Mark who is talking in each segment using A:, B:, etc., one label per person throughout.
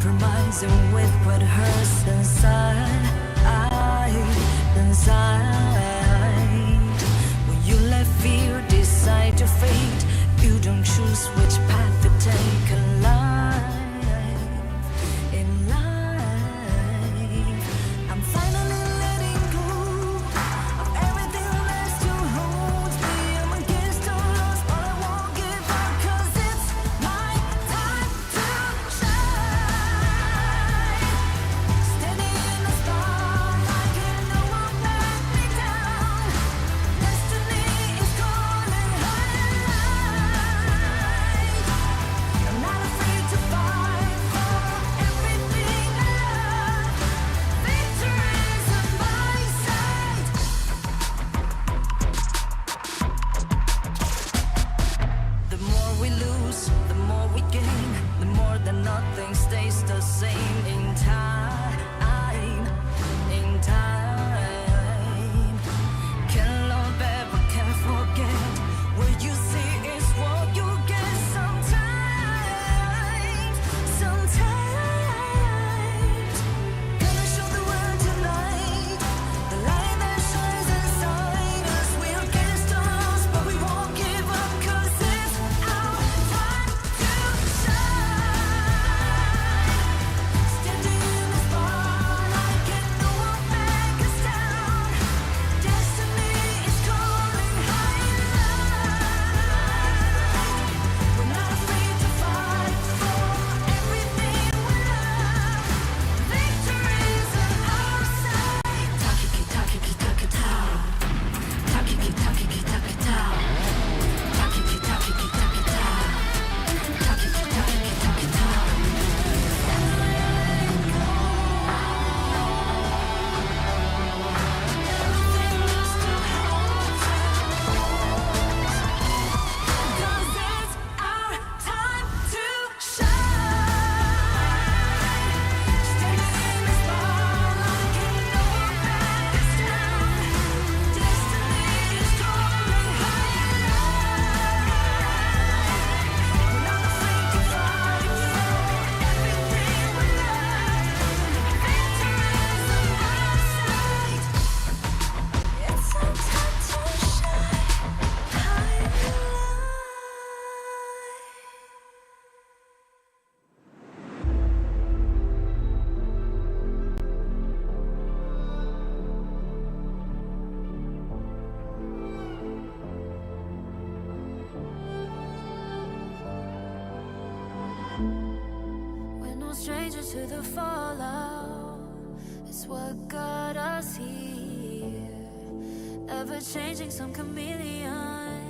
A: compromising with what hurts inside. When you let fear decide your fate, you don't choose which path to take in life. I'm finally letting go of everything that still holds me. I'm against the odds, but I won't give up, 'cause it's my time to shine. Standing in the spotlight, can no one back me down. Destiny is calling high. I'm not afraid to fight for everything I love. Victory is on my side. The more we lose, the more we gain. The more that nothing stays the same in time. Can't love ever, can't forget. What you see is what you get sometimes. Gonna show the world tonight the light that shines inside us. We're against the odds, but we won't give up, 'cause it's our time to shine. Standing in the spotlight, can no one back us down. Destiny is calling high and light. We're not afraid to fight for everything we love. Victory is on our side. Takiki takiki takitao. Takiki takiki takitao. Takiki takiki takitao. Takiki takiki takitao. Everything still holds us. 'Cause it's our time to shine. Standing in the spotlight, can no one back us down. Destiny is calling high and light. We're not afraid to fight for everything we love. Victory is on our side. It's our time to shine high and light. We're no strangers to the fallout. It's what got us here. Ever changing, some chameleon.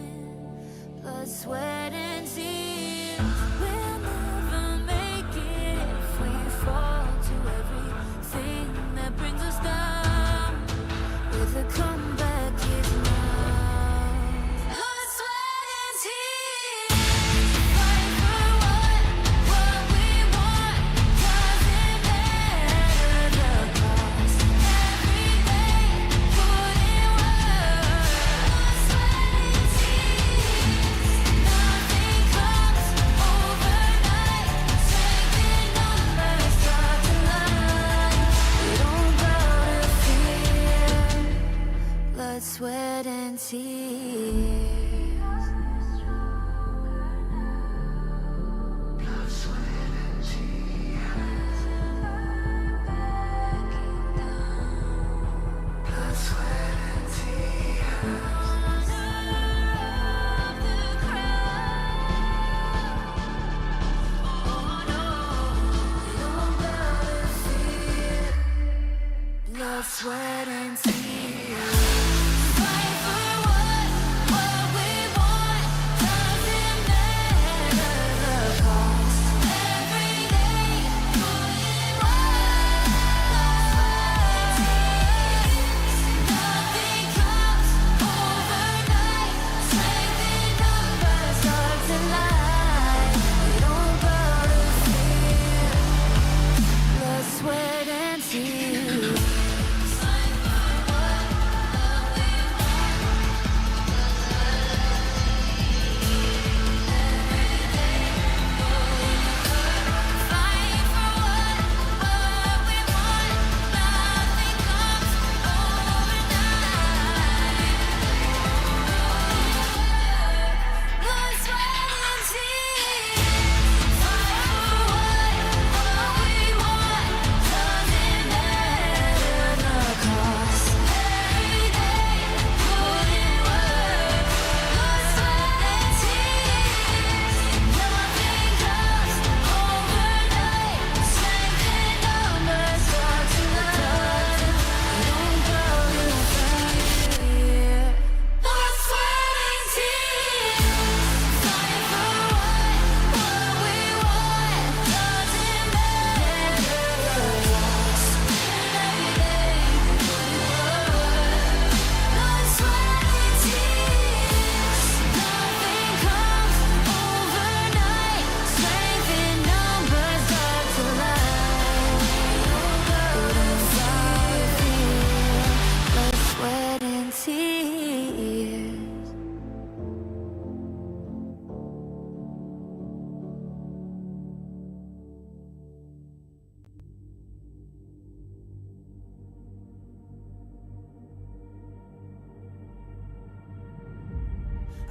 A: Blood, sweat, and tears. We'll never make it if we fall to everything that brings us down. With a comeback is now. Blood, sweat, and tears. Fight for what we want. Doesn't matter the cost. Every day, put in work. Blood, sweat, and tears. Nothing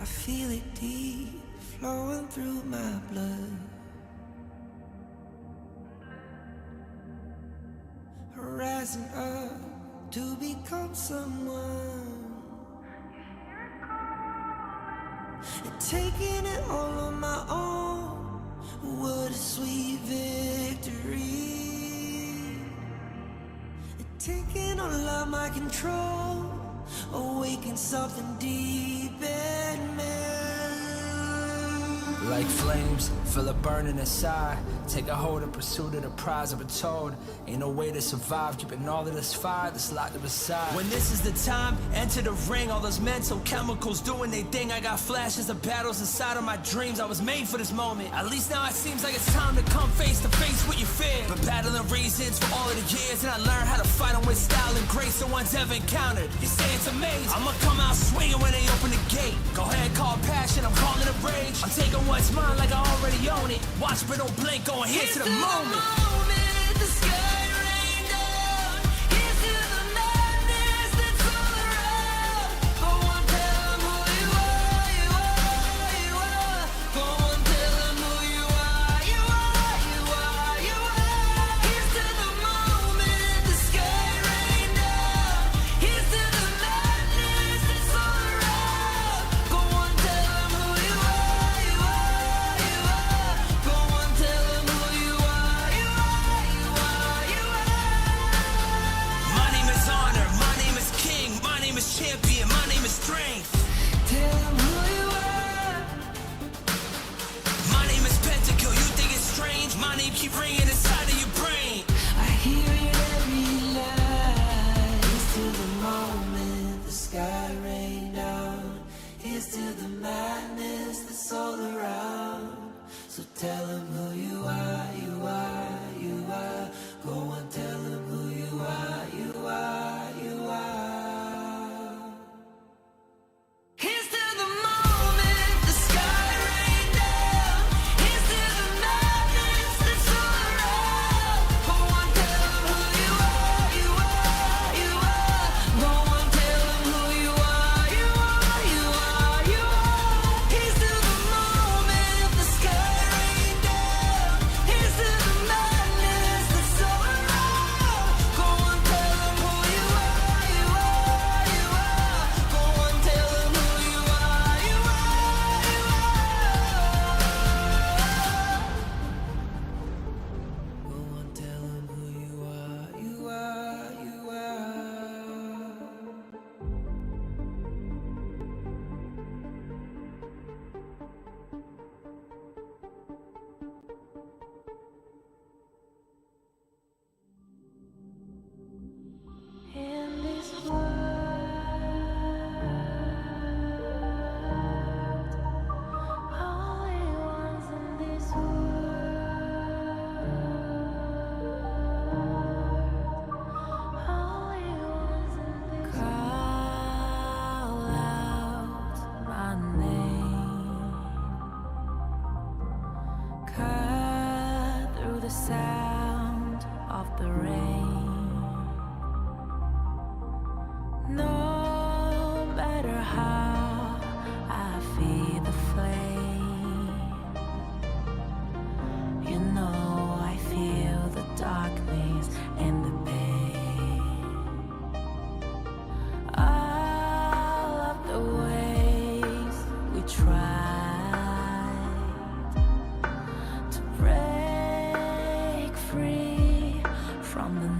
A: feel it deep flowing through my blood. Rising up to become someone, and taking it all on my own. What a sweet victory. And taking all of my control, awaken something deep in me.
B: Like flames, feel it burning inside. Take a hold in pursuit of the prize. I've been told ain't no way to survive, keeping all of this fire that's locked up inside. When this is the time, enter the ring. All those mental chemicals doing their thing. I got flashes of battles inside of my dreams. I was made for this moment. At least now it seems like it's time to come face to face with your fear. Been battling reasons for all of the years, and I learned how to fight them with style and grace no one's ever encountered. You say it's amazing, I'ma come out swinging when they open the gate. Go ahead, call passion, I'm calling it rage. I'm taking what's mine like I already own it. Watch but don't blink, going here to the moment.
A: The sky rain down. Here's to the madness that's all around. Go on, tell 'em who you are, you are, you are. Go on, tell 'em who you are, you are, you are, you are. Here's to the moment, the sky rain down. Here's to the madness that's all around. Go on, tell 'em who you are, you are, you are. Go on, tell 'em who you are, you are, you are, you are.
B: My name is honor, my name is king, my name is champion, my name is strength.
A: Tell 'em who you are.
B: My name is Pentakill, you think it's strange? My name keep ringing inside of your brain.
A: I hear it every night. Here's to the moment the sky rain down. Here's to the madness that's all around. So tell 'em who you are, you are, you are. Go on, tell 'em who you are, you are, you are. Here's to the moment the sky rain down. Here's to the madness that's all around. Go on, tell 'em who you are, you are, you are. Go on, tell 'em who you are, you are, you are, you are. Here's to the moment the sky rain down. Here's to the madness that's all around. Go on, tell 'em who you are, you are, you are. Go on, tell 'em who you are, you are, you are. Go on, tell 'em who you are, you are, you are. In this world, only ones in this world, only ones in this call out my name, cut through the sound of the rain. No matter how I feed the flame, you know I feel the darkness and the pain. All of the ways we tried to break free from the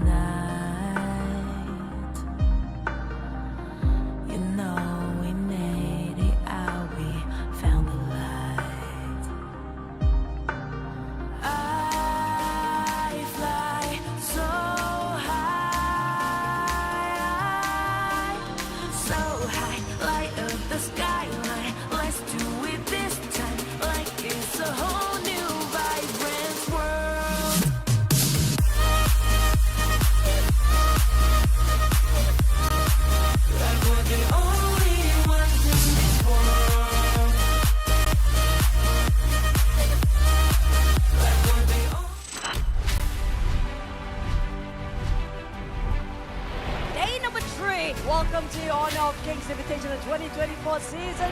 C: Kings Invitational 2024 Season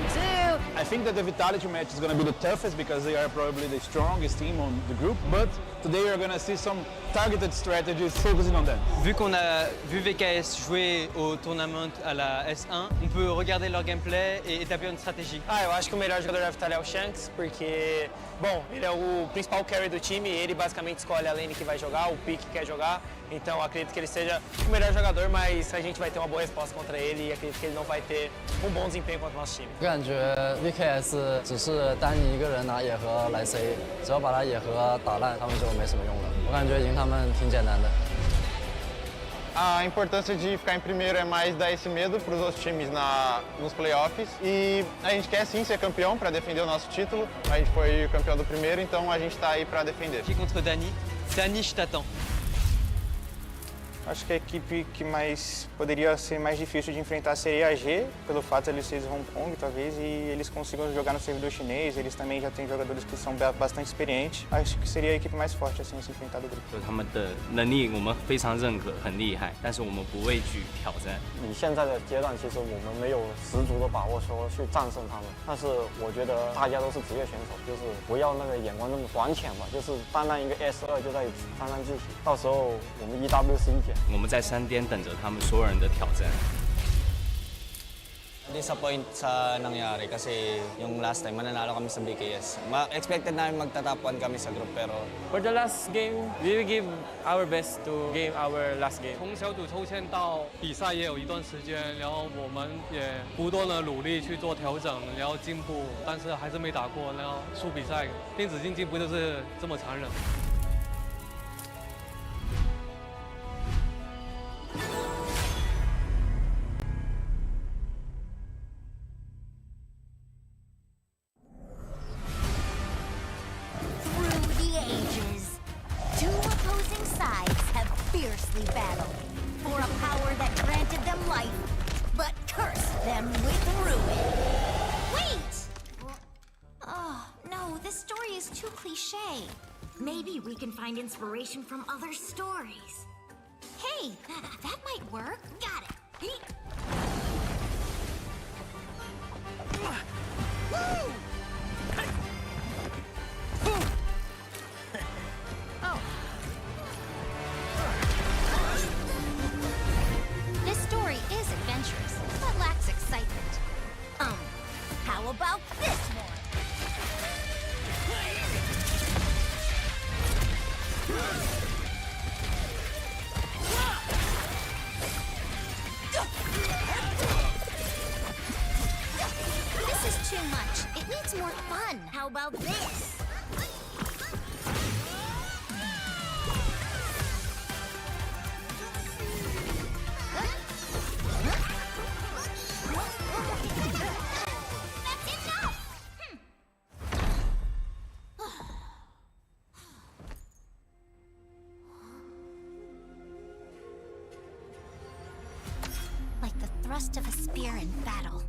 C: 2.
D: I think that the Vitality match is going to be the toughest because they are probably the strongest team on the group, but today you're going to see some targeted strategies focusing on them.
E: Vu qu'on a vu VKS jouer au tournament à la S1, on peut regarder leur gameplay et établir une stratégie.
F: Eu acho que o melhor jogador da Vitality é o Shanks, porque, bom, ele é o principal carry do time e ele basicamente escolhe a lane que vai jogar, o pick que quer jogar. Então acredito que ele seja o melhor jogador, mas a gente vai ter uma boa resposta contra ele e acredito que ele não vai ter um bom desempenho contra o nosso time.
G: 我感觉 VKS 只是单你一个人拿野盒来 C， 只要把他野盒打烂，他们就没什么用了。我感觉赢他们挺简单的。
H: A importância de ficar em primeiro é mais dar esse medo para os outros times nos playoffs. E a gente quer sim ser campeão para defender o nosso título. A gente foi campeão do primeiro, então a gente está aí para defender.
E: Qui contre Dani. Dani, je t'attends.
F: Acho que a equipe que poderia ser mais difícil de enfrentar seria a G, pelo fato de eles serem Hong Kong, talvez, e eles consigam jogar no servidor chinês. Eles também já têm jogadores que são bastante experientes. Acho que seria a equipe mais forte assim se enfrentar do grupo.
I: 他们的能力我们非常认可，很厉害，但是我们不畏惧挑战。
J: 以现在的阶段，其实我们没有十足的把握说去战胜他们，但是我觉得大家都是职业选手，就是不要那个眼光这么短浅吧，就是单单一个 S2就在沾沾自喜，到时候我们 EWC 捡。
I: 我们在山巅等着他们所有人的挑战。
K: Disappoint sa nangyari kasi yung last time mananalo kami sa BKS. Expected namin magta-top 1 kami sa group pero
L: For the last game, we will give our best to game our last game.
M: 从小组抽签到比赛也有一段时间，然后我们也不断的努力去做调整，然后进步，但是还是没打过，然后输比赛。电子竞技不就是这么残忍？
A: Fiercely battled for a power that granted them life, but cursed them with ruin. Wait! Oh, no, this story is too cliche. Maybe we can find inspiration from other stories. Hey, that might work. Got it. Woo! Oh. This story is adventurous, but lacks excitement. How about this one? This is too much. It needs more fun. How about this? Like the thrust of a spear in battle.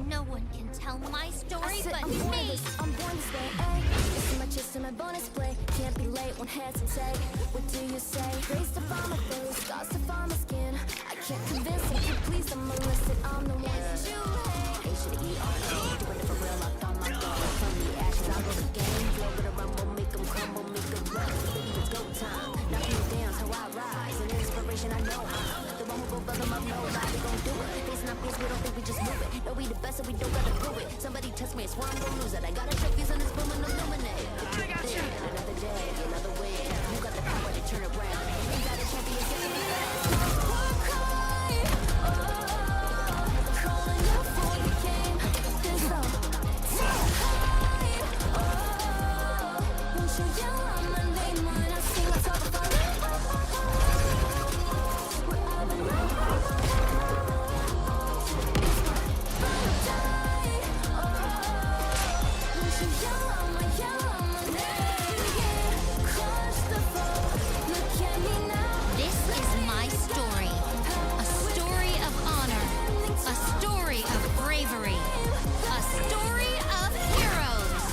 A: No one can tell my story but me!
N: I'm born this way, ayy. It's in my chest and my bonus play. Can't be late, won't hesitate. What do you say? Grace to find my face, scars to find my skin. I can't convince you, please don't molest it. I'm the one that you hate. H-to-the-E-R-G, doing it for real, I found my daughter. From the ashes, I'll go the game. Flow with a rumble, make them crumble, make them run. Baby, it's go time. Knock me down, so I rise. An inspiration, I know how. The one who go bug them up, nobody gon' do it. Facing our peers, we don't think we just move it. No, we the best, and we don't gotta prove it. Somebody test me, I swear I'm gon' lose it. I got a trophies on this boom and illuminate. Another day, another way. You got the power to turn around. You got a champion, give me that. Calling out for the game. There's no won't you yell out my name when I sing a song of
A: This is my story. A story of honor. A story of bravery. A story of heroes.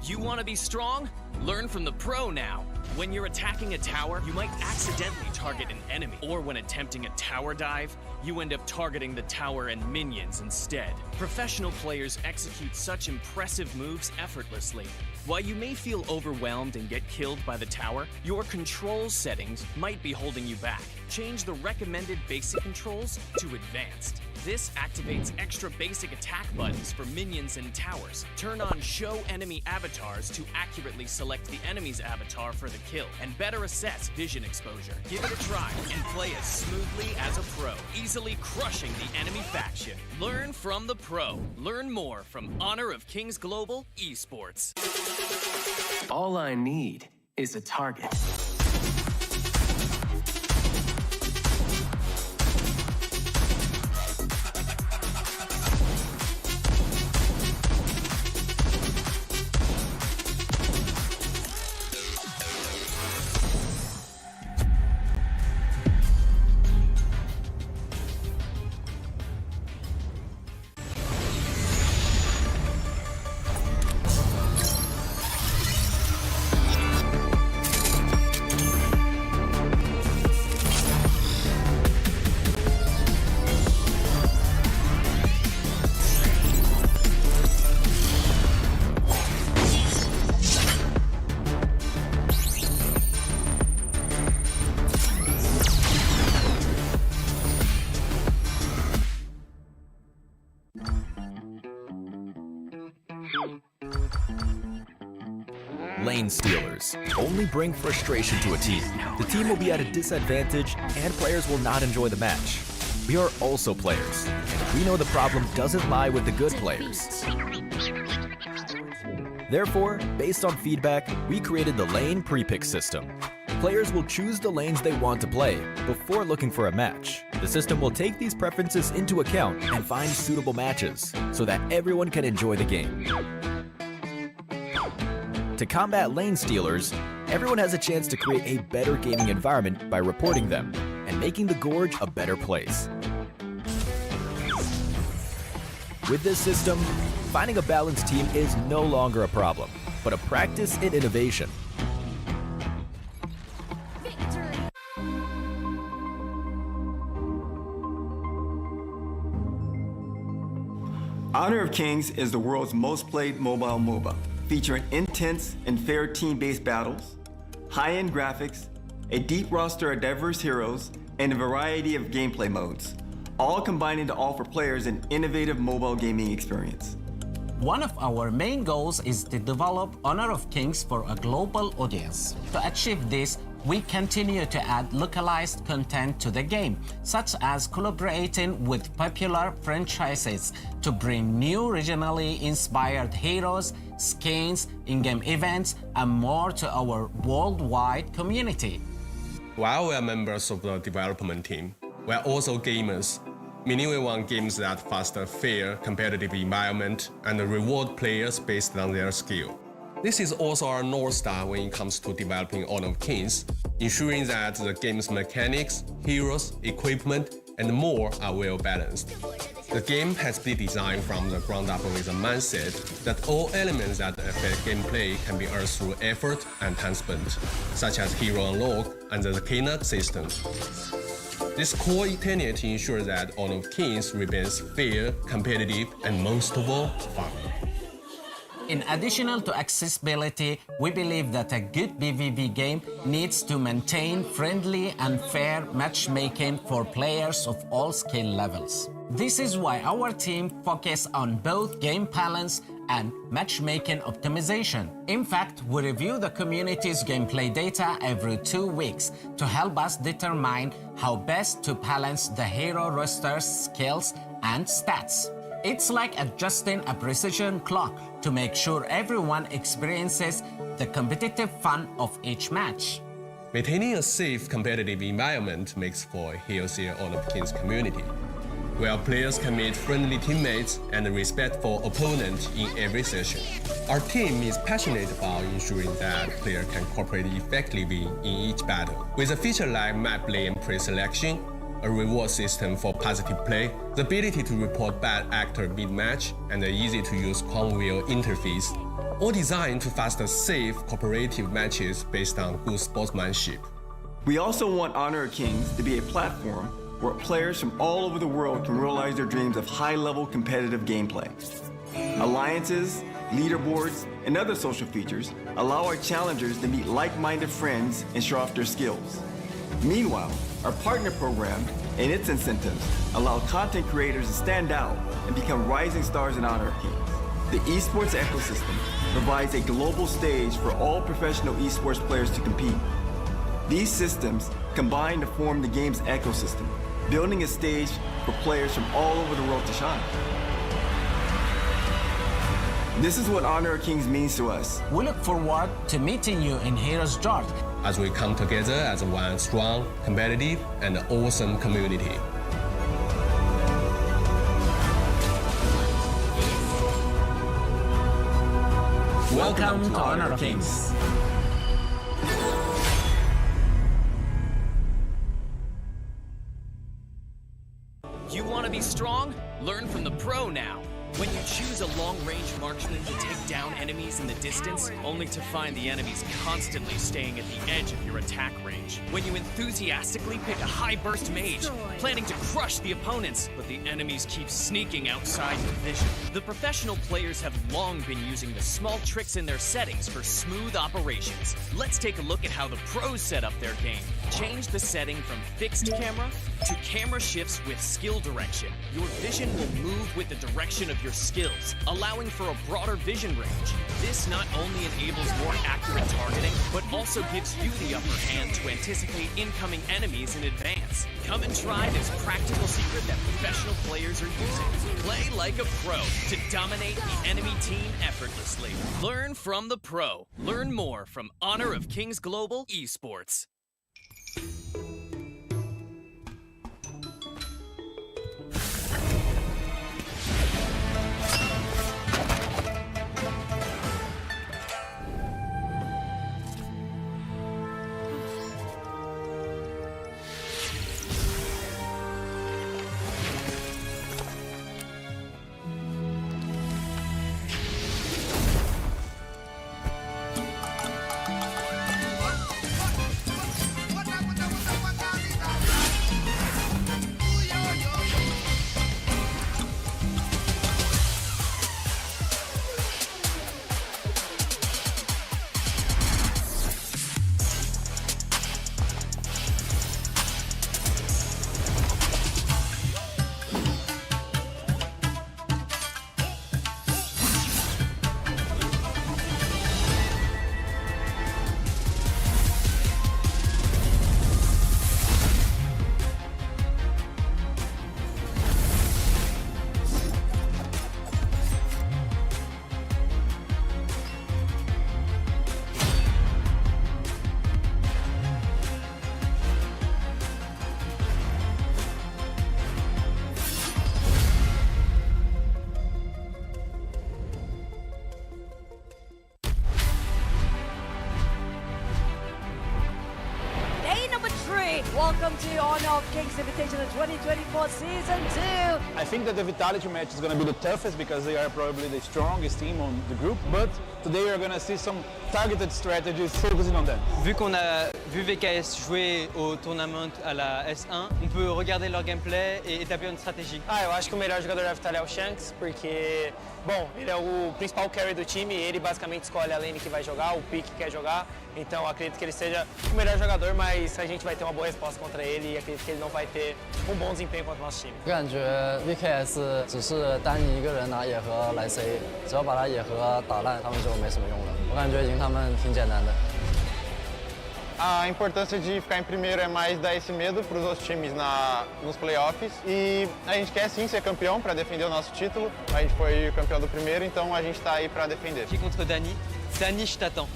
O: You want to be strong? Learn from the pro now. When you're attacking a tower, you might accidentally target an enemy. Or when attempting a tower dive, you end up targeting the tower and minions instead. Professional players execute such impressive moves effortlessly. While you may feel overwhelmed and get killed by the tower, your control settings might be holding you back. Change the recommended basic controls to advanced. This activates extra basic attack buttons for minions and towers. Turn on Show Enemy Avatars to accurately select the enemy's avatar for the kill, and better assess vision exposure. Give it a try and play as smoothly as a pro, easily crushing the enemy faction. Learn from the pro. Learn more from Honor of Kings Global Esports.
B: All I need is a target.
P: Lane stealers only bring frustration to a team. The team will be at a disadvantage and players will not enjoy the match. We are also players, and we know the problem doesn't lie with the good players. Therefore, based on feedback, we created the lane pre-pick system. Players will choose the lanes they want to play before looking for a match. The system will take these preferences into account and find suitable matches so that everyone can enjoy the game. To combat lane stealers, everyone has a chance to create a better gaming environment by reporting them and making the Gorge a better place. With this system, finding a balanced team is no longer a problem, but a practice in innovation.
Q: Honor of Kings is the world's most played mobile MOBA, featuring intense and fair team-based battles, high-end graphics, a deep roster of diverse heroes, and a variety of gameplay modes, all combining to offer players an innovative mobile gaming experience.
R: One of our main goals is to develop Honor of Kings for a global audience. To achieve this, we continue to add localized content to the game, such as collaborating with popular franchises to bring new regionally inspired heroes, skins, in-game events, and more to our worldwide community.
S: While we are members of the development team, we are also gamers, meaning we want games that foster fair, competitive environment and reward players based on their skill. This is also our North Star when it comes to developing Honor of Kings, ensuring that the game's mechanics, heroes, equipment, and more are well balanced. The game has been designed from the ground up with a mindset that all elements that affect gameplay can be earned through effort and time spent, such as hero unlock and the Kena system. This core tenet ensures that Honor of Kings remains fair, competitive, and most of all, fun.
R: In addition to accessibility, we believe that a good PvP game needs to maintain friendly and fair matchmaking for players of all skill levels. This is why our team focuses on both game balance and matchmaking optimization. In fact, we review the community's gameplay data every 2 weeks to help us determine how best to balance the hero roster's skills and stats. It's like adjusting a precision clock to make sure everyone experiences the competitive fun of each match.
S: Maintaining a safe, competitive environment makes for a healthier Honor of Kings community, where players can meet friendly teammates and respectful opponents in every session. Our team is passionate about ensuring that players can cooperate effectively in each battle. With a feature like map lane pre-selection, a reward system for positive play, the ability to report bad actor mid-match, and the easy-to-use Conwheel interface, all designed to foster safe, cooperative matches based on good sportsmanship.
Q: We also want Honor of Kings to be a platform where players from all over the world can realize their dreams of high-level competitive gameplay. Alliances, leaderboards, and other social features allow our challengers to meet like-minded friends and show off their skills. Meanwhile, our partner program and its incentives allow content creators to stand out and become rising stars in Honor of Kings. The esports ecosystem provides a global stage for all professional esports players to compete. These systems combine to form the game's ecosystem, building a stage for players from all over the world to shine. This is what Honor of Kings means to us.
R: We look forward to meeting you in Heroes George
S: as we come together as one strong, competitive, and awesome community.
R: Welcome to Honor of Kings.
O: You want to be strong? Learn from the pro now. When you choose a long-range marksman to take down enemies in the distance, only to find the enemies constantly staying at the edge of your attack range. When you enthusiastically pick a high-burst mage, planning to crush the opponents, but the enemies keep sneaking outside your vision. The professional players have long been using the small tricks in their settings for smooth operations. Let's take a look at how the pros set up their game. Change the setting from fixed camera to camera shifts with skill direction. Your vision will move with the direction of your skills, allowing for a broader vision range. This not only enables more accurate targeting, but also gives you the upper hand to anticipate incoming enemies in advance. Come and try this practical secret that professional players are using. Play like a pro to dominate the enemy team effortlessly. Learn from the pro. Learn more from Honor of Kings Global Esports.
C: Welcome to Honor of Kings Invitational 2024 Season 2.
D: I think that the Vitality match is going to be the toughest because they are probably the strongest team on the group, but today we're going to see some targeted strategies focusing on them.
E: Vu qu'on a vu VKS jouer au tournament à la S1, on peut regarder leur gameplay et établir une stratégie.
F: Eu acho que o melhor jogador da Vitality é o Shanks, porque, bom, ele é o principal carry do time, ele basicamente escolhe a lane que vai jogar, o pick que quer jogar, então acredito que ele seja o melhor jogador, mas a gente vai ter uma boa resposta contra ele e acredito que ele não vai ter um bom desempenho contra o nosso time.
G: 我感觉 VKS 只是单你一个人拿野盒来 C， 只要把他野盒打烂，他们就没什么用了。我感觉赢他们挺简单的。
H: A importância de ficar em primeiro é mais dar esse medo para os outros times nos playoffs. E a gente quer sim ser campeão para defender o nosso título. A gente foi campeão do primeiro, então a gente está aí para defender.
E: Qui contre Dani? Dani, je t'attends.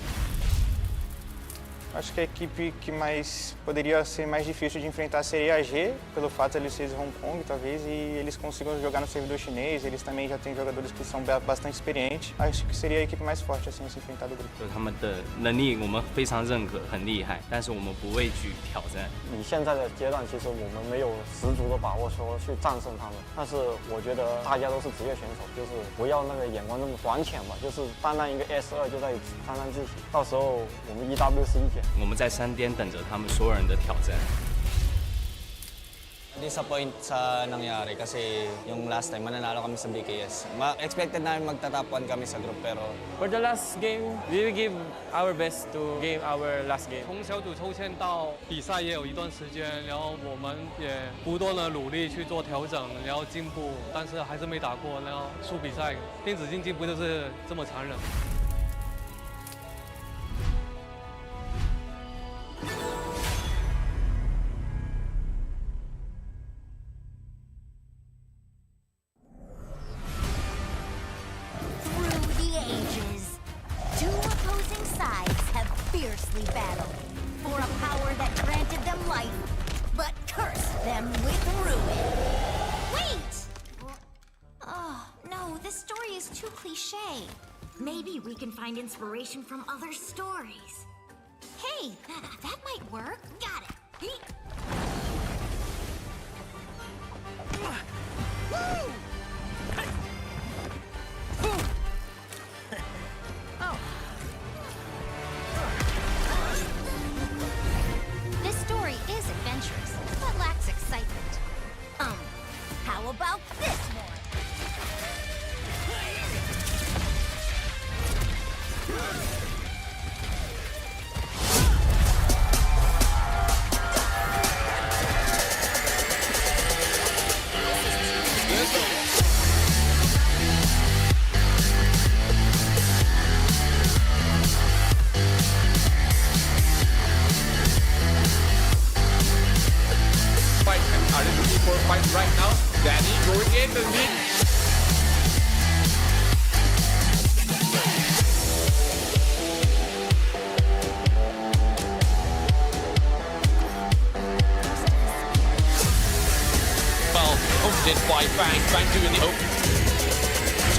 F: Acho que a equipe que mais poderia ser mais difícil de enfrentar seria a G, pelo fato de eles serem de Hong Kong, talvez, e eles consigam jogar no servidor chinês. Eles também já têm jogadores que são bastante experientes. Acho que seria a equipe mais forte assim a se enfrentar do grupo.
I: 就是他们的能力我们非常认可，很厉害，但是我们不畏惧挑战。
J: 以现在的阶段，其实我们没有十足的把握说去战胜他们，但是我觉得大家都是职业选手，就是不要那个眼光那么短浅吧，就是单单一个 S2就在沾沾自喜，到时候我们 EWC 一减。
I: 我们在山巅等着他们所有人的挑战。
K: Disappoint sa nangyari kasi yung last time mananalo kami sa BKS. Expected namin magta-top 1 kami sa group pero
L: For the last game, we will give our best to game our last game.
M: 从小组抽签到比赛也有一段时间，然后我们也不断的努力去做调整，然后进步，但是还是没打过，然后输比赛。电子竞技不就是这么残忍？
A: Through the ages, two opposing sides have fiercely battled for a power that granted them life, but cursed them with ruin. Wait! Oh, no, this story is too cliche. Maybe we can find inspiration from other stories. Hey, that might work. Got it. Woo! This story is adventurous, but lacks excitement. How about this one?
T: Are they looking for a fight right now? Danny going in the lead. Well, pumped in by Bang. Bang doing the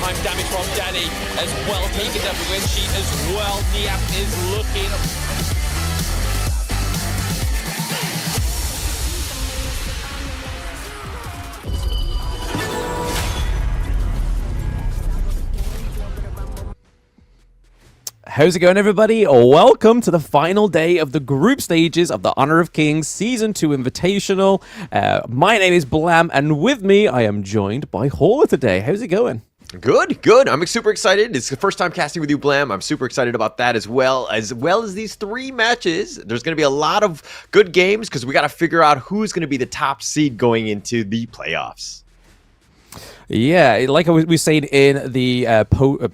T: time damage from Danny as well, taking up the win sheet as well. Niap is looking.
U: How's it going, everybody? Welcome to the final day of the group stages of the Honor of Kings Season 2 Invitational. My name is Blam, and with me, I am joined by Hauler today. How's it going?
V: Good, good. I'm super excited. It's the first time casting with you, Blam. I'm super excited about that as well as these 3 matches. There's going to be a lot of good games because we got to figure out who's going to be the top seed going into the playoffs.
U: Yeah, like we were saying in the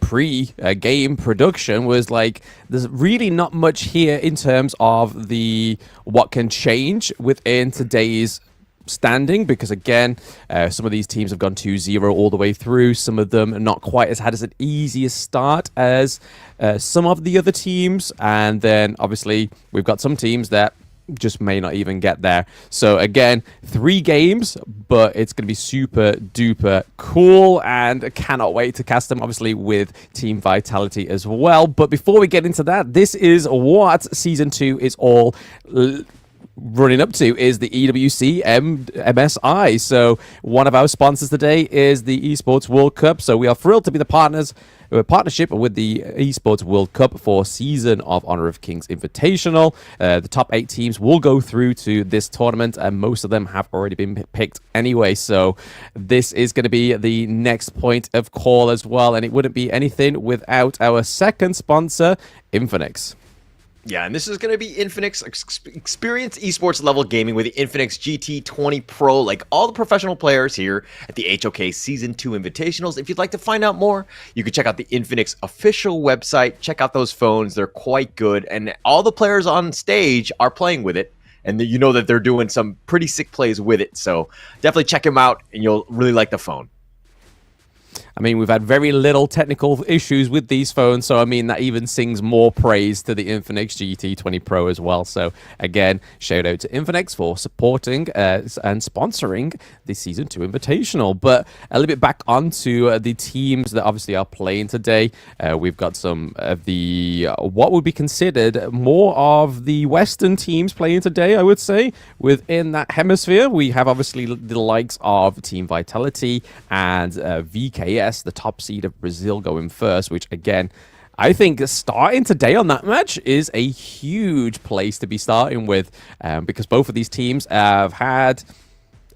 U: pre-game production, was like there's really not much here in terms of what can change within today's standing, because again, some of these teams have gone 2-0 all the way through. Some of them are not quite as an easier start as some of the other teams, and then obviously we've got some teams that just may not even get there. So again, 3 games, but it's going to be super duper cool, and I cannot wait to cast them, obviously with Team Vitality as well. But before we get into that, this is what Season 2 is all running up to, is the EWC MSI. So one of our sponsors today is the Esports World Cup. So we are thrilled to be the partnership with the Esports World Cup for Season of Honor of Kings Invitational. The top 8 teams will go through to this tournament, and most of them have already been picked anyway. So this is going to be the next point of call as well, and it wouldn't be anything without our second sponsor, Infinix.
V: Yeah, and this is going to be Infinix experience esports level gaming with the Infinix GT20 Pro, like all the professional players here at the HOK Season 2 Invitationals. If you'd like to find out more, you can check out the Infinix official website. Check out those phones. They're quite good, and all the players on stage are playing with it, and you know that they're doing some pretty sick plays with it. So definitely check them out, and you'll really like the phone.
U: I mean, we've had very little technical issues with these phones, so I mean, that even sings more praise to the Infinix GT20 Pro as well. So again, shout out to Infinix for supporting and sponsoring the Season 2 Invitational. But a little bit back onto the teams that obviously are playing today. We've got some of the, what would be considered more of the Western teams playing today, I would say. Within that hemisphere, we have obviously the likes of Team Vitality and VKS, the top seed of Brazil, going first, which again, I think starting today on that match is a huge place to be starting with, because both of these teams have had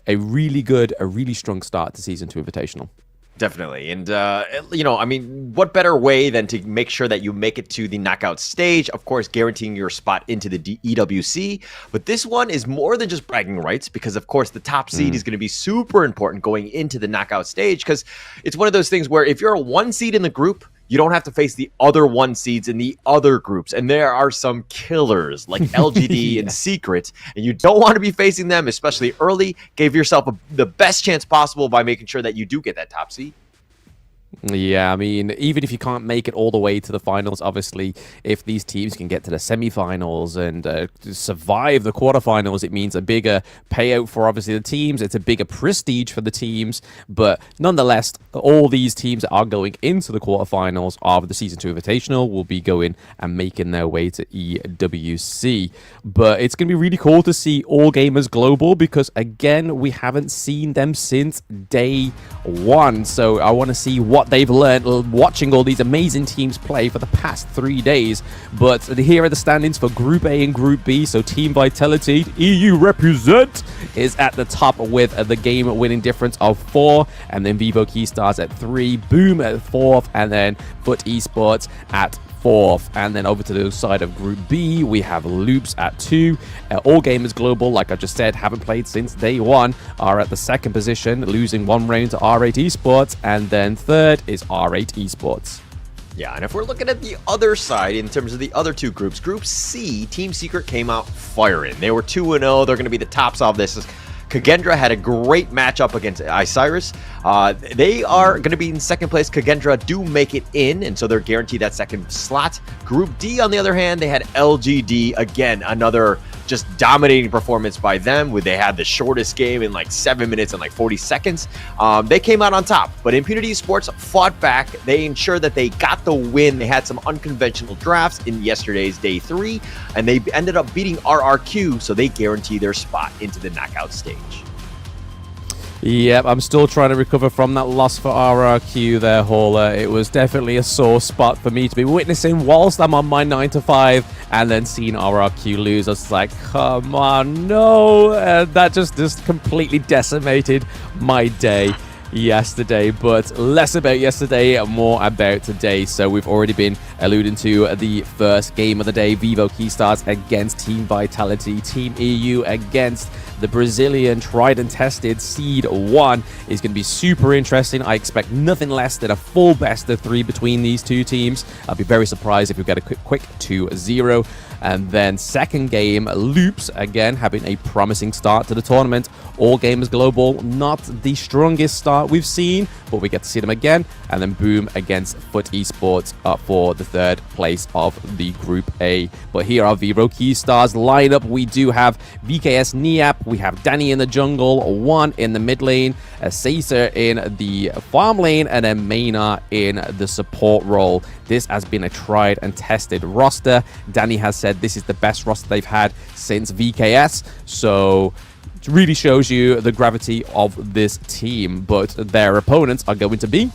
U: a really strong start to Season 2 Invitational.
V: Definitely. And, you know, I mean, what better way than to make sure that you make it to the knockout stage, of course, guaranteeing your spot into the EWC. But this one is more than just bragging rights because, of course, the top seed is going to be super important going into the knockout stage because it's one of those things where if you're a 1 seed in the group, you don't have to face the other 1 seeds in the other groups. And there are some killers like LGD and Secret, and you don't want to be facing them, especially early. Give yourself the best chance possible by making sure that you do get that top seed.
U: Yeah, I mean, even if you can't make it all the way to the finals, obviously, if these teams can get to the semifinals and survive the quarterfinals, it means a bigger payout for, obviously, the teams. It's a bigger prestige for the teams. But nonetheless, all these teams that are going into the quarterfinals of the Season 2 Invitational will be going and making their way to EWC. But it's going to be really cool to see All Gamers Global because, again, we haven't seen them since day 1. So I want to see what they've learned watching all these amazing teams play for the past 3 days. But here are the standings for Group A and Group B. So Team Vitality, EU represent, is at the top with the game-winning difference of 4. And then Vivo Keystars at 3, Boom at 4th, and then Foot Esports at 4th. And then over to the side of Group B, we have Loops at 2. All Gamers Global, like I just said, haven't played since day 1, are at the 2nd position, losing 1 round to R8 Esports. And then 3rd is R8 Esports.
V: Yeah, and if we're looking at the other side in terms of the other 2 groups, Group C, Team Secret came out firing. They were 2-0. They're going to be the tops of this. Kagendra had a great matchup against Osiris. They are going to be in 2nd place. Kagendra do make it in, and so they're guaranteed that 2nd slot. Group D, on the other hand, they had LGD. Again, another just dominating performance by them. They had the shortest game in like 7 minutes and like 40 seconds. They came out on top, but Impunity Sports fought back. They ensured that they got the win. They had some unconventional drafts in yesterday's day 3, and they ended up beating RRQ, so they guarantee their spot into the knockout stage.
U: Yep, I'm still trying to recover from that loss for RRQ there, Hauler. It was definitely a sore spot for me to be witnessing whilst I'm on my 9 to 5 and then seeing RRQ lose. I was like, come on, no. That just completely decimated my day yesterday, but less about yesterday, more about today. So we've already been alluding to the first game of the day, Vivo Keystars against Team Vitality. Team EU against the Brazilian tried and tested Seed 1 is going to be super interesting. I expect nothing less than a full best of 3 between these 2 teams. I'll be very surprised if we get a quick 2-0. And then 2nd game, Loops, again, having a promising start to the tournament. All Gamers Global, not the strongest start we've seen, but we get to see them again. And then Boom against Foot Esports for the 3rd place of the Group A. But here are Vivo Keystars lineup. We do have VKS Niap, we have Danny in the jungle, 1 in the mid lane, Caesar in the farm lane, and then Maynard in the support role. This has been a tried and tested roster. Danny has said this is the best roster they've had since VKS. So it really shows you the gravity of this team. But their opponents are going to be...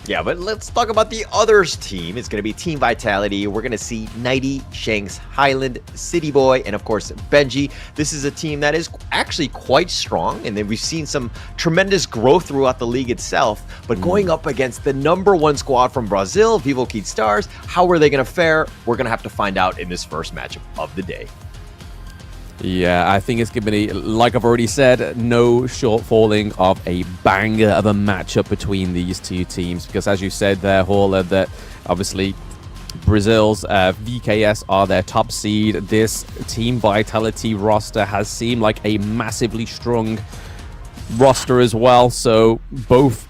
V: Yeah, but let's talk about the others team. It's going to be Team Vitality. We're going to see Nighty, Shanks, Highland, City Boy, and of course, Benji. This is a team that is actually quite strong, and then we've seen some tremendous growth throughout the league itself. But going up against the #1 squad from Brazil, Vivo Keystars, how are they going to fare? We're going to have to find out in this first matchup of the day.
U: Yeah, I think it's going to be, like I've already said, no shortfalling of a banger of a matchup between these 2 teams. Because as you said there, Hauler, that obviously Brazil's VKS are their top seed. This Team Vitality roster has seemed like a massively strong roster as well. So both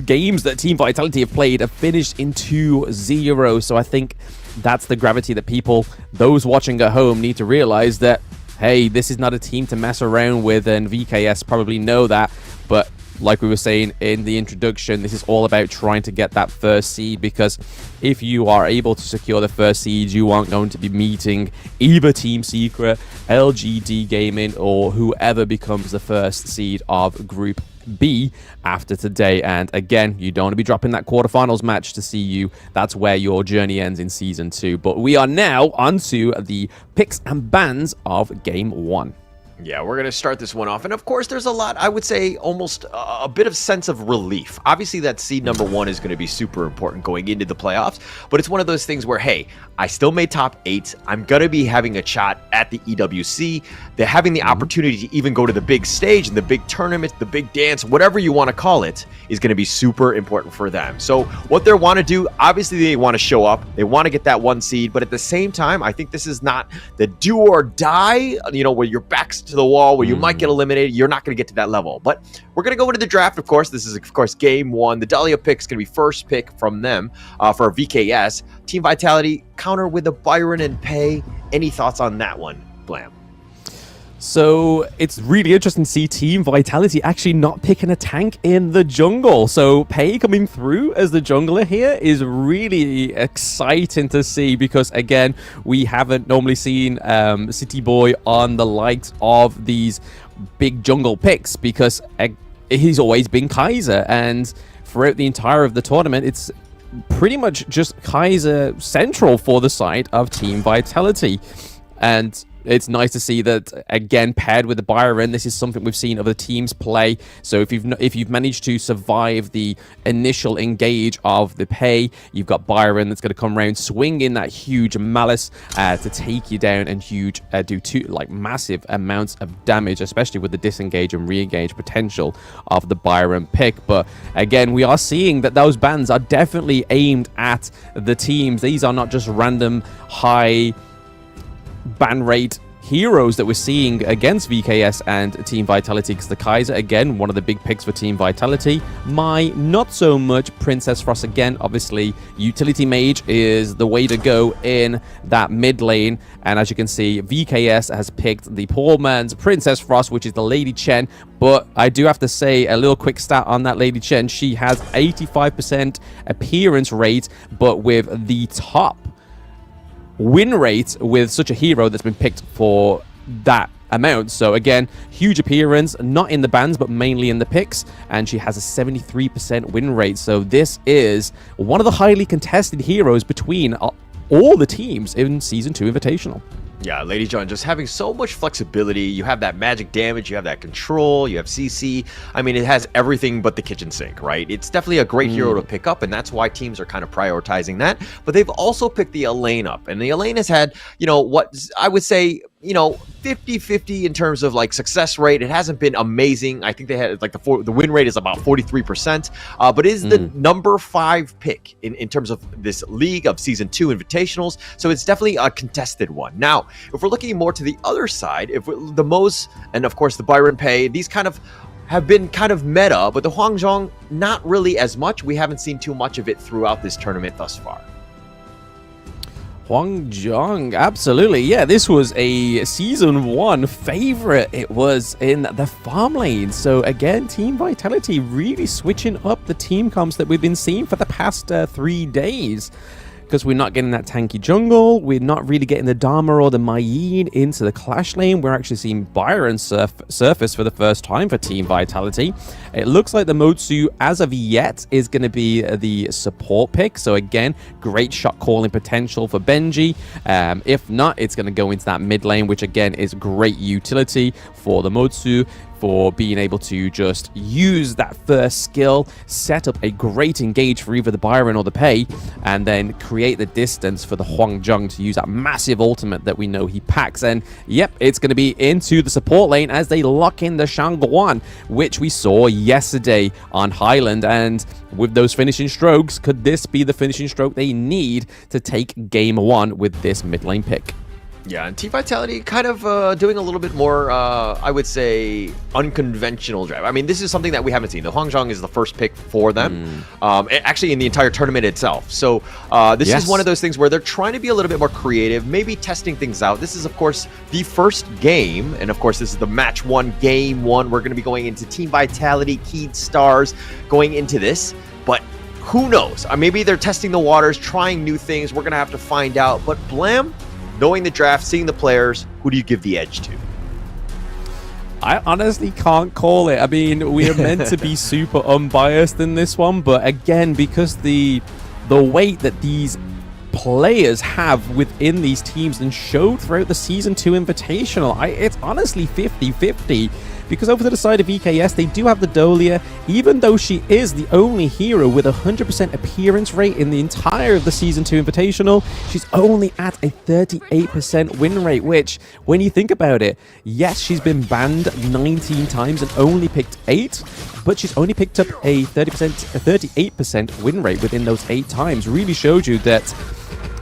U: games that Team Vitality have played have finished in 2-0. So I think that's the gravity that people, those watching at home, need to realize that, hey, this is not a team to mess around with, and VKS probably know that. But like we were saying in the introduction, this is all about trying to get that first seed, because if you are able to secure the first seed, you aren't going to be meeting either Team Secret, LGD Gaming, or whoever becomes the first seed of Group B after today. And again, you don't want to be dropping that quarterfinals match to see you. That's where your journey ends in Season 2. But we are now onto the picks and bans of Game 1.
V: Yeah, we're going to start this one off. And of course, there's a lot, I would say, almost a bit of sense of relief. Obviously, that seed number 1 is going to be super important going into the playoffs. But it's one of those things where, hey, I still made top 8. I'm going to be having a shot at the EWC. They're having the opportunity to even go to the big stage and the big tournament, the big dance, whatever you want to call it, is going to be super important for them. So what they want to do, obviously, they want to show up. They want to get that 1 seed. But at the same time, I think this is not the do or die, where your back's to the wall, where you might get eliminated. You're not going to get to that level. But we're going to go into the draft, of course. This is, of course, Game 1. The Dahlia pick is going to be first pick from them for VKS. Team Vitality, counter with a Byron and Pay. Any thoughts on that one, Blam?
U: So it's really interesting to see Team Vitality actually not picking a tank in the jungle. So Pei coming through as the jungler here is really exciting to see, because again, we haven't normally seen City Boy on the likes of these big jungle picks, because he's always been Kaiser, and throughout the entire of the tournament, it's pretty much just Kaiser central for the side of Team Vitality. And it's nice to see that, again, paired with the Byron, this is something we've seen other teams play. So if you've managed to survive the initial engage of the Pei, you've got Byron that's going to come around, swing in that huge malice to take you down and do massive amounts of damage, especially with the disengage and re-engage potential of the Byron pick. But again, we are seeing that those bans are definitely aimed at the teams. These are not just random high ban rate heroes that we're seeing against VKS and Team Vitality, because the Kaiser, again, one of the big picks for Team Vitality. Not so much Princess Frost. Again, obviously, utility mage is the way to go in that mid lane. And as you can see, VKS has picked the poor man's Princess Frost, which is the Lady Chen. But I do have to say a little quick stat on that Lady Chen. She has 85% appearance rate, but with the top win rate with such a hero that's been picked for that amount. So again, huge appearance, not in the bans, but mainly in the picks. And she has a 73% win rate. So this is one of the highly contested heroes between all the teams in Season 2 Invitational.
V: Yeah, Lady John, just having so much flexibility. You have that magic damage, you have that control, you have CC. I mean, it has everything but the kitchen sink, right? It's definitely a great hero to pick up, and that's why teams are kind of prioritizing that. But they've also picked the Elaine up, and the Elaine has had, what I would say, 50-50 in terms of success rate. It hasn't been amazing. I think they had the win rate is about 43%, but it is the number 5 pick in terms of this league of Season 2 Invitationals. So it's definitely a contested one. Now, if we're looking more to the other side, the Mo's and of course the Byron Pei, these kind of have been kind of meta, but the Huangzhong, not really as much. We haven't seen too much of it throughout this tournament thus far.
U: Huangzhong, absolutely. Yeah, this was a Season 1 favorite. It was in the farm lane. So again, Team Vitality really switching up the team comps that we've been seeing for the past 3 days. Because we're not getting that tanky jungle, we're not really getting the Dharma or the Mai Yin into the clash lane. We're actually seeing Byron surface for the first time for Team Vitality. It looks like the Motsu, as of yet, is going to be the support pick. So again, great shot calling potential for Benji. If not, it's going to go into that mid lane, which again is great utility for the Motsu, for being able to just use that first skill, set up a great engage for either the Byron or the Pei, and then create the distance for the Huangzhong to use that massive ultimate that we know he packs. And yep, it's going to be into the support lane as they lock in the Shangguan, which we saw yesterday on Highland. And with those finishing strokes, could this be the finishing stroke they need to take Game 1 with this mid lane pick?
V: Yeah, and Team Vitality kind of doing a little bit more, I would say, unconventional draft. I mean, this is something that we haven't seen. The Huangjong is the first pick for them, actually in the entire tournament itself. So this is one of those things where they're trying to be a little bit more creative, maybe testing things out. This is, of course, the first game, and of course, this is the match 1, game 1. We're going to be going into Team Vitality, Keyed Stars, going into this, but who knows? Maybe they're testing the waters, trying new things. We're going to have to find out. But Blam, knowing the draft, seeing the players, who do you give the edge to?
U: I honestly can't call it. I mean, we are meant to be super unbiased in this one, but again, because the weight that these players have within these teams and showed throughout the Season 2 Invitational, it's honestly 50-50. Because over to the side of VKS, they do have the Dolia, even though she is the only hero with 100% appearance rate in the entire of the Season 2 Invitational, she's only at a 38% win rate, which, when you think about it, yes, she's been banned 19 times and only picked 8, but she's only picked up a 38% win rate within those 8 times. Really showed you that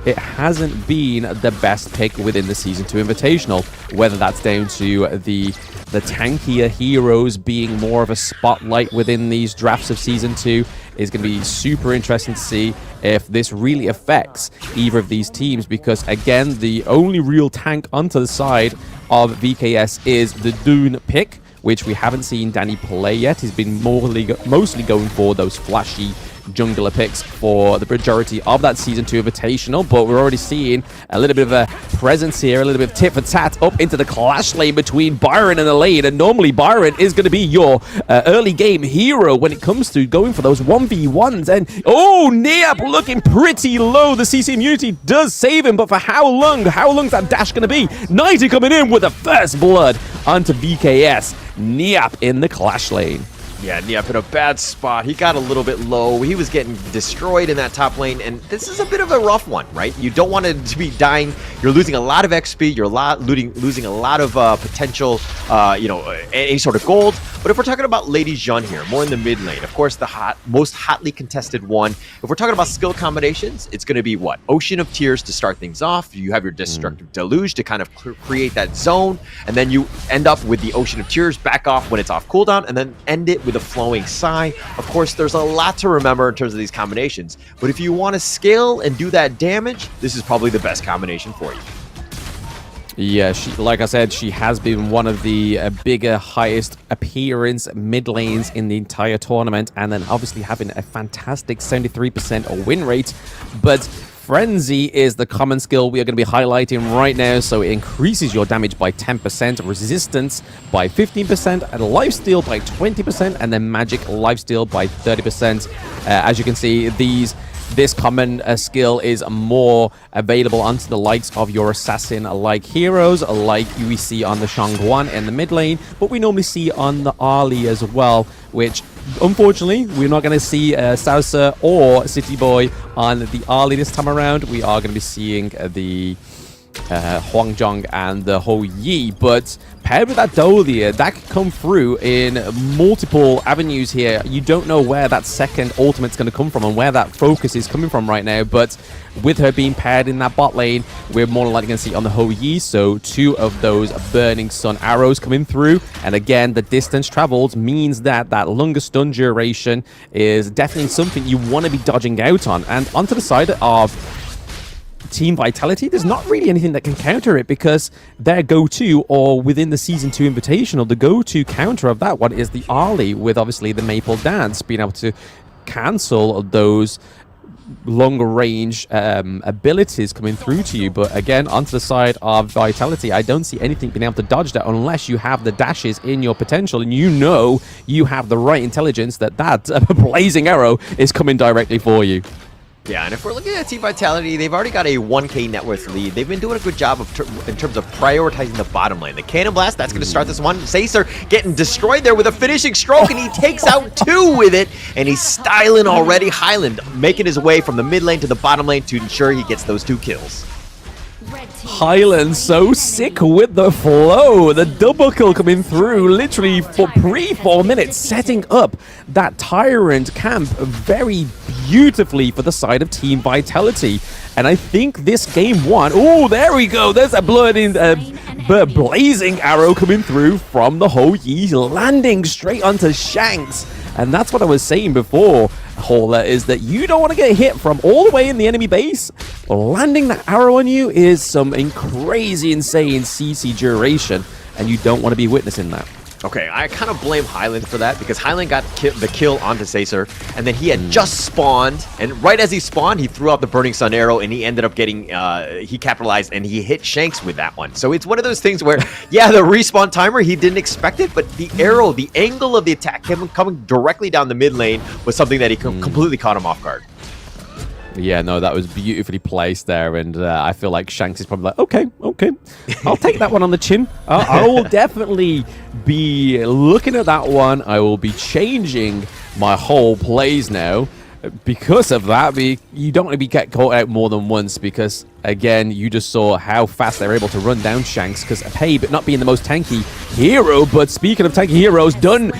U: it hasn't been the best pick within the Season 2 Invitational, whether that's down to the tankier heroes being more of a spotlight within these drafts of Season 2 is going to be super interesting to see if this really affects either of these teams, because again, the only real tank onto the side of VKS is the Dune pick, which we haven't seen Danny play yet. He's been mostly going for those flashy jungler picks for the majority of that Season 2 Invitational, but we're already seeing a little bit of a presence here, a little bit of tit for tat up into the clash lane between Byron and Elaine, and normally Byron is going to be your early game hero when it comes to going for those 1v1s, and Niap looking pretty low. The CC immunity does save him, but for how long? How long's that dash going to be? 90 coming in with the first blood onto VKS. Niap in the clash lane.
V: Yeah, Niap in a bad spot. He got a little bit low. He was getting destroyed in that top lane, and this is a bit of a rough one, right? You don't want it to be dying. You're losing a lot of XP. You're losing a lot of potential, any sort of gold. But if we're talking about Lady Jeanne here, more in the mid lane, of course, the most hotly contested one. If we're talking about skill combinations, it's going to be what? Ocean of Tears to start things off. You have your Destructive Deluge to kind of create that zone, and then you end up with the Ocean of Tears back off when it's off cooldown, and then end it with a Flowing Sigh. Of course, there's a lot to remember in terms of these combinations, but if you want to scale and do that damage, this is probably the best combination for you.
U: Yeah, like I said, she has been one of the bigger, highest appearance mid lanes in the entire tournament, and then obviously having a fantastic 73% win rate. But Frenzy is the common skill we are going to be highlighting right now, so it increases your damage by 10%, resistance by 15%, and lifesteal by 20%, and then magic lifesteal by 30%. As you can see, this common skill is more available onto the likes of your assassin-like heroes, like we see on the Shangguan in the mid lane, but we normally see on the Ali as well, which unfortunately we're not going to see Saucer or City Boy on the Ali this time around. We are going to be seeing the Huangjong and the Hou Yi, but paired with that Dolia, that could come through in multiple avenues here. You don't know where that second ultimate's going to come from and where that focus is coming from right now, but with her being paired in that bot lane, we're more than likely going to see on the Hou Yi, so 2 of those Burning Sun arrows coming through, and again, the distance traveled means that longer stun duration is definitely something you want to be dodging out on. And onto the side of Team Vitality, there's not really anything that can counter it, because their go-to, or within the Season 2 Invitational, the go-to counter of that one is the Ali, with obviously the Maple Dance being able to cancel those longer range abilities coming through to you. But again, onto the side of Vitality, I don't see anything being able to dodge that unless you have the dashes in your potential, and you have the right intelligence that blazing arrow is coming directly for you.
V: Yeah, and if we're looking at Team Vitality, they've already got a 1k net worth lead. They've been doing a good job in terms of prioritizing the bottom lane. The Cannon Blast, that's going to start this one. Sacer getting destroyed there with a finishing stroke, and he takes out 2 with it, and he's styling already. Highland making his way from the mid lane to the bottom lane to ensure he gets those 2 kills.
U: Highland so sick with the flow. The double kill coming through literally for 4 minutes, setting up that Tyrant camp very beautifully for the side of Team Vitality. And I think this game one, oh, there we go. There's a blazing arrow coming through from the Ho Yi, landing straight onto Shanks. And that's what I was saying before, Hauler, is that you don't want to get hit from all the way in the enemy base. Landing that arrow on you is some crazy, insane CC duration, and you don't want to be witnessing that.
V: Okay, I kind of blame Highland for that because Highland got the kill onto Sacer, and then he had just spawned, and right as he spawned, he threw out the Burning Sun arrow, and he ended up getting, he capitalized, and he hit Shanks with that one. So it's one of those things where, yeah, the respawn timer, he didn't expect it, but the arrow, the angle of the attack coming directly down the mid lane was something that he completely caught him off guard.
U: Yeah, no, that was beautifully placed there, and I feel like Shanks is probably like, okay, I'll take that one on the chin. I will definitely be looking at that one. I will be changing my whole plays now because of that. You don't want to get caught out more than once because, again, you just saw how fast they're able to run down Shanks because Pabe not being the most tanky hero. But speaking of tanky heroes, Dune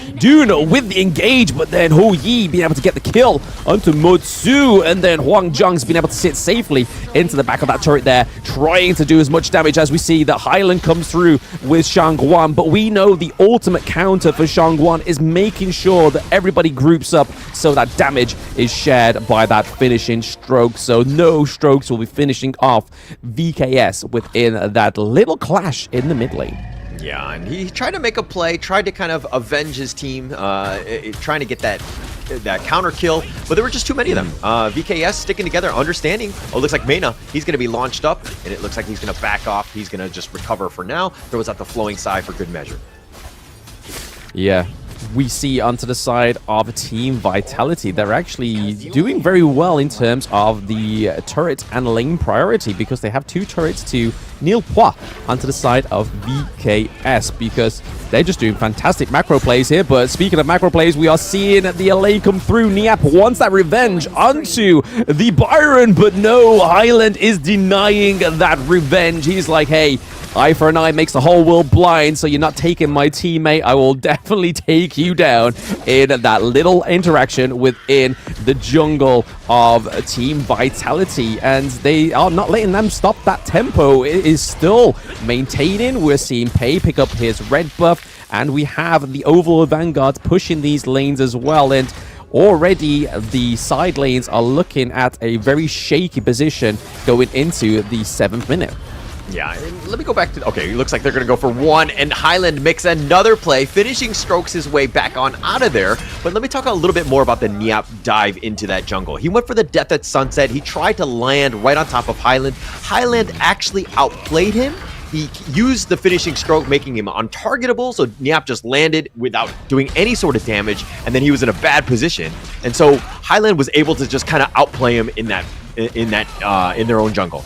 U: with the engage, but then Ho Yi being able to get the kill onto Motsu, and then Huang Zhang's being able to sit safely into the back of that turret there, trying to do as much damage as we see that Highland comes through with Shangguan. But we know the ultimate counter for Shangguan is making sure that everybody groups up so that damage is shared by that finishing stroke. So no strokes will be finishing off VKS within that little clash in the mid lane.
V: Yeah, and he tried to make a play, tried to kind of avenge his team, trying to get that counter kill, but there were just too many of them. VKS sticking together, understanding. Oh, it looks like Mena, he's going to be launched up, and it looks like he's going to back off. He's going to just recover for now. Throws out the flowing side for good measure.
U: Yeah. We see onto the side of Team Vitality, they're actually doing very well in terms of the turret and lane priority because they have 2 turrets to Neil Pua onto the side of VKS because they're just doing fantastic macro plays here. But speaking of macro plays, we are seeing the LA come through. Niap wants that revenge onto the Byron, but no, Highland is denying that revenge. He's like, hey, eye for an eye makes the whole world blind, so you're not taking my teammate. I will definitely take you down in that little interaction within the jungle of Team Vitality, and they are not letting them stop that tempo. It is still maintaining. We're seeing Pei pick up his red buff, and we have the Overlord Vanguards pushing these lanes as well, and already the side lanes are looking at a very shaky position going into the 7th minute.
V: Yeah, and let me go back to... Okay, it looks like they're going to go for one, and Highland makes another play, finishing strokes his way back on out of there. But let me talk a little bit more about the Niap dive into that jungle. He went for the Death at Sunset. He tried to land right on top of Highland. Highland actually outplayed him. He used the finishing stroke, making him untargetable, so Niap just landed without doing any sort of damage, and then he was in a bad position. And so Highland was able to just kind of outplay him in their own jungle.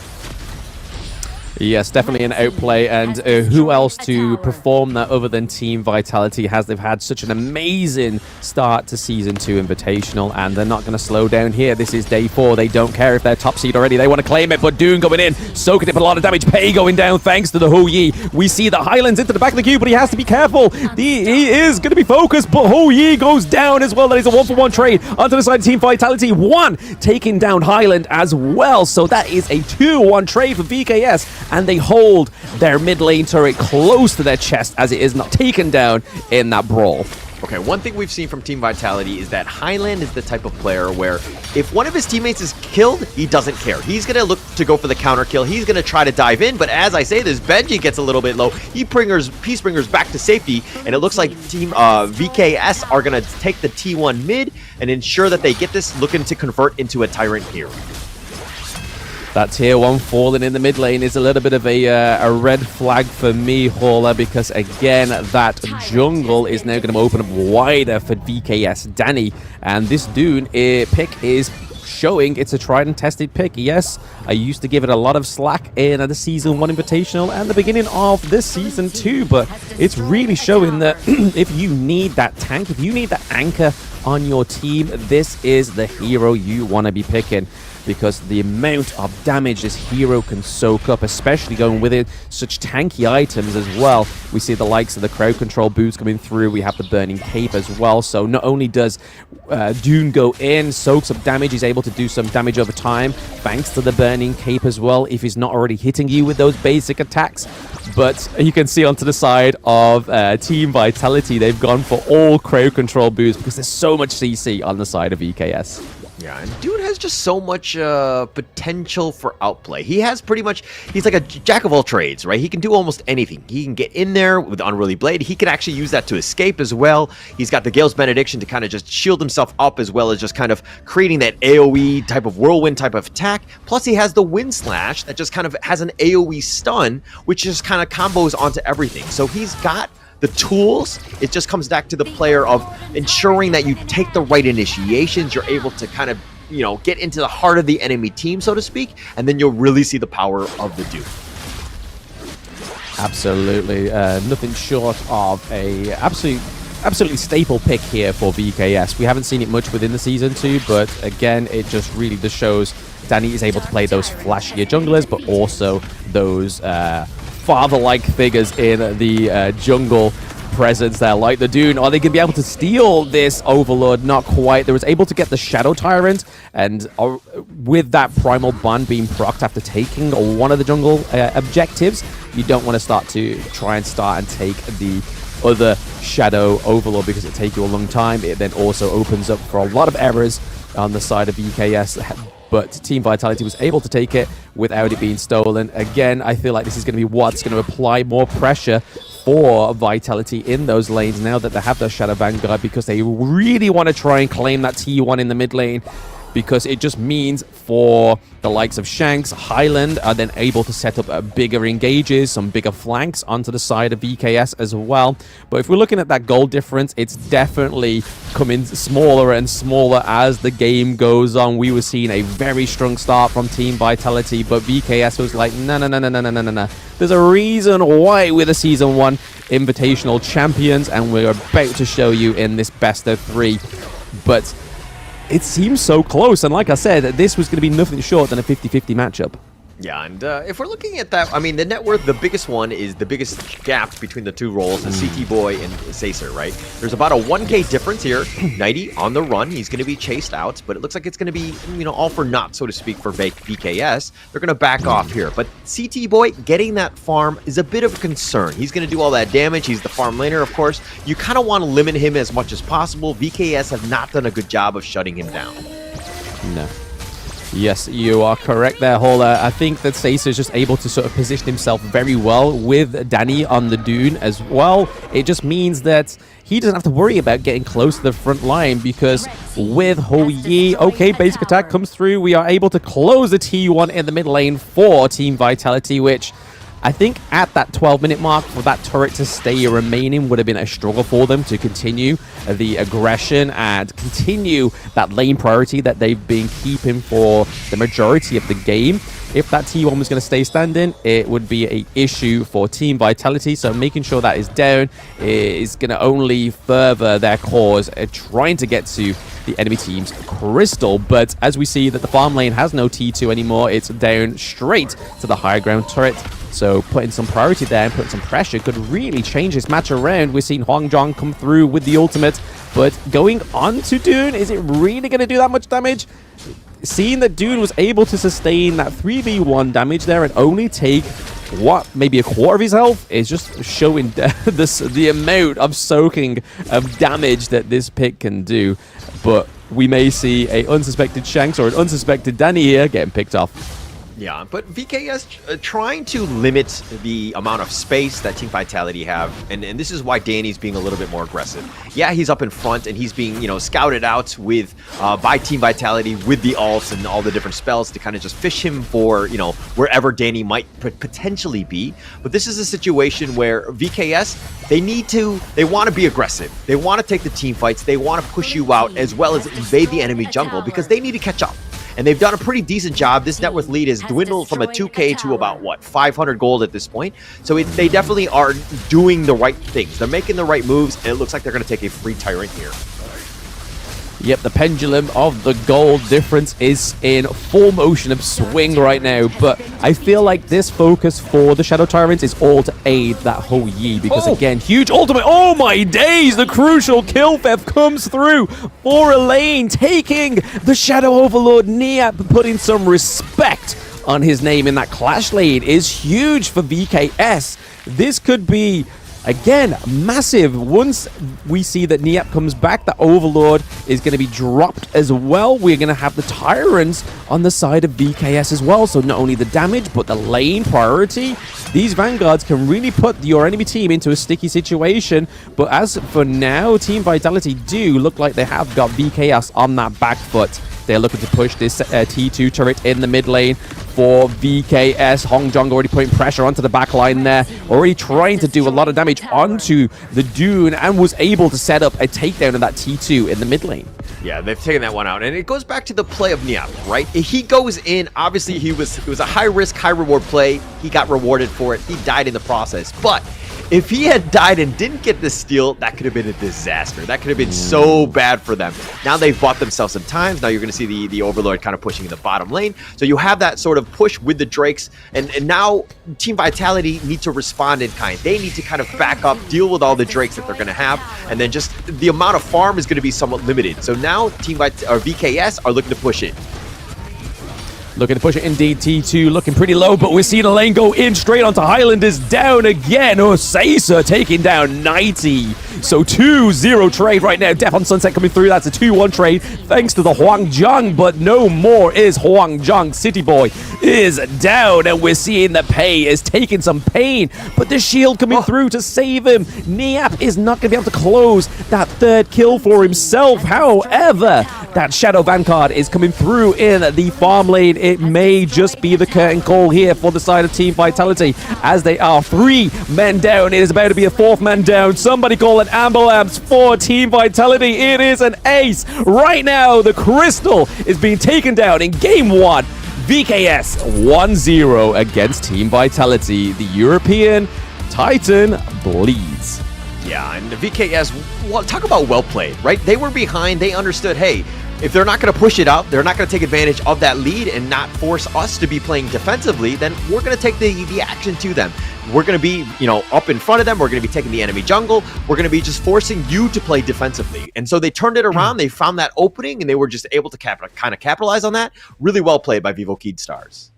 U: Yes, definitely an outplay, and who else to perform that other than Team Vitality as they've had such an amazing start to Season 2 Invitational, and they're not going to slow down here. This is day 4. They don't care if they're top seed already. They want to claim it, but Dune going in, soaking it with a lot of damage. Pei going down thanks to the Ho Yi. We see the Highlands into the back of the queue, but he has to be careful. He is going to be focused, but Ho Yi goes down as well. That is a 1-for-1 trade onto the side of Team Vitality. One taking down Highland as well, so that is a 2-1 trade for VKS. And they hold their mid lane turret close to their chest as it is not taken down in that brawl.
V: Okay, one thing we've seen from Team Vitality is that Highland is the type of player where if one of his teammates is killed, he doesn't care. He's going to look to go for the counter kill. He's going to try to dive in, but as I say this, Benji gets a little bit low. He brings Peacebringers back to safety, and it looks like Team VKS are going to take the T1 mid and ensure that they get this, looking to convert into a Tyrant hero.
U: That tier 1 falling in the mid lane is a little bit of a red flag for me, Hauler, because again, that jungle is now going to open up wider for VKS Danny. And this Dune pick is showing it's a tried and tested pick. Yes, I used to give it a lot of slack in the Season 1 Invitational and the beginning of this Season 2, but it's really showing that if you need that tank, if you need that anchor on your team, this is the hero you want to be picking, because the amount of damage this hero can soak up, especially going with it such tanky items as well. We see the likes of the crowd control boots coming through. We have the burning cape as well. So not only does Dune go in, soaks up damage, he's able to do some damage over time thanks to the burning cape as well, if he's not already hitting you with those basic attacks. But you can see onto the side of Team Vitality, they've gone for all crowd control boots because there's so much CC on the side of VKS.
V: Yeah, and Dude has just so much potential for outplay. He has pretty much, he's like a jack of all trades, right? He can do almost anything. He can get in there with the Unruly Blade. He can actually use that to escape as well. He's got the Gale's Benediction to kind of just shield himself up, as well as just kind of creating that AoE type of whirlwind type of attack. Plus he has the Wind Slash that just kind of has an AoE stun, which just kind of combos onto everything. So he's got the tools. It just comes back to the player of ensuring that you take the right initiations. You're able to kind of, you know, get into the heart of the enemy team, so to speak, and then you'll really see the power of the Duke.
U: Absolutely. Nothing short of a absolutely staple pick here for VKS. We haven't seen it much within the Season 2, but again, it just really just shows Danny is able to play those flashier junglers, but also those father-like figures in the jungle presence there, like the Dune. Are they going to be able to steal this Overlord? Not quite. They was able to get the Shadow Tyrant, and with that Primal Bond being procced after taking one of the jungle objectives, you don't want to try and take the other Shadow Overlord, because it takes you a long time. It then also opens up for a lot of errors on the side of VKS. But Team Vitality was able to take it without it being stolen. Again, I feel like this is going to be what's going to apply more pressure for Vitality in those lanes now that they have their Shadow Vanguard, because they really want to try and claim that T1 in the mid lane, because it just means for the likes of Shanks, Highland are then able to set up bigger engages, some bigger flanks onto the side of VKS as well. But if we're looking at that goal difference, it's definitely coming smaller and smaller as the game goes on. We were seeing a very strong start from Team Vitality, but VKS was like, no. There's a reason why we're the Season 1 Invitational Champions, and we're about to show you in this best of 3. But it seems so close, and like I said, this was going to be nothing short than a 50-50 matchup.
V: Yeah, and if we're looking at that, I mean, the net worth, the biggest one is the biggest gap between the two roles is CT Boy and Sacer, right? There's about a 1K difference here. 90 on the run. He's going to be chased out, but it looks like it's going to be, you know, all for naught, so to speak, for VKS. They're going to back off here. But CT Boy getting that farm is a bit of a concern. He's going to do all that damage. He's the farm laner, of course. You kind of want to limit him as much as possible. VKS have not done a good job of shutting him down.
U: No. Yes, you are correct there, Holler. I think that Sacer is just able to sort of position himself very well with Danny on the Dune as well. It just means that he doesn't have to worry about getting close to the front line, because with Ho Yi, okay, basic attack comes through. We are able to close the T1 in the mid lane for Team Vitality, which I think at that 12-minute mark, for that turret to stay remaining would have been a struggle for them to continue the aggression and continue that lane priority that they've been keeping for the majority of the game. If that T1 was going to stay standing, it would be an issue for Team Vitality. So making sure that is down is going to only further their cause trying to get to the enemy team's crystal. But as we see that the farm lane has no T2 anymore, it's down straight to the high ground turret. So putting some priority there and putting some pressure could really change this match around. We're seeing Huang Zhong come through with the ultimate, but going on to Dune, is it really going to do that much damage? Seeing that Dune was able to sustain that 3v1 damage there and only take, what, maybe a quarter of his health, is just showing the amount of soaking of damage that this pick can do. But we may see a unsuspected Shanks or an unsuspected Danny here getting picked off.
V: Yeah, but VKS trying to limit the amount of space that Team Vitality have, and this is why Danny's being a little bit more aggressive. Yeah, he's up in front, and he's being, you know, scouted out with by Team Vitality with the ults and all the different spells to kind of just fish him for, you know, wherever Danny might potentially be. But this is a situation where VKS, they want to be aggressive. They want to take the team fights. They want to push you out as well as invade the enemy jungle, because they need to catch up. And they've done a pretty decent job. This net worth lead has dwindled from a 2K to about, what, 500 gold at this point. So they definitely are doing the right things. They're making the right moves, and it looks like they're going to take a free Tyrant here.
U: Yep, the pendulum of the gold difference is in full motion of swing right now, but I feel like this focus for the Shadow Tyrants is all to aid that whole Yi, because again, huge ultimate. Oh my days, the crucial kill theft comes through for Elaine, taking the Shadow Overlord. Niap putting some respect on his name in that clash lane is huge for VKS. This could be, again, massive. Once we see that Niap comes back, the Overlord is going to be dropped as well. We're going to have the Tyrants on the side of VKS as well. So not only the damage, but the lane priority. These Vanguards can really put your enemy team into a sticky situation. But as for now, Team Vitality do look like they have got VKS on that back foot. They're looking to push this T2 turret in the mid lane for VKS. Hong Jong already putting pressure onto the back line there. Already trying to do a lot of damage onto the Dune and was able to set up a takedown of that T2 in the mid lane.
V: Yeah, they've taken that one out. And it goes back to the play of Niap, right? He goes in. Obviously, it was a high-risk, high-reward play. He got rewarded for it. He died in the process. But if he had died and didn't get the steal, that could have been a disaster. That could have been so bad for them. Now they've bought themselves some time. Now you're going to see the Overlord kind of pushing in the bottom lane. So you have that sort of push with the Drakes. And now Team Vitality need to respond in kind. They need to kind of back up, deal with all the Drakes that they're going to have. And then just the amount of farm is going to be somewhat limited. So now VKS are looking to push it.
U: Looking to push it indeed. T2 looking pretty low, but we're seeing a lane go in straight onto Highlanders. Down again. Osasa taking down 90. So 2-0 trade right now. Death on Sunset coming through. That's a 2-1 trade thanks to the Huangjong, but no more is Huangjong. City Boy is down, and we're seeing that Pei is taking some pain, but the shield coming through to save him. Niap is not going to be able to close that third kill for himself. However, that Shadow Vanguard is coming through in the farm lane. It may just be the curtain call here for the side of Team Vitality, as they are 3 men down. It is about to be a 4th man down. Somebody call an ambulance for Team Vitality. It is an ace. Right now, the Crystal is being taken down in Game 1. VKS 1-0 against Team Vitality. The European Titan bleeds.
V: Yeah, and the VKS, well, talk about well played, right? They were behind. They understood, hey, if they're not going to push it out, they're not going to take advantage of that lead and not force us to be playing defensively, then we're going to take the action to them. We're going to be, up in front of them. We're going to be taking the enemy jungle. We're going to be just forcing you to play defensively. And so they turned it around. They found that opening, and they were just able to kind of capitalize on that. Really well played by Vivo Kid Stars.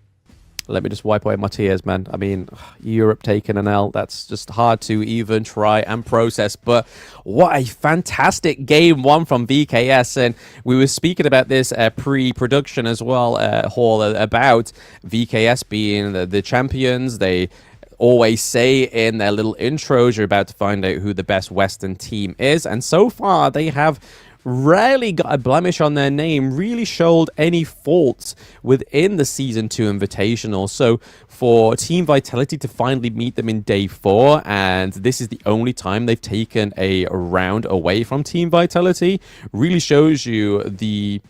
U: Let me just wipe away my tears, man. I mean, Europe taking an L. That's just hard to even try and process. But what a fantastic Game 1 from VKS. And we were speaking about this pre-production as well, Hall, about VKS being the champions. They always say in their little intros, you're about to find out who the best Western team is. And so far, they have rarely got a blemish on their name, really showed any faults within the Season 2 Invitational. So for Team Vitality to finally meet them in Day 4, and this is the only time they've taken a round away from Team Vitality, really shows you the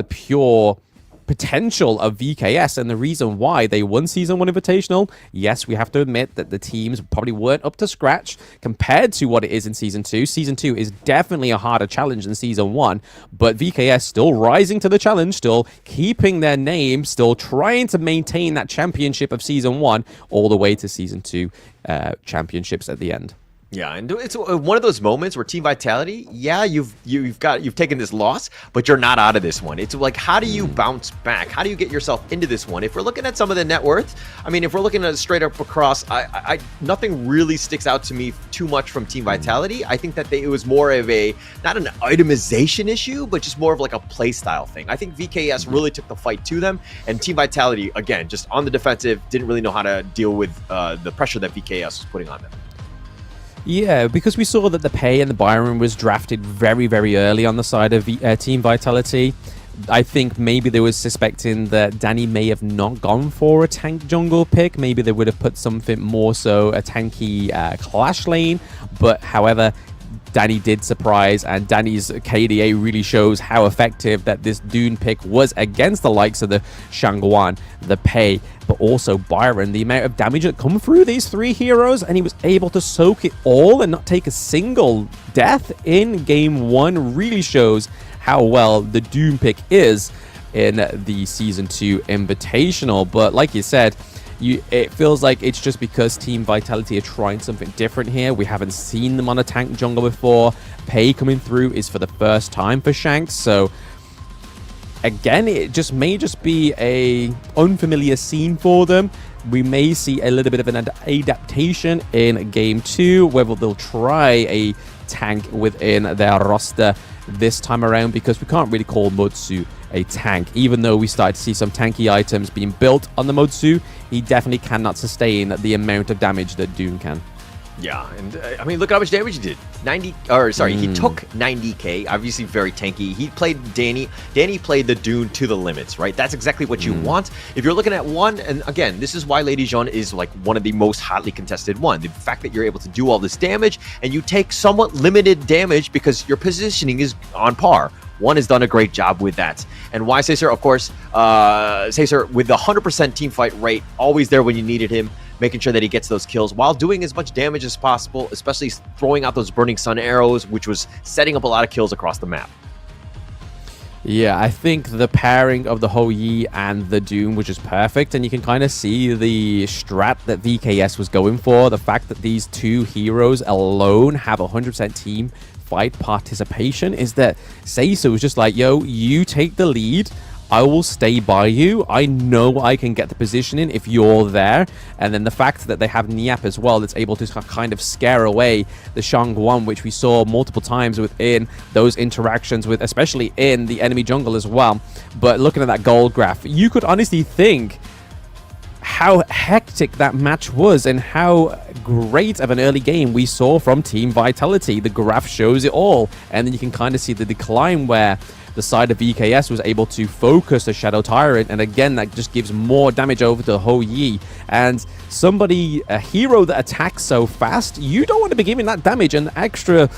U: pure potential of VKS and the reason why they won Season 1 Invitational. Yes, we have to admit that the teams probably weren't up to scratch compared to what it is in Season 2. Season 2 is definitely a harder challenge than Season 1, but VKS still rising to the challenge, still keeping their name, still trying to maintain that championship of Season 1 all the way to Season 2 championships at the end.
V: Yeah, and it's one of those moments where Team Vitality, yeah, you've taken this loss, but you're not out of this one. It's like, how do you bounce back? How do you get yourself into this one? If we're looking at some of the net worth, I mean, if we're looking at it straight up across, nothing really sticks out to me too much from Team Vitality. I think that it was more of not an itemization issue, but just more of like a play style thing. I think VKS really took the fight to them, and Team Vitality, again, just on the defensive, didn't really know how to deal with the pressure that VKS was putting on them.
U: Yeah, because we saw that the Pei and the Byron was drafted very, very early on the side of Team Vitality. I think maybe they were suspecting that Danny may have not gone for a tank jungle pick. Maybe they would have put something more so a tanky clash lane. But however, Danny did surprise, and Danny's KDA really shows how effective that this Dune pick was against the likes of the Shangguan, the Pei, but also Byron. The amount of damage that come through these three heroes, and he was able to soak it all and not take a single death in game 1 really shows how well the Dune pick is in the Season 2 Invitational. But like you said, it feels like it's just because Team Vitality are trying something different here. We haven't seen them on a tank jungle before. Pei coming through is for the first time for Shanks, so again, it may just be a unfamiliar scene for them. We may see a little bit of an adaptation in game 2, whether they'll try a tank within their roster this time around, because we can't really call Motsu a tank. Even though we started to see some tanky items being built on the Motsu, he definitely cannot sustain the amount of damage that Dune can.
V: Yeah, and I mean, look at how much damage he did. He took 90k, obviously very tanky. He played Danny. Danny played the Dune to the limits, right? That's exactly what you want. If you're looking at one, and again, this is why Lady Jeanne is like one of the most hotly contested one. The fact that you're able to do all this damage, and you take somewhat limited damage because your positioning is on par. One has done a great job with that. And why Caesar, of course, Caesar with the 100% team fight rate, always there when you needed him, making sure that he gets those kills while doing as much damage as possible, especially throwing out those burning sun arrows, which was setting up a lot of kills across the map.
U: Yeah, I think the pairing of the Hou Yi and the Doom was just perfect, and you can kind of see the strat that VKS was going for. The fact that these two heroes alone have 100% team fight participation is that Seisu was just like, yo, you take the lead, I will stay by you. I know I can get the positioning if you're there. And then the fact that they have Niap as well that's able to kind of scare away the Shangguan, which we saw multiple times within those interactions with, especially in the enemy jungle as well. But looking at that gold graph, you could honestly think how hectic that match was and how great of an early game we saw from Team Vitality. The graph shows it all. And then you can kind of see the decline where the side of VKS was able to focus the Shadow Tyrant, and again that just gives more damage over to Hou Yi. And a hero that attacks so fast, you don't want to be giving that damage an extra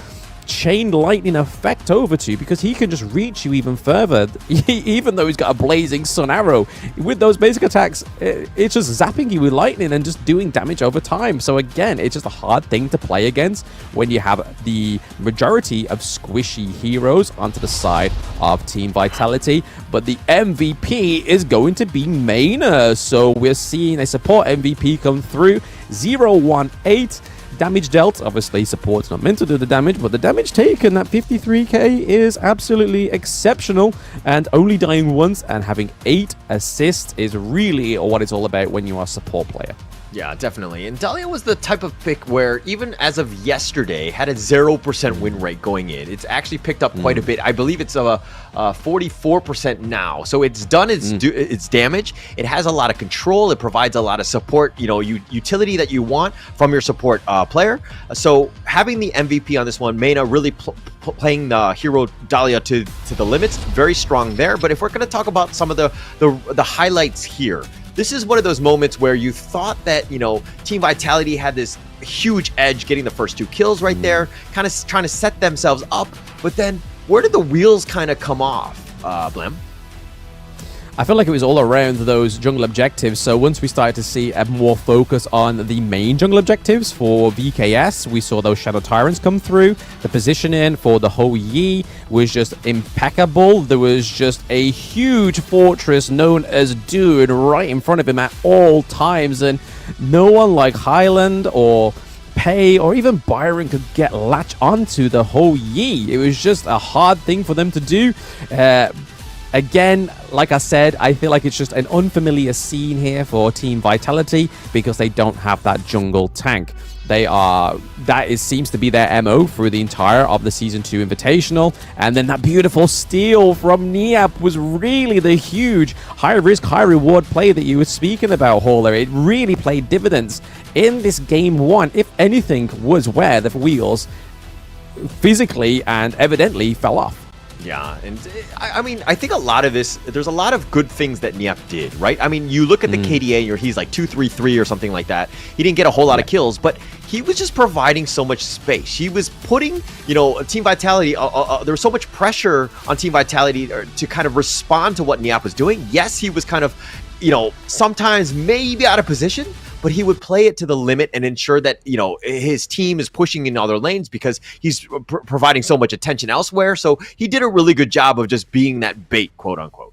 U: chain lightning effect over to, because he can just reach you even further. Even though he's got a blazing sun arrow, with those basic attacks, it's just zapping you with lightning and just doing damage over time. So again, it's just a hard thing to play against when you have the majority of squishy heroes onto the side of Team Vitality. But the MVP is going to be Maina, so we're seeing a support MVP come through. 018 damage dealt. Obviously, support's not meant to do the damage, but the damage taken, that 53k, is absolutely exceptional. And only dying once and having 8 assists is really what it's all about when you are a support player.
V: Yeah, definitely. And Dahlia was the type of pick where, even as of yesterday, had a 0% win rate going in. It's actually picked up quite a bit. I believe it's a 44% now. So it's done its damage. It has a lot of control. It provides a lot of support, utility that you want from your support player. So having the MVP on this one, Maina really playing the hero Dahlia to the limits, very strong there. But if we're going to talk about some of the highlights here, this is one of those moments where you thought that, Team Vitality had this huge edge getting the first 2 kills right there, kind of trying to set themselves up. But then where did the wheels kind of come off, Blem?
U: I feel like it was all around those jungle objectives. So once we started to see a more focus on the main jungle objectives for VKS, we saw those Shadow Tyrants come through. The positioning for the Hou Yi was just impeccable. There was just a huge fortress known as Dune right in front of him at all times. And no one like Highland or Pei or even Byron could latch onto the Hou Yi. It was just a hard thing for them to do. Again, like I said, I feel like it's just an unfamiliar scene here for Team Vitality because they don't have that jungle tank. Seems to be their MO through the entire of the Season 2 Invitational. And then that beautiful steal from Niap was really the huge high-risk, high-reward play that you were speaking about, Hauler. It really played dividends in this Game 1, if anything, was where the wheels physically and evidently fell off.
V: Yeah, and I mean, I think a lot of this, there's a lot of good things that Niap did, right? I mean, you look at the KDA, and he's like 2-3-3 or something like that. He didn't get a whole lot of kills, but he was just providing so much space. He was putting, you know, Team Vitality, there was so much pressure on Team Vitality to kind of respond to what Niap was doing. Yes, he was kind of, you know, sometimes maybe out of position, but he would play it to the limit and ensure that, you know, his team is pushing in other lanes because he's providing so much attention elsewhere. So he did a really good job of just being that bait, quote unquote.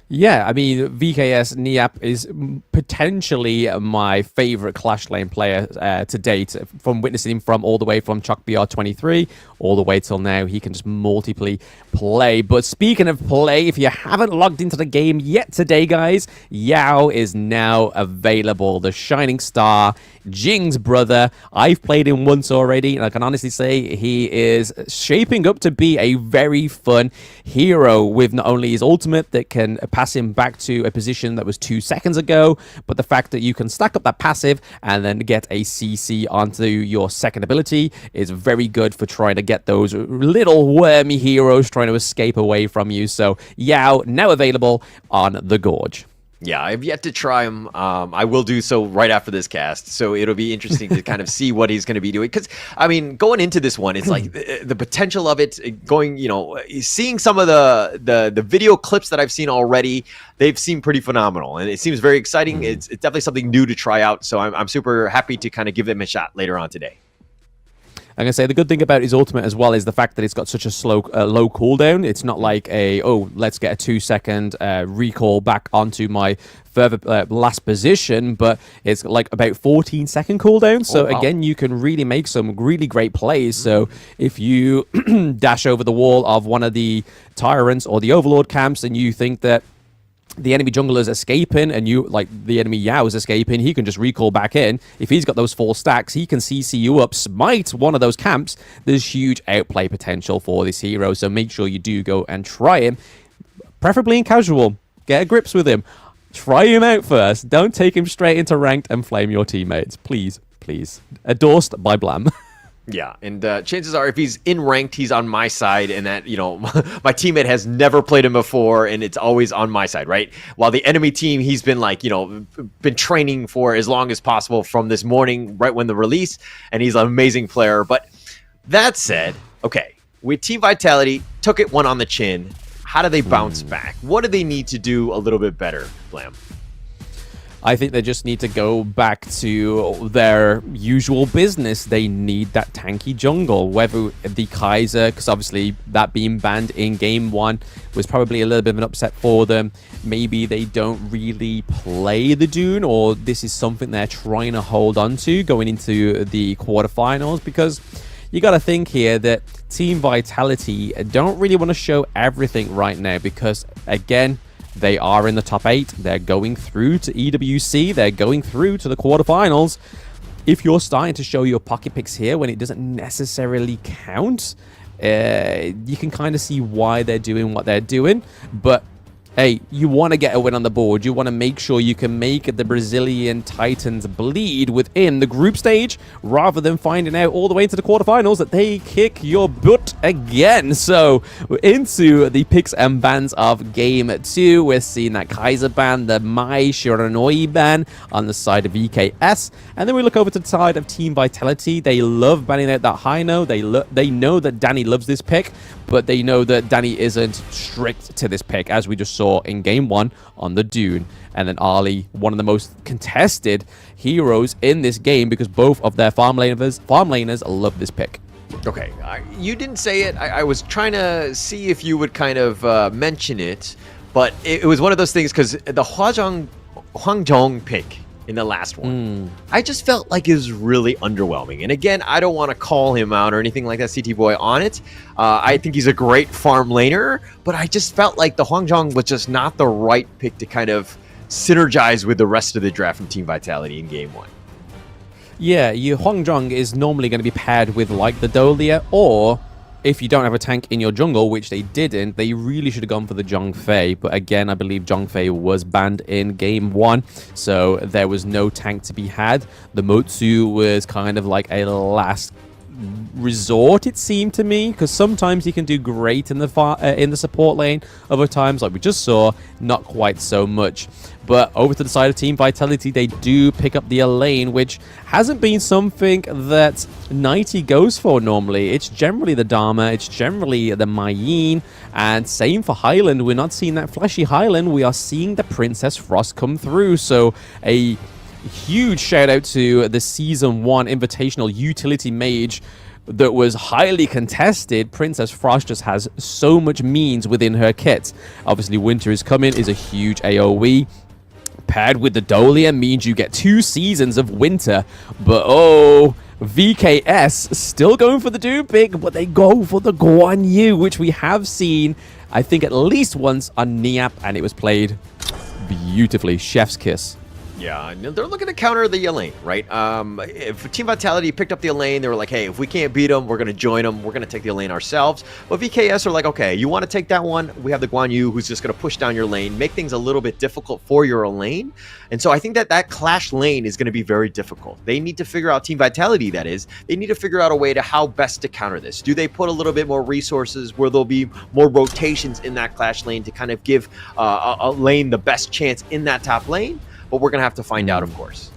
U: Yeah, I mean, VKS Niap is potentially my favorite Clash lane player to date, from witnessing him from all the way from Chalk BR23 all the way till now. He can just multiply play. But speaking of play, if you haven't logged into the game yet today, guys, Yao is now available. The Shining Star, Jing's brother. I've played him once already, and I can honestly say he is shaping up to be a very fun hero with not only his ultimate that can pass him back to a position that was 2 seconds ago, but the fact that you can stack up that passive and then get a CC onto your second ability is very good for trying to get those little wormy heroes trying to escape away from you. So Yao now available on the Gorge.
V: Yeah, I've yet to try him. I will do so right after this cast. So it'll be interesting to kind of see what he's going to be doing. Because, I mean, going into this one, it's like the potential of it going, you know, seeing some of the video clips that I've seen already, they've seemed pretty phenomenal. And it seems very exciting. It's definitely something new to try out. So I'm super happy to kind of give them a shot later on today.
U: I'm going to say the good thing about his ultimate as well is the fact that it's got such a low cooldown. It's not like let's get a 2 second recall back onto my further last position, but it's like about 14-second cooldown. So again, you can really make some really great plays. So if you dash over the wall of one of the tyrants or the overlord camps and you think that the enemy jungler is escaping and you like the enemy Yao is escaping, he can just recall back in. If he's got those 4 stacks, he can CC you up, smite one of those camps. There's huge outplay potential for this hero, so make sure you do go and try him, preferably in casual. Get a grips with him. Try him out first. Don't take him straight into ranked and flame your teammates. Please, please. Endorsed by Blam.
V: Yeah, and chances are if he's in ranked, he's on my side, and that, you know, my teammate has never played him before, and it's always on my side, right? While the enemy team, he's been like, you know, been training for as long as possible from this morning, right when the release, and he's an amazing player. But that said, okay, with Team Vitality, took it one on the chin. How do they bounce back? What do they need to do a little bit better, Blam?
U: I think they just need to go back to their usual business. They need that tanky jungle, whether the Kaiser, because obviously that being banned in game 1 was probably a little bit of an upset for them. Maybe they don't really play the Dune, or this is something they're trying to hold on to going into the quarterfinals, because you got to think here that Team Vitality don't really want to show everything right now, because again, they are in the top 8. They're going through to EWC. They're going through to the quarterfinals. If you're starting to show your pocket picks here when it doesn't necessarily count, you can kind of see why they're doing what they're doing. But hey, you want to get a win on the board. You want to make sure you can make the Brazilian Titans bleed within the group stage, rather than finding out all the way into the quarterfinals that they kick your butt again. So we're into the picks and bans of game 2. We're seeing that Kaiser ban, the Mai Shiranoi ban on the side of VKS. And then we look over to the side of Team Vitality. They love banning out that Hino. They know that Danny loves this pick, but they know that Danny isn't strict to this pick, as we just saw in game 1 on the Dune. And then Ali, one of the most contested heroes in this game, because both of their farm laners love this pick.
V: Okay, you didn't say it. I was trying to see if you would kind of mention it, but it was one of those things, because the Hwangzhong pick in the last one, I just felt like it was really underwhelming. And again, I don't want to call him out or anything like that, CT Boy, on it. I think he's a great farm laner, but I just felt like the Hwangzhong was just not the right pick to kind of synergize with the rest of the draft from Team Vitality in game 1.
U: Yeah, your Hwangzhong is normally going to be paired with like the Dolia, or if you don't have a tank in your jungle, which they didn't, they really should have gone for the Zhongfei. But again, I believe Zhongfei was banned in game 1, so there was no tank to be had. The Motsu was kind of like a last resort, it seemed to me, because sometimes he can do great in the support lane. Other times, like we just saw, not quite so much. But over to the side of Team Vitality, they do pick up the lane, which hasn't been something that Nighty goes for normally. It's generally the Dharma, it's generally the Mayeen, and same for Highland. We're not seeing that flashy Highland, we are seeing the Princess Frost come through. So a huge shout out to the Season 1 Invitational Utility Mage that was highly contested. Princess Frost just has so much means within her kit. Obviously, Winter is Coming is a huge AoE. Paired with the Dolia means you get 2 seasons of Winter. But oh, VKS still going for the Doom pick, but they go for the Guan Yu, which we have seen, I think, at least once on Niap, and it was played beautifully. Chef's kiss.
V: Yeah, they're looking to counter the lane, right? If Team Vitality picked up the lane, they were like, hey, if we can't beat them, we're going to join them. We're going to take the lane ourselves. But VKS are like, okay, you want to take that one? We have the Guan Yu who's just going to push down your lane, make things a little bit difficult for your lane. And so I think that clash lane is going to be very difficult. They need to figure out, Team Vitality that is, they need to figure out a way to how best to counter this. Do they put a little bit more resources where there'll be more rotations in that clash lane to kind of give a lane the best chance in that top lane? But we're going to have to find out, of course.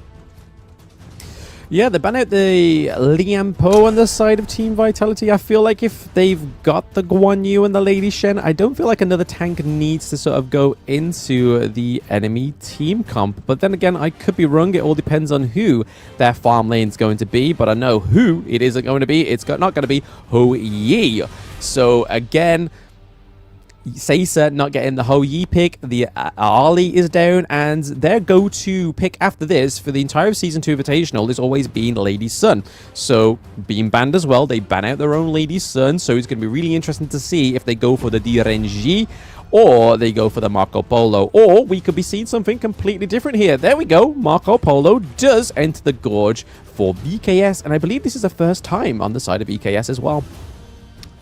U: Yeah, they ban out the Liam Po on the side of Team Vitality. I feel like if they've got the Guan Yu and the Lady Shen, I don't feel like another tank needs to sort of go into the enemy team comp. But then again, I could be wrong. It all depends on who their farm lane's going to be. But I know who it isn't going to be. It's not going to be Ho Yi. So again, Seiza not getting the Ho Yi pick, the Ali is down, and their go-to pick after this for the entire Season 2 Invitational has always been Lady Sun. So, being banned as well, they ban out their own Lady Sun, so it's going to be really interesting to see if they go for the DRNG or they go for the Marco Polo, or we could be seeing something completely different here. There we go, Marco Polo does enter the Gorge for BKS, and I believe this is the first time on the side of BKS as well.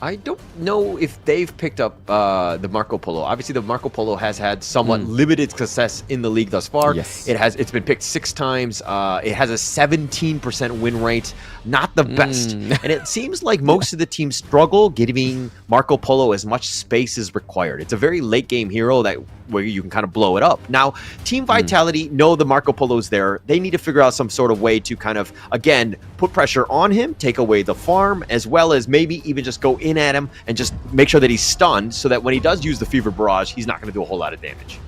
V: I don't know if they've picked up the Marco Polo. Obviously, the Marco Polo has had somewhat limited success in the league thus far.
U: Yes.
V: It's been picked 6 times. It has a 17% win rate. Not the best. And it seems like most of the teams struggle giving Marco Polo as much space as required. It's a very late game hero where you can kind of blow it up. Now, Team Vitality know the Marco Polo's there. They need to figure out some sort of way to kind of, again, put pressure on him, take away the farm, as well as maybe even just go in at him and just make sure that he's stunned so that when he does use the Fever Barrage, he's not going to do a whole lot of damage.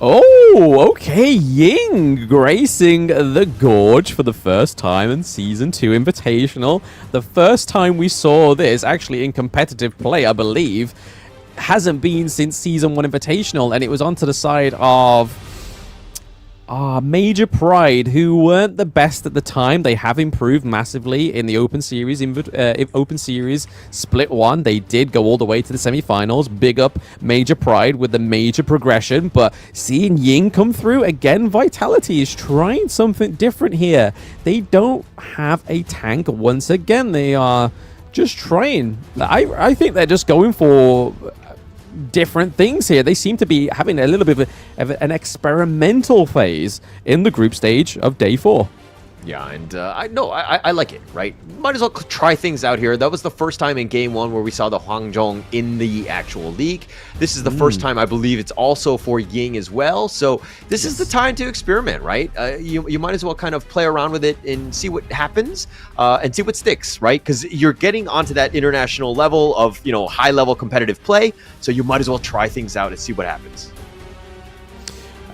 U: Oh, okay, Ying gracing the Gorge for the first time in Season 2 Invitational. The first time we saw this, actually in competitive play, I believe, hasn't been since Season 1 Invitational, and it was onto the side of Major Pride, who weren't the best at the time. They have improved massively in the Open Series. Open Series Split 1, they did go all the way to the semifinals. Big up Major Pride with the major progression. But seeing Ying come through, again, Vitality is trying something different here. They don't have a tank once again. They are just trying. I think they're just going for different things here. They seem to be having a little bit of an experimental phase in the group stage of day 4.
V: Yeah, and I like it, right? Might as well try things out here. That was the first time in Game 1 where we saw the Huangzhong in the actual league. This is the first time, I believe it's also for Ying as well. So this is the time to experiment, right? You might as well kind of play around with it and see what happens and see what sticks, right? Because you're getting onto that international level of, high-level competitive play. So you might as well try things out and see what happens.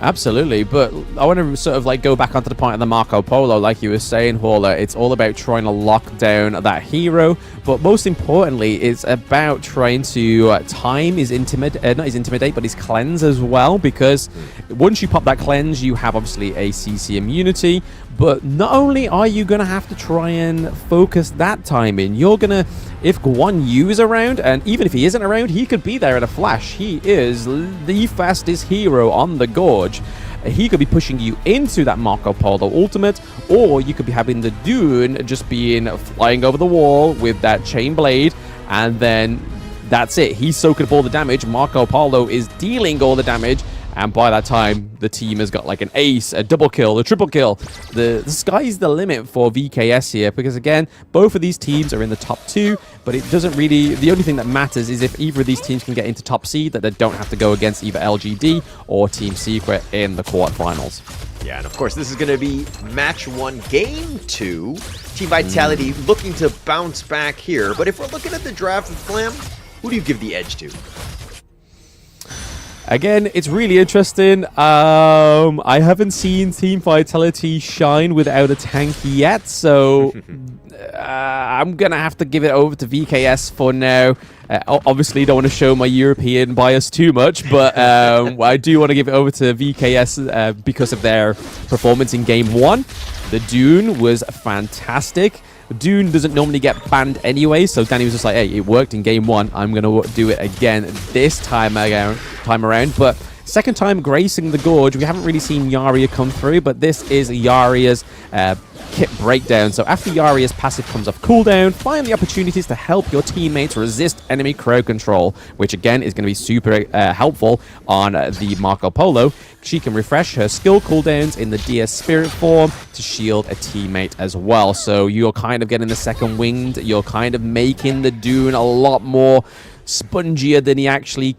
U: Absolutely, but I want to sort of go back onto the point of the Marco Polo, like you were saying, Hauler. It's all about trying to lock down that hero, but most importantly, it's about trying to time his not his intimidate, but his cleanse as well, because once you pop that cleanse, you have obviously a CC immunity, but not only are you going to have to try and focus that time in, you're going to, if Guan Yu is around, and even if he isn't around, he could be there at a flash. He is the fastest hero on the Gorge. He could be pushing you into that Marco Polo ultimate, or you could be having the Dune just flying over the wall with that chain blade, and then that's it. He's soaking up all the damage. Marco Polo is dealing all the damage, and by that time, the team has got like an ace, a double kill, a triple kill. The sky's the limit for VKS here, because again, both of these teams are in the top 2, but it doesn't really, the only thing that matters is if either of these teams can get into top seed, that they don't have to go against either LGD or Team Secret in the quarterfinals.
V: Yeah, and of course, this is going to be match 1, game 2. Team Vitality looking to bounce back here. But if we're looking at the draft with Flam, who do you give the edge to?
U: Again, it's really interesting. I haven't seen Team Vitality shine without a tank yet, so I'm going to have to give it over to VKS for now. Obviously, don't want to show my European bias too much, but I do want to give it over to VKS because of their performance in Game 1. The Dune was fantastic. Dune doesn't normally get banned anyway, so Danny was just like, hey, it worked in Game 1. I'm going to do it again this time around. But second time gracing the Gorge, we haven't really seen Yaria come through, but this is Yaria's kit breakdown. So after Yaria's passive comes off cooldown, find the opportunities to help your teammates resist enemy crow control, which again is going to be super helpful on the Marco Polo. She can refresh her skill cooldowns in the DS Spirit form to shield a teammate as well. So you're kind of getting the second winged. You're kind of making the Dune a lot more spongier than he actually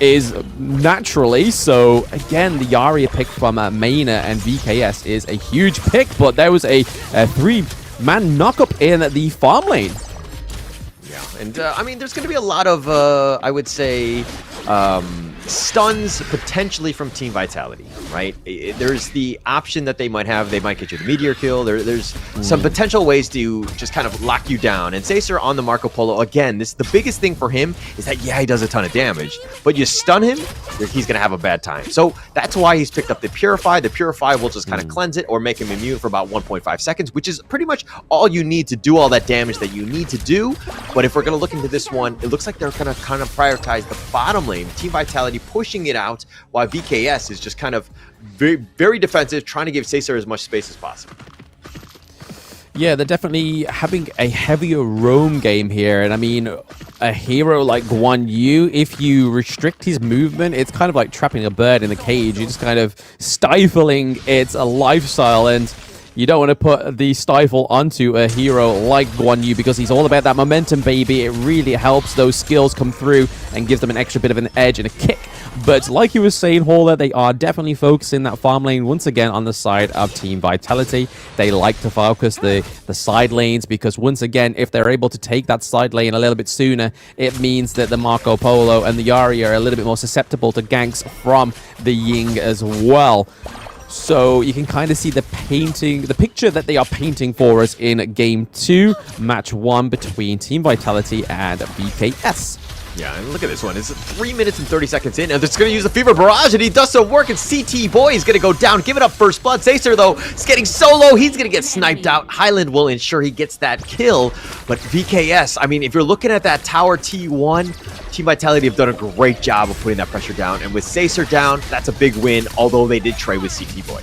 U: is naturally. So again, the Yaria pick from Maina and VKS is a huge pick, but there was a 3-man knockup in the farm lane.
V: Yeah, and I mean, there's going to be a lot of, I would say, stuns potentially from Team Vitality, right? There's the option that they might have. They might get you the meteor kill. There's some potential ways to just kind of lock you down. And Zacer on the Marco Polo, again, the biggest thing for him is that, yeah, he does a ton of damage, but you stun him, he's going to have a bad time. So that's why he's picked up the Purify. The Purify will just kind of cleanse it or make him immune for about 1.5 seconds, which is pretty much all you need to do all that damage that you need to do. But if we're going to look into this one, it looks like they're going to kind of prioritize the bottom lane. Team Vitality pushing it out, while VKS is just kind of very, very defensive, trying to give Zacer as much space as possible.
U: Yeah, they're definitely having a heavier roam game here. And I mean, a hero like Guan Yu, if you restrict his movement, it's kind of like trapping a bird in a cage. You're just kind of stifling its lifestyle. And you don't want to put the stifle onto a hero like Guan Yu because he's all about that momentum, baby. It really helps those skills come through and gives them an extra bit of an edge and a kick. But like you were saying, Hauler, they are definitely focusing that farm lane once again on the side of Team Vitality. They like to focus the side lanes because once again, if they're able to take that side lane a little bit sooner, it means that the Marco Polo and the Yari are a little bit more susceptible to ganks from the Ying as well. So you can kind of see the picture that they are painting for us in Game 2, Match 1 between Team Vitality and VKS.
V: Yeah, and look at this one. It's 3 minutes and 30 seconds in, and it's going to use the Fever Barrage, and he does some work, and CT Boy is going to go down, give it up first blood. Zacer, though, is getting so low, he's going to get sniped out. Highland will ensure he gets that kill, but VKS, I mean, if you're looking at that tower T1, Team Vitality have done a great job of putting that pressure down, and with Zacer down, that's a big win, although they did trade with CT Boy.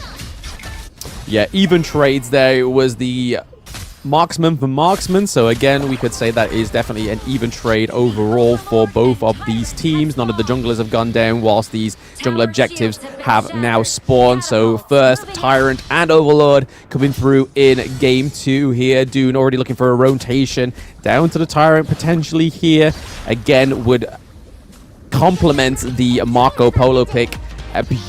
U: Yeah, even trades there. It was the marksman for marksman, so again we could say that is definitely an even trade overall for both of these teams. None of the junglers have gone down whilst these jungle objectives have now spawned. So first Tyrant and Overlord coming through in Game 2 here. Dune already looking for a rotation down to the Tyrant potentially here. Again would complement the Marco Polo pick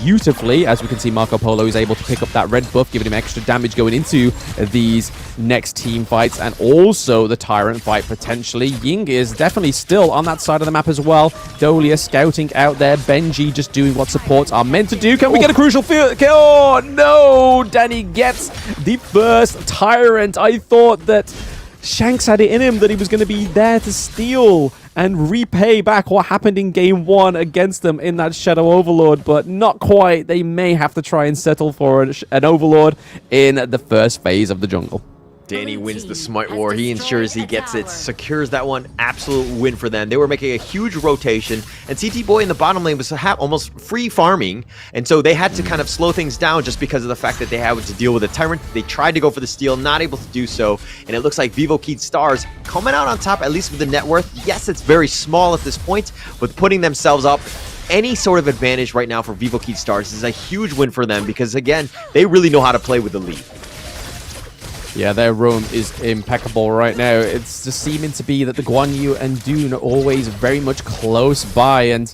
U: beautifully. As we can see, Marco Polo is able to pick up that red buff, giving him extra damage going into these next team fights, and also the Tyrant fight potentially. Ying is definitely still on that side of the map as well. Dolia scouting out there. Benji just doing what supports are meant to do. Can we get a crucial kill? Oh, no! Danny gets the first Tyrant. I thought that Shanks had it in him, that he was going to be there to steal and repay back what happened in Game 1 against them in that Shadow Overlord, but not quite. They may have to try and settle for an Overlord in the first phase of the jungle.
V: Danny wins the Smite War. He ensures he gets it, secures that one. Absolute win for them. They were making a huge rotation, and CT Boy in the bottom lane was almost free farming, and so they had to kind of slow things down just because of the fact that they had to deal with a Tyrant. They tried to go for the steal, not able to do so, and it looks like Vivo Keed Stars coming out on top, at least with the net worth. Yes, it's very small at this point, but putting themselves up any sort of advantage right now for Vivo Kid Stars is a huge win for them because, again, they really know how to play with the lead.
U: Yeah, their roam is impeccable right now. It's just seeming to be that the Guan Yu and Dune are always very much close by, and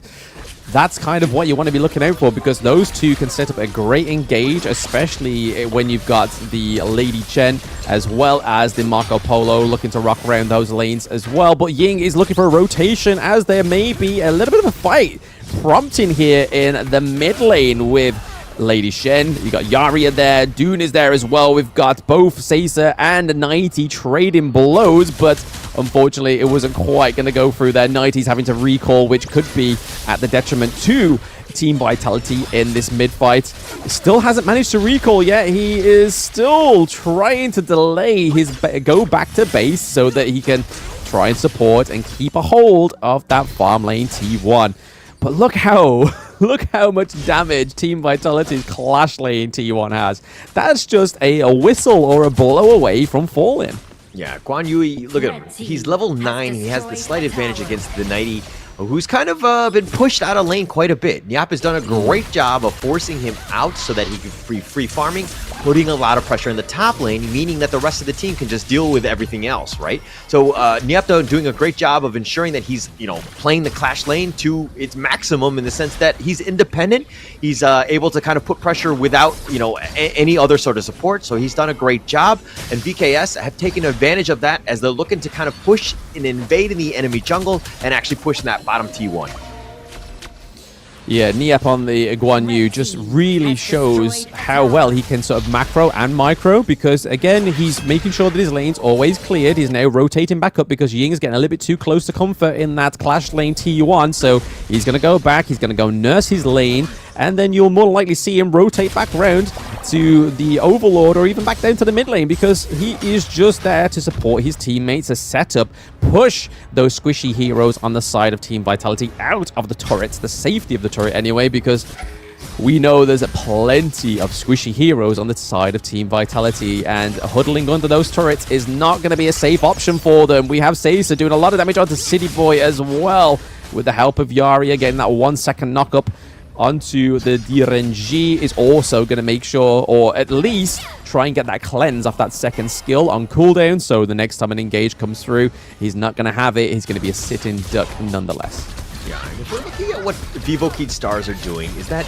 U: that's kind of what you want to be looking out for because those two can set up a great engage, especially when you've got the Lady Chen as well as the Marco Polo looking to rock around those lanes as well. But Ying is looking for a rotation as there may be a little bit of a fight prompting here in the mid lane with Lady Shen. You got Yaria there. Dune is there as well. We've got both Seiza and Nighty trading blows, but unfortunately it wasn't quite going to go through there. Nighty's having to recall, which could be at the detriment to Team Vitality in this mid fight. Still hasn't managed to recall yet. He is still trying to delay his go back to base so that he can try and support and keep a hold of that farm lane T1. But look how much damage Team Vitality's Clash Lane T1 has. That's just a whistle or a blow away from falling.
V: Yeah, Guan Yu, look at him. He's level 9. He has the slight advantage against the Nighty, who's kind of been pushed out of lane quite a bit. Nyap has done a great job of forcing him out so that he can free farming, putting a lot of pressure in the top lane, meaning that the rest of the team can just deal with everything else, right? So Nyap doing a great job of ensuring that he's, playing the Clash lane to its maximum in the sense that he's independent. He's able to kind of put pressure without, any other sort of support. So he's done a great job. And VKS have taken advantage of that as they're looking to kind of push and invade in the enemy jungle and actually push that bottom T1.
U: Yeah, Niap on the Guan Yu just really shows how well he can sort of macro and micro because, again, he's making sure that his lane's always cleared. He's now rotating back up because Ying's getting a little bit too close to comfort in that Clash lane T1. So he's going to go back. He's going to go nurse his lane. And then you'll more likely see him rotate back around to the Overlord or even back down to the mid lane because he is just there to support his teammates, to set up, push those squishy heroes on the side of Team Vitality out of the turrets, the safety of the turret anyway, because we know there's plenty of squishy heroes on the side of Team Vitality, and huddling under those turrets is not going to be a safe option for them. We have Seiza doing a lot of damage onto City Boy as well with the help of Yaria getting that 1 second knock-up onto the DRNG is also going to make sure, or at least try and get that cleanse off that second skill on cooldown, so the next time an engage comes through, he's not going to have it. He's going to be a sitting duck nonetheless.
V: Yeah, and if we're looking at what Vivo Kid Stars are doing, is that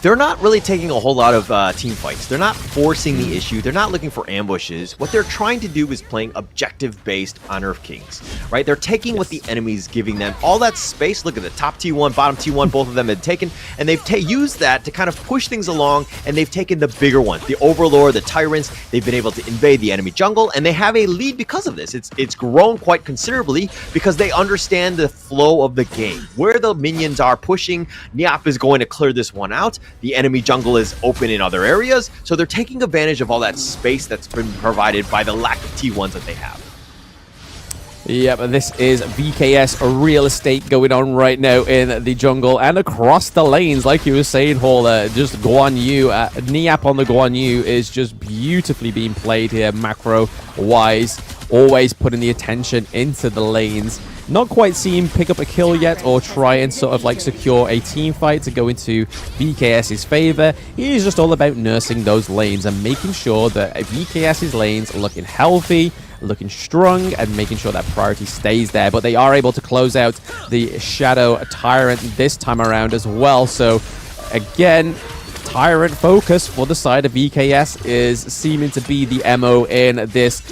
V: they're not really taking a whole lot of team fights. They're not forcing the issue. They're not looking for ambushes. What they're trying to do is playing objective-based Honor of Kings, right? They're taking what the enemy's giving them. All that space, look at the top T1, bottom T1, both of them had taken, and they've used that to kind of push things along, and they've taken the bigger ones, the Overlord, the Tyrants. They've been able to invade the enemy jungle, and they have a lead because of this. It's grown quite considerably because they understand the flow of the game. Where the minions are pushing, Nyap is going to clear this one out. The enemy jungle is open in other areas, so they're taking advantage of all that space that's been provided by the lack of T1s that they have.
U: Yep, and this is VKS real estate going on right now in the jungle and across the lanes, like you were saying, Hauler. Just Guan Yu, Niap on the Guan Yu is just beautifully being played here, macro-wise, always putting the attention into the lanes. Not quite seen him pick up a kill yet or try and sort of like secure a team fight to go into VKS's favor. He is just all about nursing those lanes and making sure that VKS's lanes are looking healthy, looking strong, and making sure that priority stays there. But they are able to close out the Shadow Tyrant this time around as well. So again, Tyrant focus for the side of VKS is seeming to be the MO in this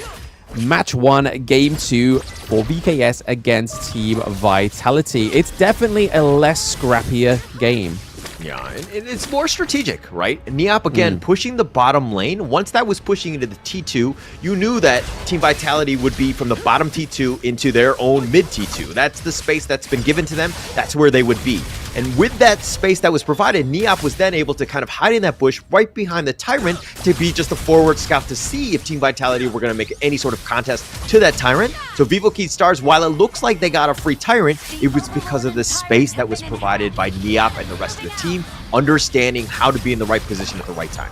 U: Match 1, Game 2 for VKS against Team Vitality. It's definitely a less scrappier game.
V: Yeah, and it's more strategic, right? Niap, again, pushing the bottom lane. Once that was pushing into the T2, you knew that Team Vitality would be from the bottom T2 into their own mid T2. That's the space that's been given to them. That's where they would be. And with that space that was provided, Niap was then able to kind of hide in that bush right behind the Tyrant to be just a forward scout to see if Team Vitality were going to make any sort of contest to that Tyrant. So Vivo Kid Stars, while it looks like they got a free Tyrant, it was because of the space that was provided by Niap and the rest of the team, understanding how to be in the right position at the right time.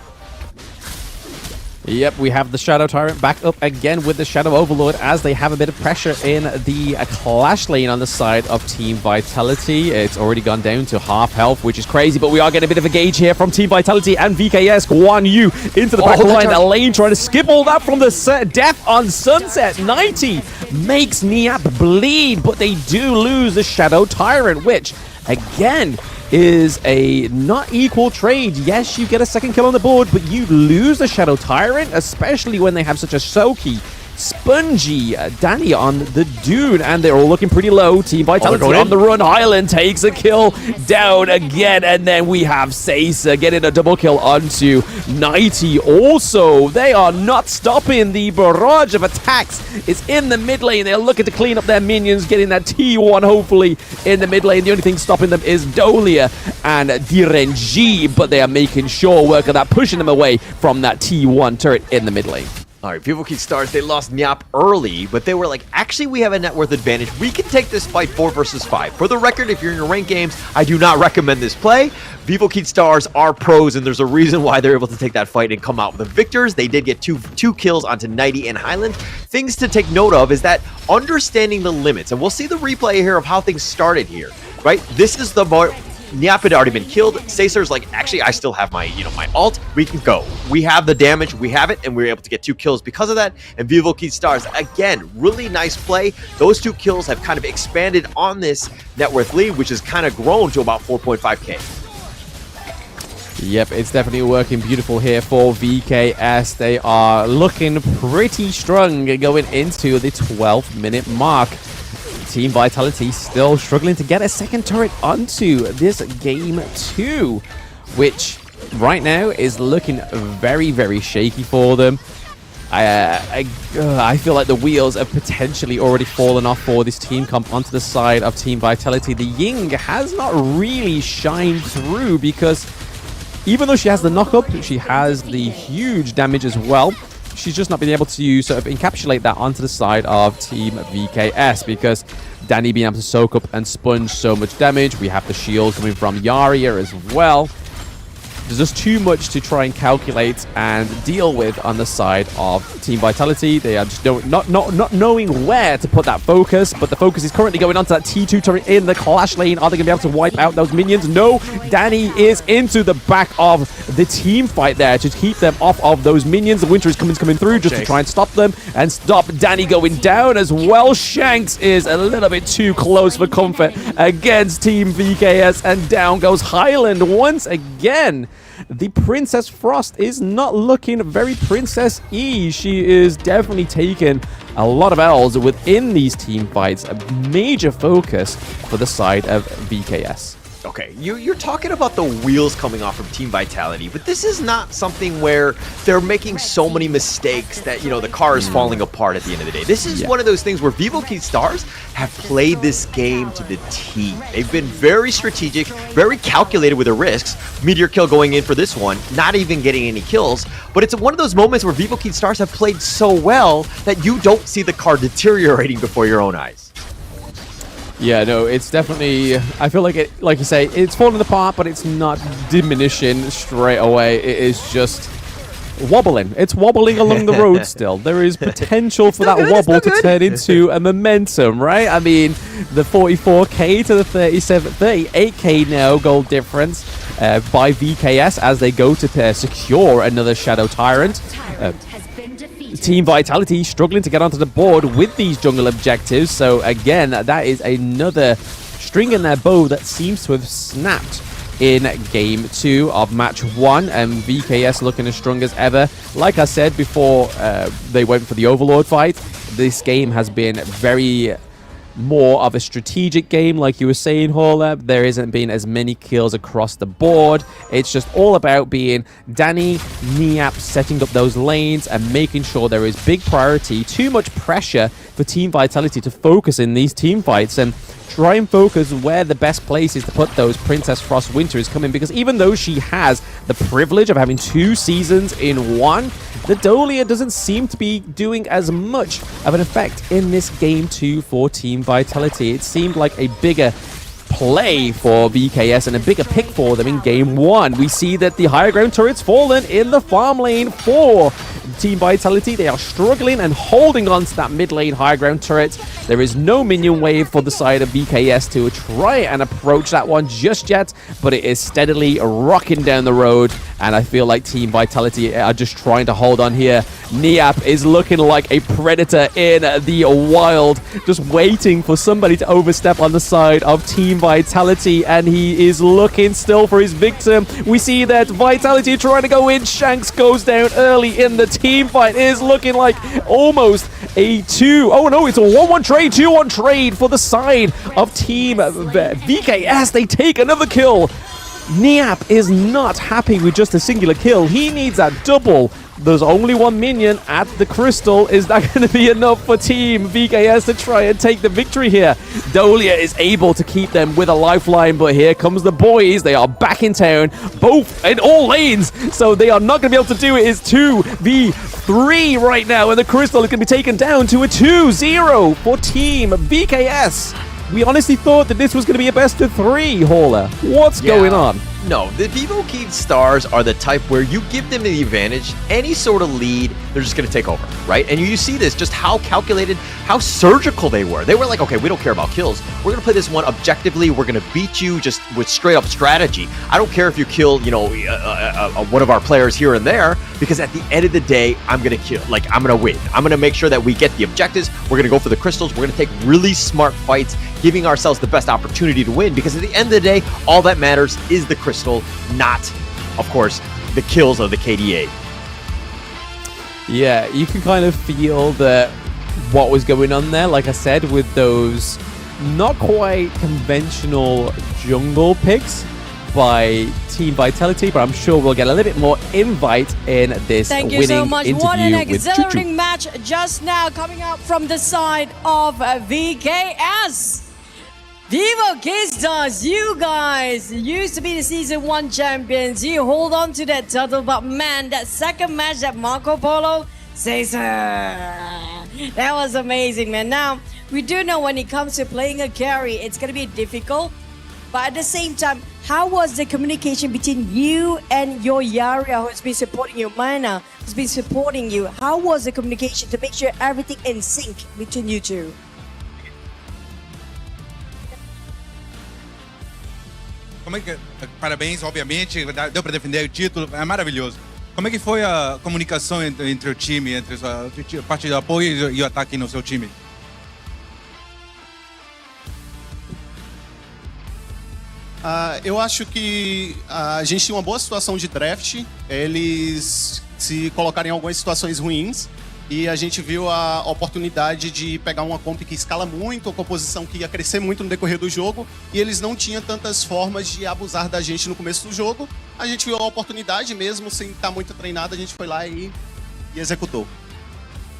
U: Yep, we have the Shadow Tyrant back up again with the Shadow Overlord as they have a bit of pressure in the clash lane on the side of Team Vitality. It's already gone down to half health, which is crazy, but we are getting a bit of a gauge here from Team Vitality and VKS. Guan Yu into the back line. The lane trying to skip all that from the Death on Sunset. 90 makes Niap bleed, but they do lose the Shadow Tyrant, which, again, is a not equal trade. Yes, you get a second kill on the board, but you lose the Shadow Tyrant, especially when they have such a Soaky, spongy Danny on the Dune, and they're all looking pretty low. Team Vitality on the run. Highland takes a kill down again, and then we have Seiza getting a double kill onto 90. Also, they are not stopping. The barrage of attacks is in the mid lane. They're looking to clean up their minions, getting that T1 hopefully in the mid lane. The only thing stopping them is Dolia and Direnji, but they are making sure work of that, pushing them away from that T1 turret in the mid lane.
V: All right, Vivo Key Stars, they lost Nyap early, but they were like, actually, we have a net worth advantage. We can take this fight 4 versus 5. For the record, if you're in your ranked games, I do not recommend this play. Vivo Key Stars are pros, and there's a reason why they're able to take that fight and come out with the victors. They did get two kills onto Nighty and Highland. Things to take note of is that understanding the limits, and we'll see the replay here of how things started here, right? This is the part. Nyap had already been killed. Sacer's like, actually, I still have my, my ult. We can go. We have the damage. We have it, and we were able to get 2 kills because of that. And Vivo Key Stars, again, really nice play. Those 2 kills have kind of expanded on this net worth lead, which has kind of grown to about 4.5k.
U: Yep, it's definitely working beautiful here for VKS. They are looking pretty strong going into the 12-minute mark. Team Vitality still struggling to get a second turret onto this game 2, which right now is looking very, very shaky for them. I feel like the wheels have potentially already fallen off for this team comp onto the side of Team Vitality. The Ying has not really shined through because even though she has the knock-up, she has the huge damage as well. She's just not been able to sort of encapsulate that onto the side of Team VKS because Danny being able to soak up and sponge so much damage. We have the shield coming from Yaria as well. There's just too much to try and calculate and deal with on the side of Team Vitality. They are just not knowing where to put that focus, but the focus is currently going onto that T2 turret in the clash lane. Are they going to be able to wipe out those minions? No. Danny is into the back of the team fight there to keep them off of those minions. The Winter is coming through just to try and stop them and stop Danny going down as well. Shanks is a little bit too close for comfort against Team VKS, and down goes Highland once again. The Princess Frost is not looking very Princess-y. She is definitely taking a lot of L's within these team fights. A major focus for the side of VKS.
V: Okay, you're talking about the wheels coming off from Team Vitality, but this is not something where they're making so many mistakes that, the car is falling apart at the end of the day. This is one of those things where Vivo Key Stars have played this game to the T. They've been very strategic, very calculated with the risks. Meteor kill going in for this one, not even getting any kills, but it's one of those moments where Vivo Key Stars have played so well that you don't see the car deteriorating before your own eyes.
U: Yeah, no, it's definitely, I feel like it, like you say, it's falling apart, but it's not diminishing straight away. It is just wobbling. It's wobbling along the road still. There is potential for that wobble to turn into a momentum, right? I mean, the 44k to the 38k now goal difference by VKS as they go to secure another Shadow Tyrant. Team Vitality struggling to get onto the board with these jungle objectives. So again, that is another string in their bow that seems to have snapped in game 2 of match 1, and VKS looking as strong as ever. Like I said before they went for the Overlord fight, this game has been very more of a strategic game, like you were saying, Horla. There isn't been as many kills across the board. It's just all about being Danny, Niap setting up those lanes and making sure there is big priority, too much pressure for Team Vitality to focus in these team fights and try and focus where the best place is to put those Princess Frost Winters coming, because even though she has the privilege of having 2 seasons in 1, the Dolia doesn't seem to be doing as much of an effect in this game 2 for Team Vitality. It seemed like a bigger play for VKS and a bigger pick for them in game 1. We see that the higher ground turret's fallen in the farm lane for Team Vitality, they are struggling and holding on to that mid lane high ground turret. There is no minion wave for the side of BKS to try and approach that one just yet, but it is steadily rocking down the road, and I feel like Team Vitality are just trying to hold on here. Niap is looking like a predator in the wild, just waiting for somebody to overstep on the side of Team Vitality, and he is looking still for his victim. We see that Vitality trying to go in. Shanks goes down early in the team fight. It is looking like almost a 2. Oh no, it's a 1-1 trade, 2-1 trade for the side of Team VKS. They take another kill. Niap is not happy with just a singular kill. He needs that double. There's only one minion at the crystal. Is that going to be enough for Team VKS to try and take the victory here? Dolia is able to keep them with a lifeline, but here comes the boys. They are back in town, both in all lanes, so they are not going to be able to do it. It's 2v3 right now, and the crystal is going to be taken down to a 2-0 for Team VKS. We honestly thought that this was going to be a best of 3, Hauler. What's going on?
V: No, the Vivo Key stars are the type where you give them the advantage, any sort of lead, they're just going to take over, right? And you see this, just how calculated, how surgical they were. They were like, okay, we don't care about kills. We're going to play this one objectively. We're going to beat you just with straight up strategy. I don't care if you kill, you know, one of our players here and there, because at the end of the day, I'm going to kill, like, I'm going to win. I'm going to make sure that we get the objectives. We're going to go for the crystals. We're going to take really smart fights, giving ourselves the best opportunity to win, because at the end of the day, all that matters is the crystal, not, of course, the kills of the KDA.
U: Yeah, you can kind of feel that what was going on there, like I said, with those not quite conventional jungle picks by Team Vitality, but I'm sure we'll get a little bit more invite in this
C: Thank
U: winning
C: you so much.
U: interview
C: What an
U: with
C: exhilarating
U: Chuchu.
C: match just now coming out from the side of VKS. Vivo K-Stars, you guys used to be the Season 1 champions. You hold on to that title, but man, that second match that Marco Polo says, that was amazing, man. Now, we do know when it comes to playing a carry, it's going to be difficult. But at the same time, how was the communication between you and your Yaria, who's been supporting you, Mana, who's been supporting you? How was the communication to make sure everything in sync between you two?
B: Como é que, parabéns, obviamente, deu para defender o título, é maravilhoso. Como é que foi a comunicação entre o time, entre a parte do apoio e o ataque no seu time?
N: Eu acho que a gente tinha uma boa situação de draft. Eles se colocaram em algumas situações ruins e a gente viu a oportunidade de pegar uma comp que escala muito, a composição que ia crescer muito no decorrer do jogo, e eles não tinham tantas formas de abusar da gente no começo do jogo. A gente viu a oportunidade mesmo, sem estar muito treinado, a gente foi lá e executou.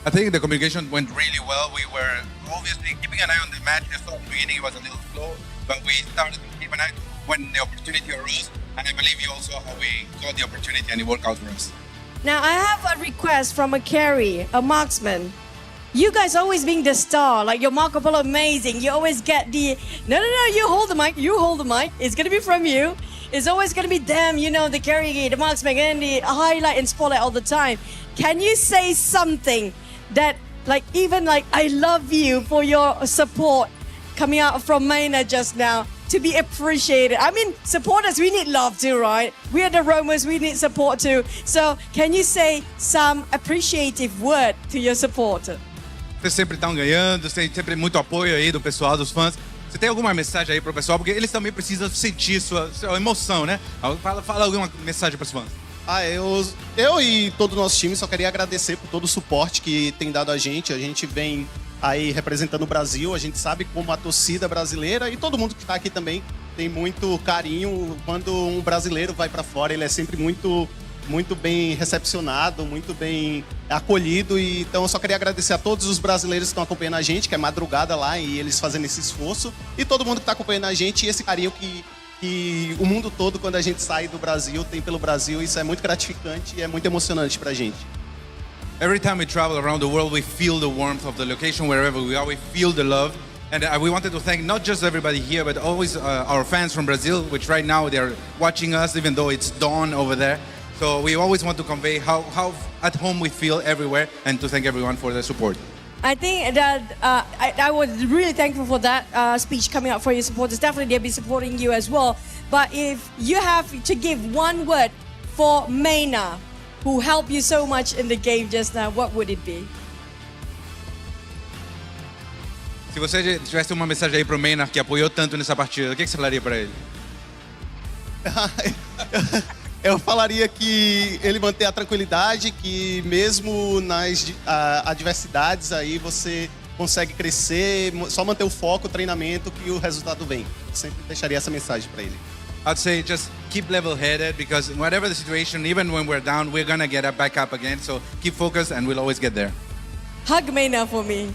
B: I think the communication went really well. We were obviously keeping an eye on the match. Just at the beginning it was a little slow, but we started to keep an eye when the opportunity arose, and I believe you also how we got the opportunity and it worked out for us.
C: Now, I have a request from a carry, a marksman. You guys always being the star, like your Marco Polo amazing. You always get the, no, you hold the mic, It's gonna be from you. It's always gonna be them, you know, the carry, the marksman, and the highlight and spotlight all the time. Can you say something that, like, even like, I love you for your support coming out from Maina just now, to be appreciated? I mean, supporters, we need love too, right? We are the Romans, we need support too. So, can you say some appreciative word to your supporter?
B: Vocês sempre estão ganhando, tem sempre muito apoio aí do pessoal, dos fãs. Você tem alguma mensagem aí pro pessoal? Porque eles também precisam sentir sua emoção, né? Fala alguma mensagem para os fãs.
N: Eu e todo o nosso time só queria agradecer por todo o suporte que tem dado a gente. A gente vem aí representando o Brasil, a gente sabe como a torcida brasileira e todo mundo que está aqui também tem muito carinho. Quando um brasileiro vai para fora, ele é sempre muito bem recepcionado, muito bem acolhido. E então eu só queria agradecer a todos os brasileiros que estão acompanhando a gente, que é madrugada lá e eles fazendo esse esforço, e todo mundo que está acompanhando a gente, e esse carinho que o mundo todo, quando a gente sai do Brasil, tem pelo Brasil. Isso é muito gratificante e é muito emocionante pra gente.
B: Every time we travel around the world, we feel the warmth of the location. Wherever we are, we feel the love. And we wanted to thank not just everybody here, but always our fans from Brazil, which right now they're watching us, even though it's dawn over there. So we always want to convey how at home we feel everywhere, and to thank everyone for the support.
C: I think that I was really thankful for that speech coming out for your supporters. Definitely they'll be supporting you as well. But if you have to give one word for Maina, who helped you so much in the game just now, what would it be?
B: Se você tivesse uma mensagem aí pro Maynard que apoiou tanto nessa partida, o que você falaria para ele?
N: Eu falaria que ele manter a tranquilidade, que mesmo nas adversidades aí você consegue crescer, só manter o foco, o treinamento, que o resultado vem. Sempre deixaria essa mensagem para ele.
B: I'd say just keep level-headed, because whatever the situation, even when we're down, we're gonna get back up again. So keep focused, and we'll always get there.
C: Hug Maina for me.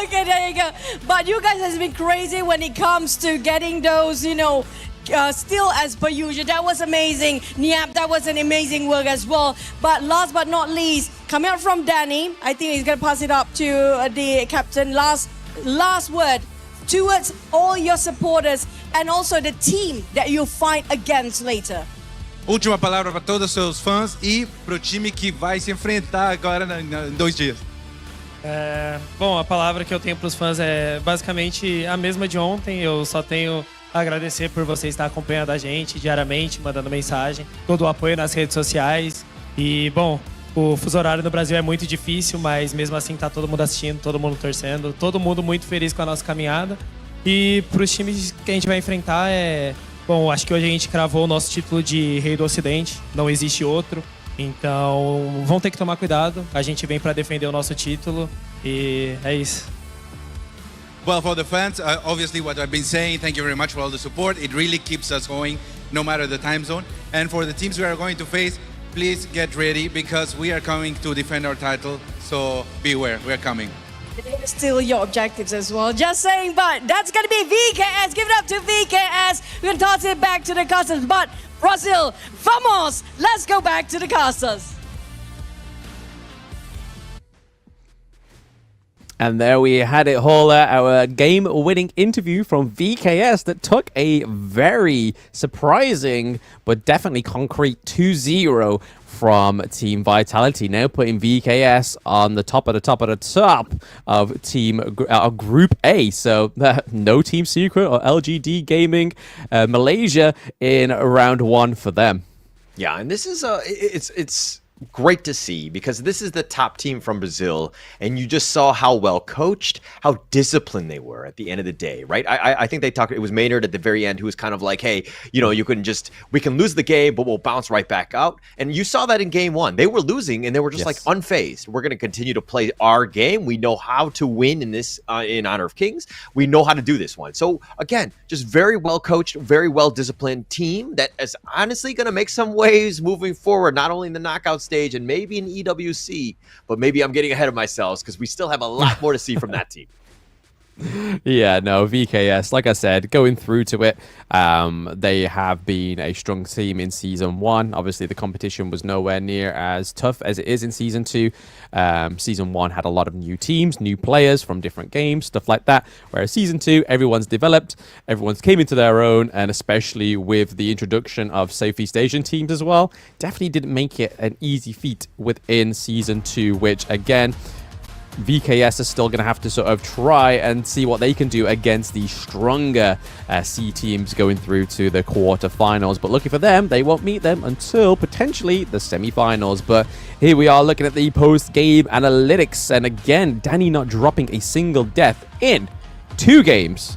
C: Okay, there you go. But you guys has been crazy when it comes to getting those, still as per usual. That was amazing. Niap, that was an amazing work as well. But last but not least, coming out from Danny, I think he's going to pass it up to the captain. Last word towards all your supporters and also the team that you'll fight against later.
B: Última palavra para todos os seus fãs e pro time que vai se enfrentar agora em 2 dias.
P: Bom, a palavra que eu tenho para os fãs é basicamente a mesma de ontem. Eu só tenho a agradecer por vocês estar acompanhando a gente diariamente, mandando mensagem, todo o apoio nas redes sociais. E, bom, o fuso horário no Brasil é muito difícil, mas mesmo assim tá todo mundo assistindo, todo mundo torcendo, todo mundo muito feliz com a nossa caminhada. E para os times que a gente vai enfrentar bom, acho que hoje a gente cravou o nosso título de Rei do Ocidente, não existe outro. Então, vão ter que tomar cuidado. A gente vem para defender o nosso título e é isso.
B: Well, for the fans, obviously what I've been saying, thank you very much for all the support. It really keeps us going, no matter the time zone. And for the teams we are going to face, please get ready, because we are coming to defend our title. So beware, we are coming.
C: Still your objectives as well. Just saying, but that's going to be VKS. Give it up to VKS. We're going to toss it back to the casters. But Brazil, vamos! Let's go back to the casters.
U: And there we had it, Holler, our game-winning interview from VKS that took a very surprising but definitely concrete 2-0 from Team Vitality, now putting VKS on the top of Group A. So no Team Secret or LGD Gaming Malaysia in round 1 for them.
V: Yeah, and this is it's great to see, because this is the top team from Brazil, and you just saw how well coached, how disciplined they were at the end of the day, right? I think they talked, it was Maynard at the very end who was kind of like, hey, we can lose the game, but we'll bounce right back out. And you saw that in game 1. They were losing and they were just like unfazed. We're going to continue to play our game. We know how to win in this, in Honor of Kings. We know how to do this one. So again, just very well coached, very well disciplined team that is honestly going to make some waves moving forward, not only in the knockout stage and maybe in EWC, but maybe I'm getting ahead of myself, because we still have a lot more to see from that team.
U: Yeah, no, VKS, like I said, going through to it, they have been a strong team in Season 1. Obviously, the competition was nowhere near as tough as it is in Season 2. Season 1 had a lot of new teams, new players from different games, stuff like that. Whereas Season 2, everyone's developed, everyone's came into their own, and especially with the introduction of Southeast Asian teams as well, definitely didn't make it an easy feat within Season 2, which, again, VKS is still going to have to sort of try and see what they can do against the stronger C teams going through to the quarterfinals. But lucky for them, they won't meet them until potentially the semifinals. But here we are looking at the post-game analytics. And again, Danny not dropping a single death in 2 games.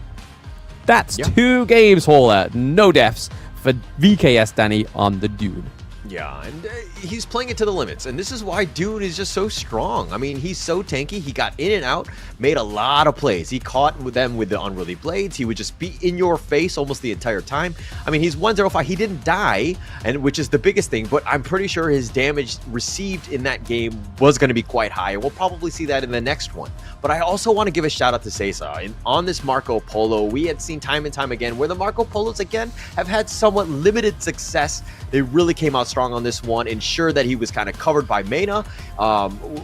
U: That's 2 games, Holler. No deaths for VKS Danny on the Dune.
V: Yeah, and he's playing it to the limits, and this is why Dune is just so strong. I mean, he's so tanky. He got in and out, made a lot of plays. He caught them with the unruly blades. He would just be in your face almost the entire time. I mean, he's 105. He didn't die, and which is the biggest thing, but I'm pretty sure his damage received in that game was going to be quite high. We'll probably see that in the next one. But I also want to give a shout out to Sesa. On this Marco Polo, we had seen time and time again where the Marco Polos, again, have had somewhat limited success. They really came out strong. strong on this one, ensured that he was kind of covered by Mena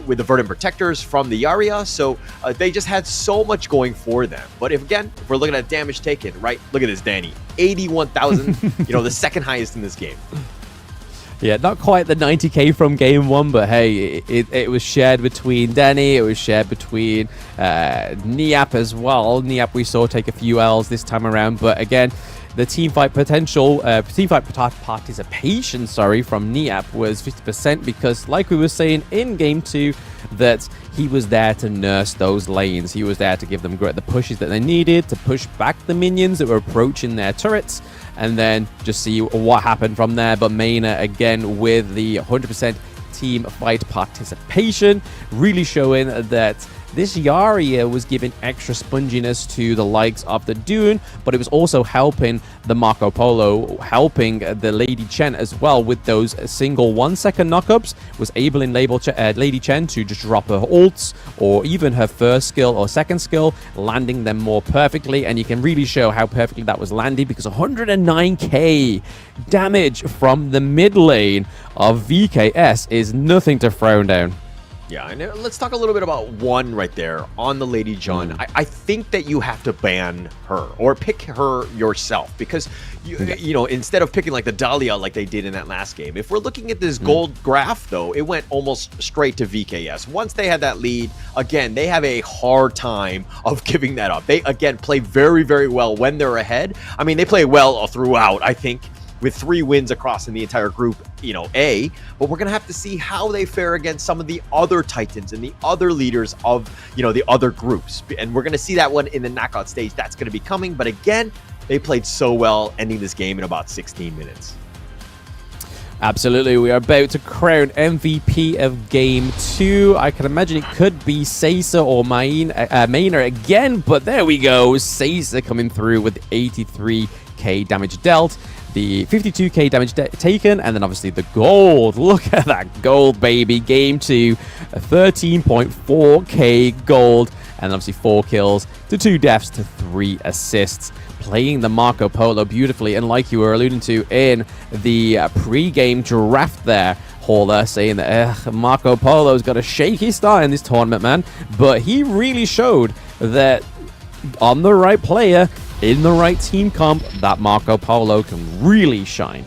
V: with the Verdant Protectors from the Yarria. So they just had so much going for them. But if we're looking at damage taken, right? Look at this, Danny. 81,000, the second highest in this game.
U: Yeah, not quite the 90k from game one, but hey, it was shared between Danny, it was shared between Niap as well. Niap we saw take a few L's this time around, but again, the teamfight participation, from Niap was 50% because, like we were saying in game 2, that he was there to nurse those lanes. He was there to give them the pushes that they needed, to push back the minions that were approaching their turrets, and then just see what happened from there. But Mena, again, with the 100% team fight participation, really showing that this Yarria was giving extra sponginess to the likes of the Dune, but it was also helping the Marco Polo, helping the Lady Chen as well with those single 1-second knockups, was able in Lady Chen to just drop her ults or even her first skill or second skill, landing them more perfectly, and you can really show how perfectly that was landed because 109k damage from the mid lane of VKS is nothing to frown down.
V: Yeah, and let's talk a little bit about one right there on the Lady Jun. I think that you have to ban her or pick her yourself because, instead of picking like the Dahlia like they did in that last game, if we're looking at this gold graph, though, it went almost straight to VKS. Once they had that lead, again, they have a hard time of giving that up. They, again, play very, very well when they're ahead. I mean, they play well throughout, I think, with 3 wins across in the entire group, A, but we're going to have to see how they fare against some of the other Titans and the other leaders of, the other groups. And we're going to see that one in the knockout stage. That's going to be coming. But again, they played so well, ending this game in about 16 minutes.
U: Absolutely, we are about to crown MVP of Game 2. I can imagine it could be Seiza or Mena again, but there we go. Seiza coming through with 83k damage dealt, the 52k damage taken, and then obviously the gold. Look at that gold, baby. Game 2, 13.4k gold, and obviously 4 kills to 2 deaths to 3 assists. Playing the Marco Polo beautifully, and like you were alluding to in the pre-game draft there, Hauler saying that Marco Polo's got a shaky start in this tournament, man, but he really showed that on the right player, in the right team comp, that Marco Polo can really shine.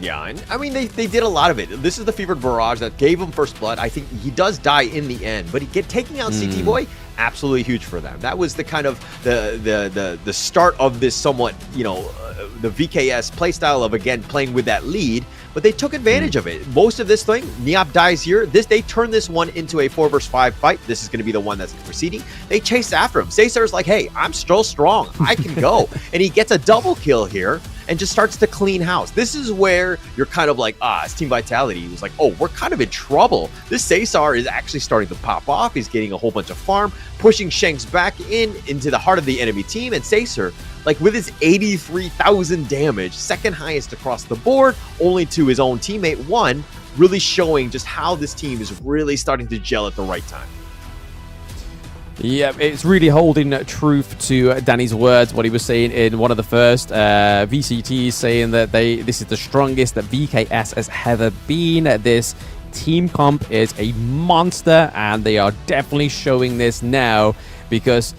V: Yeah, and I mean, they did a lot of it. This is the Fevered Barrage that gave him first blood. I think he does die in the end, but taking out CT Boy, absolutely huge for them. That was the kind of the start of this somewhat, the VKS playstyle of, again, playing with that lead, but they took advantage of it. Most of this thing, Niap dies here. They turn this one into a 4 versus 5 fight. This is going to be the one that's proceeding. They chase after him. Cesar's like, hey, I'm still strong. I can go. And he gets a double kill here and just starts to clean house. This is where you're kind of like, it's Team Vitality. He was like, oh, we're kind of in trouble. This Cesar is actually starting to pop off. He's getting a whole bunch of farm, pushing Shanks back into the heart of the enemy team, and Cesar, like with his 83,000 damage, second highest across the board, only to his own teammate, 1, really showing just how this team is really starting to gel at the right time.
U: Yeah, it's really holding truth to Danny's words, what he was saying in one of the first VCTs, saying that this is the strongest that VKS has ever been. This team comp is a monster, and they are definitely showing this now because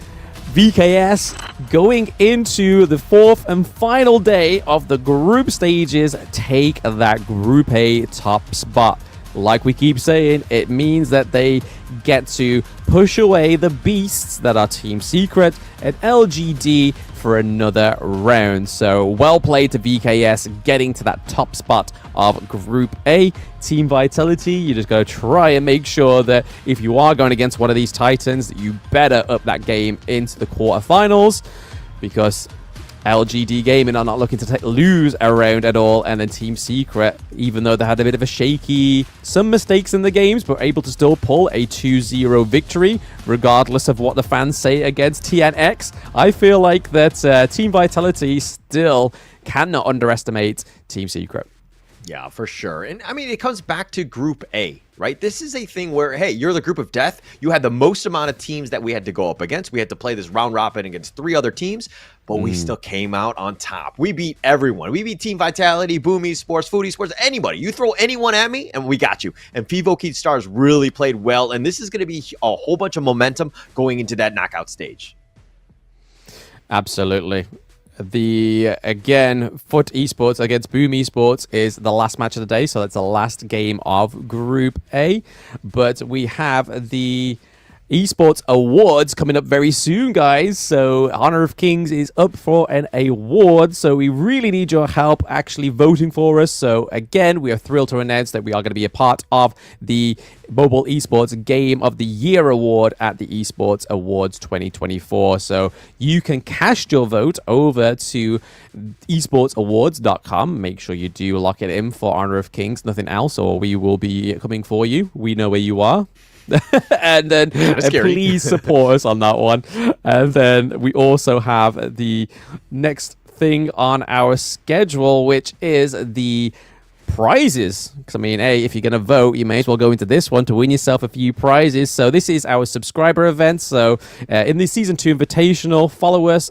U: VKS going into the 4th and final day of the group stages take that Group A top spot. Like we keep saying, it means that they get to push away the beasts that are Team Secret and LGD for another round. So well played to VKS getting to that top spot of Group A. Team Vitality, you just got to try and make sure that if you are going against one of these Titans, that you better up that game into the quarterfinals, because LGD Gaming are not looking to lose a round at all, and then Team Secret, even though they had a bit of some mistakes in the games, but able to still pull a 2-0 victory, regardless of what the fans say against TNX. I feel like that Team Vitality still cannot underestimate Team Secret.
V: Yeah, for sure. And I mean, it comes back to Group A, right? This is a thing where, hey, you're the group of death. You had the most amount of teams that we had to go up against. We had to play this round robin against 3 other teams, but we still came out on top. We beat everyone. We beat Team Vitality, Boomy Sports, Foodie Sports, anybody. You throw anyone at me, and we got you. And Fivo Keith Stars really played well, and this is going to be a whole bunch of momentum going into that knockout stage.
U: Absolutely. Again, Foot Esports against Boom Esports is the last match of the day, so that's the last game of Group A. But we have the Esports Awards coming up very soon, guys. So Honor of Kings is up for an award, so we really need your help actually voting for us. So again, we are thrilled to announce that we are going to be a part of the Mobile Esports Game of the Year Award at the Esports Awards 2024. So you can cast your vote over to esportsawards.com. Make sure you do lock it in for Honor of Kings, nothing else, or we will be coming for you. We know where you are. And then please support us on that one. And then we also have the next thing on our schedule, which is the prizes. Because I mean, hey, if you're going to vote, you may as well go into this one to win yourself a few prizes. So this is our subscriber event. So in the Season 2 Invitational, follow us,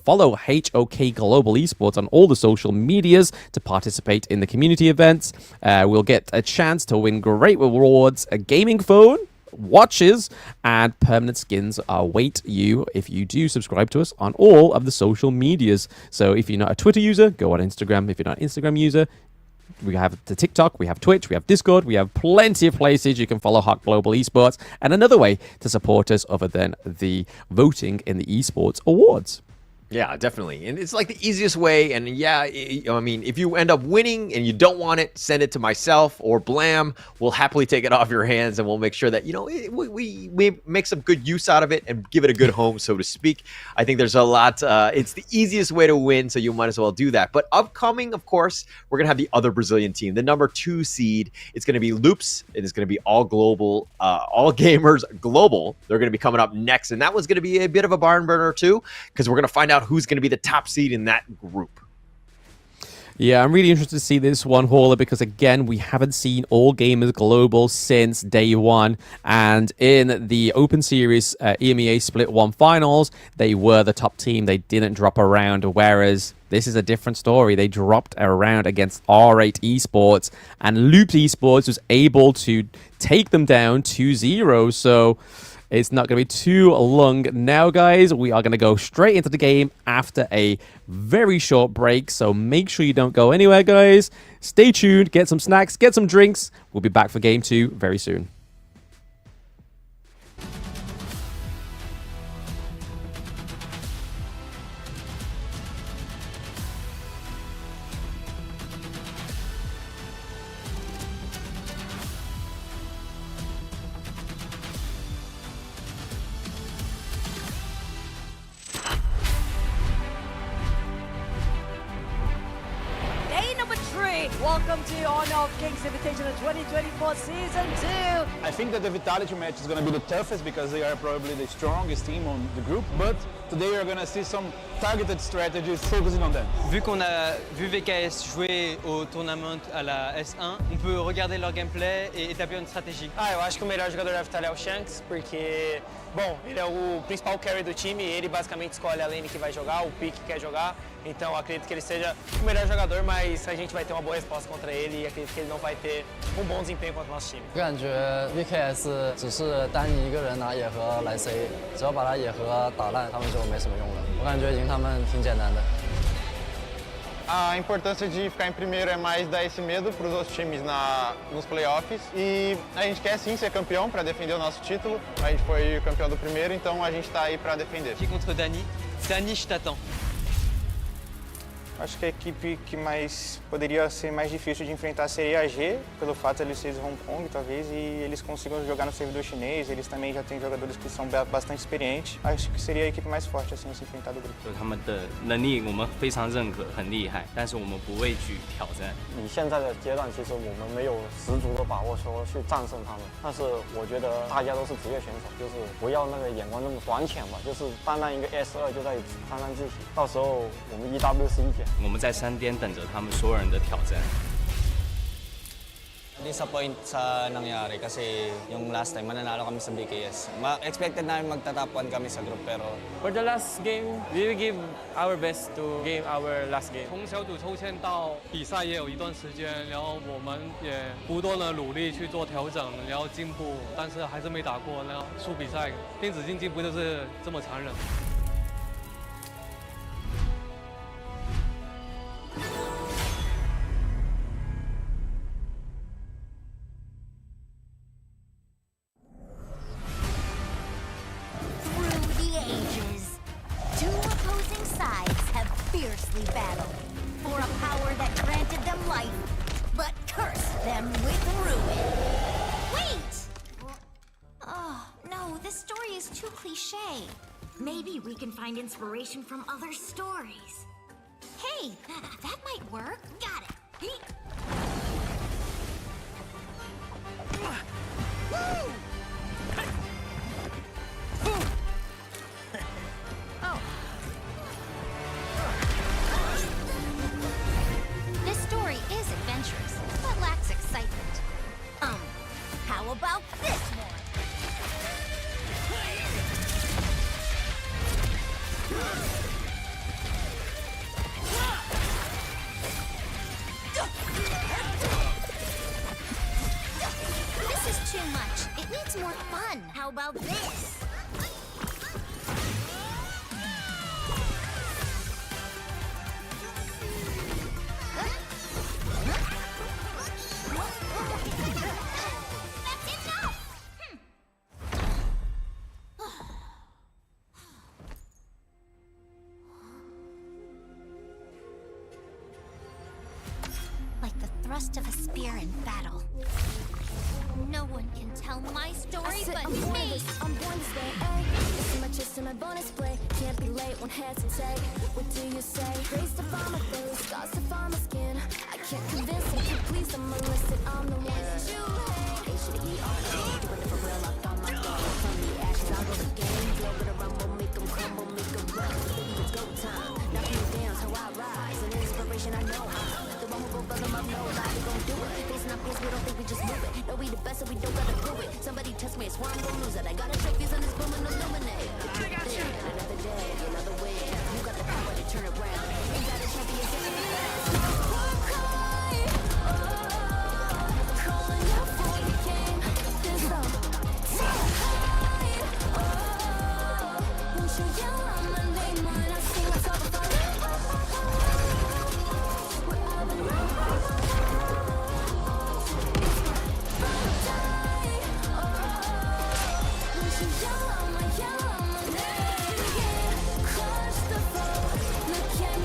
U: follow HOK Global Esports on all the social medias to participate in the community events. We'll get a chance to win great rewards, a gaming phone, watches, and permanent skins await you if you do subscribe to us on all of the social medias. So if you're not a Twitter user, go on Instagram. If you're not an Instagram user, we have the TikTok, we have Twitch, we have Discord, we have plenty of places you can follow HOK Global Esports, and another way to support us other than the voting in the Esports Awards.
V: Yeah, definitely. And it's like the easiest way. And yeah, I mean, if you end up winning and you don't want it, send it to myself or Blam. We'll happily take it off your hands, and we'll make sure that, you know, we make some good use out of it and give it a good home, so to speak. I think there's a lot. It's the easiest way to win, so you might as well do that. But upcoming, of course, we're going to have the other Brazilian team, the number 2 seed. It's going to be Loops. It is going to be all global, all gamers global. They're going to be coming up next. And that was going to be a bit of a barn burner, too, because we're going to find out who's going to be the top seed in that group.
U: Yeah, I'm really interested to see this one, Hauler, because again, we haven't seen All Gamers Global since day one. And in the Open Series EMEA Split 1 finals, they were the top team. They didn't drop around, whereas this is a different story. They dropped around against R8 Esports, and Looped Esports was able to take them down 2-0. So it's not going to be too long now, guys. We are going to go straight into the game after a very short break. So make sure you don't go anywhere, guys. Stay tuned, get some snacks, get some drinks. We'll be back for Game 2 very soon.
C: Welcome to Honor of Kings Invitational 2024 Season 2.
D: I think that the Vitality match is going to be the toughest because they are probably the strongest team on the group, but today we are going to see some targeted strategies focusing on them.
E: Vu qu'on a vu VKS jouer au tournament à la S1, on peut regarder leur gameplay et établir une stratégie.
F: Eu acho que o melhor jogador da Vitality é o Shanks, porque, bom, ele é o principal carry do time, ele basicamente escolhe a lane que vai jogar, o pick que quer jogar, então acredito que ele seja o melhor jogador, mas a gente vai ter uma boa resposta contra ele e acredito que ele não vai ter bom desempenho contra o nosso time.
G: 我感觉 VKS 只是单你一个人拿野盒来 C， 只要把他野盒打烂，他们就没什么用了。我感觉赢他们挺简单的。
H: A importância de ficar em primeiro é mais dar esse medo para os outros times nos playoffs. E a gente quer sim ser campeão para defender o nosso título. A gente foi campeão do primeiro, então a gente está aí para defender.
E: Aqui contra Dani. Dani, je t'attends.
Q: Acho que a equipe que mais poderia ser mais difícil de enfrentar seria a G, pelo fato de eles serem de Hong Kong, talvez, e eles consigam jogar no servidor chinês. Eles também já têm jogadores que são bastante experientes. Acho que seria a equipe mais forte assim a se enfrentar do grupo.
I: 他们的能力我们非常认可，很厉害，但是我们不畏惧挑战。
J: 以现在的阶段，其实我们没有十足的把握说去战胜他们，但是我觉得大家都是职业选手，就是不要那个眼光那么短浅吧，就是单单一个 S2就在沾沾自喜，到时候我们 EWC 一捡。
I: 我们在山巅等着他们所有人的挑战。
K: disappoint sa nangyari kasi yung last time mananalo kami sa BKS. Expected namin magta-top 1 kami sa group pero
L: For the last game, we will give our best to game our last game.
M: 从小组抽签到比赛也有一段时间，然后我们也不断的努力去做调整，然后进步，但是还是没打过，然后输比赛。电子竞技不就是这么残忍？
A: Through the ages, two opposing sides have fiercely battled for a power that granted them life, but cursed them with ruin. Wait! Oh, no, this story is too cliche. Maybe we can find inspiration from other stories. Hey, that might work. Got it. Woo! This story is adventurous, but lacks excitement. How about this one? This is too much. It needs more fun. How about this? That's enough! Like the thrust of a spear in battle. No one can tell my story but me!
R: I'm born this way, ayy. This is my chest and my bonus play. Can't be late, won't hesitate. What do you say? Grace to find my face, scars to find my skin. I can't convince them, can't please them unless that I'm the one that you hate. H-E-E-R-A, doing it for real, I found my goal. From the ashes, I'll go the game. Blow it around, make them crumble, make them run. Baby, it's go time. Knock me down, so I rise. An inspiration, I know how. The one who go bottom up, nobody gon' do it. Facing our fears, we don't think we just move it. No, we the best, so we don't gotta prove it. Somebody test me, I swear I'm gon' lose it. I got a trophies on this boom and illuminate. I got you. Another day, another way. You got the power to turn around. You got a champion, calling out for the game. There's no won't you yell out my name when I sing a song for you? Yell out my name, yeah. Crush the foe. Look at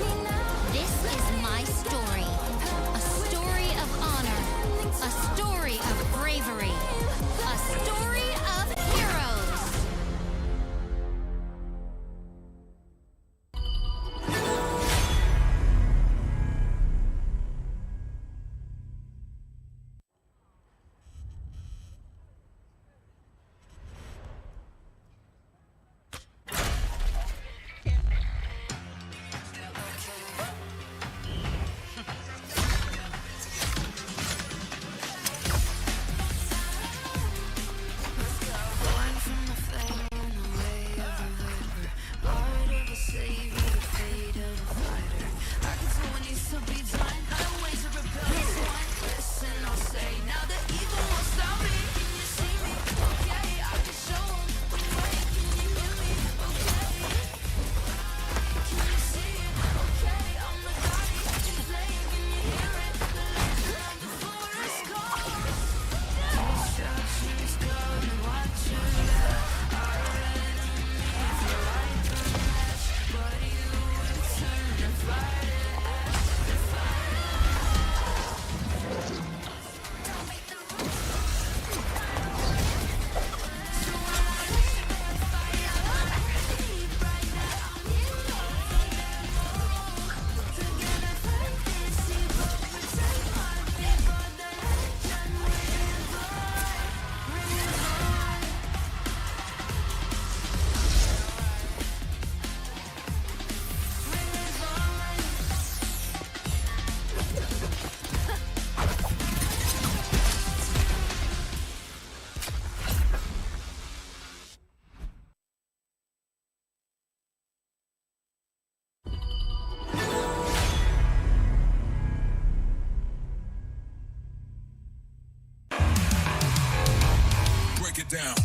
A: down.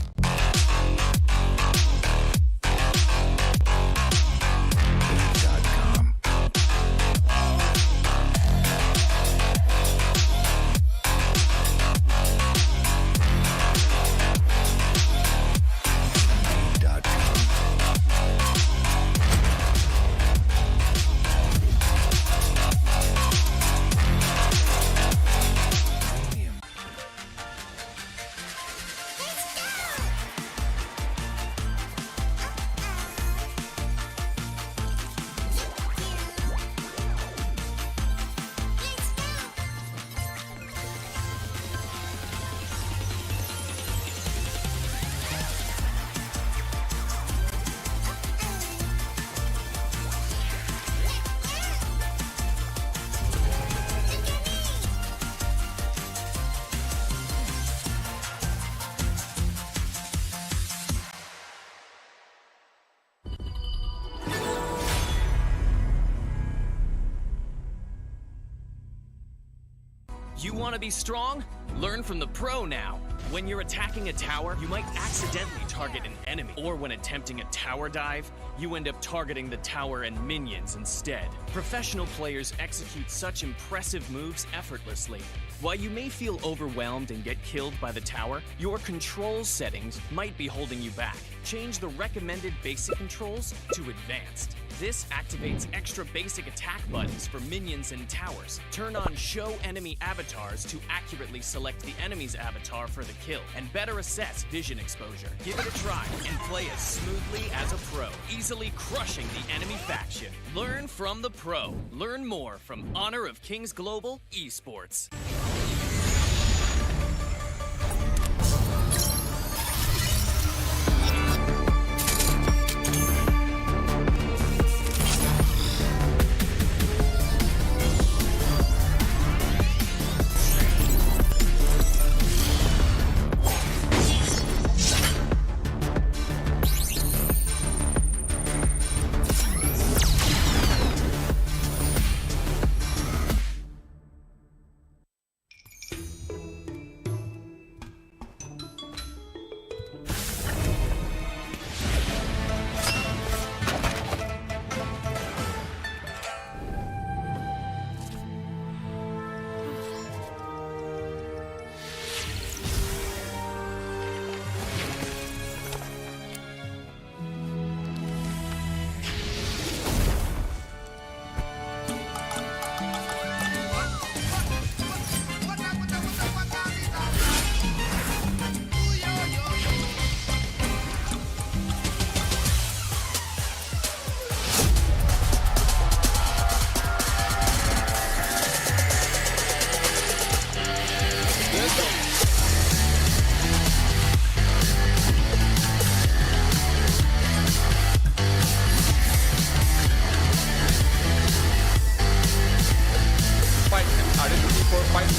O: You want to be strong? Learn from the pro now. When you're attacking a tower, you might accidentally target an enemy. Or when attempting a tower dive, you end up targeting the tower and minions instead. Professional players execute such impressive moves effortlessly. While you may feel overwhelmed and get killed by the tower, your controls settings might be holding you back. Change the recommended basic controls to advanced. This activates extra basic attack buttons for minions and towers. Turn on show enemy avatars to accurately select the enemy's avatar for the kill and better assess vision exposure. Give it a try and play as smoothly as a pro, easily crushing the enemy faction. Learn from the pro. Learn more from Honor of Kings Global Esports.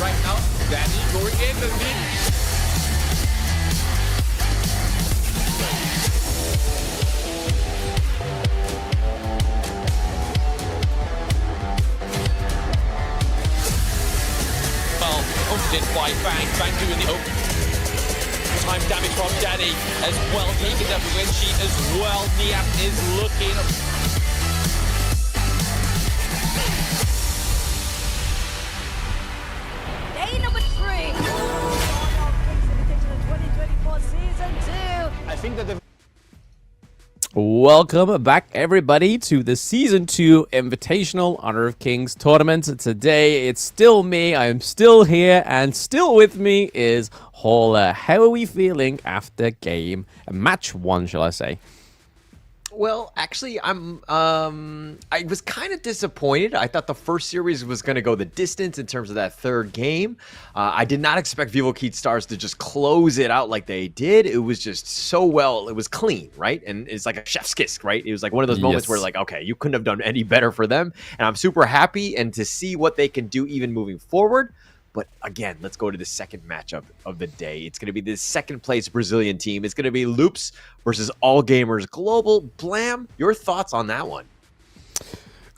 T: Right now, Danny going in the lead. Well, opened it by Bang. Bang doing the open. Time damage from Danny as well. Taking up win sheet as well. Niap is looking.
C: Day number 3. Invitational 2024 Season 2.
D: I think that the
U: Welcome back, everybody, to the Season 2 Invitational Honor of Kings tournament. Today, it's still me. I'm still here, and still with me is Hauler. How are we feeling after match 1, shall I say?
V: Well, actually, I was kind of disappointed. I thought the first series was going to go the distance in terms of that third game. I did not expect Vivo Keat Stars to just close it out like they did. It was just so well. It was clean, right? And it's like a chef's kiss, right? It was like one of those moments where, like, okay, you couldn't have done any better for them. And I'm super happy and to see what they can do even moving forward. But again, let's go to the second matchup of the day. It's going to be the second place Brazilian team. It's going to be Loops versus All Gamers Global. Blam, your thoughts on that one?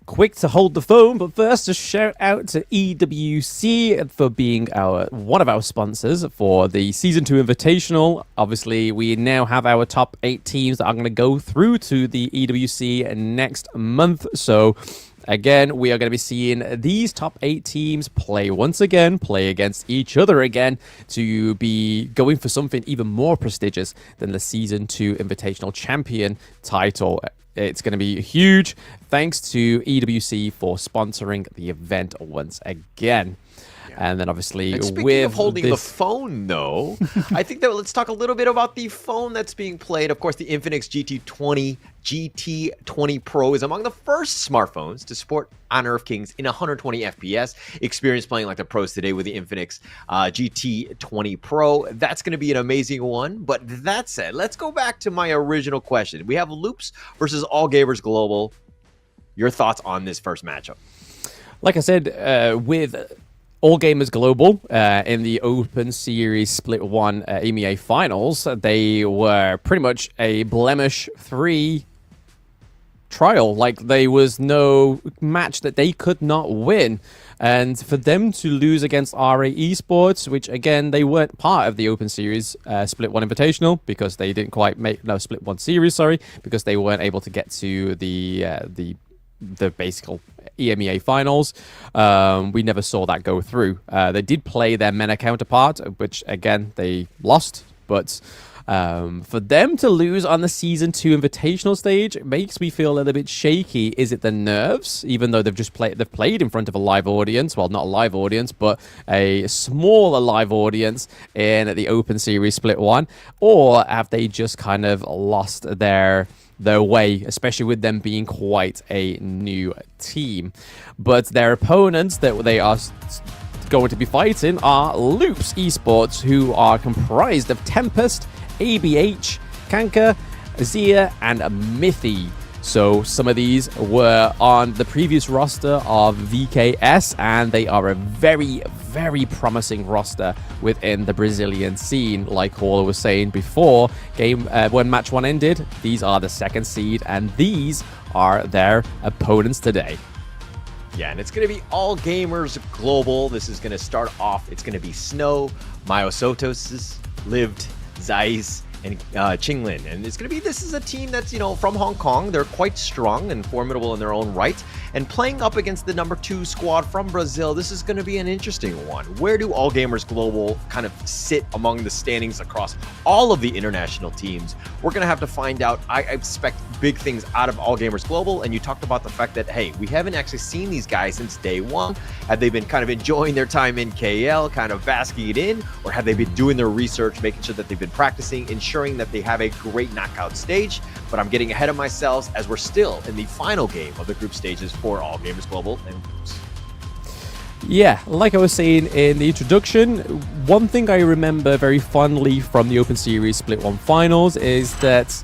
U: quick to hold the phone, but first a shout out to EWC for being one of our sponsors for the Season 2 Invitational. Obviously, we now have our top 8 teams that are going to go through to the EWC next month. So again, we are going to be seeing these top 8 teams play once again, play against each other again to be going for something even more prestigious than the Season 2 Invitational Champion title. It's going to be huge. Thanks to EWC for sponsoring the event once again. And then obviously,
V: and speaking with
U: of
V: holding the phone, though, I think that let's talk a little bit about the phone that's being played. Of course, the Infinix GT20 Pro is among the first smartphones to support Honor of Kings in 120 FPS. Experience playing like the pros today with the Infinix GT20 Pro. That's going to be an amazing one. But that said, let's go back to my original question. We have Loops versus All Gamers Global. Your thoughts on this first matchup?
U: Like I said, with All Gamers Global in the Open Series Split 1 EMEA Finals, they were pretty much a blemish-free trial. Like, there was no match that they could not win. And for them to lose against RA Esports, which, again, they weren't part of the Open Series Split 1 Invitational because they didn't quite make... No, Split 1 Series, sorry, because they weren't able to get to the basic EMEA finals. We never saw that go through. They did play their MENA counterpart, which again they lost, but for them to lose on the Season 2 Invitational stage, it makes me feel a little bit shaky. Is it the nerves, even though they've played in front of a live audience? Well, not a live audience, but a smaller live audience in the Open Series Split 1, or have they just kind of lost their way, especially with them being quite a new team? But their opponents that they are going to be fighting are Loops Esports, who are comprised of Tempest, ABH, Kanka, Zia, and Mithy. So some of these were on the previous roster of VKS, and they are a very, very promising roster within the Brazilian scene. Like Hall was saying before, when match 1 ended, these are the 2nd seed, and these are their opponents today.
V: Yeah, and it's going to be All Gamers Global. This is going to start off. It's going to be Snow, Myosotos, Lived, Zeiss, and Qinglin. And it's going to be, this is a team that's, from Hong Kong. They're quite strong and formidable in their own right. And playing up against the number 2 squad from Brazil, this is going to be an interesting one. Where do All Gamers Global kind of sit among the standings across all of the international teams? We're going to have to find out. I expect big things out of All Gamers Global. And you talked about the fact that, hey, we haven't actually seen these guys since day 1. Have they been kind of enjoying their time in KL, kind of basking it in? Or have they been doing their research, making sure that they've been practicing, ensuring that they have a great knockout stage? But I'm getting ahead of myself as we're still in the final game of the group stages for All Gamers Global and Loops.
U: Yeah, like I was saying in the introduction, one thing I remember very fondly from the Open Series Split 1 finals is that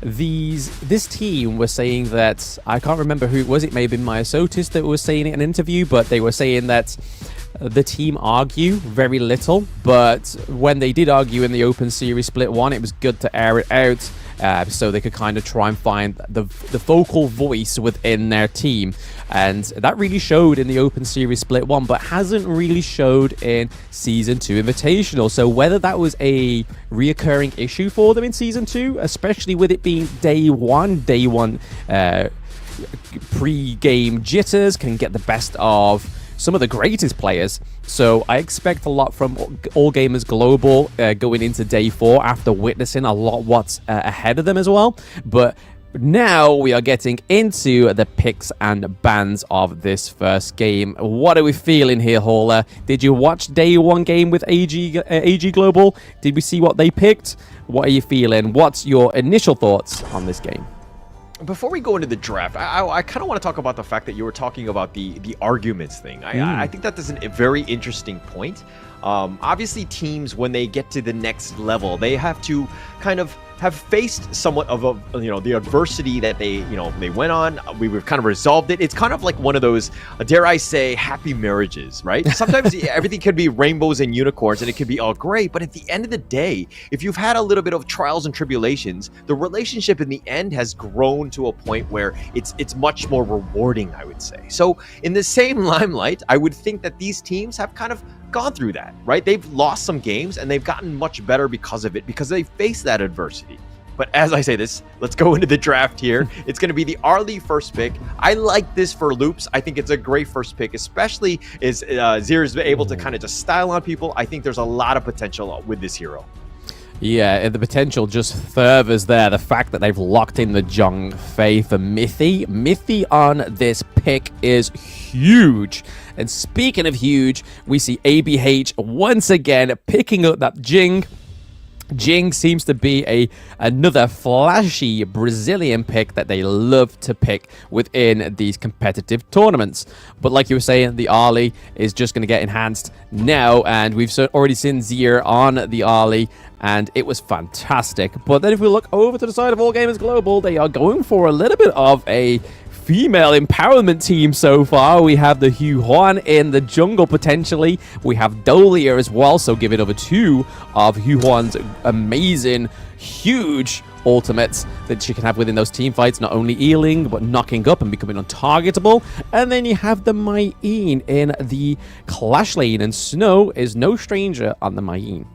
U: this team was saying that, I can't remember who it was, it may have been Myosotis that was saying it in an interview, but they were saying that the team argue very little, but when they did argue in the Open Series Split 1, it was good to air it out so they could kind of try and find the vocal voice within their team. And that really showed in the Open Series Split 1, but hasn't really showed in Season 2 Invitational. So whether that was a reoccurring issue for them in Season 2, especially with it being day one pre-game jitters can get the best of some of the greatest players. So I expect a lot from All Gamers Global going into day 4 after witnessing a lot what's ahead of them as well. But now we are getting into the picks and bans of this first game. What are we feeling here, Hauler? Did you watch day 1 game with AG Global? Did we see what they picked? What are you feeling? What's your initial thoughts on this game?
V: Before we go into the draft, I kind of want to talk about the fact that you were talking about the arguments thing. I think that is a very interesting point. Obviously, teams, when they get to the next level, they have to kind of have faced somewhat of the adversity that they went on. We've kind of resolved it. It's kind of like one of those, dare I say, happy marriages, right? Sometimes everything could be rainbows and unicorns and it could be all great, but at the end of the day, if you've had a little bit of trials and tribulations, the relationship in the end has grown to a point where it's much more rewarding, I would say. So in the same limelight, I would think that these teams have kind of gone through that, right? They've lost some games and they've gotten much better because of it, because they faced that adversity. But as I say this, let's go into the draft here. It's going to be the Arlie first pick. I like this for Loops. I think it's a great first pick, especially as Zir is able to kind of just style on people. I think there's a lot of potential with this hero.
U: Yeah, and the potential just furthers there. The fact that they've locked in the Zhong Fei for Mithy. Mithy on this pick is huge. And speaking of huge, we see ABH once again picking up that Jing. Jing seems to be another flashy Brazilian pick that they love to pick within these competitive tournaments. But like you were saying, the Arlie is just going to get enhanced now, and we've already seen Zier on the Arlie, and it was fantastic. But then if we look over to the side of All Gamers Global, they are going for a little bit of a female empowerment team so far. We have the Hu Huan in the jungle potentially. We have Dolia as well, so giving over 2 of Hu Huan's amazing, huge ultimates that she can have within those team fights, not only healing, but knocking up and becoming untargetable. And then you have the Mai Yin in the Clash lane, and Snow is no stranger on the Mai Yin.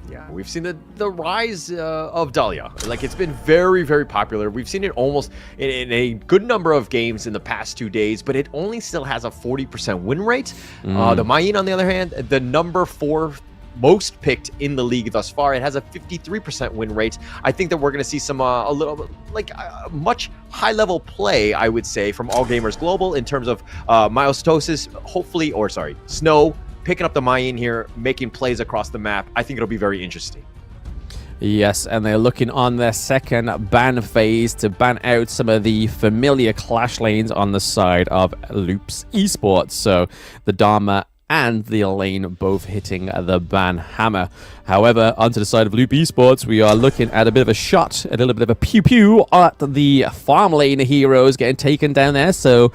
V: Yeah, we've seen the rise of Dahlia. Like, it's been very, very popular. We've seen it almost in a good number of games in the past 2 days, but it only still has a 40% win rate. The Mai Yin, on the other hand, the number 4 most picked in the league thus far, it has a 53% win rate. I think that we're going to see some much high-level play, I would say, from All Gamers Global in terms of Myostosis, Snow, picking up the Mai Yin here, making plays across the map. I think it'll be very interesting.
U: Yes, and they're looking on their second ban phase to ban out some of the familiar Clash lanes on the side of Loops Esports. So the Dharma and the Elaine both hitting the ban hammer. However, onto the side of Loop Esports, we are looking at a bit of a shot, a little bit of a pew-pew at the farm lane heroes getting taken down there. So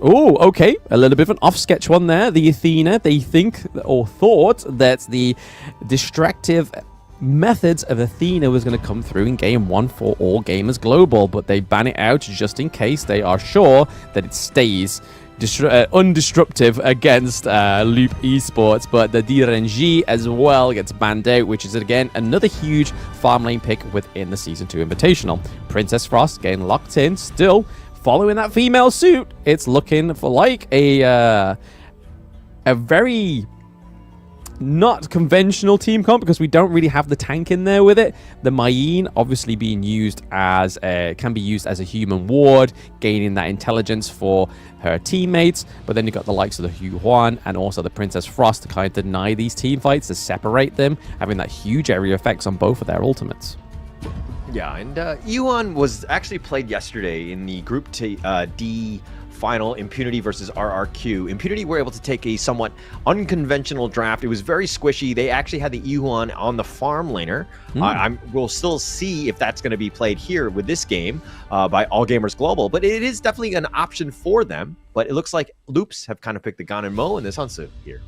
U: oh, okay. A little bit of an off-sketch one there. The Athena, they think or thought that the distractive methods of Athena was going to come through in Game 1 for All Gamers Global, but they ban it out just in case they are sure that it stays undestructive against Loop Esports. But the DRNG as well gets banned out, which is again another huge farm lane pick within the Season 2 Invitational. Princess Frost getting locked in still. Following that female suit, it's looking for like a very not conventional team comp, because we don't really have the tank in there with it. The Mai Yin obviously being used as can be used as a human ward, gaining that intelligence for her teammates. But then you got the likes of the Hu Huan and also the Princess Frost to kind of deny these team fights, to separate them, having that huge area effects on both of their ultimates.
V: Yeah, and Yuan was actually played yesterday in the Group D final, Impunity versus RRQ. Impunity were able to take a somewhat unconventional draft. It was very squishy. They actually had the Yuan on the farm laner. We'll still see if that's going to be played here with this game by All Gamers Global, but it is definitely an option for them. But it looks like Loops have kind of picked the Gan and Mo and this Hansu here.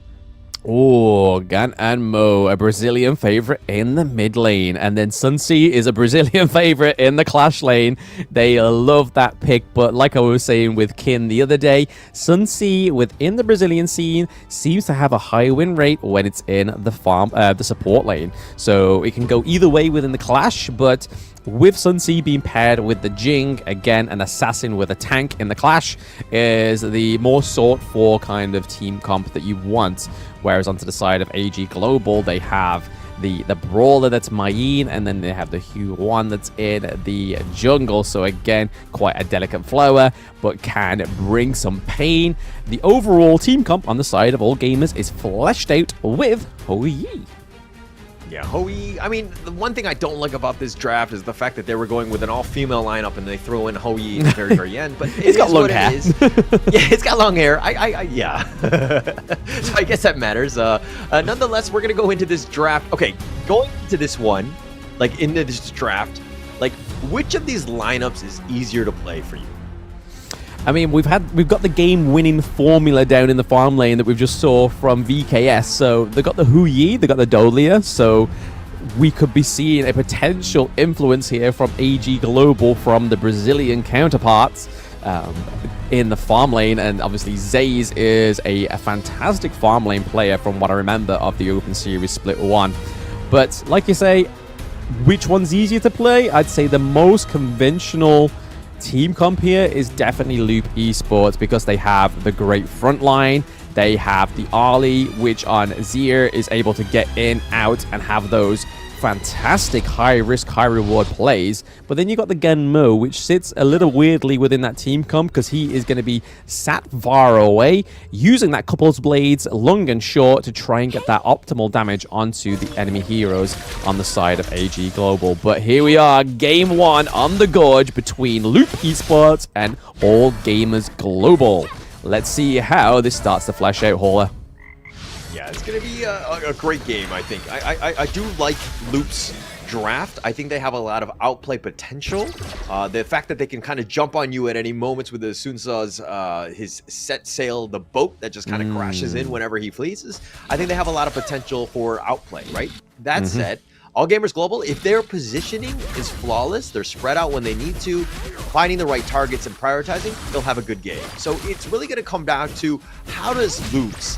U: Oh, Gan and Mo, a Brazilian favorite in the mid lane. And then Sunsi is a Brazilian favorite in the Clash lane. They love that pick. But like I was saying with Kin the other day, Sunsi within the Brazilian scene seems to have a high win rate when it's in the support lane. So it can go either way within the Clash, but with Sunsi being paired with the Jing, again, an assassin with a tank in the Clash is the more sought for kind of team comp that you want. Whereas onto the side of AG Global, they have the Brawler that's Mai Yin, and then they have the Hu Huan that's in the jungle. So again, quite a delicate flower, but can bring some pain. The overall team comp on the side of All Gamers is fleshed out with Hou Yi.
V: Yeah, Hoi, I mean, the one thing I don't like about this draft is the fact that they were going with an all-female lineup and they throw in Hoi at the very, very end. But
U: It's got long hair.
V: Yeah, it's got long hair. Yeah. So I guess that matters. Nonetheless, we're going to go into this draft. Okay, going into this one, like into this draft, like which of these lineups is easier to play for you?
U: I mean, we've got the game-winning formula down in the farm lane that we've just saw from VKS. So they got the Hu Yi, they got the Dolia. So we could be seeing a potential influence here from AG Global from the Brazilian counterparts in the farm lane. And obviously, Zays is a fantastic farm lane player from what I remember of the Open Series Split 1. But like you say, which one's easier to play? I'd say the most conventional team comp here is definitely Loop Esports because they have the great front line. They have the Ali, which on Zier is able to get in, out, and have those fantastic high-risk, high-reward plays. But then you got the Genmo, which sits a little weirdly within that team comp because he is going to be sat far away, using that couples blades long and short to try and get that optimal damage onto the enemy heroes on the side of AG Global. But here we are, game one on the Gorge between Loop Esports and All Gamers Global. Let's see how this starts to flesh out, Hauler.
V: Yeah, it's going to be a great game, I think. I do like Loop's draft. I think they have a lot of outplay potential. The fact that they can kind of jump on you at any moments with the Sunsa's his set sail, the boat that just kind of crashes in whenever he pleases. I think they have a lot of potential for outplay, right? That said, All Gamers Global, if their positioning is flawless, they're spread out when they need to, finding the right targets and prioritizing, they'll have a good game. So it's really going to come down to how does Loops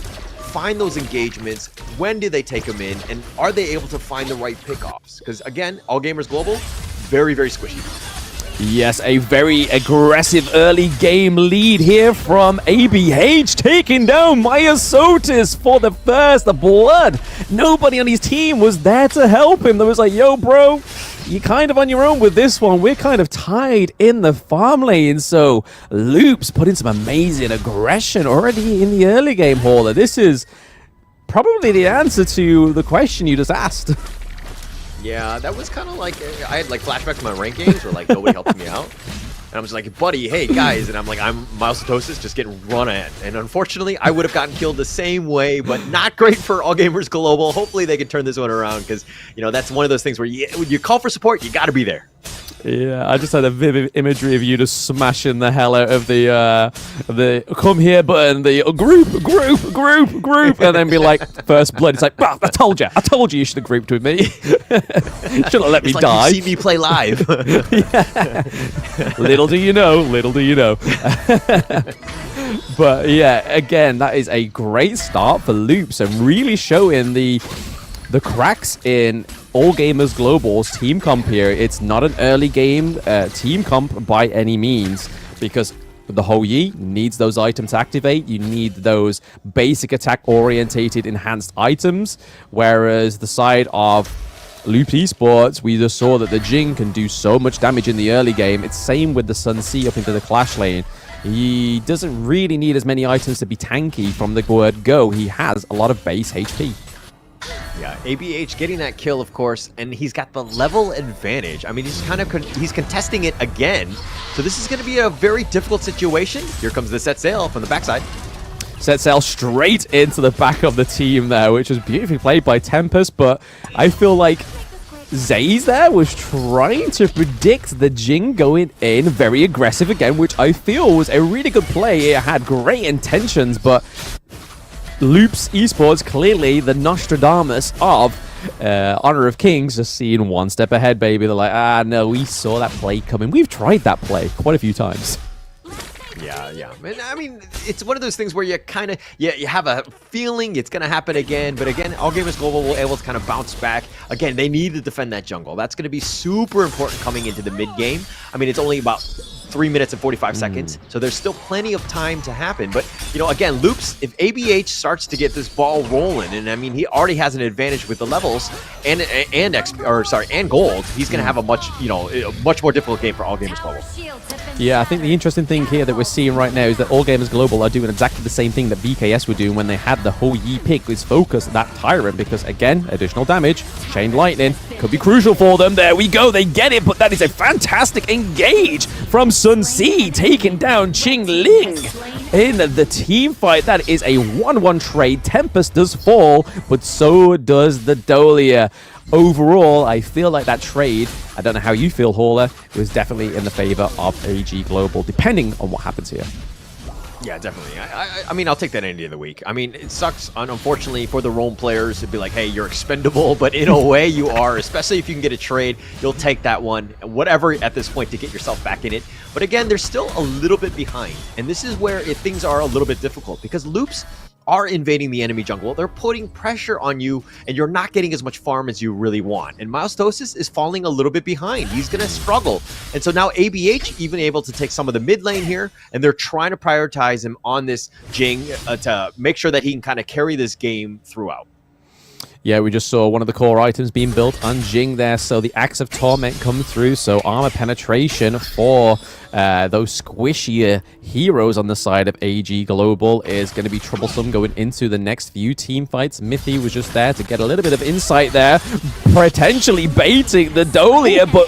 V: find those engagements, when do they take them in, and are they able to find the right pickoffs? Because again, All Gamers Global, very, very squishy.
U: Yes, a very aggressive early game lead here from ABH, taking down Myosotis for the first blood. Nobody on his team was there to help him. There was like, yo, bro, you're kind of on your own with this one. We're kind of tied in the farm lane. So Loops put in some amazing aggression already in the early game, Hauler. This is probably the answer to the question you just asked.
V: Yeah, that was kind of like, I had like flashbacks to my rankings where like nobody helped me out. And I was like, buddy, hey guys, and I'm like, I'm Myosotis just getting run at. And unfortunately, I would have gotten killed the same way, but not great for All Gamers Global. Hopefully they can turn this one around because, you know, that's one of those things where when you call for support, you got to be there.
U: Yeah, I just had a vivid imagery of you just smashing the hell out of the come here button, the group, and then be like, first blood. It's like, oh, I told you you should have grouped with me. Should have let me
V: like
U: die.
V: You see me play live.
U: Yeah. Little do you know. But yeah, again, that is a great start for Loops and really showing the cracks in All Gamers Global's team comp here. It's not an early game team comp by any means because the Hou Yi needs those items to activate. You need those basic attack orientated enhanced items, whereas the side of Loop Esports, we just saw that the Jing can do so much damage in the early game. It's same with the Sun C up into the Clash lane. He doesn't really need as many items to be tanky from the word go. He has a lot of base HP.
V: Yeah, ABH getting that kill, of course, and he's got the level advantage. I mean, he's kind of he's contesting it again. So this is going to be a very difficult situation. Here comes the set sail from the backside.
U: Set sail straight into the back of the team there, which was beautifully played by Tempest, but I feel like Zays there was trying to predict the Jing going in very aggressive again, which I feel was a really good play. It had great intentions, but Loops Esports, clearly the Nostradamus of Honor of Kings, just seeing one step ahead, baby. They're like, no, we saw that play coming. We've tried that play quite a few times.
V: Yeah. And I mean, it's one of those things where you kind of, you have a feeling it's going to happen again. But again, All Gamers Global will able to kind of bounce back. Again, they need to defend that jungle. That's going to be super important coming into the mid game. I mean, it's only about 3 minutes and 45 seconds. So there's still plenty of time to happen. But, again, Loops, if ABH starts to get this ball rolling, and I mean, he already has an advantage with the levels and gold, he's going to have a much more difficult game for All Gamers Global.
U: Yeah, I think the interesting thing here that we're seeing right now is that All Gamers Global are doing exactly the same thing that VKS were doing when they had the whole Yi pick, is focus that Tyrant, because again, additional damage, Chain Lightning, could be crucial for them. There we go, they get it, but that is a fantastic engage from Sun Si, taking down Qing Ling in the team fight. That is a 1-1 trade. Tempest does fall, but so does the Dolia. Overall, I feel like that trade, I don't know how you feel, Hauler, was definitely in the favor of AG Global, depending on what happens here.
V: Yeah, definitely. I mean, I'll take that any day of the week. I mean, it sucks, unfortunately, for the Rome players to be like, hey, you're expendable, but in a way you are, especially if you can get a trade, you'll take that one, whatever at this point to get yourself back in it. But again, they're still a little bit behind, and this is where things are a little bit difficult, because Loops are invading the enemy jungle. They're putting pressure on you, and you're not getting as much farm as you really want. And Milestosis is falling a little bit behind. He's going to struggle. And so now ABH even able to take some of the mid lane here, and they're trying to prioritize him on this Jing to make sure that he can kind of carry this game throughout.
U: Yeah, we just saw one of the core items being built on Jing there, so the Axe of Torment come through, so armor penetration for those squishier heroes on the side of AG Global is going to be troublesome going into the next few team fights. Mithy was just there to get a little bit of insight there, potentially baiting the Dolia, but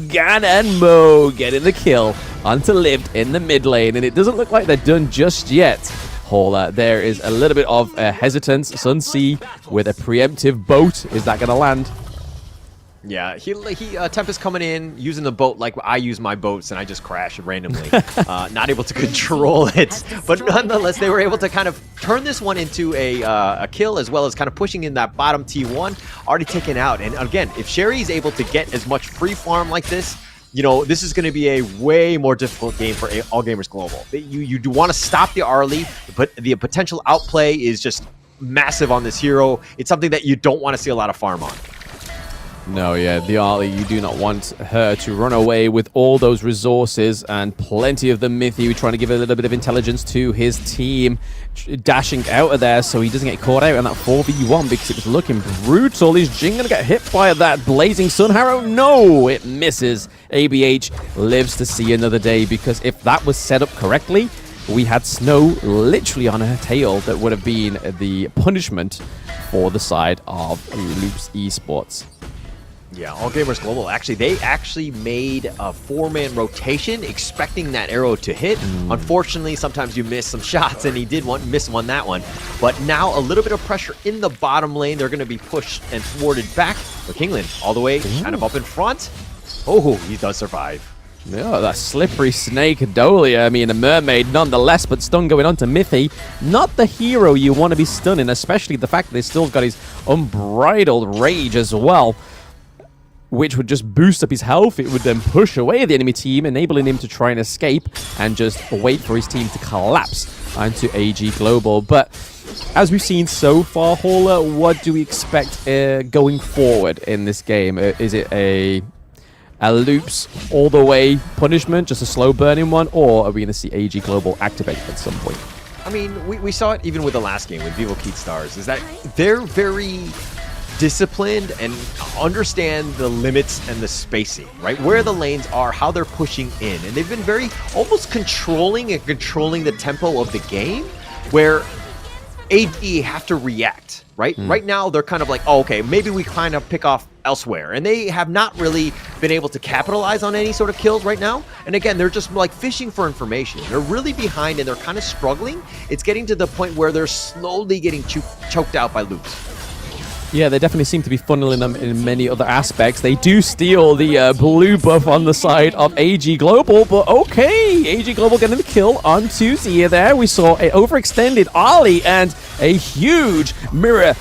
U: Gan and Mo getting the kill onto Lived in the mid lane, and it doesn't look like they're done just yet. There is a little bit of hesitance. Sun Si with a preemptive boat. Is that going to land?
V: Yeah, Tempest coming in, using the boat like I use my boats, and I just crash randomly. Not able to control it. But nonetheless, they were able to kind of turn this one into a kill, as well as kind of pushing in that bottom T1, already taken out. And again, if Sherry is able to get as much free farm like this, this is going to be a way more difficult game for All Gamers Global. You do want to stop the Arlie, but the potential outplay is just massive on this hero. It's something that you don't want to see a lot of farm on.
U: No, yeah, the Arlie, you do not want her to run away with all those resources, and plenty of the Mithy trying to give a little bit of intelligence to his team, dashing out of there so he doesn't get caught out in that 4v1, because it was looking brutal. Is Jing going to get hit by that Blazing Sun Harrow? No, it misses. ABH lives to see another day, because if that was set up correctly, we had Snow literally on her tail that would have been the punishment for the side of Loops Esports.
V: Yeah, All Gamers Global, they actually made a 4-man rotation expecting that arrow to hit. Unfortunately, sometimes you miss some shots, and he did miss that one. But now a little bit of pressure in the bottom lane. They're going to be pushed and thwarted back. But Kingland all the way kind of up in front. Oh, he does survive.
U: Yeah, that slippery snake Dolia. I mean, a mermaid nonetheless, but stun going on to Mithy. Not the hero you want to be stunning, especially the fact that he's still got his unbridled rage as well, which would just boost up his health. It would then push away the enemy team, enabling him to try and escape and just wait for his team to collapse onto AG Global. But as we've seen so far, Hauler, what do we expect going forward in this game? Is it a Loops all the way punishment, just a slow burning one, or are we going to see AG Global activate at some point?
V: I mean, we saw it even with the last game with Vivo Keat Stars, is that they're very disciplined and understand the limits and the spacing, right? Where the lanes are, how they're pushing in. And they've been very almost controlling the tempo of the game, where AD have to react, right? Right now, they're kind of like, oh, okay, maybe we kind of pick off elsewhere. And they have not really been able to capitalize on any sort of kills right now. And again, they're just like fishing for information. They're really behind, and they're kind of struggling. It's getting to the point where they're slowly getting choked out by Loops.
U: Yeah, they definitely seem to be funneling them in many other aspects. They do steal the blue buff on the side of AG Global, but okay, AG Global getting the kill on Tuesday there. We saw an overextended Ollie and a huge mirror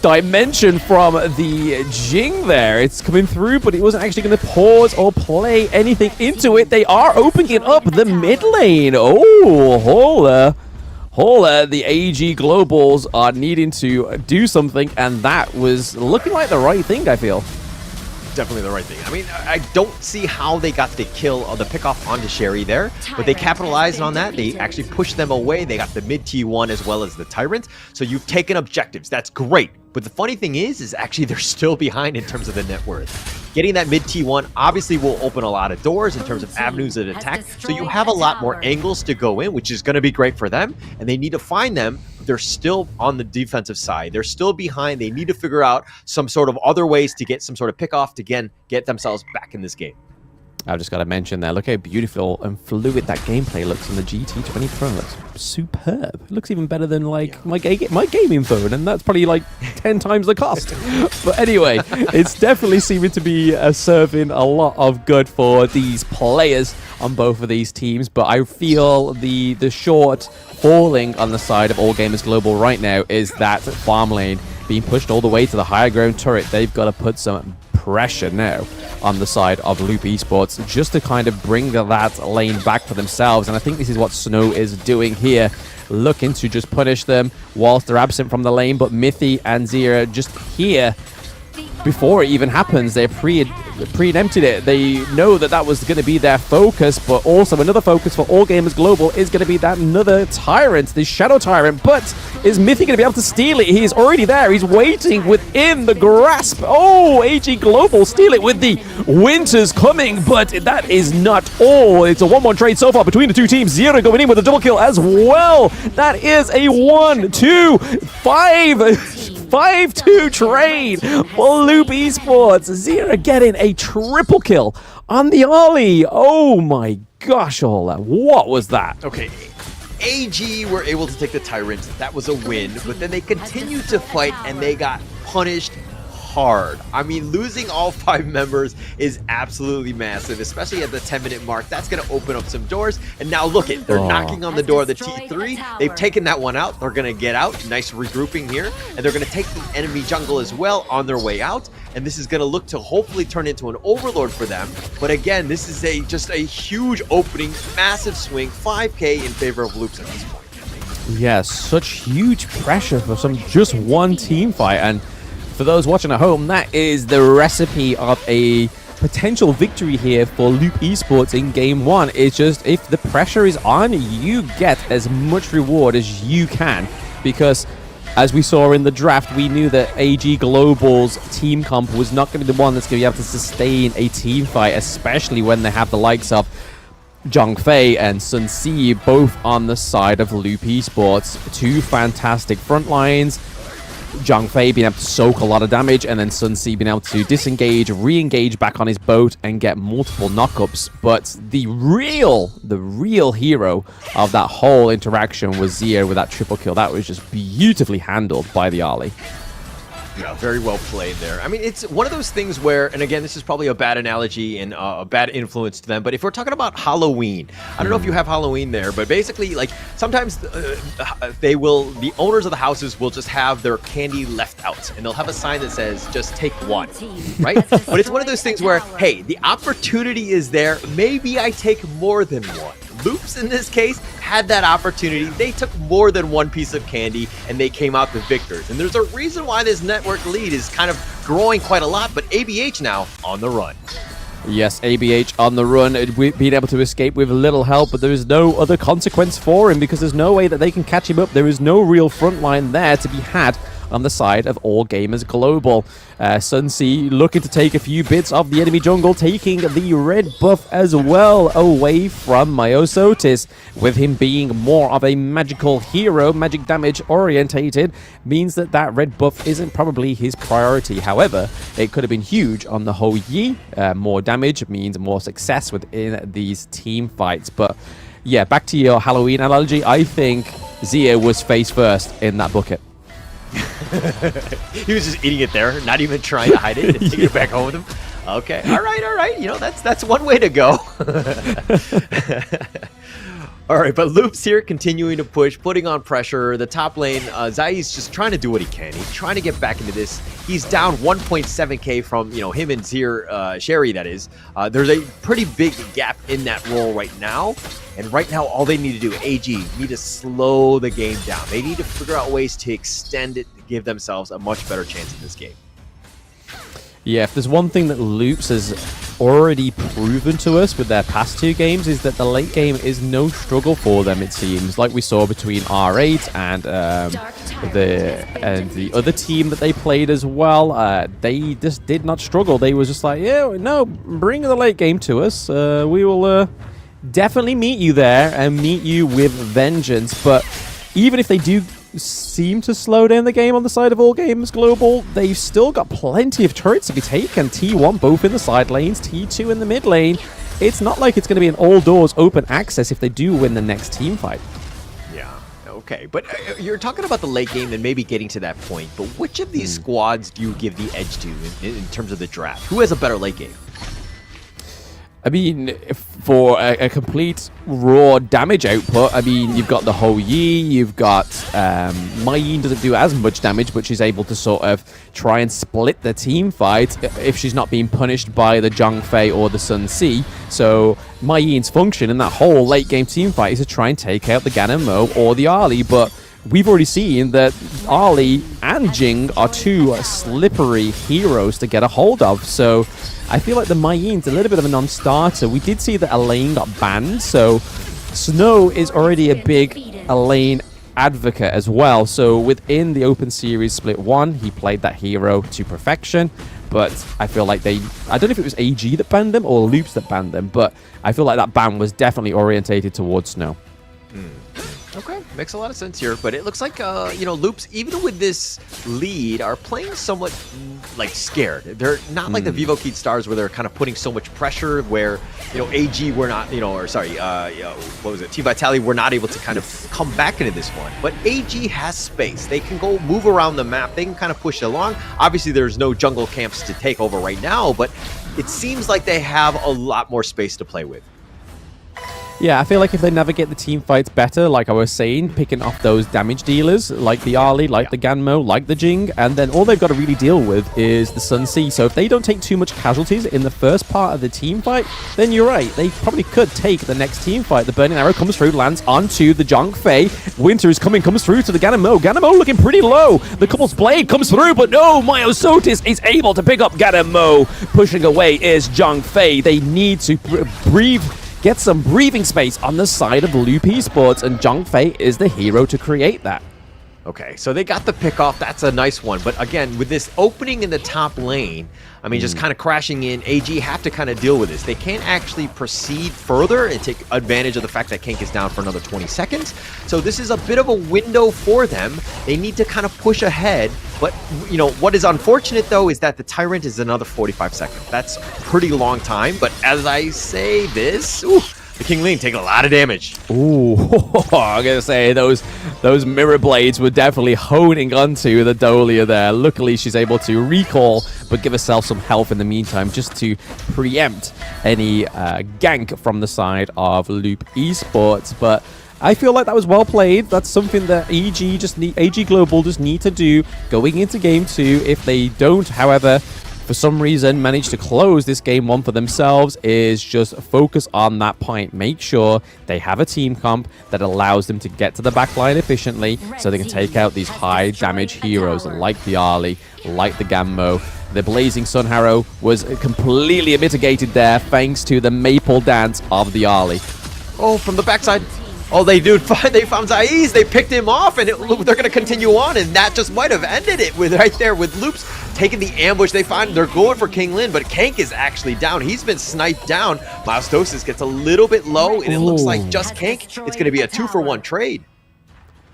U: dimension from the Jing there. It's coming through, but it wasn't actually going to pause or play anything into it. They are opening up the mid lane. Oh, Hauler, the AG Globals are needing to do something, and that was looking like the right thing, I feel.
V: definitely the right thing. I mean, I don't see how they got the kill or the pickoff onto Sherry there, but they capitalized on that. They actually pushed them away. They got the mid T1 as well as the Tyrant. So you've taken objectives. That's great. But the funny thing is actually they're still behind in terms of the net worth. Getting that mid T1 obviously will open a lot of doors in terms of avenues of attack. So you have a lot more angles to go in, which is going to be great for them. And they need to find them. They're still on the defensive side. They're still behind. They need to figure out some sort of other ways to get some sort of pickoff to, again, get themselves back in this game.
U: I've just got to mention there, look how beautiful and fluid that gameplay looks on the GT20 Pro. It's superb. It looks even better than like my gaming phone, and that's probably like 10 times the cost. But anyway, it's definitely seeming to be serving a lot of good for these players on both of these teams. But I feel the short falling on the side of All Gamers Global right now is that farm lane being pushed all the way to the higher ground turret. They've got to put some pressure now on the side of Loop Esports just to kind of bring that lane back for themselves. And I think this is what Snow is doing here, looking to just punish them whilst they're absent from the lane. But Mithy and Zira just here, before it even happens, they're preempted it. They know that that was going to be their focus, but also another focus for All Gamers Global is going to be that another Tyrant, the Shadow Tyrant. But is Mithy going to be able to steal it? He's already there. He's waiting within the grasp. Oh, AG Global steal it with the Winters coming, but that is not all. It's a 1-1 trade so far between the two teams. Zero going in with a double kill as well. That is a 5-2 trade for Loop Esports. Zira getting a triple kill on the Ollie. Oh my gosh, Ola. What was that?
V: Okay. AG were able to take the Tyrant. That was a win, but then they continued to fight and they got punished hard. I mean, losing all 5 members is absolutely massive, especially at the 10-minute mark. That's going to open up some doors. And now look it, they're knocking on the door of the T3. They've taken that one out. They're going to get out. Nice regrouping here. And they're going to take the enemy jungle as well on their way out. And this is going to look to hopefully turn into an overlord for them. But again, this is just a huge opening, massive swing, 5K in favor of Loops at this point.
U: Yeah, such huge pressure for just one team fight. And for those watching at home, that is the recipe of a potential victory here for Loop Esports in Game 1. It's just, if the pressure is on, you get as much reward as you can. Because, as we saw in the draft, we knew that AG Global's team comp was not going to be the one that's going to be able to sustain a team fight, especially when they have the likes of Zhongfei and Sun Si both on the side of Loop Esports. Two fantastic front lines. Zhongfei being able to soak a lot of damage, and then Sun Si being able to disengage, re-engage back on his boat, and get multiple knockups. But the real hero of that whole interaction was Zia with that triple kill. That was just beautifully handled by the Ali.
V: Yeah, very well played there. I mean, it's one of those things where, and again, this is probably a bad analogy and a bad influence to them, but if we're talking about Halloween, I don't know if you have Halloween there, but basically, like, sometimes the owners of the houses will just have their candy left out, and they'll have a sign that says, just take one, right? But it's one of those things where, hey, the opportunity is there, maybe I take more than one. Loops, in this case, had that opportunity. They took more than one piece of candy, and they came out the victors. And there's a reason why this network lead is kind of growing quite a lot, but ABH now on the run.
U: Yes, ABH on the run, being able to escape with little help, but there is no other consequence for him because there's no way that they can catch him up. There is no real front line there to be had on the side of All Gamers Global. Sun Si looking to take a few bits of the enemy jungle, taking the red buff as well away from Myosotis. With him being more of a magical hero, magic damage orientated, means that red buff isn't probably his priority. However, it could have been huge on the whole Yi. More damage means more success within these team fights. But yeah, back to your Halloween analogy, I think Zia was face first in that bucket.
V: He was just eating it there, not even trying to hide it and taking it back home with him. Okay, all right. You know, that's one way to go. All right, but Loops here continuing to push, putting on pressure. The top lane, Zai's just trying to do what he can. He's trying to get back into this. He's down 1.7k from, him and Sherry, that is. There's a pretty big gap in that role right now. And right now, all they need to do, AG, need to slow the game down. They need to figure out ways to extend it to give themselves a much better chance in this game.
U: Yeah, if there's one thing that Loops has already proven to us with their past 2 games is that the late game is no struggle for them, it seems. Like we saw between R8 and the other team that they played as well. They just did not struggle. They was just like, yeah, no, bring the late game to us. We will definitely meet you there and meet you with vengeance. But even if they do seem to slow down the game on the side of All Games Global, they've still got plenty of turrets to be taken. T1 both in the side lanes, T2 in the mid lane. It's not like it's going to be an all doors open access if they do win the next team fight.
V: Yeah, okay. But you're talking about the late game and maybe getting to that point, but which of these squads do you give the edge to in terms of the draft? Who has a better late game?
U: I mean, for a complete raw damage output, I mean, you've got the Ho Yi, you've got Mayeen doesn't do as much damage, but she's able to sort of try and split the team fight if she's not being punished by the Zhang Fei or the Sun Si. So Mayeen's function in that whole late game team fight is to try and take out the Ganon Mo or the Ali, but we've already seen that Ali and Jing are 2 slippery heroes to get a hold of, so I feel like the Mayeen's a little bit of a non-starter. We did see that Elaine got banned, so Snow is already a big Elaine advocate as well. So within the Open Series Split 1, he played that hero to perfection, but I feel like I don't know if it was AG that banned them or Loops that banned them, but I feel like that ban was definitely orientated towards Snow.
V: Okay, makes a lot of sense here, but it looks like, Loops, even with this lead, are playing somewhat, scared. They're not like the Vivo Kid Stars where they're kind of putting so much pressure where, AG were not, what was it, Team Vitality were not able to kind of come back into this one. But AG has space. They can go move around the map. They can kind of push it along. Obviously, there's no jungle camps to take over right now, but it seems like they have a lot more space to play with.
U: Yeah, I feel like if they navigate the team fights better, like I was saying, picking off those damage dealers, like the Ali, like the Ganmo, like the Jing, and then all they've got to really deal with is the Sun Si. So if they don't take too much casualties in the first part of the team fight, then you're right, they probably could take the next team fight. The Burning Arrow comes through, lands onto the Zhang Fei. Winter is coming, comes through to the Ganamo. Ganamo looking pretty low. The Couple's Blade comes through, but no, Myosotis is able to pick up Ganamo. Pushing away is Zhang Fei. They need to breathe. Get some breathing space on the side of Loop Esports, and Zhang Fei is the hero to create that.
V: Okay, so they got the pick off. That's a nice one. But again, with this opening in the top lane, I mean, just kind of crashing in, AG have to kind of deal with this. They can't actually proceed further and take advantage of the fact that Kank is down for another 20 seconds. So this is a bit of a window for them. They need to kind of push ahead. But, what is unfortunate, though, is that the Tyrant is another 45 seconds. That's a pretty long time. But as I say this, the King Lean taking a lot of damage.
U: Ooh, I'm gonna say those mirror blades were definitely honing onto the Dolia there. Luckily, she's able to recall, but give herself some health in the meantime, just to preempt any gank from the side of Loop Esports. But I feel like that was well played. That's something that AG Global just need to do going into Game 2. If they don't, however, for some reason manage to close this Game 1 for themselves, is just focus on that point. Make sure they have a team comp that allows them to get to the backline efficiently so they can take out these high damage heroes like the Ali, like the Gammo. The Blazing Sun Harrow was completely mitigated there thanks to the Maple Dance of the Ali.
V: Oh, from the backside. Oh, they found Zaiz. They picked him off, and they're going to continue on, and that just might have ended it with right there with Loops taking the ambush. They're going for King Lin, but Kank is actually down. He's been sniped down. Myosotis gets a little bit low, and it looks like just Kank. It's going to be a 2-for-1 trade.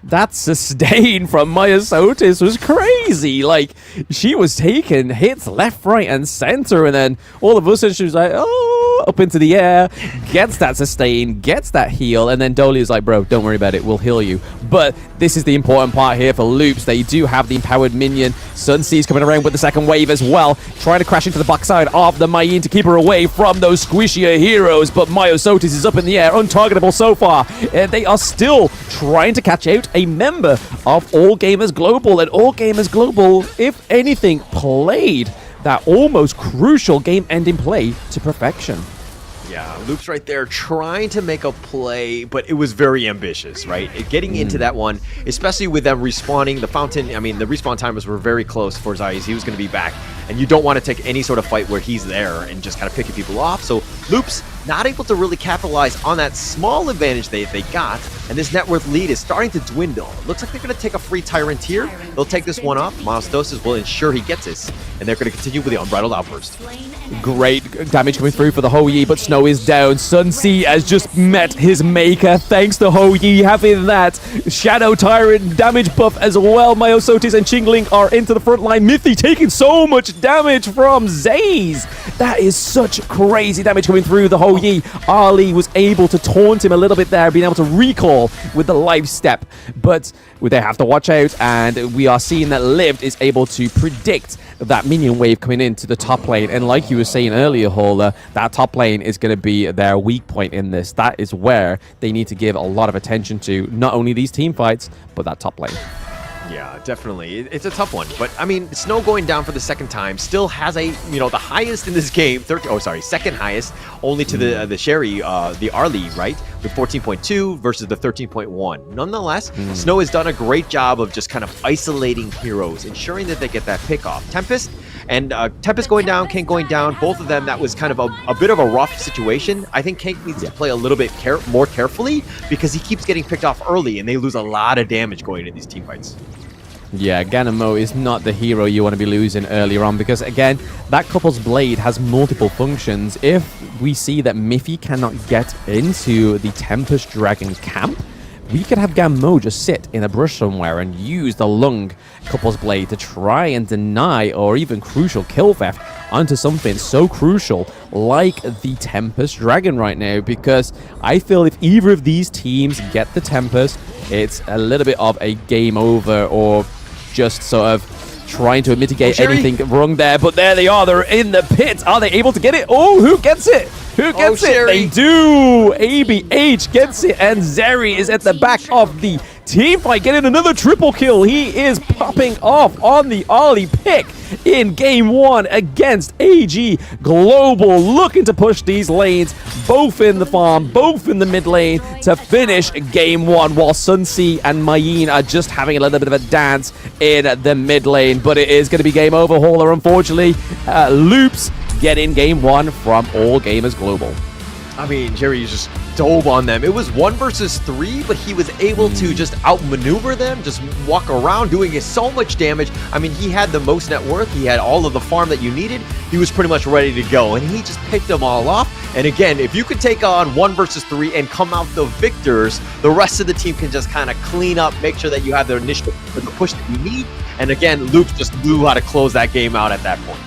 U: That sustain from Myosotis was crazy. Like, she was taking hits left, right, and center, and then all of a sudden she was like, up into the air, gets that sustain, gets that heal, and then Dolly is like, bro, don't worry about it, we'll heal you. But this is the important part here for Loops. They do have the empowered minion. Sun Sea's coming around with the second wave as well, trying to crash into the backside of the Mayeen to keep her away from those squishier heroes, but Myosotis is up in the air, untargetable so far. They are still trying to catch out a member of All Gamers Global, and All Gamers Global, if anything, played that almost crucial game-ending play to perfection.
V: Yeah, Loops right there trying to make a play, but it was very ambitious, right? Getting into that one, especially with them respawning, the fountain, I mean, the respawn timers were very close for Zayas. He was going to be back, and you don't want to take any sort of fight where he's there and just kind of picking people off. So Loops not able to really capitalize on that small advantage they got, and this net worth lead is starting to dwindle. It looks like they're going to take a free Tyrant here. They'll take this one off. Milestosis will ensure he gets this, and they're going to continue with the Unbridled Outburst.
U: Great damage coming through for the Ho Yi, but Snow is down. Sun C has just met his maker. Thanks to Ho Yi having that Shadow Tyrant damage buff as well. Myosotis and Chingling are into the front line. Mithy taking so much damage from Zaze. That is such crazy damage coming through the Ho Yi. Ali was able to taunt him a little bit there, being able to recall with the life step. But they have to watch out, and we are seeing that Lived is able to predict that minion wave coming into the top lane. And like you were saying earlier, Hola, that top lane is going to be their weak point in this. That is where they need to give a lot of attention to, not only these team fights, but that top lane.
V: Yeah, definitely. It's a tough one. But, I mean, Snow going down for the second time still has a, the highest in this game. Second highest, only to the Sherry, the Arlie, right? With 14.2 versus the 13.1. Nonetheless, Snow has done a great job of just kind of isolating heroes, ensuring that they get that pick off. Tempest and Tempest going down, King going down, both of them, that was kind of a bit of a rough situation. I think King needs to play a little bit more carefully because he keeps getting picked off early and they lose a lot of damage going into these team fights.
U: Yeah, Ganamo is not the hero you want to be losing earlier on because, again, that couple's blade has multiple functions. If we see that Miffy cannot get into the Tempest Dragon camp, we could have Gammo just sit in a brush somewhere and use the Lung couple's blade to try and deny or even crucial kill theft onto something so crucial like the Tempest Dragon right now, because I feel if either of these teams get the Tempest, it's a little bit of a game over or just sort of trying to mitigate anything wrong there. But there they are. They're in the pit. Are they able to get it? Oh, who gets it? Who gets it? They do. ABH gets it, and Zeri is at the back of the team fight, getting another triple kill. He is popping off on the Ollie pick in game one against AG Global, looking to push these lanes, both in the farm, both in the mid lane, to finish game one, while Sunsi and Mayin are just having a little bit of a dance in the mid lane. But it is going to be game over, Hauler, unfortunately. Loops getting game one from All Gamers Global.
V: I mean, Jerry just dove on them. It was 1 versus 3, but he was able to just outmaneuver them, just walk around doing so much damage. I mean, he had the most net worth. He had all of the farm that you needed. He was pretty much ready to go, and he just picked them all off. And again, if you could take on 1 versus 3 and come out the victors, the rest of the team can just kind of clean up, make sure that you have the initiative for the push that you need. And again, Luke just knew how to close that game out at that point.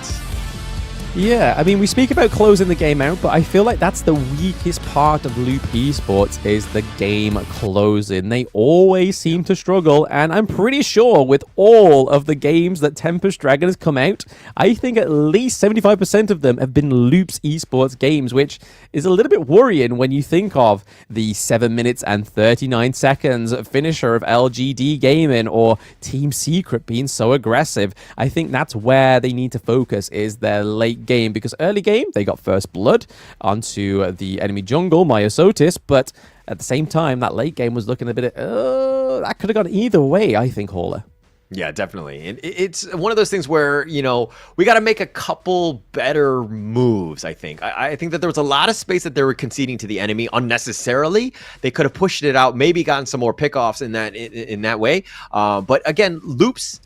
U: Yeah, I mean, we speak about closing the game out, but I feel like that's the weakest part of Loop Esports is the game closing. They always seem to struggle, and I'm pretty sure with all of the games that Tempest Dragon has come out, I think at least 75% of them have been Loops Esports games, which is a little bit worrying when you think of the 7 minutes and 39 seconds finisher of LGD Gaming or Team Secret being so aggressive. I think that's where they need to focus, is their late game, because early game they got first blood onto the enemy jungle, Myosotis, but at the same time that late game was looking a bit that could have gone either way, I think, Hauler.
V: Yeah, definitely. It's one of those things where, we got to make a couple better moves, I think. I think that there was a lot of space that they were conceding to the enemy unnecessarily. They could have pushed it out, maybe gotten some more pickoffs in that way. But again, Loops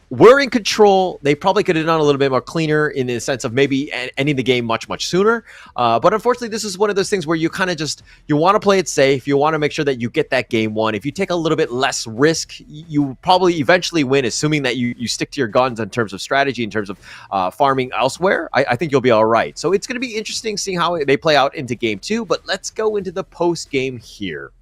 V: were in control. They probably could have done a little bit more cleaner in the sense of maybe ending the game much, much sooner. But unfortunately, this is one of those things where you kind of just, you want to play it safe. You want to make sure that you get that game one. If you take a little bit less risk, you probably eventually win, assuming that you stick to your guns in terms of strategy, in terms of farming elsewhere. I think you'll be all right. So it's going to be interesting seeing how they play out into game two. But let's go into the post game here.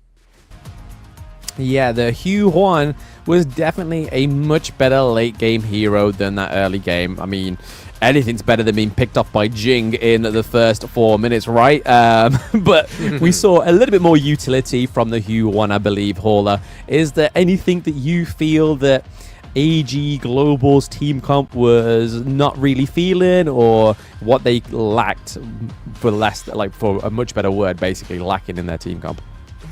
U: Yeah, the Hugh Huan was definitely a much better late game hero than that early game. I mean, anything's better than being picked off by Jing in the first 4 minutes, right? But we saw a little bit more utility from the Hugh Huan, I believe, Hauler. Is there anything that you feel that AG Global's team comp was not really feeling, or what they lacked, for a much better word, basically lacking in their team comp?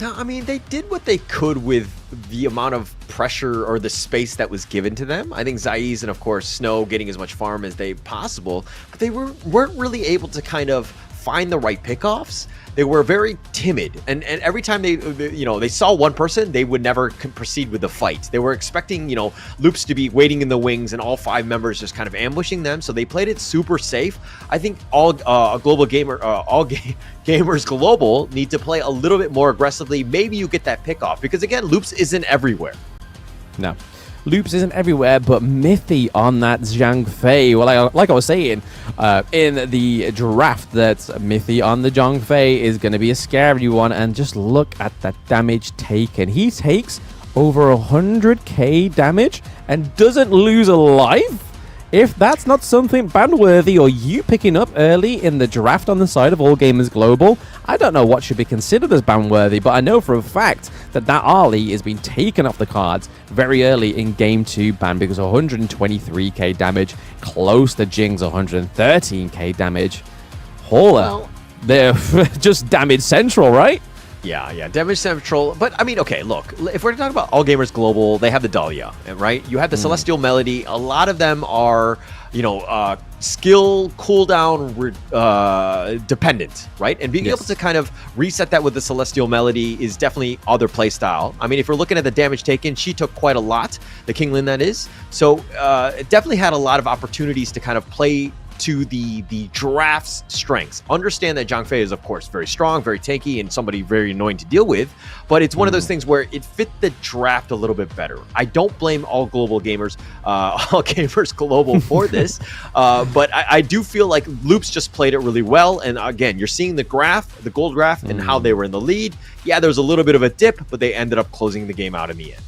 V: No, I mean, they did what they could with the amount of pressure or the space that was given to them. I think Zaiz and, of course, Snow getting as much farm as they possible, but they weren't really able to kind of find the right pickoffs. They were very timid, and every time they saw one person, they would never proceed with the fight. They were expecting, Loops to be waiting in the wings and all 5 members just kind of ambushing them, so they played it super safe. I think all gamers global need to play a little bit more aggressively. Maybe you get that pickoff, because again, Loops isn't everywhere.
U: No. Loops isn't everywhere, but Mithy on that Zhang Fei. Well, like I was saying, in the draft, that Mithy on the Zhang Fei is going to be a scary one. And just look at that damage taken. He takes over 100k damage and doesn't lose a life. If that's not something ban-worthy, or you picking up early in the draft on the side of All Gamers Global, I don't know what should be considered as ban-worthy, but I know for a fact that Ali has been taken off the cards very early in Game 2 ban, because 123k damage, close to Jing's 113k damage. Hola, they're just damage central, right?
V: Yeah, damage central. But I mean, okay, look, if we're talking about All Gamers Global, they have the Dahlia, right? You have the Celestial Melody. A lot of them are, skill cooldown dependent, right? And being able to kind of reset that with the Celestial Melody is definitely other play style. I mean, if we're looking at the damage taken, she took quite a lot, the Kinglin that is. So it definitely had a lot of opportunities to kind of play to the draft's strengths. Understand that Zhang Fei is, of course, very strong, very tanky, and somebody very annoying to deal with, but it's one of those things where it fit the draft a little bit better. I don't blame all global gamers, all gamers global for this, but I do feel like Loops just played it really well. And again, you're seeing the graph, the gold graph, and how they were in the lead. Yeah, there was a little bit of a dip, but they ended up closing the game out in the end.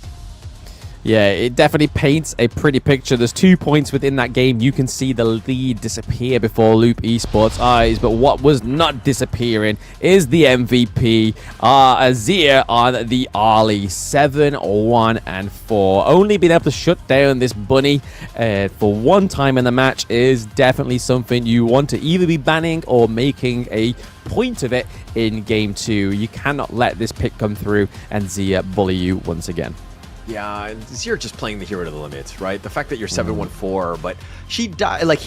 U: Yeah, it definitely paints a pretty picture. There's 2 points within that game. You can see the lead disappear before Loop Esports' eyes, but what was not disappearing is the MVP, Azir on the Ali, 7-1-4. Only being able to shut down this bunny for one time in the match is definitely something you want to either be banning or making a point of it in Game 2. You cannot let this pick come through and Zia bully you once again.
V: Yeah, you're just playing the hero to the limits, right? The fact that you're 7-1-4, but he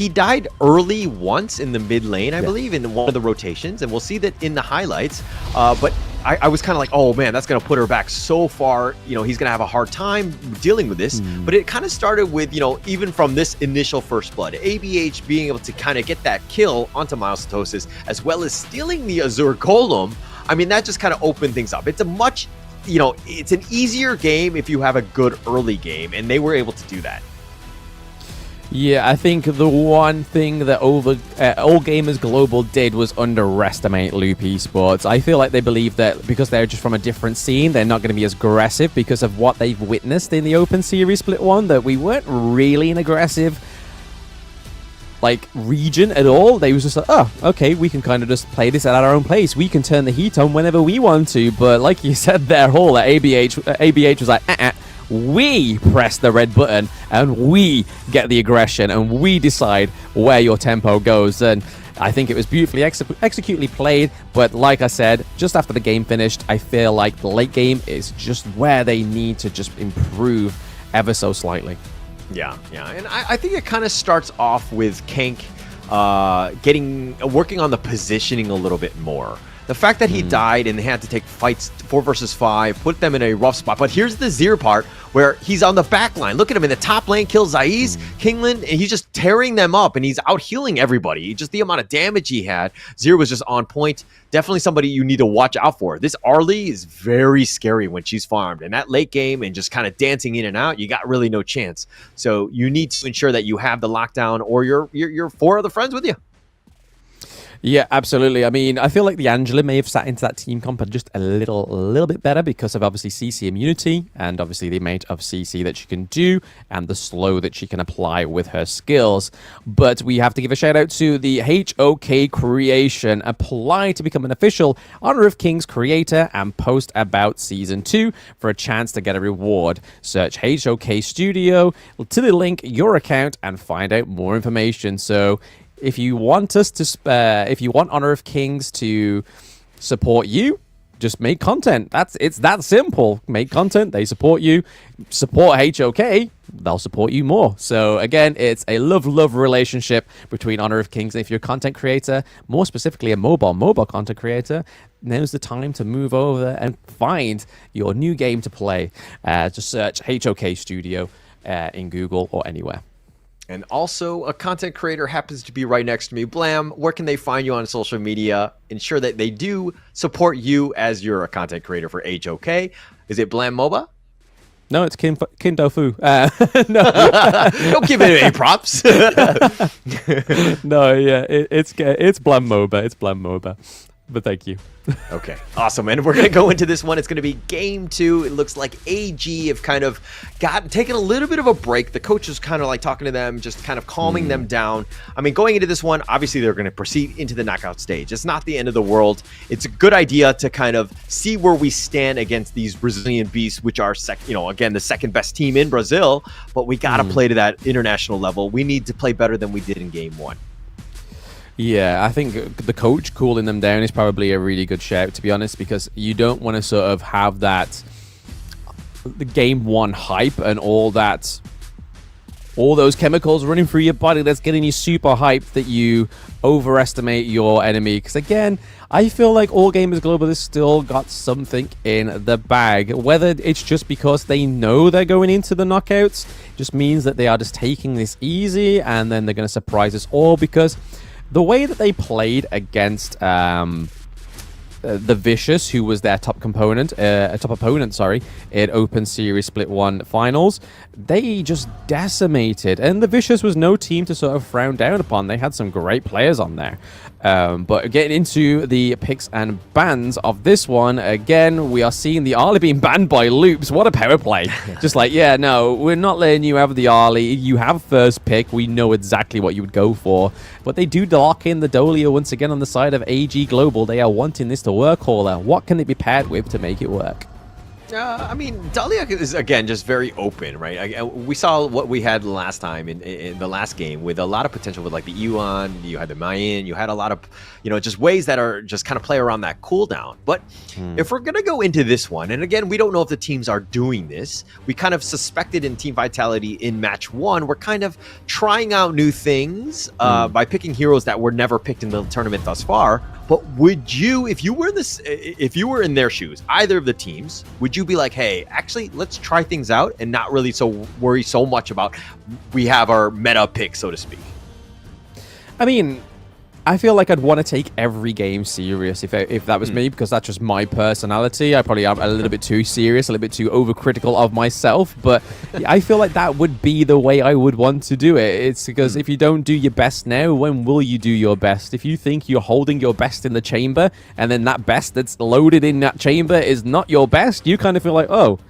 V: died early once in the mid lane, I believe, in one of the rotations, and we'll see that in the highlights. But I was kind of like, oh man, that's going to put her back so far. He's going to have a hard time dealing with this. But it kind of started with, even from this initial first blood, ABH being able to kind of get that kill onto Milesatosis, as well as stealing the Azure Golem. I mean, that just kind of opened things up. It's a much it's an easier game if you have a good early game, and they were able to do that.
U: Yeah, I think the one thing that All Gamers Global did was underestimate Loop Esports. I feel like they believe that because they're just from a different scene, they're not going to be as aggressive because of what they've witnessed in the Open Series Split 1, that we weren't really an aggressive region at all. They was just like, oh, okay, we can kind of just play this at our own pace. We can turn the heat on whenever we want to. But like you said there, Hall, at ABH was like, we press the red button and we get the aggression and we decide where your tempo goes. And I think it was beautifully executedly played. But like I said, just after the game finished, I feel like the late game is just where they need to just improve ever so slightly.
V: Yeah, and I think it kind of starts off with Kank working on the positioning a little bit more. The fact that he died and they had to take fights 4 versus 5 put them in a rough spot. But here's the Zir part where he's on the back line. Look at him in the top lane, kills Zaiz, Kinglin, and he's just tearing them up and he's out healing everybody. Just the amount of damage he had. Zir was just on point. Definitely somebody you need to watch out for. This Arlie is very scary when she's farmed. And that late game and just kind of dancing in and out, you got really no chance. So you need to ensure that you have the lockdown or your 4 other friends with you.
U: Yeah, absolutely. I mean, I feel like the Angela may have sat into that team comp just a little bit better because of obviously CC immunity and obviously the amount of CC that she can do and the slow that she can apply with her skills. But we have to give a shout out to the HOK creation. Apply to become an official Honor of Kings creator and post about Season 2 for a chance to get a reward. Search HOK Studio to the link your account and find out more information. So if you want us to, if you want Honor of Kings to support you, just make content. It's that simple. Make content, they support you. Support HOK, they'll support you more. So again, it's a love relationship between Honor of Kings. And if you're a content creator, more specifically a mobile content creator, now's the time to move over and find your new game to play. Just search HOK Studio in Google or anywhere.
V: And also, a content creator happens to be right next to me. Blam, where can they find you on social media? Ensure that they do support you as you're a content creator for HOK. Is it Blam MOBA?
U: No, it's Kindofu. No.
V: Don't give it any props.
U: No, yeah, it's Blam MOBA. It's Blam MOBA. But thank you.
V: Okay, awesome. And we're going to go into this one. It's going to be game 2. It looks like AG have kind of taken a little bit of a break. The coach is kind of like talking to them, just kind of calming them down. I mean, going into this one, obviously they're going to proceed into the knockout stage. It's not the end of the world. It's a good idea to kind of see where we stand against these Brazilian beasts, which are, again, the second best team in Brazil. But we got to play to that international level. We need to play better than we did in game 1.
U: Yeah, I think the coach cooling them down is probably a really good shout, to be honest, because you don't want to sort of have that the game 1 hype and all those chemicals running through your body that's getting you super hyped that you overestimate your enemy. Because again, I feel like all gamers global has still got something in the bag. Whether it's just because they know they're going into the knockouts, just means that they are just taking this easy and then they're going to surprise us all, because the way that they played against the Vicious, who was their top opponent, in Open Series Split 1 finals, they just decimated. And the Vicious was no team to sort of frown down upon. They had some great players on there. But getting into the picks and bans of this one, again, we are seeing the Arlie being banned by Loops. What a power play. Just like, yeah, no, we're not letting you have the Arlie. You have first pick. We know exactly what you would go for. But they do lock in the Dolia once again on the side of AG Global. They are wanting this to work, Hauler. What can it be paired with to make it work?
V: I mean, Dahlia is, again, just very open, right? We saw what we had last time in the last game with a lot of potential with like the Yuan, you had the Mayan, you had a lot of, just ways that are just kind of play around that cooldown. But if we're going to go into this one, and again, we don't know if the teams are doing this. We kind of suspected in Team Vitality in match 1, we're kind of trying out new things by picking heroes that were never picked in the tournament thus far. But would you, if you were in their shoes, either of the teams, would you be like, hey, actually, let's try things out and not really worry so much about we have our meta pick, so to speak?
U: I mean, I feel like I'd want to take every game serious if that was me, because that's just my personality. I probably am a little bit too serious, a little bit too overcritical of myself, but I feel like that would be the way I would want to do it. It's because if you don't do your best now, when will you do your best? If you think you're holding your best in the chamber, and then that best that's loaded in that chamber is not your best, you kind of feel like, oh,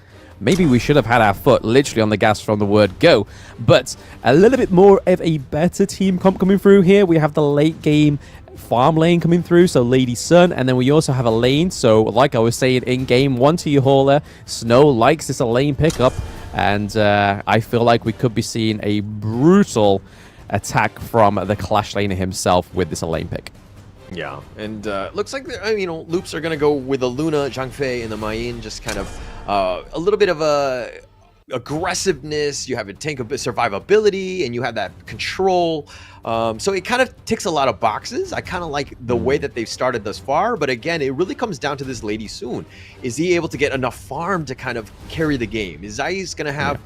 U: maybe we should have had our foot literally on the gas from the word go. But a little bit more of a better team comp coming through here. We have the late game farm lane coming through, so Lady Sun, and then we also have a lane. So like I was saying in game 1 to you, Hauler, Snow likes this lane pickup, and I feel like we could be seeing a brutal attack from the Clash laner himself with this lane pick.
V: Yeah, and looks like Loops are going to go with the Luna, Zhang Fei, and the Mayin, just kind of a little bit of aggressiveness. You have a tank of survivability, and you have that control. So it kind of ticks a lot of boxes. I kind of like the way that they've started thus far. But again, it really comes down to this Lady Soon. Is he able to get enough farm to kind of carry the game? Is Zai's going to have,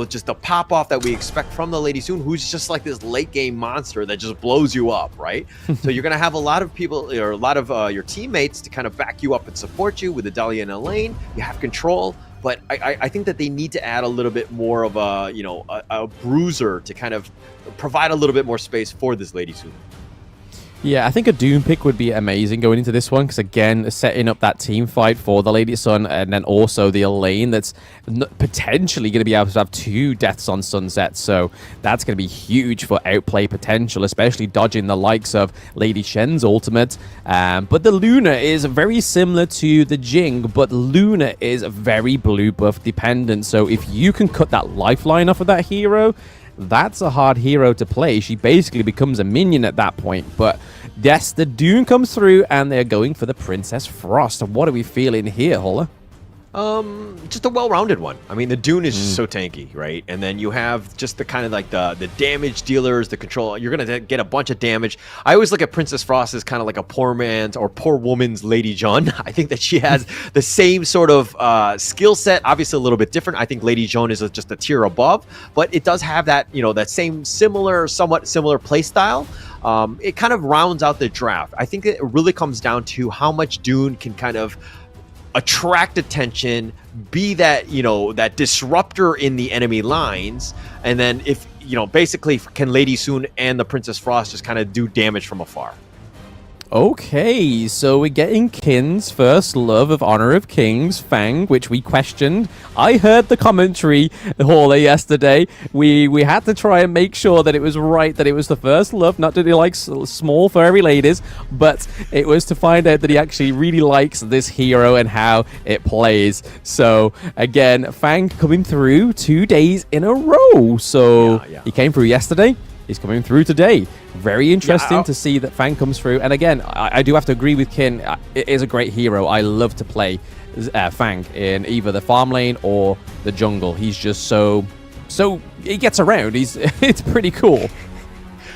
V: just the pop off that we expect from the Lady Soon, who's just like this late game monster that just blows you up, right? So you're going to have a lot of people, or a lot of your teammates to kind of back you up and support you with the Dahlia in a lane. You have control. But I think that they need to add a little bit more of a bruiser to kind of provide a little bit more space for this Lady Soon.
U: Yeah, I think a Doom pick would be amazing going into this one because, again, setting up that team fight for the Lady Sun and then also the Elaine that's potentially going to be able to have 2 deaths on Sunset. So that's going to be huge for outplay potential, especially dodging the likes of Lady Shen's ultimate. But the Luna is very similar to the Jing, but Luna is very blue buff dependent. So if you can cut that lifeline off of that hero, that's a hard hero to play. She basically becomes a minion at that point. But yes, the Dune comes through and they're going for the Princess Frost. What are we feeling here, Holla?
V: Just a well-rounded one. I mean, the Dune is so tanky, right? And then you have just the kind of like the damage dealers, the control. You're going to get a bunch of damage. I always look at Princess Frost as kind of like a poor man's or poor woman's Lady Jeanne. I think that she has the same sort of skill set, obviously a little bit different. I think Lady Jeanne is just a tier above, but it does have that, that same somewhat similar play style. It kind of rounds out the draft. I think it really comes down to how much Dune can kind of attract attention, be that that disruptor in the enemy lines, and then if basically can Lady Sun and the Princess Frost just kind of do damage from afar.
U: Okay, so we're getting Kin's first love of Honor of Kings, Fang, which we questioned. I heard the commentary, Hawley, yesterday. We had to try and make sure that it was right, that it was the first love, not that he likes small furry ladies, but it was to find out that he actually really likes this hero and how it plays. So, again, Fang coming through 2 days in a row. So, he came through yesterday. He's coming through today. Very interesting to see that Fang comes through. And again, I do have to agree with Kin. It is a great hero. I love to play Fang in either the farm lane or the jungle. He's just so he gets around. It's pretty cool.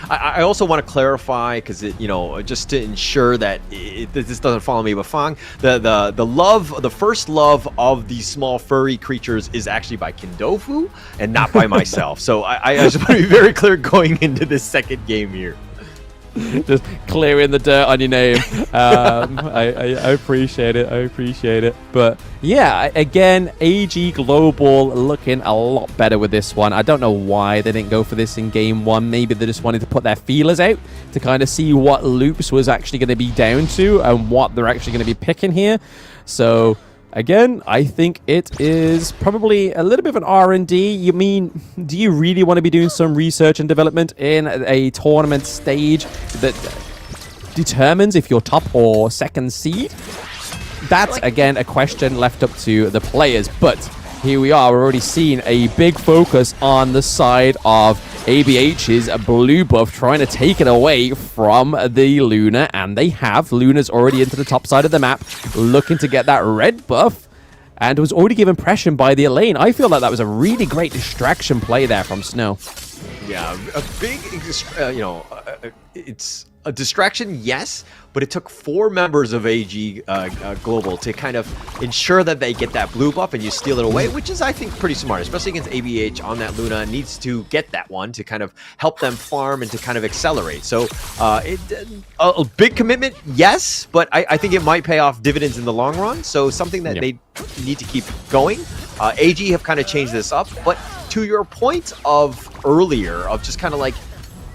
V: I also want to clarify because just to ensure that this doesn't follow me, but Fang, the first love of these small furry creatures is actually by Kindofu and not by myself. So I just want to be very clear going into this second game here.
U: Just clearing the dirt on your name. I appreciate it. I appreciate it. But yeah, again, AG Global looking a lot better with this one. I don't know why they didn't go for this in game 1. Maybe they just wanted to put their feelers out to kind of see what loops was actually going to be down to and what they're actually going to be picking here. So again, I think it is probably a little bit of an R&D. You mean, do you really want to be doing some research and development in a tournament stage that determines if you're top or second seed? That's, again, a question left up to the players. But here we are. We're already seeing a big focus on the side of ABH's blue buff, trying to take it away from the Luna, and they have. Luna's already into the top side of the map, looking to get that red buff, and was already given pressure by the Elaine. I feel like that was a really great distraction play there from Snow.
V: Yeah, a big, it's a distraction, yes, but it took 4 members of AG Global to kind of ensure that they get that blue buff and you steal it away, which is, I think, pretty smart, especially against ABH on that Luna. Needs to get that one to kind of help them farm and to kind of accelerate. So a big commitment, yes, but I think it might pay off dividends in the long run. So something that they need to keep going. AG have kind of changed this up, but to your point of earlier, of just kind of like,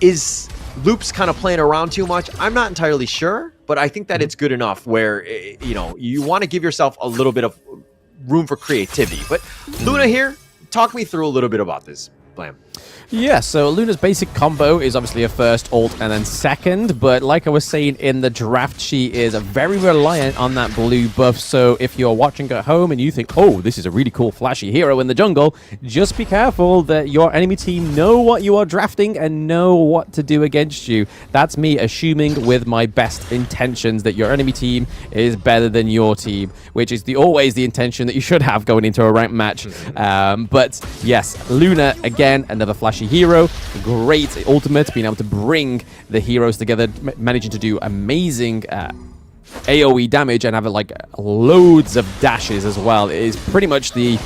V: is Loops kind of playing around too much? I'm not entirely sure, but I think that it's good enough where, you want to give yourself a little bit of room for creativity. But Luna here, talk me through a little bit about this, Blam.
U: Yeah, so Luna's basic combo is obviously a first ult and then second, but like I was saying in the draft, she is very reliant on that blue buff. So if you're watching at home and you think, oh, this is a really cool flashy hero in the jungle, just be careful that your enemy team know what you are drafting and know what to do against you. That's me assuming with my best intentions that your enemy team is better than your team, which is always the intention that you should have going into a ranked match. But yes, Luna, again, another flashy hero, great ultimate, being able to bring the heroes together, managing to do amazing AoE damage and have like loads of dashes as well. It is pretty much the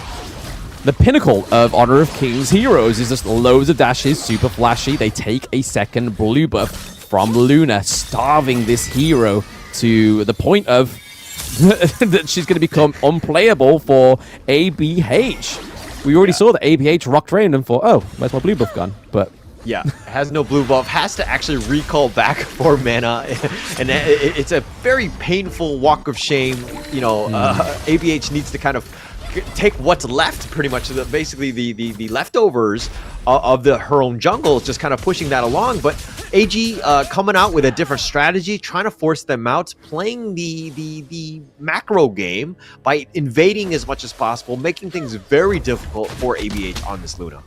U: pinnacle of Honor of Kings heroes, is just loads of dashes, super flashy. They take a second blue buff from Luna, starving this hero to the point of that she's going to become unplayable for ABH. We already saw that ABH rocked around and thought, oh, where's my blue buff gone? But
V: Yeah, has no blue buff, has to actually recall back for mana, and it's a very painful walk of shame. You know, ABH needs to kind of take what's left, pretty much, basically the leftovers of her own jungle, just kind of pushing that along. But AG coming out with a different strategy, trying to force them out, playing the macro game by invading as much as possible, making things very difficult for ABH on this Luna.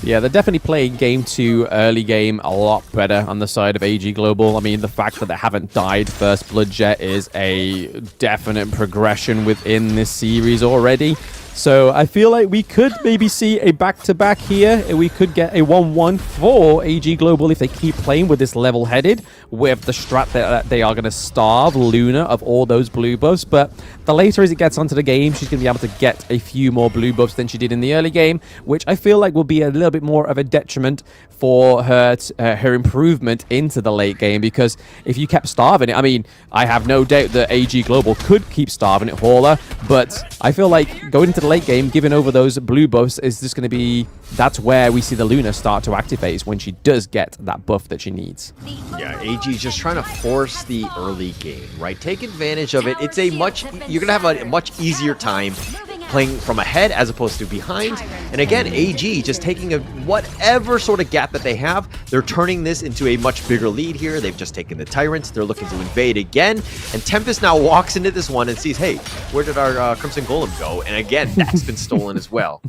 U: Yeah, they're definitely playing game 2 early game a lot better on the side of AG Global. I mean, the fact that they haven't died first blood yet is a definite progression within this series already. So I feel like we could maybe see a back-to-back here. We could get a 1-1 for AG Global if they keep playing with this level-headed, with the strat that they are going to starve Luna of all those blue buffs. But the later as it gets onto the game, she's going to be able to get a few more blue buffs than she did in the early game, which I feel like will be a little bit more of a detriment for her her improvement into the late game. Because if you kept starving it, I mean, I have no doubt that AG Global could keep starving it for her, but I feel like going into the late game, giving over those blue buffs is just going to be, that's where we see the Luna start to activate, when she does get that buff that she needs.
V: Yeah, AG is just trying to force the early game, right? Take advantage of it. It's a you're going to have a much easier time playing from ahead as opposed to behind. And again, AG just taking whatever sort of gap that they have, they're turning this into a much bigger lead here. They've just taken the Tyrants. They're looking to invade again. And Tempest now walks into this one and sees, hey, where did our Crimson Golem go? And again, that's been stolen as well.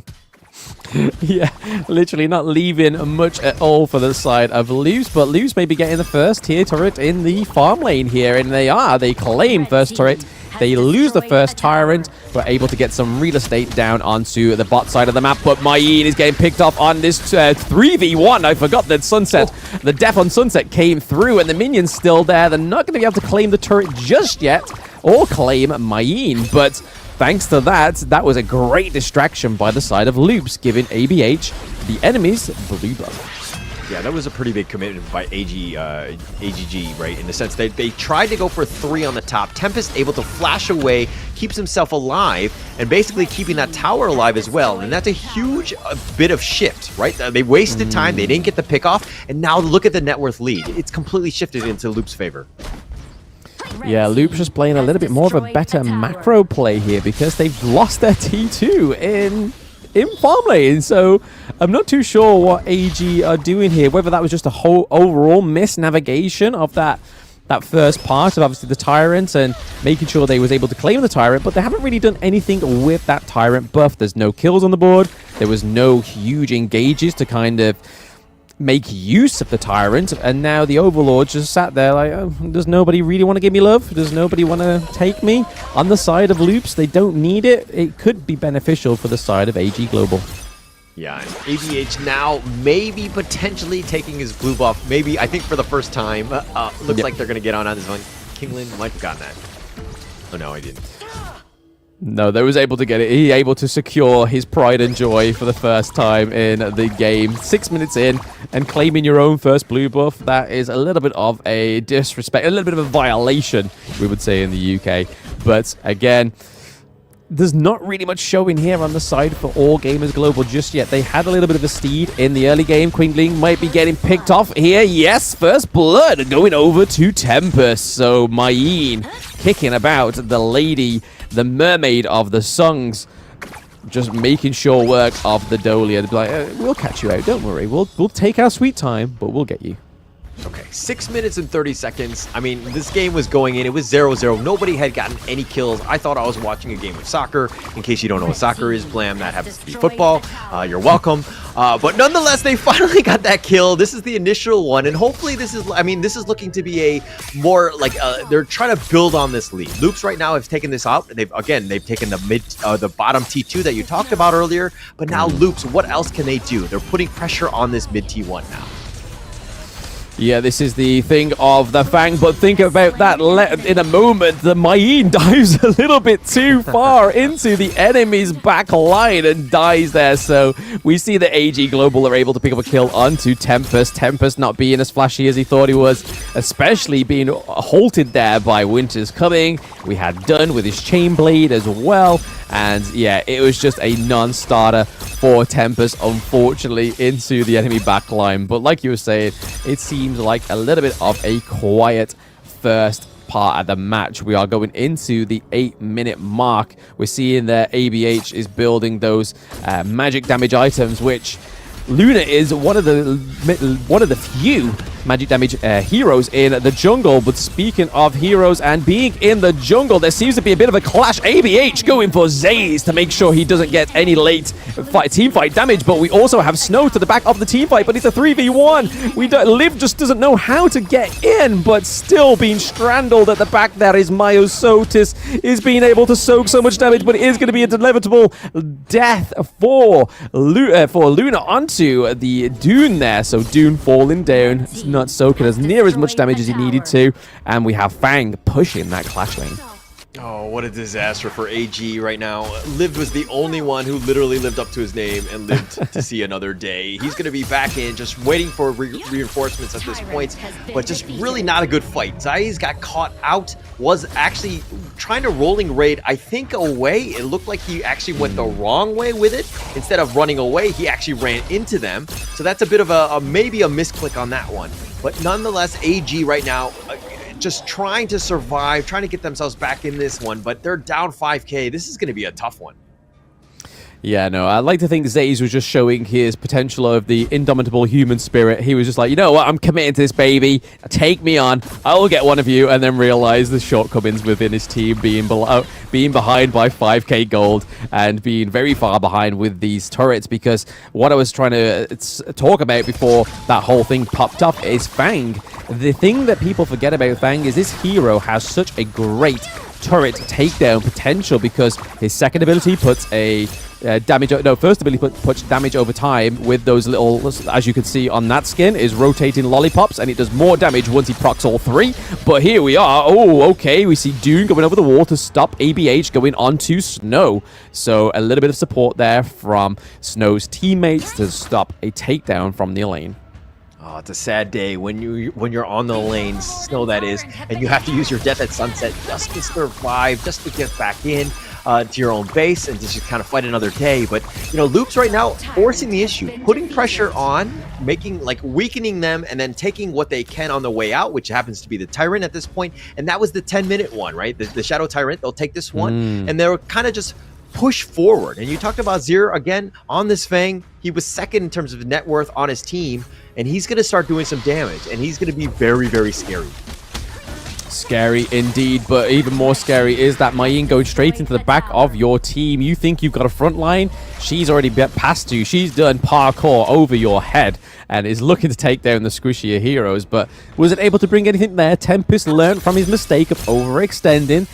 U: Yeah, literally not leaving much at all for the side of Luz, but Luz may be getting the first tier turret in the farm lane here, and they claim first turret. They lose the first Tyrant, but able to get some real estate down onto the bot side of the map. But Mayin is getting picked off on this 3v1. I forgot that Sunset, the death on Sunset came through, and the minion's still there. They're not going to be able to claim the turret just yet, or claim Mayin, but thanks to that, that was a great distraction by the side of Loops, giving ABH the enemy's blue buff.
V: Yeah, that was a pretty big commitment by AGG, right? In the sense that they tried to go for 3 on the top. Tempest able to flash away, keeps himself alive, and basically keeping that tower alive as well. And that's a huge bit of shift, right? They wasted time, they didn't get the pick off, and now look at the net worth lead. It's completely shifted into Loop's favor.
U: Yeah, Loop's just playing a little bit more of a better macro play here because they've lost their T2 in farm lane, so I'm not too sure what AG are doing here, whether that was just a whole overall misnavigation of that first part of obviously the Tyrant and making sure they was able to claim the Tyrant, but they haven't really done anything with that Tyrant buff. There's no kills on the board, there was no huge engages to kind of make use of the Tyrant, and now the Overlord just sat there like, oh, does nobody really want to give me love? Does nobody want to take me? On the side of Loops, they don't need it. It could be beneficial for the side of AG Global.
V: Yeah, and ABH now maybe potentially taking his blue buff, maybe, I think for the first time. Looks like they're going to get on this one. Kinglin might have gotten that. Oh no, I didn't.
U: No, they was able to get it. He able to secure his pride and joy for the first time in the game. 6 minutes in and claiming your own first blue buff. That is a little bit of a disrespect, a little bit of a violation, we would say in the UK. But again, there's not really much showing here on the side for All Gamers Global just yet. They had a little bit of a steed in the early game. Quingling might be getting picked off here. Yes, first blood going over to Tempest. So Mayin kicking about the lady, the mermaid of the songs, just making sure work of the Dolia. They'd be like, we'll catch you out, don't worry. We'll take our sweet time, but we'll get you.
V: Okay, 6 minutes and 30 seconds. I mean, this game was going in. It was 0-0. Nobody had gotten any kills. I thought I was watching a game of soccer. In case you don't know what soccer is, blam, that happens to be football. You're welcome. But nonetheless, they finally got that kill. This is the initial one, and hopefully this is, I mean, this is looking to be a more, like, they're trying to build on this lead. Loops right now have taken this out. They've taken the bottom T2 that you talked about earlier, but now Loops, what else can they do? They're putting pressure on this mid T1 now.
U: Yeah, this is the thing of the Fang, but think about that in a moment. The Mayin dives a little bit too far into the enemy's back line and dies there. So we see that AG Global are able to pick up a kill onto Tempest. Tempest not being as flashy as he thought he was, especially being halted there by Winter's Coming. We had Dunn with his Chain Blade as well. And yeah, it was just a non-starter for Tempest, unfortunately, into the enemy backline. But like you were saying, it seems like a little bit of a quiet first part of the match. We are going into the 8-minute mark. We're seeing that ABH is building those magic damage items, which Luna is one of the few magic damage heroes in the jungle. But speaking of heroes and being in the jungle, there seems to be a bit of a clash. ABH going for Zaze to make sure he doesn't get any late team fight damage, but we also have Snow to the back of the team fight, but it's a 3v1. Liv just doesn't know how to get in, but still being strangled at the back. There is Myosotis is being able to soak so much damage, but it is going to be an inevitable death for Luna onto the Dune there. So Dune falling down. It's not soaking as near as much damage as he needed to, and we have Fang pushing that clash lane.
V: Oh, what a disaster for AG right now. Liv was the only one who literally lived up to his name and lived to see another day. He's going to be back in, just waiting for reinforcements at this point, but just really not a good fight. Zai's got caught out, was actually trying to rolling raid, I think, away. It looked like he actually went the wrong way with it. Instead of running away, he actually ran into them. So that's a bit of maybe a misclick on that one. But nonetheless, AG right now, just trying to survive, trying to get themselves back in this one, but they're down 5k. This is going to be a tough one.
U: Yeah, no, I'd like to think Zaze was just showing his potential of the indomitable human spirit. He was just like, you know what, I'm committed to this, baby. Take me on. I will get one of you, and then realize the shortcomings within his team, being behind by 5k gold and being very far behind with these turrets. Because what I was trying to talk about before that whole thing popped up is Fang. The thing that people forget about Fang is this hero has such a great turret takedown potential, because his second ability puts a first ability puts damage over time with those little, as you can see on that skin, is rotating lollipops, and it does more damage once he procs all three. But here we are. Oh, okay, we see Dune going over the wall to stop ABH going onto Snow. So a little bit of support there from Snow's teammates to stop a takedown from the lane.
V: Oh, it's a sad day when you're on the lane, Snow that is, and you have to use your Death at Sunset just to survive, just to get back in to your own base and just kind of fight another day. But you know, Loops right now forcing the issue, putting pressure on, weakening them, and then taking what they can on the way out, which happens to be the Tyrant at this point. And that was the 10-minute one, right? The Shadow Tyrant. They'll take this one, and they're kind of just push forward. And you talked about Zir again on this Fang. He was second in terms of net worth on his team, and he's going to start doing some damage, and he's going to be very, very scary.
U: Scary indeed, but even more scary is that Maying going straight into the back of your team. You think you've got a front line, she's already past you. She's done parkour over your head and is looking to take down the squishier heroes, but wasn't able to bring anything there. Tempest learned from his mistake of overextending,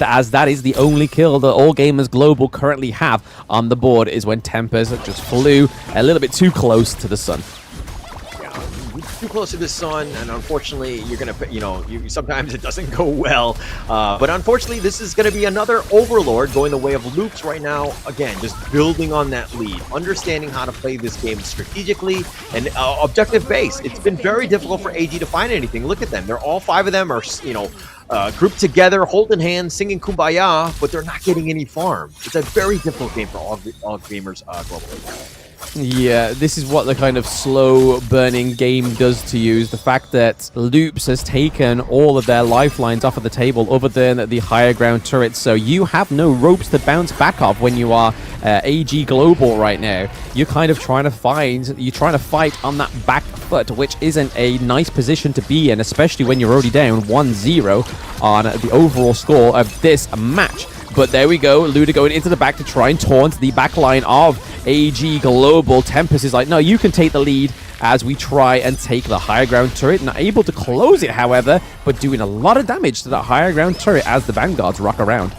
U: as that is the only kill that All Gamers Global currently have on the board, is when Tempest just flew a little bit too close to the sun.
V: Too close to the sun, and unfortunately you're gonna, sometimes it doesn't go well, but unfortunately this is gonna be another Overlord going the way of Loops right now. Again, just building on that lead, understanding how to play this game strategically and objective based. It's been very difficult for AG to find anything. Look at them, they're all five of them are grouped together, holding hands, singing Kumbaya, but they're not getting any farm. It's a very difficult game for all gamers globally.
U: Yeah, this is what the kind of slow burning game does to you, is the fact that Loops has taken all of their lifelines off of the table other than the higher ground turrets, so you have no ropes to bounce back off when you are AG Global right now. You're kind of trying to fight on that back foot, which isn't a nice position to be in, especially when you're already down 1-0 on the overall score of this match. But there we go, Luda going into the back to try and taunt the back line of AG Global. Tempest is like, no, you can take the lead, as we try and take the higher ground turret. Not able to close it, however, but doing a lot of damage to that higher ground turret as the Vanguards rock around.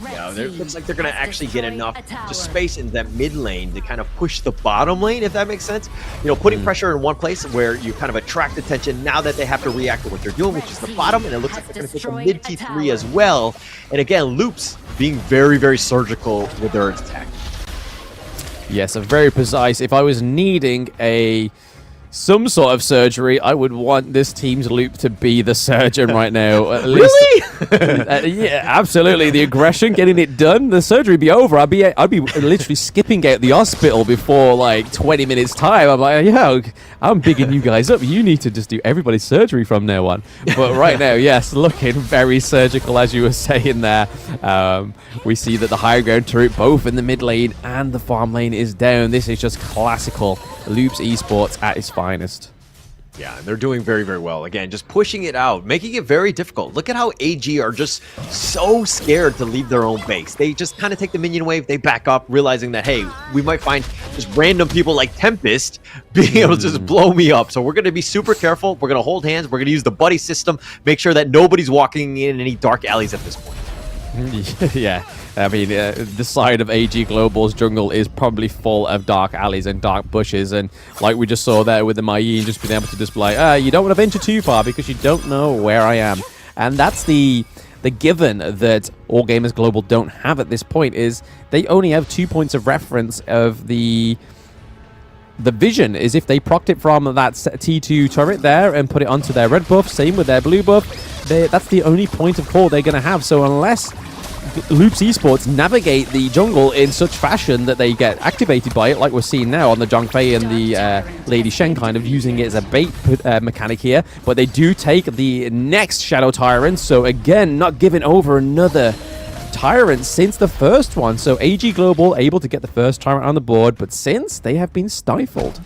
V: Yeah, it looks like they're going to actually get enough just space in that mid lane to kind of push the bottom lane, if that makes sense. Putting pressure in one place where you kind of attract attention now that they have to react to what they're doing, which is the bottom, and it looks like they're going to take a mid T3 as well. And again, Loops being very, very surgical with their attack.
U: Yes, a very precise. If I was needing a some sort of surgery, I would want this team's Loop to be the surgeon right now. At least,
V: Really?
U: yeah, absolutely. The aggression, getting it done, the surgery would be over. I'd be literally skipping out the hospital before like 20 minutes time. I'm like, yeah, I'm bigging you guys up. You need to just do everybody's surgery from now on. But right now, yes, looking very surgical, as you were saying there. We see that the high ground turret, both in the mid lane and the farm lane, is down. This is just classical Loops Esports at its finest.
V: Yeah, and they're doing very, very well. Again, just pushing it out, making it very difficult. Look at how AG are just so scared to leave their own base. They just kind of take the minion wave, they back up, realizing that, hey, we might find just random people like Tempest being able to just blow me up. So we're going to be super careful. We're going to hold hands. We're going to use the buddy system, make sure that nobody's walking in any dark alleys at this point.
U: Yeah, I mean, the side of AG Global's jungle is probably full of dark alleys and dark bushes, and like we just saw there with the Mai just being able to just be like, you don't want to venture too far because you don't know where I am. And that's the given that All Gamers Global don't have at this point, is they only have 2 points of reference of the vision. Is if they procced it from that T2 turret there and put it onto their red buff, same with their blue buff, that's the only point of call they're going to have. So unless Loops Esports navigate the jungle in such fashion that they get activated by it, like we're seeing now on the Zhongfei and the Lady Shen, kind of using it as a bait mechanic here, but they do take the next Shadow Tyrant, so again, not giving over another Tyrant since the first one. So AG Global able to get the first Tyrant on the board, but since they have been stifled.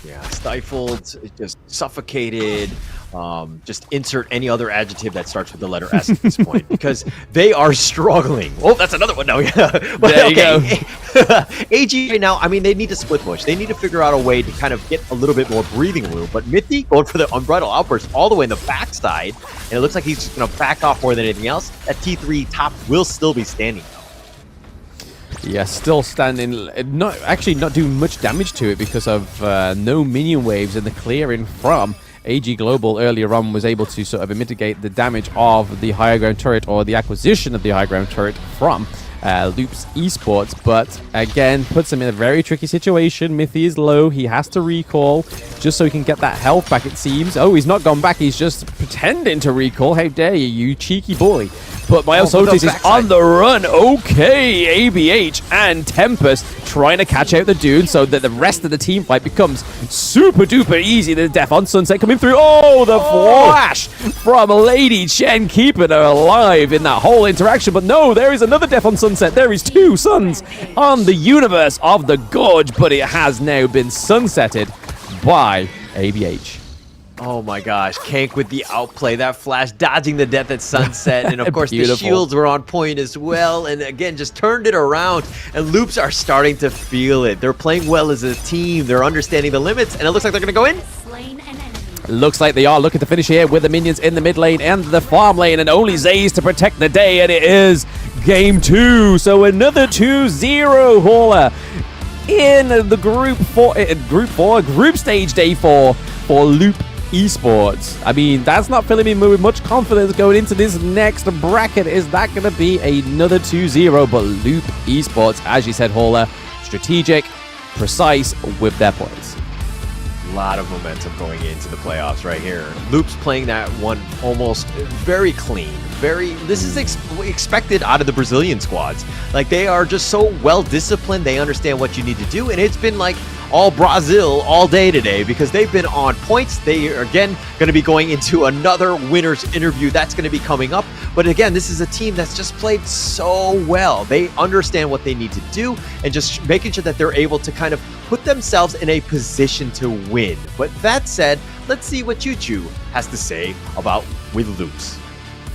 V: Yeah, stifled, just suffocated, just insert any other adjective that starts with the letter S at this point, because they are struggling. Oh, that's another one. No, yeah. But,
U: there you go.
V: AG right now, I mean, they need to split push. They need to figure out a way to kind of get a little bit more breathing room. But Mithy going for the Unbridled Outburst all the way in the backside, and it looks like he's just going to back off more than anything else. That T3 top will still be standing.
U: Yeah, still standing, not doing much damage to it because of no minion waves, and the clearing from AG Global earlier on was able to sort of mitigate the damage of the higher ground turret, or the acquisition of the high ground turret from Loops Esports, but again puts him in a very tricky situation. Mithy is low, he has to recall just so he can get that health back, it seems. Oh, he's not gone back, he's just pretending to recall. How dare you, you cheeky boy. But Miles Otis is on the run. Okay, ABH and Tempest trying to catch out the dude so that the rest of the team fight becomes super duper easy. The Death on Sunset coming through. Oh, the flash from Lady Chen, keeping her alive in that whole interaction. But no, there is another Death on Sunset. There is two suns on the universe of the Gorge, but it has now been sunsetted by ABH.
V: Oh my gosh, Kank with the outplay, that flash, dodging the death at sunset, and of course
U: Beautiful.
V: The shields were on point as well, and again, just turned it around, and Loops are starting to feel it. They're playing well as a team, they're understanding the limits, and it looks like they're going to go in.
U: Looks like they are looking to finish here with the minions in the mid lane and the farm lane, and only Zays to protect the day, and it is game 2. So another 2-0 hauler in the group stage day 4 for Loop Esports. I mean, that's not filling me with much confidence going into this next bracket. Is that going to be another 2-0? But Loop Esports, as you said, Hauler, strategic, precise with their points.
V: A lot of momentum going into the playoffs right here. Loops playing that one almost very clean. This is expected out of the Brazilian squads. Like, they are just so well disciplined. They understand what you need to do, and it's been like all Brazil all day today because they've been on points. They are again going to be going into another winner's interview that's going to be coming up. But again, this is a team that's just played so well. They understand what they need to do and just making sure that they're able to kind of put themselves in a position to win. But that said, let's see what Choo-Choo has to say about with Loops.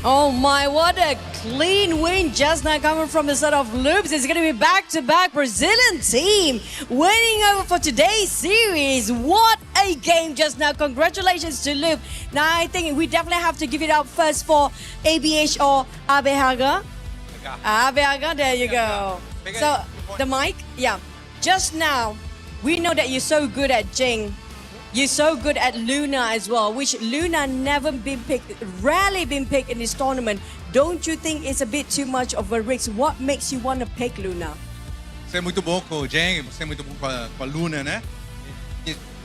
C: Oh my, what a clean win just now coming from the side of Loops. It's going to be back-to-back Brazilian team winning over for today's series. What a game just now. Congratulations to Loop. Now, I think we definitely have to give it up first for ABH or ABH. ABH, there you go. So, the mic, yeah. Just now, we know that you're so good at Jing. You're so good at Luna as well, which Luna never been picked, rarely been picked in this tournament. Don't you think it's a bit too much of a risk? What makes you want to pick Luna?
B: Você é muito bom com o Jang, você é muito bom com a Luna, né?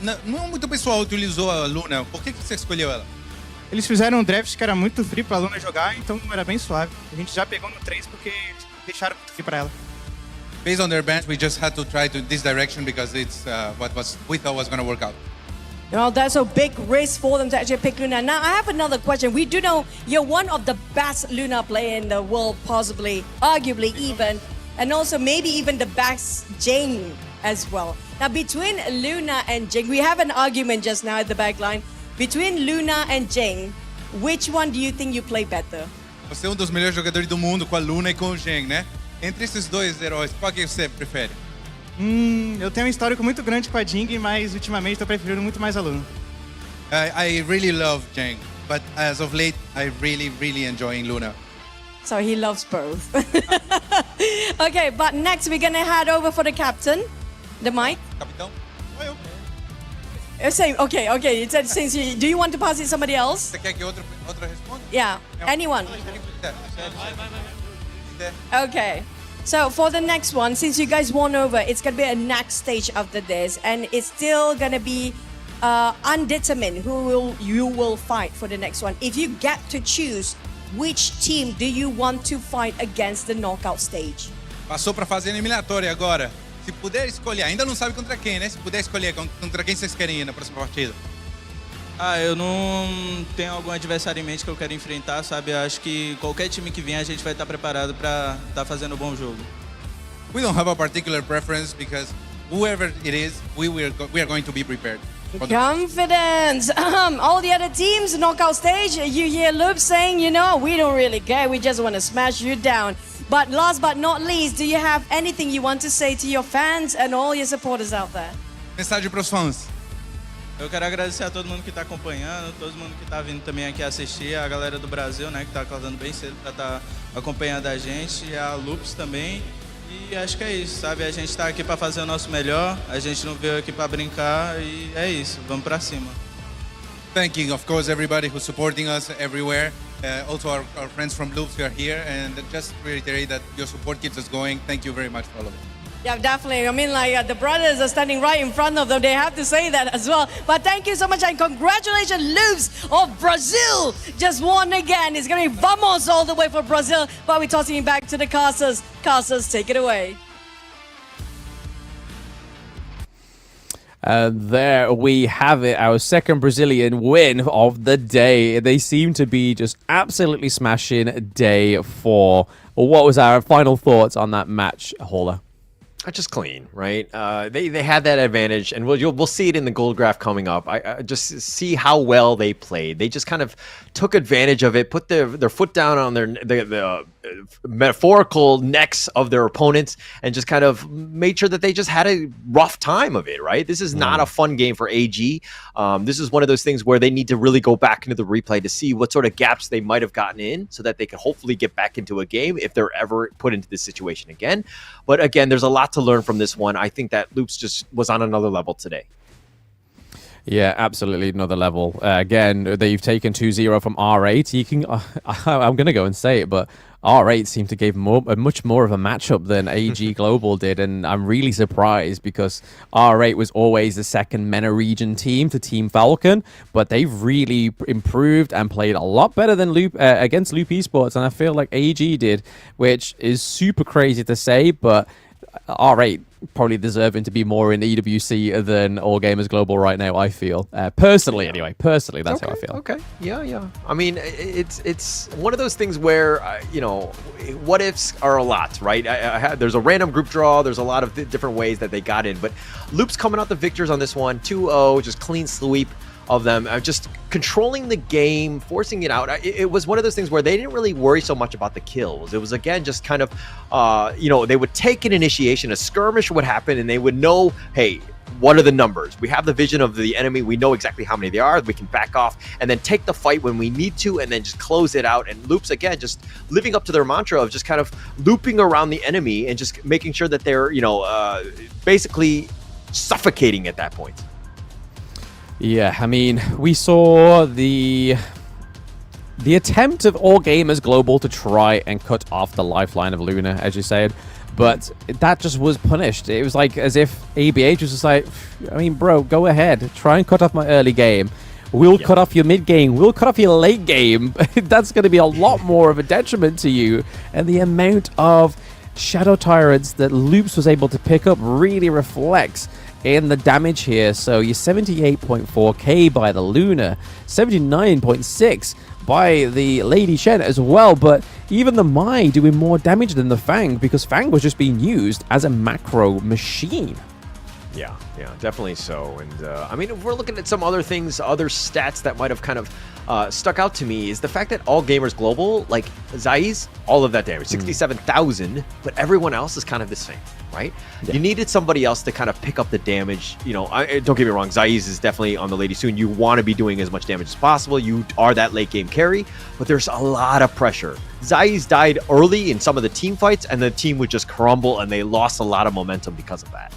B: não muito pessoal utilizou a Luna. Por que você escolheu ela?
Q: Eles fizeram um draft que era muito free pra Luna jogar, então era bem suave. A gente já pegou no 3 porque deixaram muito free pra ela.
B: Based on their bench, we just had to try to this direction because it's what we thought was going to work out.
C: Well, that's a big risk for them to actually pick Luna. Now, I have another question. We do know you're one of the best Luna player in the world, possibly, arguably even, and also maybe even the best Jing as well. Now, between Luna and Jing, we have an argument just now at the back line. Between Luna and Jing, which one do you think you play better?
B: Você é um dos melhores jogadores do mundo com a Luna e com o Zheng, né? Entre esses dois heróis, qual que você prefere?
Q: Eu tenho um histórico muito grande com a Jing, mas ultimamente tô preferindo muito mais a Luna.
B: I really love Zheng, but as of late, I really enjoying Luna.
C: So he loves both. Okay, but next we're gonna head over for the captain, the mic.
B: Capitão?
C: Same. Okay. It said since do you want to pass it to somebody else?
B: Você quer que outra responda?
C: Yeah. Anyone. Okay. So for the next one, since you guys won over, it's gonna be a next stage after this, and it's still gonna be undetermined who you will fight for the next one. If you get to choose, which team do you want to fight against the knockout stage?
B: Passou para fase eliminatória agora. Se puder escolher, ainda não sabe contra quem, né? Se puder escolher contra quem vocês querem ir na próxima partida.
N: Eu não tenho algum adversário em mente que eu quero enfrentar, sabe? Eu acho que qualquer time que vier a gente vai estar preparado para estar fazendo um bom jogo.
B: We don't have a particular preference because whoever it is, we are going to be prepared.
C: Confidence. All the other teams, knockout stage, you hear Loop saying, we don't really care. We just want to smash you down. But last but not least, do you have anything you want to say to your fans and all your supporters out there?
B: Mensagem para os fãs.
N: Eu quero agradecer a todo mundo que está acompanhando, todo mundo que está vindo também aqui assistir, a galera do Brasil, né, que está acordando bem cedo para estar acompanhando a gente, a Loops também. E acho que é isso, sabe? A gente está aqui para fazer o nosso melhor, a gente não veio aqui para brincar e é isso, vamos para cima.
B: Thank you, of course, everybody who's supporting us everywhere. Also our friends from Loops who are here, and just to reiterate that your support keeps us going. Thank you very much for all of it.
C: Yeah, definitely. I mean, the brothers are standing right in front of them. They have to say that as well. But thank you so much and congratulations, Loops of Brazil just won again. It's going to be vamos all the way for Brazil. But we're tossing it back to the casters. Casters, take it away.
U: There we have it, our second Brazilian win of the day. They seem to be just absolutely smashing day 4. What was our final thoughts on that match, Hola?
V: Just clean, right? They had that advantage, and we'll see it in the gold graph coming up. I just see how well they played. They just kind of took advantage of it, put their foot down on the metaphorical necks of their opponents, and just kind of made sure that they just had a rough time of it, right? This is not a fun game for AG. This is one of those things where they need to really go back into the replay to see what sort of gaps they might have gotten in so that they can hopefully get back into a game if they're ever put into this situation again. But again, there's a lot to learn from this one. I think that Loops just was on another level today.
U: Yeah, absolutely another level. Again, they've taken 2-0 from R8. You can, I'm going to go and say it, but R8 seemed to give much more of a matchup than AG Global did, and I'm really surprised because R8 was always the second MENA region team to Team Falcon, but they've really improved and played a lot better than against Loop Esports, and I feel like AG did, which is super crazy to say, but R8 probably deserving to be more in EWC than All Gamers Global right now, I feel. Personally, anyway. Personally, that's how I feel.
V: Okay. Yeah. I mean, it's one of those things where, what ifs are a lot, right? There's a random group draw. There's a lot of different ways that they got in. But Loops coming out the victors on this one. 2-0, just clean sweep of them, just controlling the game, forcing it out. It was one of those things where they didn't really worry so much about the kills. It was, again, just kind of, they would take an initiation, a skirmish would happen, and they would know, hey, what are the numbers? We have the vision of the enemy. We know exactly how many they are. We can back off and then take the fight when we need to and then just close it out. And Loops, again, just living up to their mantra of just kind of looping around the enemy and just making sure that they're, basically suffocating at that point.
U: Yeah, I mean, we saw the attempt of All Gamers Global to try and cut off the lifeline of Luna, as you said, But that just was punished. It was like as if ABH was just like, I mean, bro, go ahead. Try and cut off my early game. We'll cut off your mid game. We'll cut off your late game. That's going to be a lot more of a detriment to you. And the amount of Shadow Tyrants that Loops was able to pick up really reflects in the damage here. So you're 78.4k by the Luna, 79.6 by the Lady Shen as well. But even the Mai doing more damage than the Fang, because Fang was just being used as a macro machine.
V: Yeah, definitely so. And I mean, if we're looking at some other things, other stats that might have kind of stuck out to me is the fact that all gamers global, like Zai's, all of that damage, 67,000, but everyone else is kind of the same, right? Yeah. You needed somebody else to kind of pick up the damage. You know, don't get me wrong, Zai's is definitely on the Lady Soon. You want to be doing as much damage as possible. You are that late game carry, but there's a lot of pressure. Zai's died early in some of the team fights, and the team would just crumble, and they lost a lot of momentum because of that.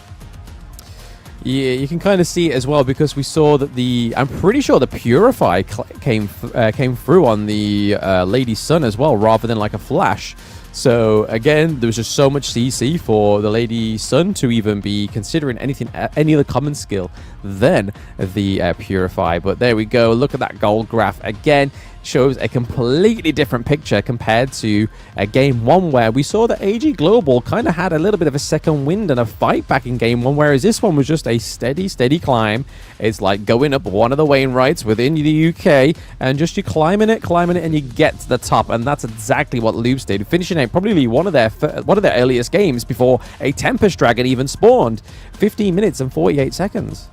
U: Yeah, you can kind of see it as well, because we saw that I'm pretty sure the Purify came through on the Lady Sun as well, rather than like a flash. So again, there was just so much CC for the Lady Sun to even be considering any other common skill than the Purify. But there we go. Look at that gold graph again. Shows a completely different picture compared to game one, where we saw that AG Global kind of had a little bit of a second wind and a fight back in game one, whereas this one was just a steady climb. It's like going up one of the Wainwrights within the UK, and just you climbing it, and you get to the top. And that's exactly what Loops did, finishing out probably one of their earliest games before a Tempest Dragon even spawned. 15 minutes and 48 seconds.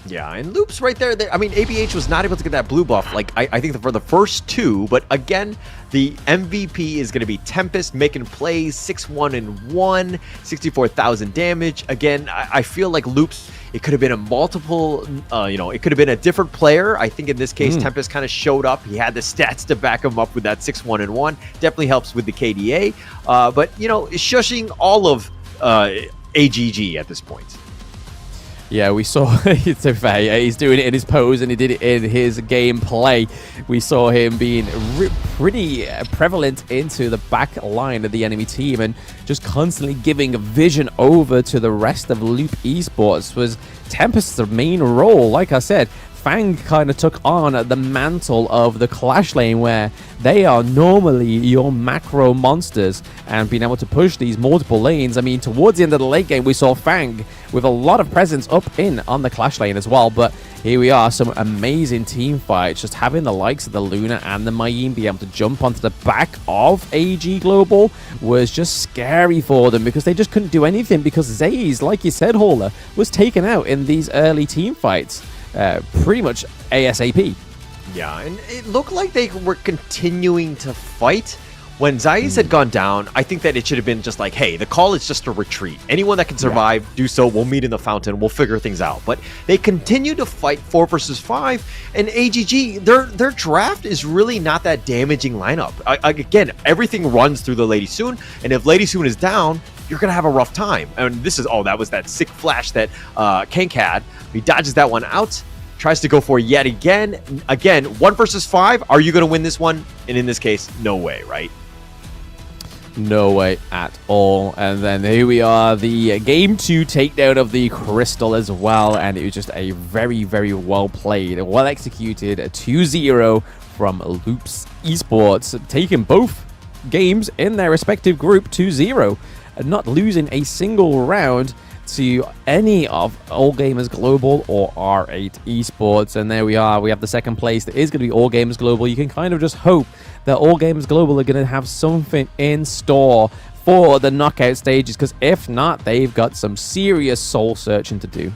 V: Yeah, and Loops right there, I mean, ABH was not able to get that blue buff, like, I think for the first two, but again, the MVP is going to be Tempest, making plays, 6-1-1, 64,000 damage. Again, I feel like Loops, it could have been a multiple, it could have been a different player. I think in this case, Tempest kind of showed up. He had the stats to back him up with that 6-1-1. Definitely helps with the KDA, but, shushing all of AGG at this point.
U: Yeah, we saw, it's so fair, he's doing it in his pose and he did it in his gameplay. We saw him being pretty prevalent into the back line of the enemy team and just constantly giving vision over to the rest of Loop Esports. Was Tempest's main role. Like I said, Fang kind of took on the mantle of the Clash lane, where they are normally your macro monsters, and being able to push these multiple lanes. I mean, towards the end of the late game, we saw Fang with a lot of presence up in on the Clash lane as well. But here we are, some amazing team fights. Just having the likes of the Luna and the Mayim be able to jump onto the back of AG Global was just scary for them, because they just couldn't do anything, because Zaze, like you said, Hauler, was taken out in these early team fights. Pretty much ASAP.
V: Yeah, and it looked like they were continuing to fight. When Zai's had gone down, I think that it should have been just like, hey, the call is just a retreat. Anyone that can survive, do so. We'll meet in the fountain. We'll figure things out. But they continue to fight 4 versus 5, and AGG, their draft is really not that damaging lineup. Again, everything runs through the Lady Soon, and if Lady Soon is down, you're going to have a rough time. And this is, that was that sick flash that Kank had. He dodges that one out, tries to go for yet again. Again, 1 versus 5. Are you going to win this one? And in this case, no way, right?
U: No way at all. And then here we are, the game 2 takedown of the Crystal as well. And it was just a very, very well played, well executed 2-0 from Loops Esports, taking both games in their respective group 2-0. Not losing a single round to any of All Gamers Global or R8 Esports. And there we are. We have the second place that is going to be All Gamers Global. You can kind of just hope that All Gamers Global are going to have something in store for the knockout stages, because if not, they've got some serious soul searching to do.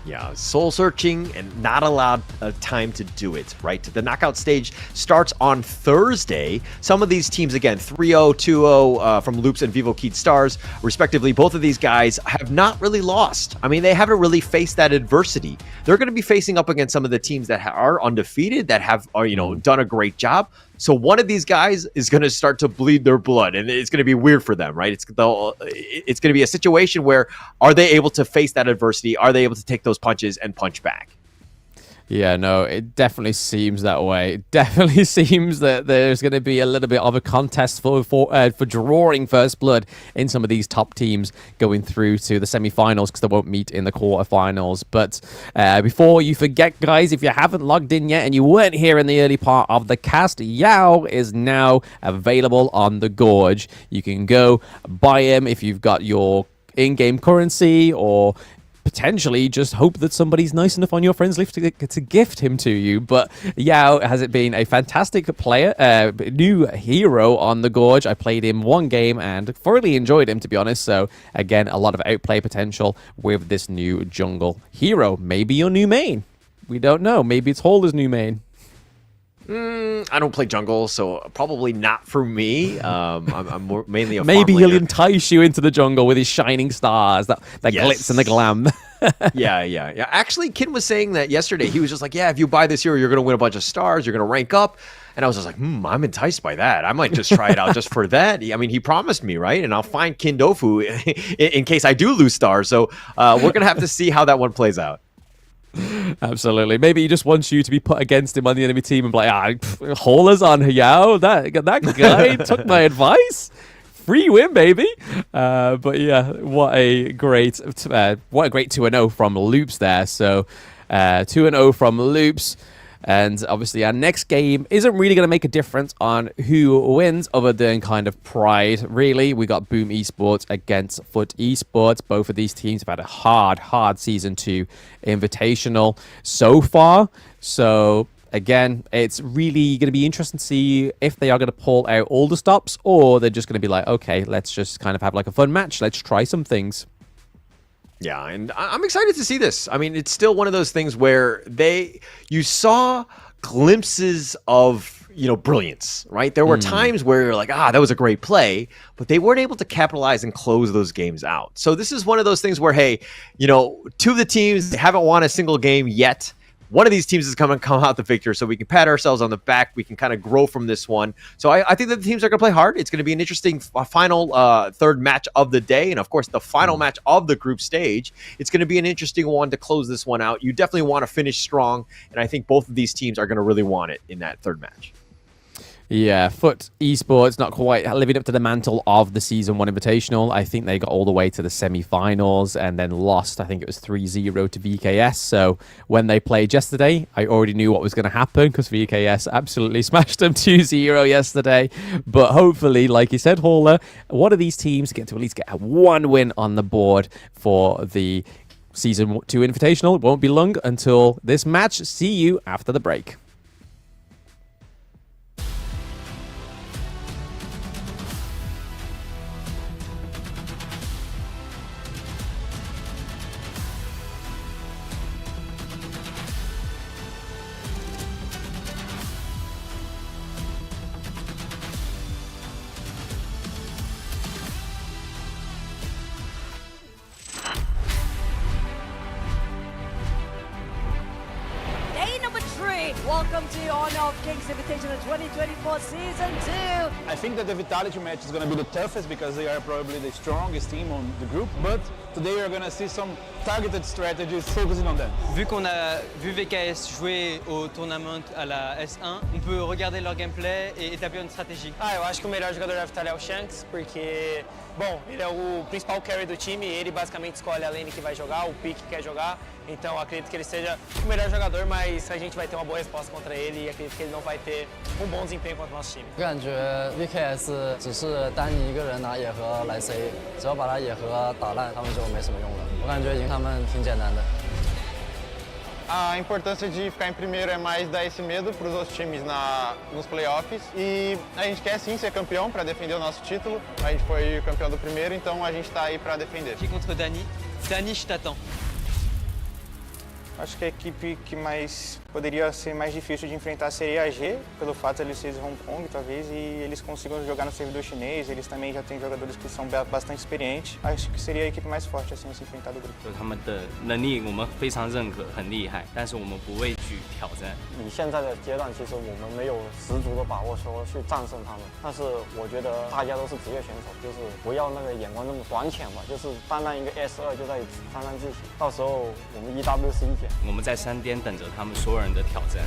V: Yeah, soul searching and not allowed time to do it, right? The knockout stage starts on Thursday. Some of these teams, again, 3-0, 2-0 from Loops and Vivo Keyed Stars, respectively. Both of these guys have not really lost. I mean, they haven't really faced that adversity. They're going to be facing up against some of the teams that are undefeated, that have, done a great job. So one of these guys is going to start to bleed their blood, and it's going to be weird for them, right? It's going to be a situation where, are they able to face that adversity? Are they able to take those punches and punch back?
U: Yeah, no, it definitely seems that way. It definitely seems that there's going to be a little bit of a contest for drawing first blood in some of these top teams going through to the semi-finals because they won't meet in the quarterfinals. But before you forget, guys, if you haven't logged in yet and you weren't here in the early part of the cast, Yao is now available on the Gorge. You can go buy him if you've got your in-game currency, or potentially just hope that somebody's nice enough on your friends list to gift him to you. But Yao has been a fantastic player, new hero on the Gorge. I played him one game and thoroughly enjoyed him, to be honest. So again, a lot of outplay potential with this new jungle hero. Maybe your new main. We don't know. Maybe it's Holder's new main.
V: I don't play jungle, so probably not for me. I'm more, mainly a
U: Maybe
V: farm
U: he'll
V: laner.
U: entice you into the jungle with his shining stars, that glitz and the glam.
V: Yeah. Actually, Kin was saying that yesterday. He was just like, yeah, if you buy this hero, you're going to win a bunch of stars. You're going to rank up. And I was just like, I'm enticed by that. I might just try it out just for that. I mean, he promised me, right? And I'll find Kin Dofu in case I do lose stars. So we're going to have to see how that one plays out.
U: Absolutely. Maybe he just wants you to be put against him on the enemy team and be like, Haulers on Yao. That guy took my advice. Free win, baby. But yeah, what a great 2-0 from Loops there. So 2-0 from Loops. And obviously our next game isn't really going to make a difference on who wins other than kind of pride, really. We got Boom Esports against Foot Esports. Both of these teams have had a hard Season 2 Invitational so far. So again, it's really going to be interesting to see if they are going to pull out all the stops, or they're just going to be like, okay, let's just kind of have like a fun match. Let's try some things.
V: Yeah, and I'm excited to see this. I mean, it's still one of those things where you saw glimpses of, brilliance, right? There were times where you're like, that was a great play, but they weren't able to capitalize and close those games out. So this is one of those things where, hey, two of the teams haven't won a single game yet. One of these teams is going to come out the victor, so we can pat ourselves on the back. We can kind of grow from this one. So I think that the teams are going to play hard. It's going to be an interesting final third match of the day. And, of course, the final match of the group stage. It's going to be an interesting one to close this one out. You definitely want to finish strong, and I think both of these teams are going to really want it in that third match.
U: Yeah, Foot Esports not quite living up to the mantle of the Season 1 Invitational. I think they got all the way to the semi-finals and then lost, I think it was 3-0 to VKS. So when they played yesterday, I already knew what was going to happen because VKS absolutely smashed them 2-0 yesterday. But hopefully, like you said, Hauler, one of these teams get to at least get one win on the board for the Season 2 Invitational. It won't be long until this match. See you after the break.
C: Day number 3. Welcome to Honor of Kings Invitational 2024 Season 2.
D: I think that the Vitality match is going to be the toughest because they are probably the strongest team on the group. But today we're going to see some targeted strategies focusing on them.
E: Vu qu'on a vu VKS jouer au tournament à la S1, on peut regarder leur gameplay et établir une stratégie.
F: Eu acho que o melhor jogador da Vitality é o Shanks, porque, bom, ele é o principal carry do time e ele basicamente escolhe a lane que vai jogar, o pick que quer jogar. Então acredito que ele seja o melhor jogador, mas a gente vai ter uma boa resposta contra ele e acredito que ele não vai ter bom desempenho contra o nosso time.
G: 我感觉 VKS 只是单你一个人拿野盒来 C， 只要把他野盒打烂，他们就没什么用了。我感觉赢他们挺简单的。
H: A importância de ficar em primeiro é mais dar esse medo para os outros times nos playoffs. E a gente quer sim ser campeão para defender o nosso título. A gente foi campeão do primeiro, então a gente está aí para defender.
E: Qui contre Dani. Dani, je t'attends.
Q: Acho que a equipe que poderia ser mais difícil de enfrentar seria a G, pelo fato de eles serem Hong Kong, talvez, e eles consigam jogar no servidor chinês. Eles também já têm jogadores que são bastante experientes. Acho que seria a equipe mais forte assim se enfrentar do grupo.
I: 他们的能力我们非常认可，很厉害，但是我们不畏惧挑战。
J: 以现在的阶段，其实我们没有十足的把握说去战胜他们，但是我觉得大家都是职业选手，就是不要那个眼光那么短浅嘛，就是单单一个S2就在沾沾自喜，到时候我们 EWC
I: 我们在山巅等着他们所有人的挑战。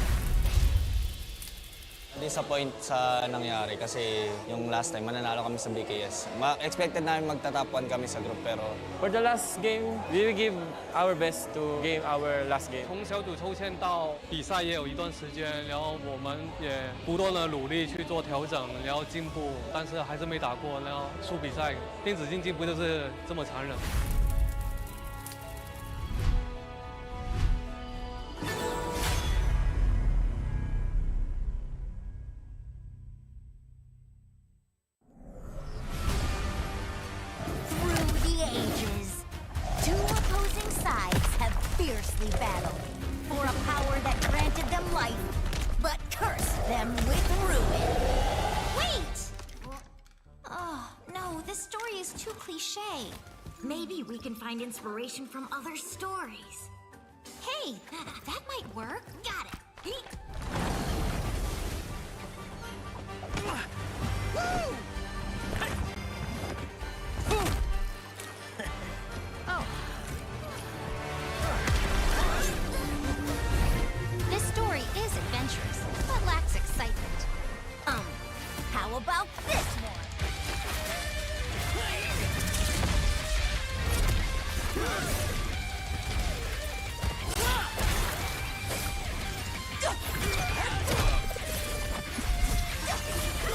K: Disappoint sa nangyari kasi yung last time mananalo kami sa BKS. Expected namin magta-top 1 kami sa group pero
L: For the last game, we will give our best to game our last game.
M: 从小组抽签到比赛也有一段时间，然后我们也不断的努力去做调整，然后进步，但是还是没打过，然后输比赛。电子竞技不就是这么残忍？
A: Through the ages, two opposing sides have fiercely battled for a power that granted them life, but cursed them with ruin. Wait! Oh, no, this story is too cliche. Maybe we can find inspiration from other stories. Hey, that might work. Got it. Woo! Oh. This story is adventurous, but lacks excitement. How about this one?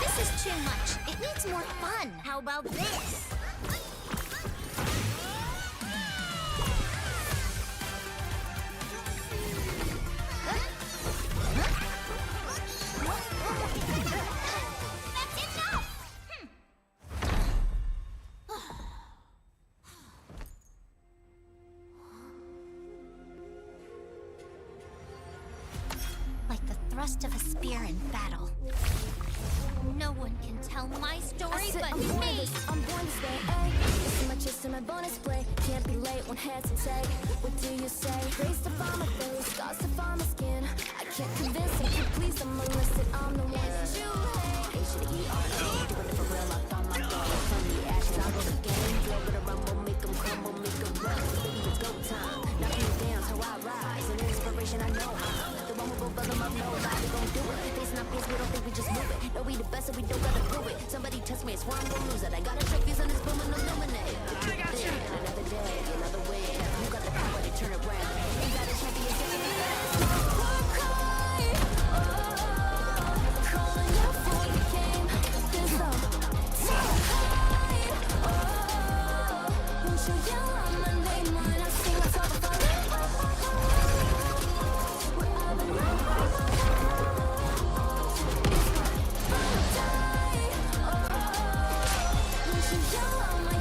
A: This is too much. It needs more fun. How about this? That's enough! Like the thrust of a spear in battle. No one can tell my story but me!
R: I'm born to stay, ayy. It's my chest and my bonus play. Can't be late, won't hesitate. What do you say? Grace to find my face, scars to find my skin. I can't convince them, can't please them unless that I'm the one that you hate. H-E-R-O, doing it for real, I found my goal. From the ashes, I rose again. Blow with a rumble, make them crumble, make them run. Baby, it's go time. Knock me down, so I rise. An inspiration, I know how. The one who go fill them up, nobody gon' do it. Facing our peers, we don't think we just move it. No, we the best, so we don't gotta prove it. Somebody test me, I swear I'm gonna lose it. I got a check these on this boom and illuminate. Another day, another way. You got the power to turn around. Ain't got a champion, singing it last. Calling out for the game. There's no time. Won't you yell out my name when I sing a song for you? Won't you yell out my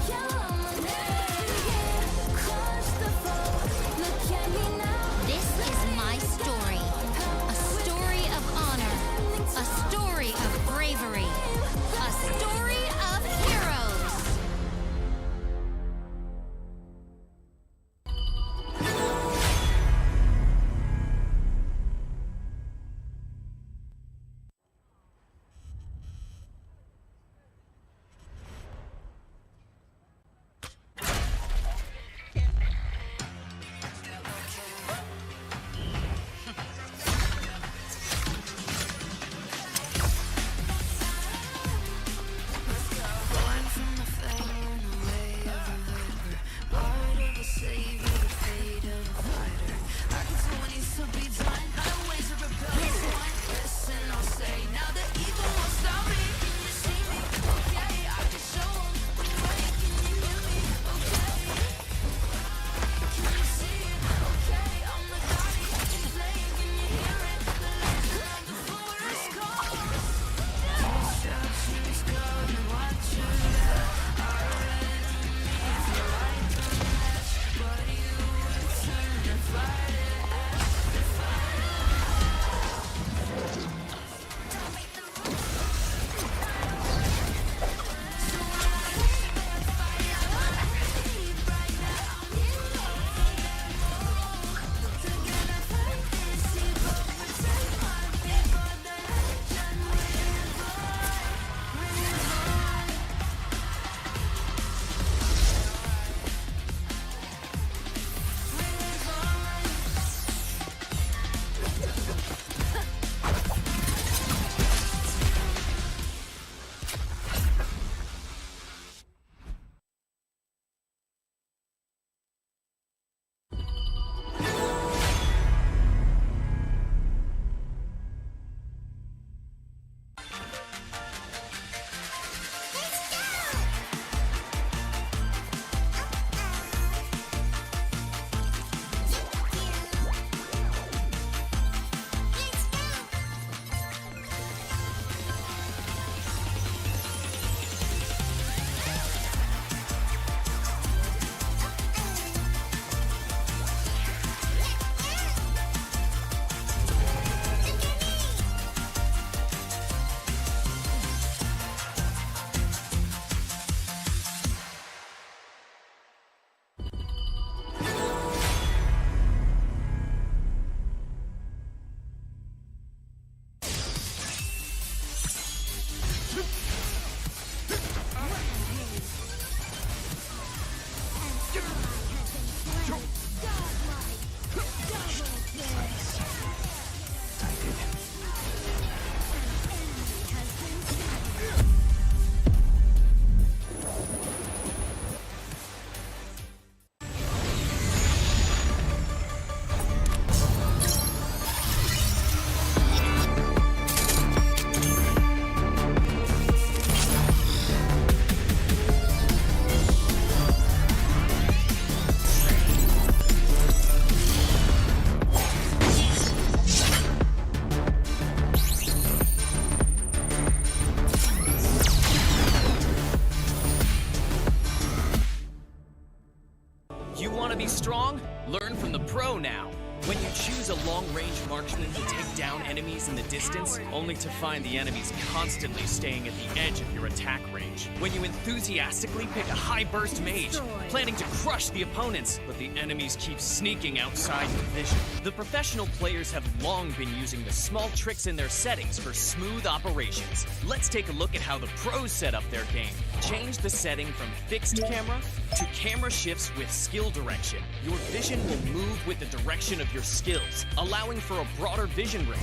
O: be strong? Learn from the pro now. When you choose a long-range marksman to take down enemies in the distance, only to find the enemies constantly staying at the edge of your attack range. When you enthusiastically pick a high-burst mage, planning to crush the opponents, but the enemies keep sneaking outside your vision. The professional players have long been using the small tricks in their settings for smooth operations. Let's take a look at how the pros set up their game. Change the setting from fixed camera to camera shifts with skill direction. Your vision will move with the direction of your skills, allowing for a broader vision range.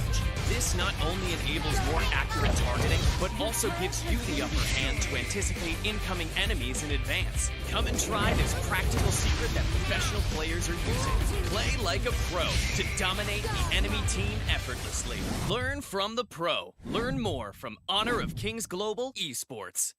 O: This not only enables more accurate targeting, but also gives you the upper hand to anticipate incoming enemies in advance. Come and try this practical secret that professional players are using. Play like a pro to dominate the enemy team effortlessly. Learn from the pro. Learn more from Honor of Kings Global Esports.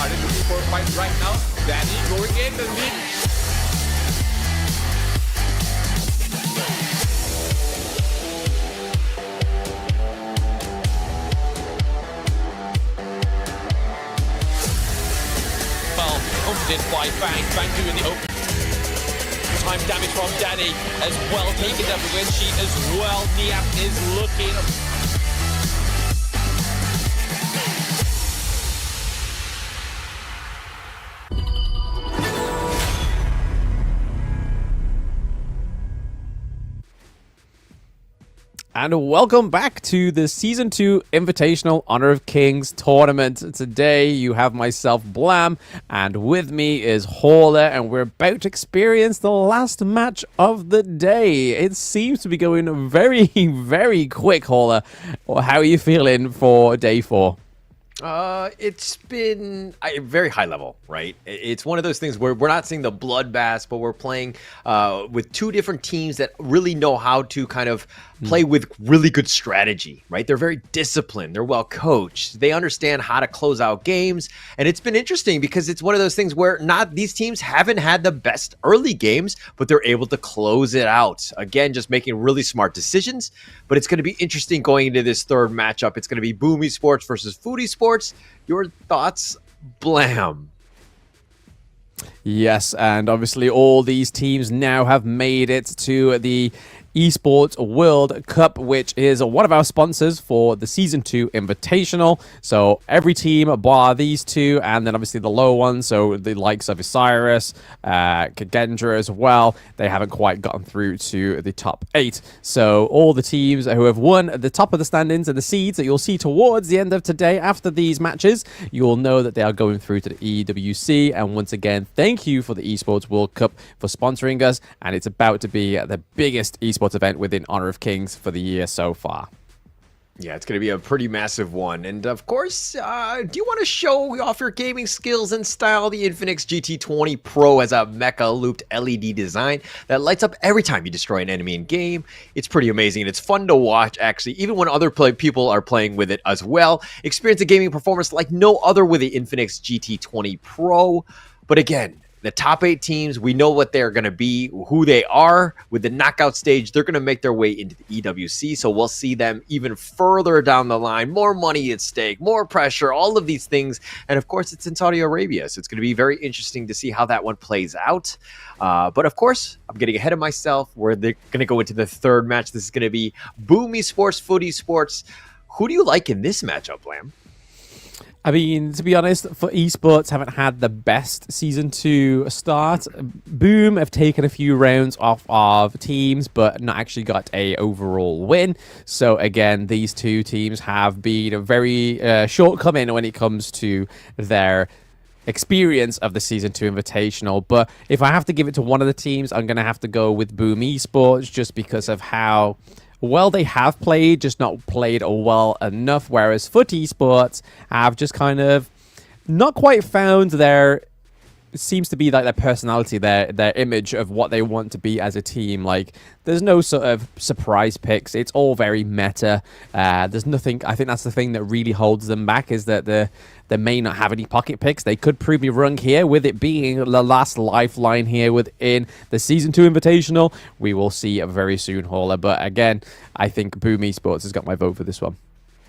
T: Are they looking for a fight right now? Danny going in the lead. Well, opened by Fang. Fang doing the open. Time damage from Danny as well. Taking up the win sheet as well. Niap is looking.
U: And welcome back to the Season 2 Invitational Honor of Kings tournament. Today you have myself, Blam, and with me is Hauler, and we're about to experience the last match of the day. It seems to be going very, very quick, Hauler. How are you feeling for day 4?
V: It's been very high level, right? It's one of those things where we're not seeing the bloodbath, but we're playing with two different teams that really know how to kind of play with really good strategy, right? They're very disciplined. They're well coached. They understand how to close out games. And it's been interesting because it's one of those things where these teams haven't had the best early games, but they're able to close it out. Again, just making really smart decisions. But it's going to be interesting going into this third matchup. It's going to be Boom Esports versus Food Esports. Your thoughts, Blam?
U: Yes, and obviously all these teams now have made it to the Esports World Cup, which is one of our sponsors for the Season 2 Invitational. So every team bar these two, and then obviously the low ones, so the likes of Osiris, Kagendra as well, they haven't quite gotten through to the top 8. So all the teams who have won at the top of the standings and the seeds that you'll see towards the end of today after these matches, you will know that they are going through to the EWC. And once again, thank you for the Esports World Cup for sponsoring us, and it's about to be the biggest esports event within Honor of Kings for the year so far.
V: Yeah, it's going to be a pretty massive one. And of course, do you want to show off your gaming skills and style? The Infinix GT20 Pro has a mecha looped LED design that lights up every time you destroy an enemy in game. It's pretty amazing, and it's fun to watch, actually, even when other people are playing with it as well. Experience a gaming performance like no other with the Infinix GT20 Pro. But again, the top 8 teams, we know what they're going to be, who they are. With the knockout stage, they're going to make their way into the EWC, so we'll see them even further down the line. More money at stake, more pressure, all of these things. And of course, it's in Saudi Arabia, so it's going to be very interesting to see how that one plays out. But of course, I'm getting ahead of myself. We're going to go into the third match. This is going to be Boom Esports, Food Esports. Who do you like in this matchup, Lamb?
U: I mean, to be honest, for esports haven't had the best season 2 start. Boom have taken a few rounds off of teams, but not actually got a overall win. So again, these two teams have been a very shortcoming when it comes to their experience of the season 2 invitational. But if I have to give it to one of the teams, I'm going to have to go with Boom Esports, just because of how well they have played, just not played well enough, whereas Foot Esports have just kind of not quite found their, it seems to be like their personality, their image of what they want to be as a team. Like, there's no sort of surprise picks. It's all very meta. There's nothing. I think that's the thing that really holds them back, is that they may not have any pocket picks. They could prove me wrong here, with it being the last lifeline here within the Season 2 Invitational. We will see very soon, Hauler. But again, I think Boom Esports has got my vote for this one.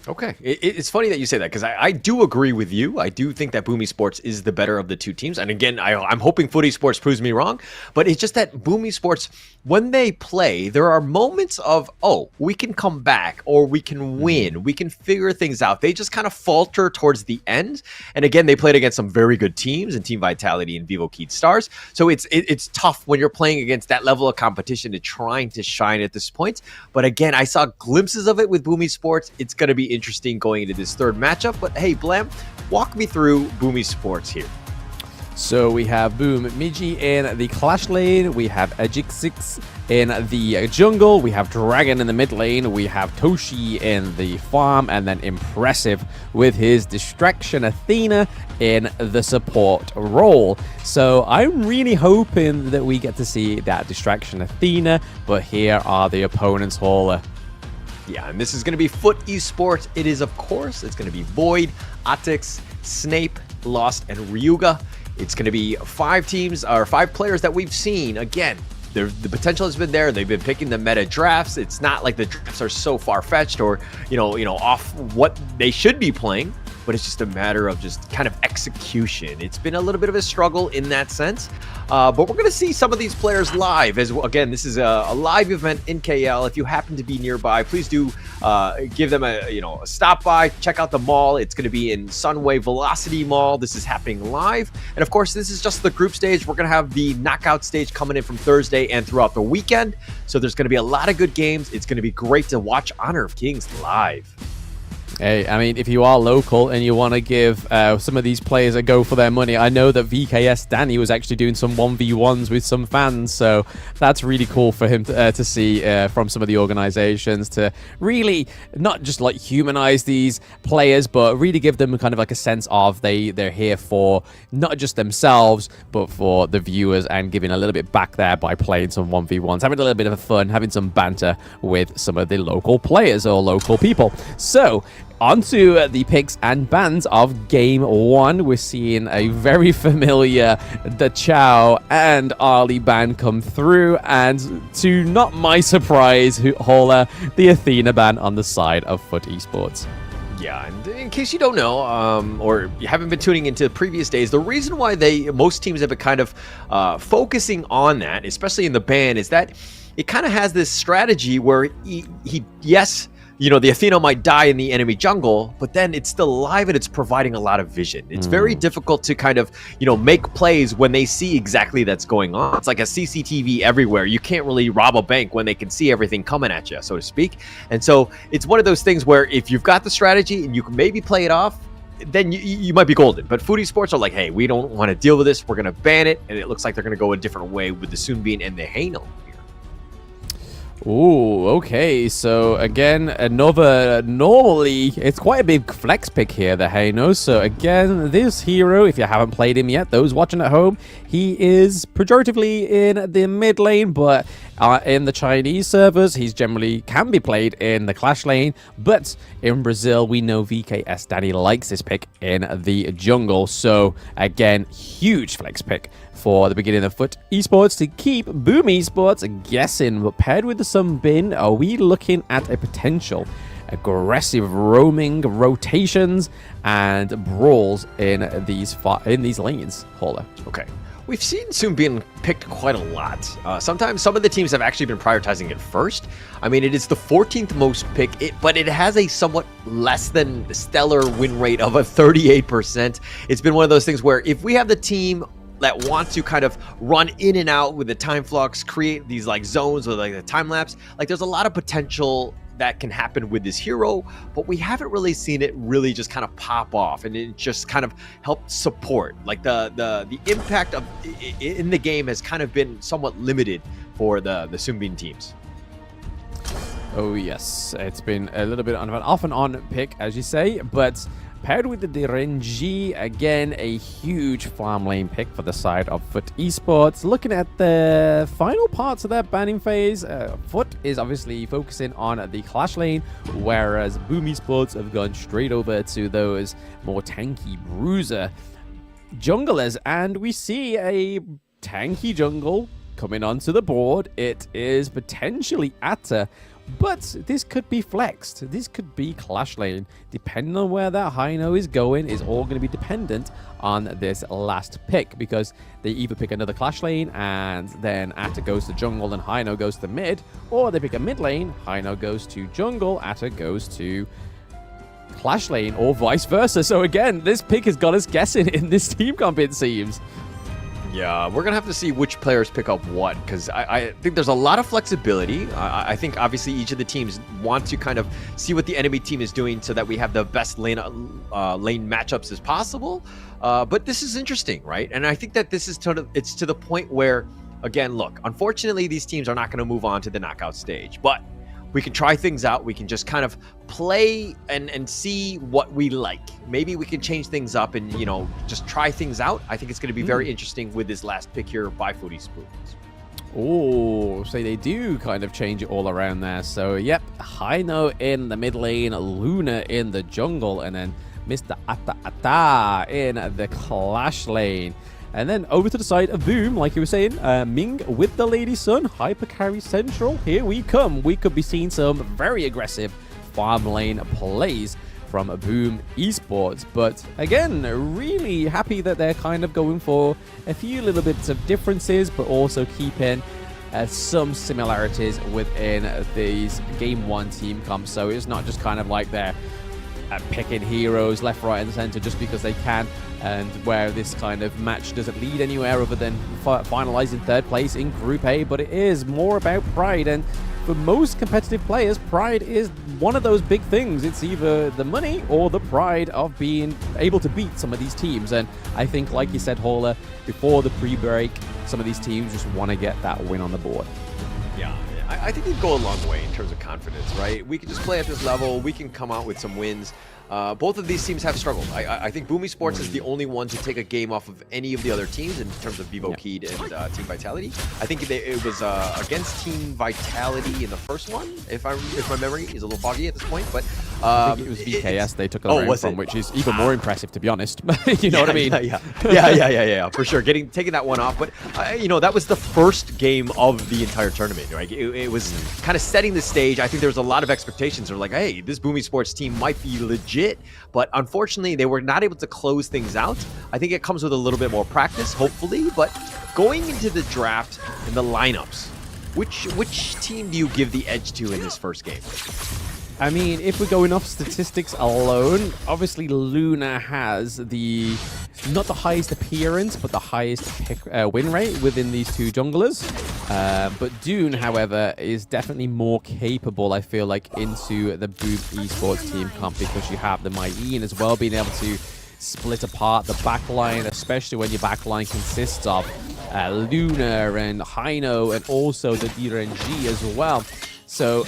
V: Okay. It's funny that you say that, because I do agree with you. I do think that Boom Esports is the better of the two teams. And again, I'm hoping Foot Esports proves me wrong. But it's just that Boom Esports, when they play, there are moments of, oh, we can come back, or we can win. We can figure things out. They just kind of falter towards the end. And again, they played against some very good teams in Team Vitality and Vivo Keed Stars. So it's tough when you're playing against that level of competition to trying to shine at this point. But again, I saw glimpses of it with Boom Esports. It's going to be interesting going into this third matchup. But hey, Blam, walk me through Boom Esports here.
U: So we have Boom Miji in the Clash lane, we have Ajixix in the jungle, we have Dragon in the mid lane, we have Toshi in the farm, and then Impressive with his Distraction Athena in the support role. So I'm really hoping that we get to see that Distraction Athena, but here are the opponents, Hauler.
V: Yeah, and this is going to be Foot Esports. It is, of course, it's going to be Void, Atix, Snape, Lost, and Ryuga. It's going to be 5 teams, or 5 players that we've seen. Again, the potential has been there. They've been picking the meta drafts. It's not like the drafts are so far-fetched or, you know, off what they should be playing, but it's just a matter of just kind of execution. It's been a little bit of a struggle in that sense. But we're going to see some of these players live. As well. Again, this is a live event in KL. If you happen to be nearby, please do give them a stop by. Check out the mall. It's going to be in Sunway Velocity Mall. This is happening live. And of course, this is just the group stage. We're going to have the knockout stage coming in from Thursday and throughout the weekend. So there's going to be a lot of good games. It's going to be great to watch Honor of Kings live.
U: Hey, I mean, if you are local and you want to give some of these players a go for their money, I know that VKS Danny was actually doing some 1v1s with some fans, so that's really cool for him to see from some of the organizations, to really not just like humanize these players, but really give them kind of like a sense of they're here for not just themselves, but for the viewers, and giving a little bit back there by playing some 1v1s, having a little bit of fun, having some banter with some of the local players or local people. So onto the picks and bans of Game 1. We're seeing a very familiar Da Chao and Ali ban come through, and to not my surprise, Hauler, the Athena ban on the side of Foot Esports.
V: Yeah, and in case you don't know, or you haven't been tuning into previous days, the reason why most teams have been kind of focusing on that, especially in the ban, is that it kind of has this strategy where yes, the Athena might die in the enemy jungle, but then it's still alive and it's providing a lot of vision. It's very difficult to kind of, make plays when they see exactly that's going on. It's like a CCTV everywhere. You can't really rob a bank when they can see everything coming at you, so to speak. And so it's one of those things where if you've got the strategy and you can maybe play it off, then you might be golden. But Foot Esports are like, hey, we don't want to deal with this. We're going to ban it. And it looks like they're going to go a different way with the Sunbeam and the Hainel.
U: Ooh, okay. So again, another, normally it's quite a big flex pick here, the Haino. So again, this hero, if you haven't played him yet, those watching at home, he is pejoratively in the mid lane, but in the Chinese servers, he's generally can be played in the Clash lane. But in Brazil, we know VKS Danny likes this pick in the jungle. So again, huge flex pick for the beginning of Foot Esports to keep Boom Esports guessing. But paired with the Sunbin, are we looking at a potential aggressive roaming rotations and brawls in these lanes, Hauler?
V: Okay. We've seen Soon being picked quite a lot. Sometimes some of the teams have actually been prioritizing it first. I mean, it is the 14th most pick, but it has a somewhat less than stellar win rate of a 38%. It's been one of those things where if we have the team that wants to kind of run in and out with the time flux, create these like zones or like the time lapse, like there's a lot of potential that can happen with this hero, but we haven't really seen it really just kind of pop off, and it just kind of helped support. Like the impact of in the game has kind of been somewhat limited for the Sunbin teams.
U: Oh yes, it's been a little bit of an off and on pick, as you say, but paired with the Renji, again, a huge farm lane pick for the side of Foot Esports. Looking at the final parts of their banning phase, Foot is obviously focusing on the Clash lane, whereas Boom Esports have gone straight over to those more tanky bruiser junglers, and we see a tanky jungle coming onto the board. It is potentially Atta, but this could be flexed. This could be Clash lane. Depending on where that Hino is going is all going to be dependent on this last pick, because they either pick another Clash lane and then Atta goes to jungle and Hino goes to mid, or they pick a mid lane, Hino goes to jungle, Atta goes to Clash lane, or vice versa. So again, this pick has got us guessing in this team comp, it seems.
V: Yeah, we're going to have to see which players pick up what, because I think there's a lot of flexibility. I think obviously each of the teams want to kind of see what the enemy team is doing so that we have the best lane matchups as possible. But this is interesting, right? And I think that this is it's to the point where, again, look, unfortunately, these teams are not going to move on to the knockout stage. But we can try things out. We can just kind of play and see what we like. Maybe we can change things up and, you know, just try things out. I think it's going to be very interesting with this last pick here by Foot Esports.
U: Oh, so they do kind of change it all around there. So, yep, Hino in the mid lane, Luna in the jungle, and then Mr. Atta in the Clash lane. And then over to the side of Boom, like you were saying, Ming with the Lady Sun, Hyper Carry Central. Here we come. We could be seeing some very aggressive farm lane plays from Boom Esports. But again, really happy that they're kind of going for a few little bits of differences, but also keeping some similarities within these Game 1 team comps. So it's not just kind of like they're picking heroes left, right, and center just because they can, and where this kind of match doesn't lead anywhere other than finalizing third place in Group A, but it is more about pride. And for most competitive players, pride is one of those big things. It's either the money or the pride of being able to beat some of these teams. And I think, like you said, Hola, before the pre-break, some of these teams just want to get that win on the board.
V: Yeah, I think it'd go a long way in terms of confidence, right? We can just play at this level. We can come out with some wins. Both of these teams have struggled. I think Boom Esports is the only one to take a game off of any of the other teams in terms of Vivo Keed and Team Vitality. I think it was against Team Vitality in the first one, if my memory is a little foggy at this point. But
U: I think it was VKS they took a round from, which is even more impressive, to be honest. You know what I mean?
V: Yeah, for sure. Taking that one off. But, you know, that was the first game of the entire tournament, right? It was kind of setting the stage. I think there was a lot of expectations. They're like, hey, this Boom Esports team might be legit. But unfortunately, they were not able to close things out. I think it comes with a little bit more practice, hopefully. But going into the draft and the lineups, which team do you give the edge to in this first game?
U: I mean, if we're going off statistics alone, obviously Luna has not the highest appearance, but the highest win rate within these two junglers. But Dune, however, is definitely more capable, I feel like, into the Boom Esports team comp, because you have the Mylene as well, being able to split apart the backline, especially when your backline consists of Luna and Hino and also the DRNG as well. So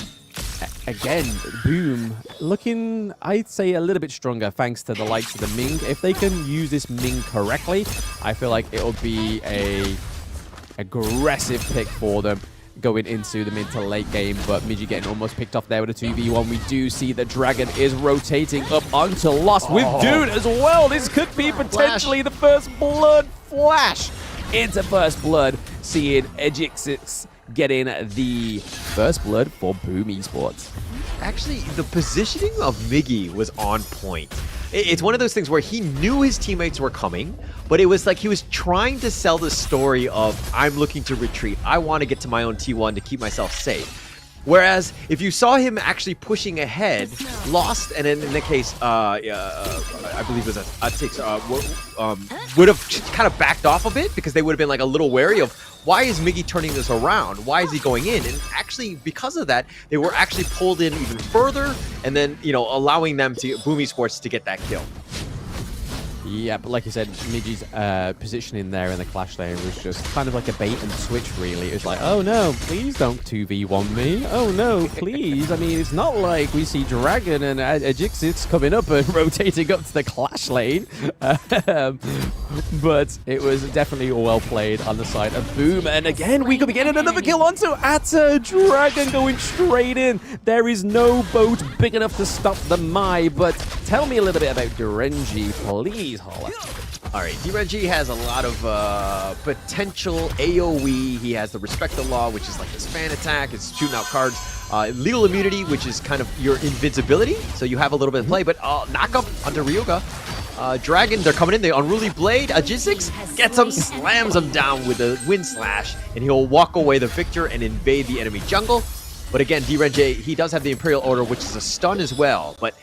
U: again, Boom looking, I'd say, a little bit stronger thanks to the likes of the Ming. If they can use this Ming correctly, I feel like it'll be a aggressive pick for them going into the mid to late game. But Miji getting almost picked off there with a 2v1. We do see the Dragon is rotating up onto Lost with Dune as well. This could be potentially the first blood flash into first blood, seeing Ejixix getting the first blood for Boom Esports.
V: Actually, the positioning of Miggy was on point. It's one of those things where he knew his teammates were coming, but it was like he was trying to sell the story of, I'm looking to retreat. I want to get to my own T1 to keep myself safe. Whereas if you saw him actually pushing ahead, Lost, and in the case, I believe it was would have kind of backed off a bit because they would have been like a little wary of, why is Miggy turning this around? Why is he going in? And actually, because of that, they were actually pulled in even further, and then, you know, allowing them to Boom Esports to get that kill.
U: Yeah, but like you said, Miggy's positioning there in the clash lane was just kind of like a bait and switch, really. It was like, oh no, please don't 2v1 me. Oh no, please. I mean, it's not like we see Dragon and Ajixis coming up and rotating up to the clash lane. But it was definitely well played on the side of Boom. And again, we could be getting another kill onto Atta. Dragon going straight in. There is no boat big enough to stop the Mai. But tell me a little bit about Durenji, please.
V: All right, DRNG has a lot of potential AoE. He has the Respect the Law, which is like his fan attack. It's shooting out cards. Legal Immunity, which is kind of your invincibility. So you have a little bit of play. But knock up onto Ryuga. Dragon, they're coming in. The Unruly Blade. Ajixis gets him, slams him down with a Wind Slash. And he'll walk away the victor and invade the enemy jungle. But again, DRNJ, he does have the Imperial Order, which is a stun as well. But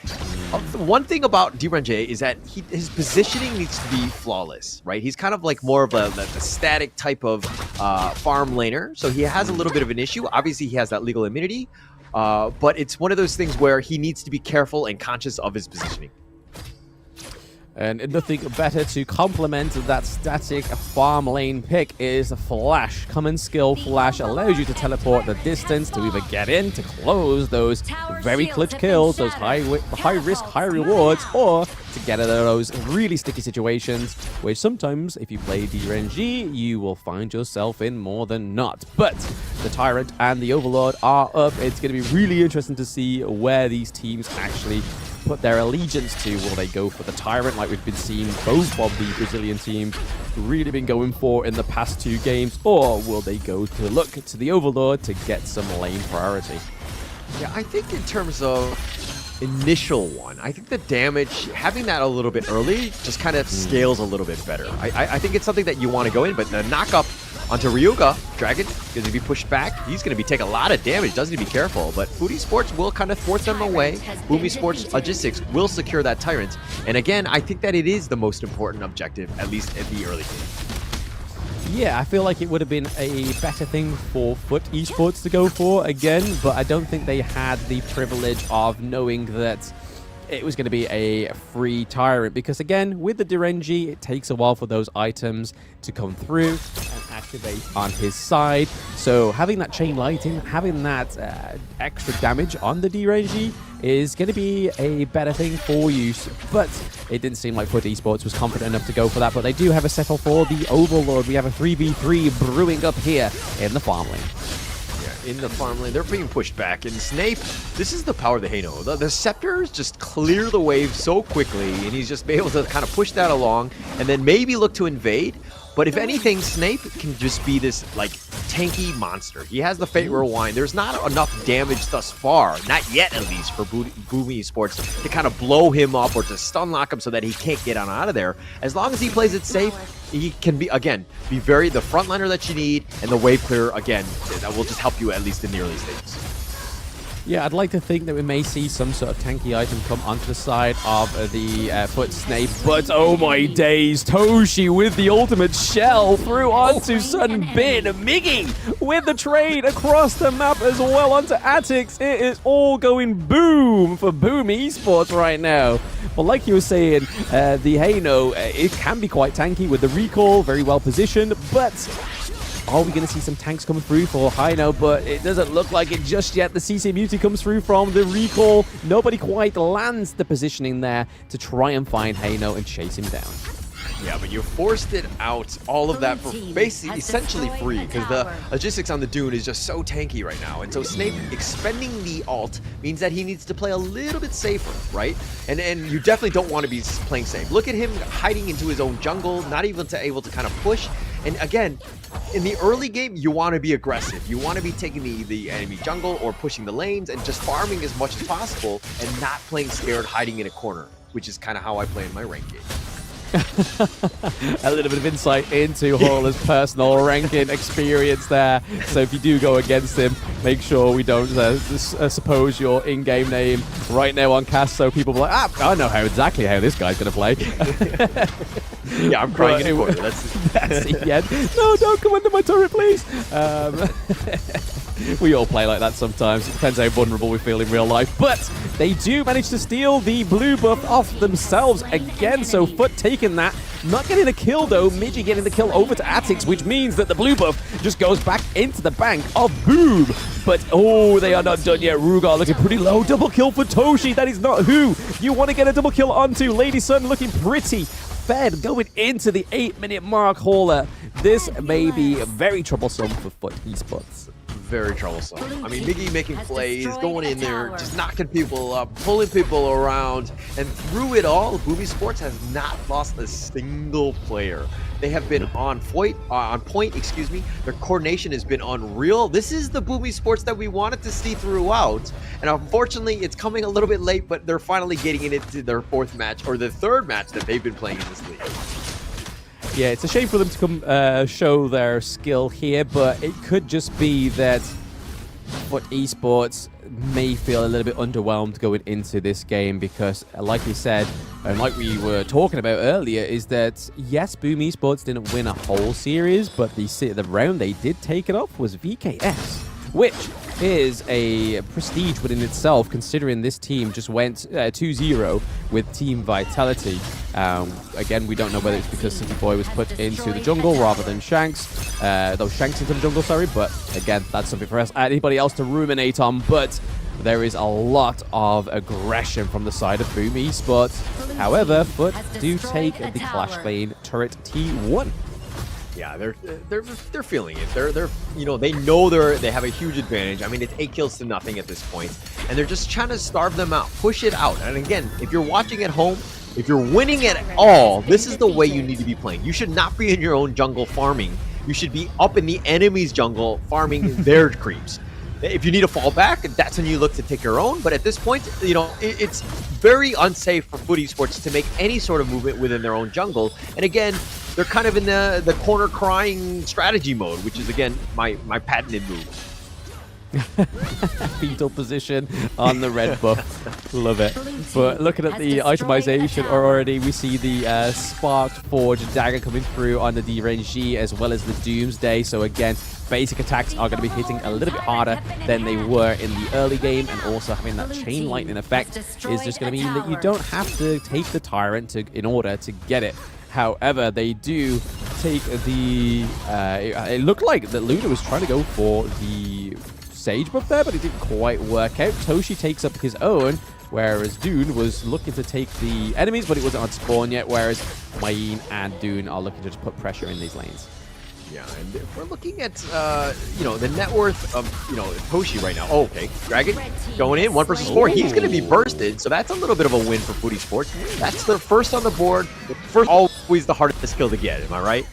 V: one thing about DRNJ is that his positioning needs to be flawless, right? He's kind of like more of a static type of farm laner. So he has a little bit of an issue. Obviously, he has that legal immunity. But it's one of those things where he needs to be careful and conscious of his positioning.
U: And nothing better to complement that static farm lane pick is Flash. Common skill Flash allows you to teleport the distance to either get in to close those very clutch kills, those high risk, high rewards, or to get out of those really sticky situations, which sometimes, if you play DRNG, you will find yourself in more than not. But the Tyrant and the Overlord are up. It's going to be really interesting to see where these teams actually put their allegiance to. Will they go for the Tyrant like we've been seeing both of the Brazilian teams really been going for in the past 2 games, or will they go to look to the Overlord to get some lane priority?
V: Yeah, I think in terms of initial one, I think the damage, having that a little bit early just kind of scales a little bit better. I think it's something that you want to go in, but the knock up onto Ryuga, Dragon, because if he pushed back, he's going to take a lot of damage. Doesn't he be careful? But Foodie Sports will kind of thwart them away. Boomy Sports Logistics will secure that Tyrant. And again, I think that it is the most important objective, at least at the early game.
U: Yeah, I feel like it would have been a better thing for Foot Esports to go for again, but I don't think they had the privilege of knowing that it was going to be a free Tyrant, because again, with the Durenji, it takes a while for those items to come through and activate on his side. So having that chain lighting, having that extra damage on the Durenji is going to be a better thing for you. But it didn't seem like Foot Esports was confident enough to go for that, but they do have a settle for the Overlord. We have a 3v3 brewing up here in the farm lane.
V: In the farm lane, they're being pushed back, and Snape, this is the power of the Hano. The Scepters just clear the wave so quickly, and he's just able to kind of push that along, and then maybe look to invade. But if anything, Snape can just be this, like, tanky monster. He has the Fate Rewind. There's not enough damage thus far, not yet at least, for Boomy Sports to kind of blow him up or to stun lock him so that he can't get on out of there. As long as he plays it safe, he can be, again, be the frontliner that you need, and the wave clear, again, that will just help you at least in the early stages.
U: Yeah, I'd like to think that we may see some sort of tanky item come onto the side of the Foot Snape, but oh my days, Toshi with the ultimate shell through onto Sunbin. Miggy with the trade across the map as well onto Atix. It is all going boom for Boom Esports right now. Well, like you were saying, the Hano, it can be quite tanky with the recall, very well positioned, but are we going to see some tanks coming through for Hino? But it doesn't look like it just yet. The CC Muti comes through from the recall. Nobody quite lands the positioning there to try and find Hino and chase him down.
V: Yeah, but you forced it out, all of that for basically essentially free, because the logistics on the Dune is just so tanky right now. And so Snape expending the ult means that he needs to play a little bit safer, right? And you definitely don't want to be playing safe. Look at him hiding into his own jungle, not even able to kind of push. And again, in the early game, you want to be aggressive. You want to be taking the enemy jungle or pushing the lanes and just farming as much as possible and not playing scared, hiding in a corner. which is kind of how I play in my ranked game.
U: A little bit of insight into Horler's personal ranking experience there. So if you do go against him, make sure we don't suppose your in-game name right now on cast, so people will be like, I know exactly how this guy's going to play.
V: Yeah, I'm crying in a corner. That's
U: the end. No, don't come under my turret, please. We all play like that sometimes. It depends how vulnerable we feel in real life. But they do manage to steal the blue buff off themselves again. So Foot taking that. Not getting a kill, though. Midgie getting the kill over to Atix, which means that the blue buff just goes back into the bank of Boom. But, oh, they are not done yet. Rugar looking pretty low. Double kill for Toshi. That is not who you want to get a double kill onto. Lady Sun looking pretty fed going into the 8-minute mark. Horler. This may be very troublesome for Foot Esports.
V: Very troublesome. I mean, Miggy making plays, going in there, just knocking people up, pulling people around, and through it all, Boom Esports has not lost a single player. They have been on point. Their coordination has been unreal. This is the Boom Esports that we wanted to see throughout, and unfortunately, it's coming a little bit late. But they're finally getting it into their fourth match, or the third match that they've been playing in this league.
U: Yeah, it's a shame for them to come show their skill here, but it could just be that Foot Esports may feel a little bit underwhelmed going into this game because, like we said, and like we were talking about earlier, is that, yes, Boom Esports didn't win a whole series, but the round they did take it off was VKS, which is a prestige within itself, considering this team just went 2-0 with Team Vitality. Again, we don't know whether it's because City Boy was put into the jungle rather than Shanks. Shanks into the jungle, sorry, but again, that's something for us. Anybody else to ruminate on, but there is a lot of aggression from the side of Boom Esports. However, Foot do take the Clash Lane turret T1.
V: Yeah, they're feeling it. They're they know they have a huge advantage. I mean, it's 8 kills to nothing at this point, and they're just trying to starve them out, push it out. And again, if you're watching at home, if you're winning at all, this is the way you need to be playing. You should not be in your own jungle farming. You should be up in the enemy's jungle farming their creeps. If you need to fall back, that's when you look to take your own. But at this point, it's very unsafe for Foot Esports to make any sort of movement within their own jungle. And again, they're kind of in the corner crying strategy mode, which is, again, my patented move.
U: Fetal position on the red buff. Love it. But looking at the itemization already, we see the Sparked Forge dagger coming through on the D-Range as well as the Doomsday. So again, basic attacks are going to be hitting a little bit harder than they were in the early game, and also having that chain lightning effect is just going to mean that you don't have to take the Tyrant in order to get it. However, they do take the... it looked like that Luna was trying to go for the Sage buff there, but it didn't quite work out. Toshi takes up his own, whereas Dune was looking to take the enemies, but it wasn't on spawn yet, whereas Mayeen and Dune are looking to just put pressure in these lanes.
V: Yeah, and if we're looking at, the net worth of, Toshi right now. Oh, okay. Dragon going in, 1 versus 4. He's going to be bursted, so that's a little bit of a win for Foot Esports. That's their first on the board. First, always the hardest kill to get, am I right?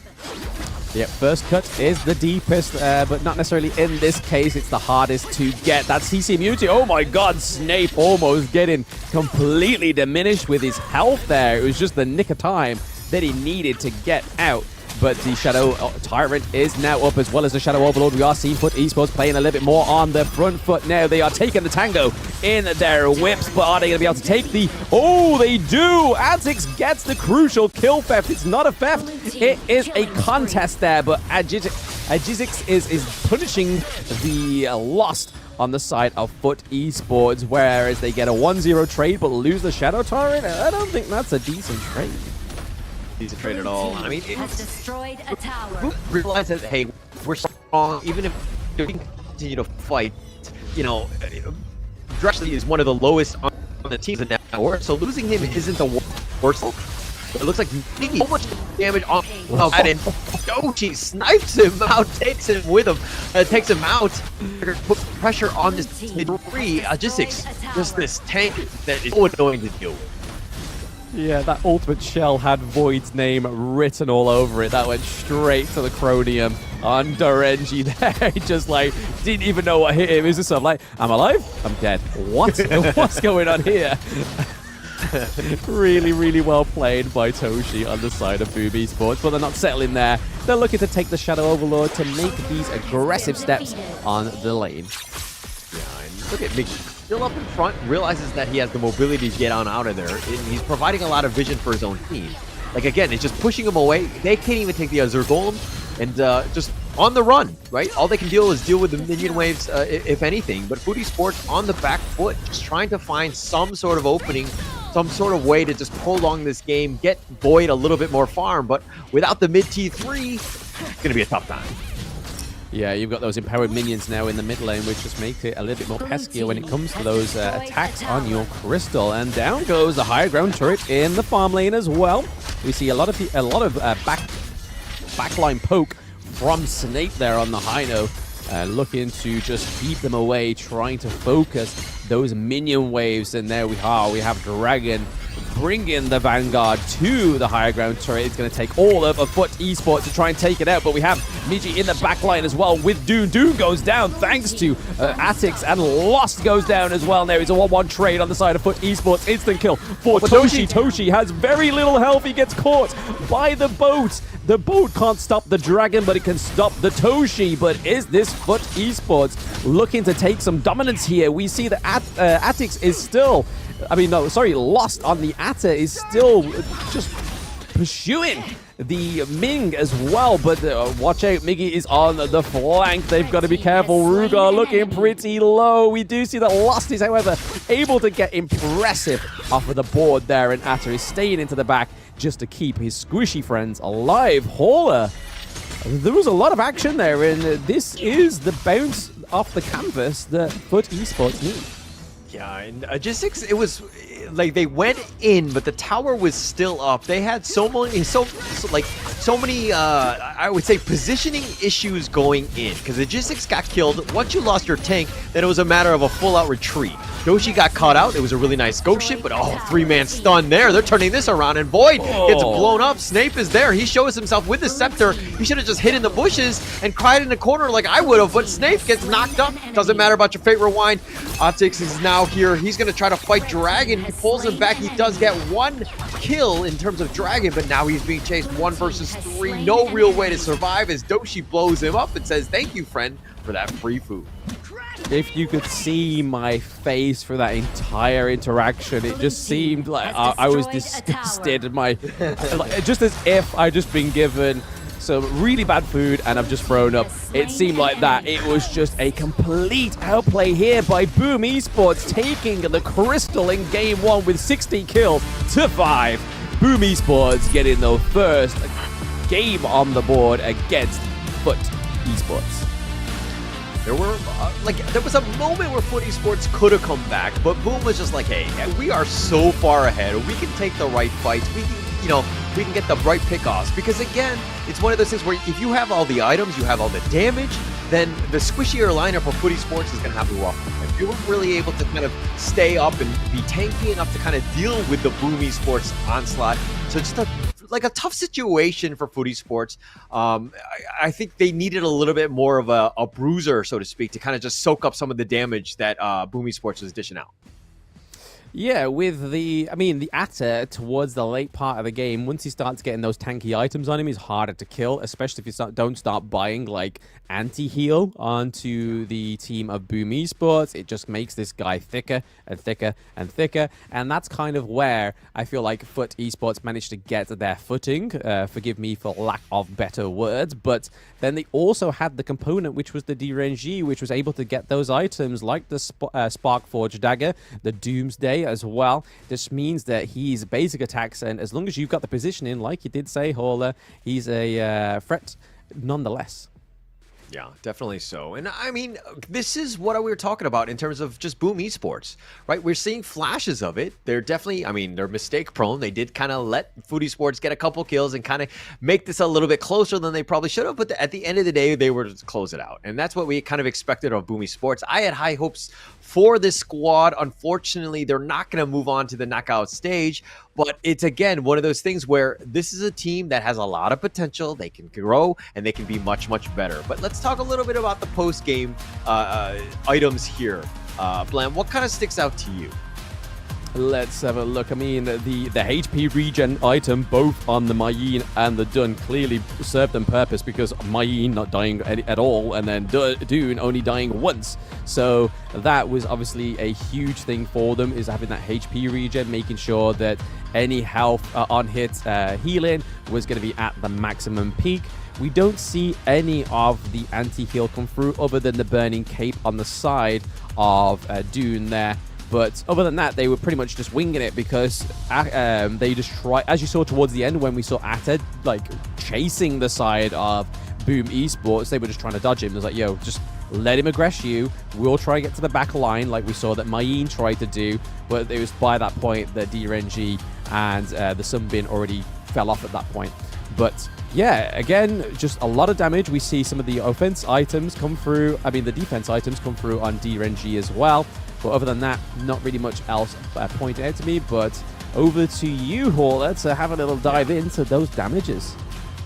U: Yep, first cut is the deepest, but not necessarily in this case. It's the hardest to get. That's CC Immunity. Oh my god, Snape almost getting completely diminished with his health there. It was just the nick of time that he needed to get out. But the Shadow Tyrant is now up, as well as the Shadow Overlord. We are seeing Foot Esports playing a little bit more on the front foot now. They are taking the tango in their whips, but are they going to be able to take the... Oh, they do! Atix gets the crucial kill theft. It's not a theft. It is a contest there, but Agizix is punishing the lost on the side of Foot Esports, whereas they get a 1-0 trade but lose the Shadow Tyrant. I don't think that's a decent trade.
V: Decent trade at all. I mean, realize that, hey, we're strong, even if we continue to fight. Drexley is one of the lowest on the teams in that network, so losing him isn't the worst. It looks like Miggy so much damage on that, and Dochi snipes him out, takes him with him, takes him out, put pressure on this three. Just this tank that is so annoying to deal with.
U: Yeah, that ultimate shell had Void's name written all over it. That went straight to the Cronium on Dorenji there. He just didn't even know what hit him. He was just like, I'm alive? I'm dead. What? What's going on here? Really, really well played by Toshi on the side of Boom Esports, but they're not settling there. They're looking to take the Shadow Overlord to make these aggressive steps on the lane.
V: Yeah, and look at Mickey. Still up in front, realizes that he has the mobility to get on out of there. And he's providing a lot of vision for his own team. Like, again, it's just pushing him away. They can't even take the Azure Golem. And just on the run, right? All they can do is deal with the minion waves, if anything. But Foodie Sports on the back foot, just trying to find some sort of opening, some sort of way to just prolong this game, get Void a little bit more farm. But without the mid T3, it's going to be a tough time.
U: Yeah, you've got those empowered minions now in the mid lane, which just make it a little bit more peskier when it comes to those attacks on your Crystal. And down goes the higher ground turret in the farm lane as well. We see a lot of backline poke from Snape there on the high note, looking to just keep them away, trying to focus those minion waves. And there we are. We have Dragon bringing the Vanguard to the higher ground turret. It's going to take all of Foot Esports to try and take it out, but we have Miji in the back line as well with Doom. Doom goes down thanks to Atix, and Lost goes down as well. There is a 1-1 trade on the side of Foot Esports. Instant kill for Toshi. Toshi has very little health. He gets caught by the boat. The boat can't stop the Dragon, but it can stop the Toshi. But is this Foot Esports looking to take some dominance here? We see that Atix is still... Lost on the Atta is still just pursuing the Ming as well, but watch out, Miggy is on the flank. They've got to be careful. Rugar looking pretty low. We do see that Lost is, however, able to get impressive off of the board there, and Atta is staying into the back just to keep his squishy friends alive. Hauler, there was a lot of action there, and this is the bounce off the canvas that Foot Esports need.
V: Yeah, and Logistics, it was like they went in, but the tower was still up. They had so many, I would say, positioning issues going in, because Logistics got killed. Once you lost your tank, then it was a matter of a full-out retreat. Doshi got caught out. It was a really nice ghost ship, but three-man stun there. They're turning this around, and Void gets blown up. Snape is there. He shows himself with the scepter. He should have just hid in the bushes and cried in the corner like I would have, but Snape gets knocked up. Doesn't matter about your fate rewind. Optics is now here. He's going to try to fight Dragon. He pulls him back. He does get one kill in terms of Dragon, but now he's being chased 1 versus 3. No real way to survive as Doshi blows him up and says, "Thank you, friend, for that free food."
U: If you could see my face for that entire interaction, it just seemed like I was disgusted. Just as if I'd just been given some really bad food and I've just thrown up. It seemed like that. It was just a complete outplay here by Boom Esports, taking the Crystal in game 1 with 60 kills to 5. Boom Esports getting the first game on the board against Foot Esports.
V: There was a moment where Foot Esports could have come back, but Boom was just like, hey, we are so far ahead. We can take the right fights. We can get the right pickoffs. Because again, it's one of those things where if you have all the items, you have all the damage, then the squishier lineup for Foot Esports is going to have to rough. If you weren't really able to kind of stay up and be tanky enough to kind of deal with the Boom Esports onslaught, so just a tough situation for Foot Esports. I think they needed a little bit more of a bruiser, so to speak, to kind of just soak up some of the damage that Boom Esports was dishing out.
U: Yeah, with the Atta towards the late part of the game, once he starts getting those tanky items on him, he's harder to kill, especially if you don't start buying like anti-heal onto the team of Boom Esports. It just makes this guy thicker and thicker and thicker, and that's kind of where I feel like Foot Esports managed to get their footing, forgive me for lack of better words, but then they also had the component which was the DRNG, which was able to get those items like the Sparkforge Dagger, the Doomsday as well. This means that he's basic attacks, and as long as you've got the positioning, like you did say, Hauler, he's a threat nonetheless.
V: Yeah, definitely so. And I mean, this is what we were talking about in terms of just Boom Esports, right? We're seeing flashes of it. They're definitely, they're mistake prone. They did kind of let Foot Esports get a couple kills and kind of make this a little bit closer than they probably should have. But at the end of the day, they were to close it out. And that's what we kind of expected of Boom Esports. I had high hopes for this squad. Unfortunately, they're not going to move on to the knockout stage. But it's, again, one of those things where this is a team that has a lot of potential. They can grow, and they can be much, much better. But let's talk a little bit about the post-game items here. Blam, what kind of sticks out to you?
U: let's have a look. I mean, the HP regen item, both on the Mayin and the Dun, clearly served them purpose, because Mayin not dying at all, and then Dune only dying once. So that was obviously a huge thing for them, is having that HP regen, making sure that any health on hit healing was going to be at the maximum peak. We don't see any of the anti-heal come through, other than the burning cape on the side of Dune there. But other than that, they were pretty much just winging it, because they just try, as you saw towards the end when we saw Atta like chasing the side of Boom Esports, they were just trying to dodge him. It was like, yo, just let him aggress you. We'll try to get to the back line like we saw that Mayin tried to do. But it was by that point that DRNG and the Sunbin already fell off at that point. But yeah, again, just a lot of damage. We see some of the offense items come through. I mean, the defense items come through on DRNG as well. But other than that, not really much else pointed out to me. But over to you, Hall. Let's have a little dive into those damages.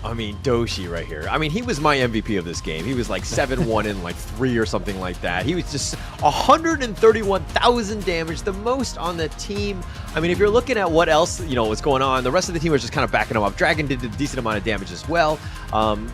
V: I mean, Doshi right here. I mean, he was my MVP of this game. He was like 7-1 in like 3 or something like that. He was just 131,000 damage, the most on the team. I mean, if you're looking at what else, was going on, the rest of the team was just kind of backing him up. Dragon did a decent amount of damage as well.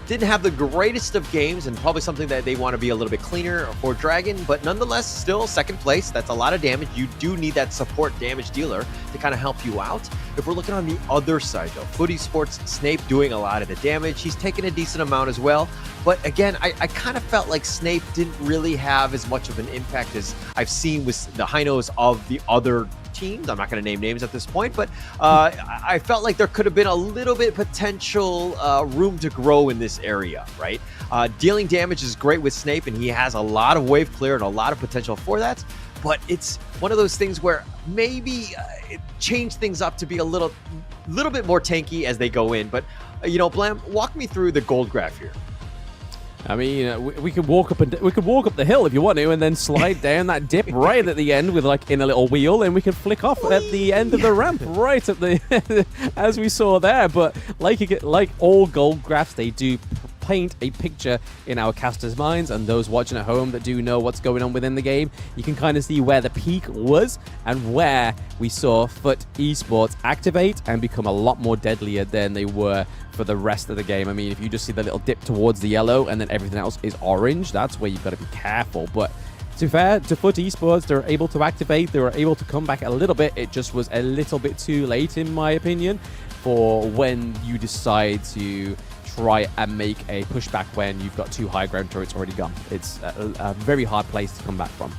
V: Didn't have the greatest of games, and probably something that they want to be a little bit cleaner for Dragon, but nonetheless, still second place. That's a lot of damage. You do need that support damage dealer to kind of help you out. If we're looking on the other side, though, Footy Sports, Snape doing a lot of the damage. He's taken a decent amount as well. But again, I kind of felt like Snape didn't really have as much of an impact as I've seen with the Hinos of the other teams. I'm not going to name names at this point, but I felt like there could have been a little bit potential room to grow in this area, right? Dealing damage is great with Snape, and he has a lot of wave clear and a lot of potential for that. But it's one of those things where maybe it changed things up to be a little bit more tanky as they go in. But Blam, walk me through the gold graph here.
U: I mean, we could walk up the hill if you want to, and then slide down that dip right at the end with like in a little wheel, and we can flick off at the end of the ramp right at the as we saw there. But like all gold graphs, they do paint a picture in our casters' minds, and those watching at home that do know what's going on within the game, you can kind of see where the peak was and where we saw Foot Esports activate and become a lot more deadlier than they were for the rest of the game. I mean, if you just see the little dip towards the yellow and then everything else is orange, that's where you've got to be careful. But to be fair to Foot Esports, they were able to activate, they were able to come back a little bit. It just was a little bit too late, in my opinion, for when you decide to try and make a pushback when you've got 2 high ground turrets already gone. It's a very hard place to come back from.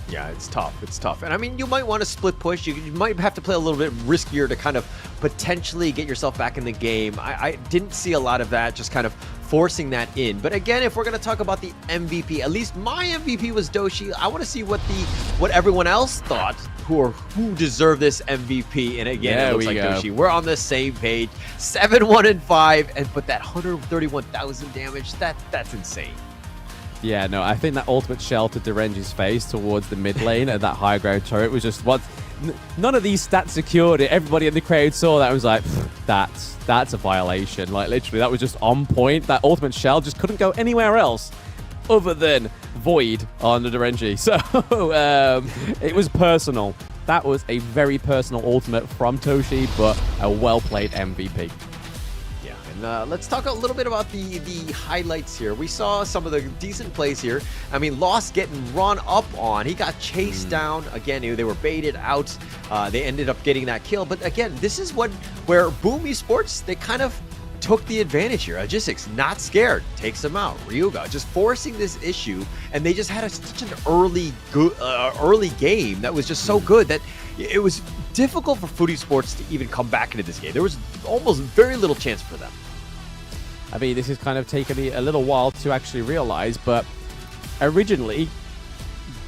V: Yeah, it's tough. It's tough. And I mean, you might want to split push. You might have to play a little bit riskier to kind of potentially get yourself back in the game. I didn't see a lot of that, just kind of forcing that in. But again, if we're going to talk about the MVP, at least my MVP was Doshi. I want to see what everyone else thought who deserve this MVP. And again, it looks like Doshi. We're on the same page. 7-1-5, but that 131,000 damage, that's insane.
U: Yeah, no, I think that ultimate shell to Derenji's face towards the mid lane and that high ground turret was just what. None of these stats secured it. Everybody in the crowd saw that and was like, that's a violation. Like, literally, that was just on point. That ultimate shell just couldn't go anywhere else other than Void on the Derenji. So it was personal. That was a very personal ultimate from Toshi, but a well-played MVP.
V: Let's talk a little bit about the highlights here. We saw some of the decent plays here. I mean, Lost getting run up on. He got chased down. Again, they were baited out. They ended up getting that kill. But again, this is where Boom Esports, they kind of took the advantage here. Logistics, not scared, takes them out. Ryuga just forcing this issue, and they just had such an early game that was just so good that it was difficult for Footy Sports to even come back into this game. There was almost very little chance for them.
U: I mean, this has kind of taken me a little while to actually realize, but originally,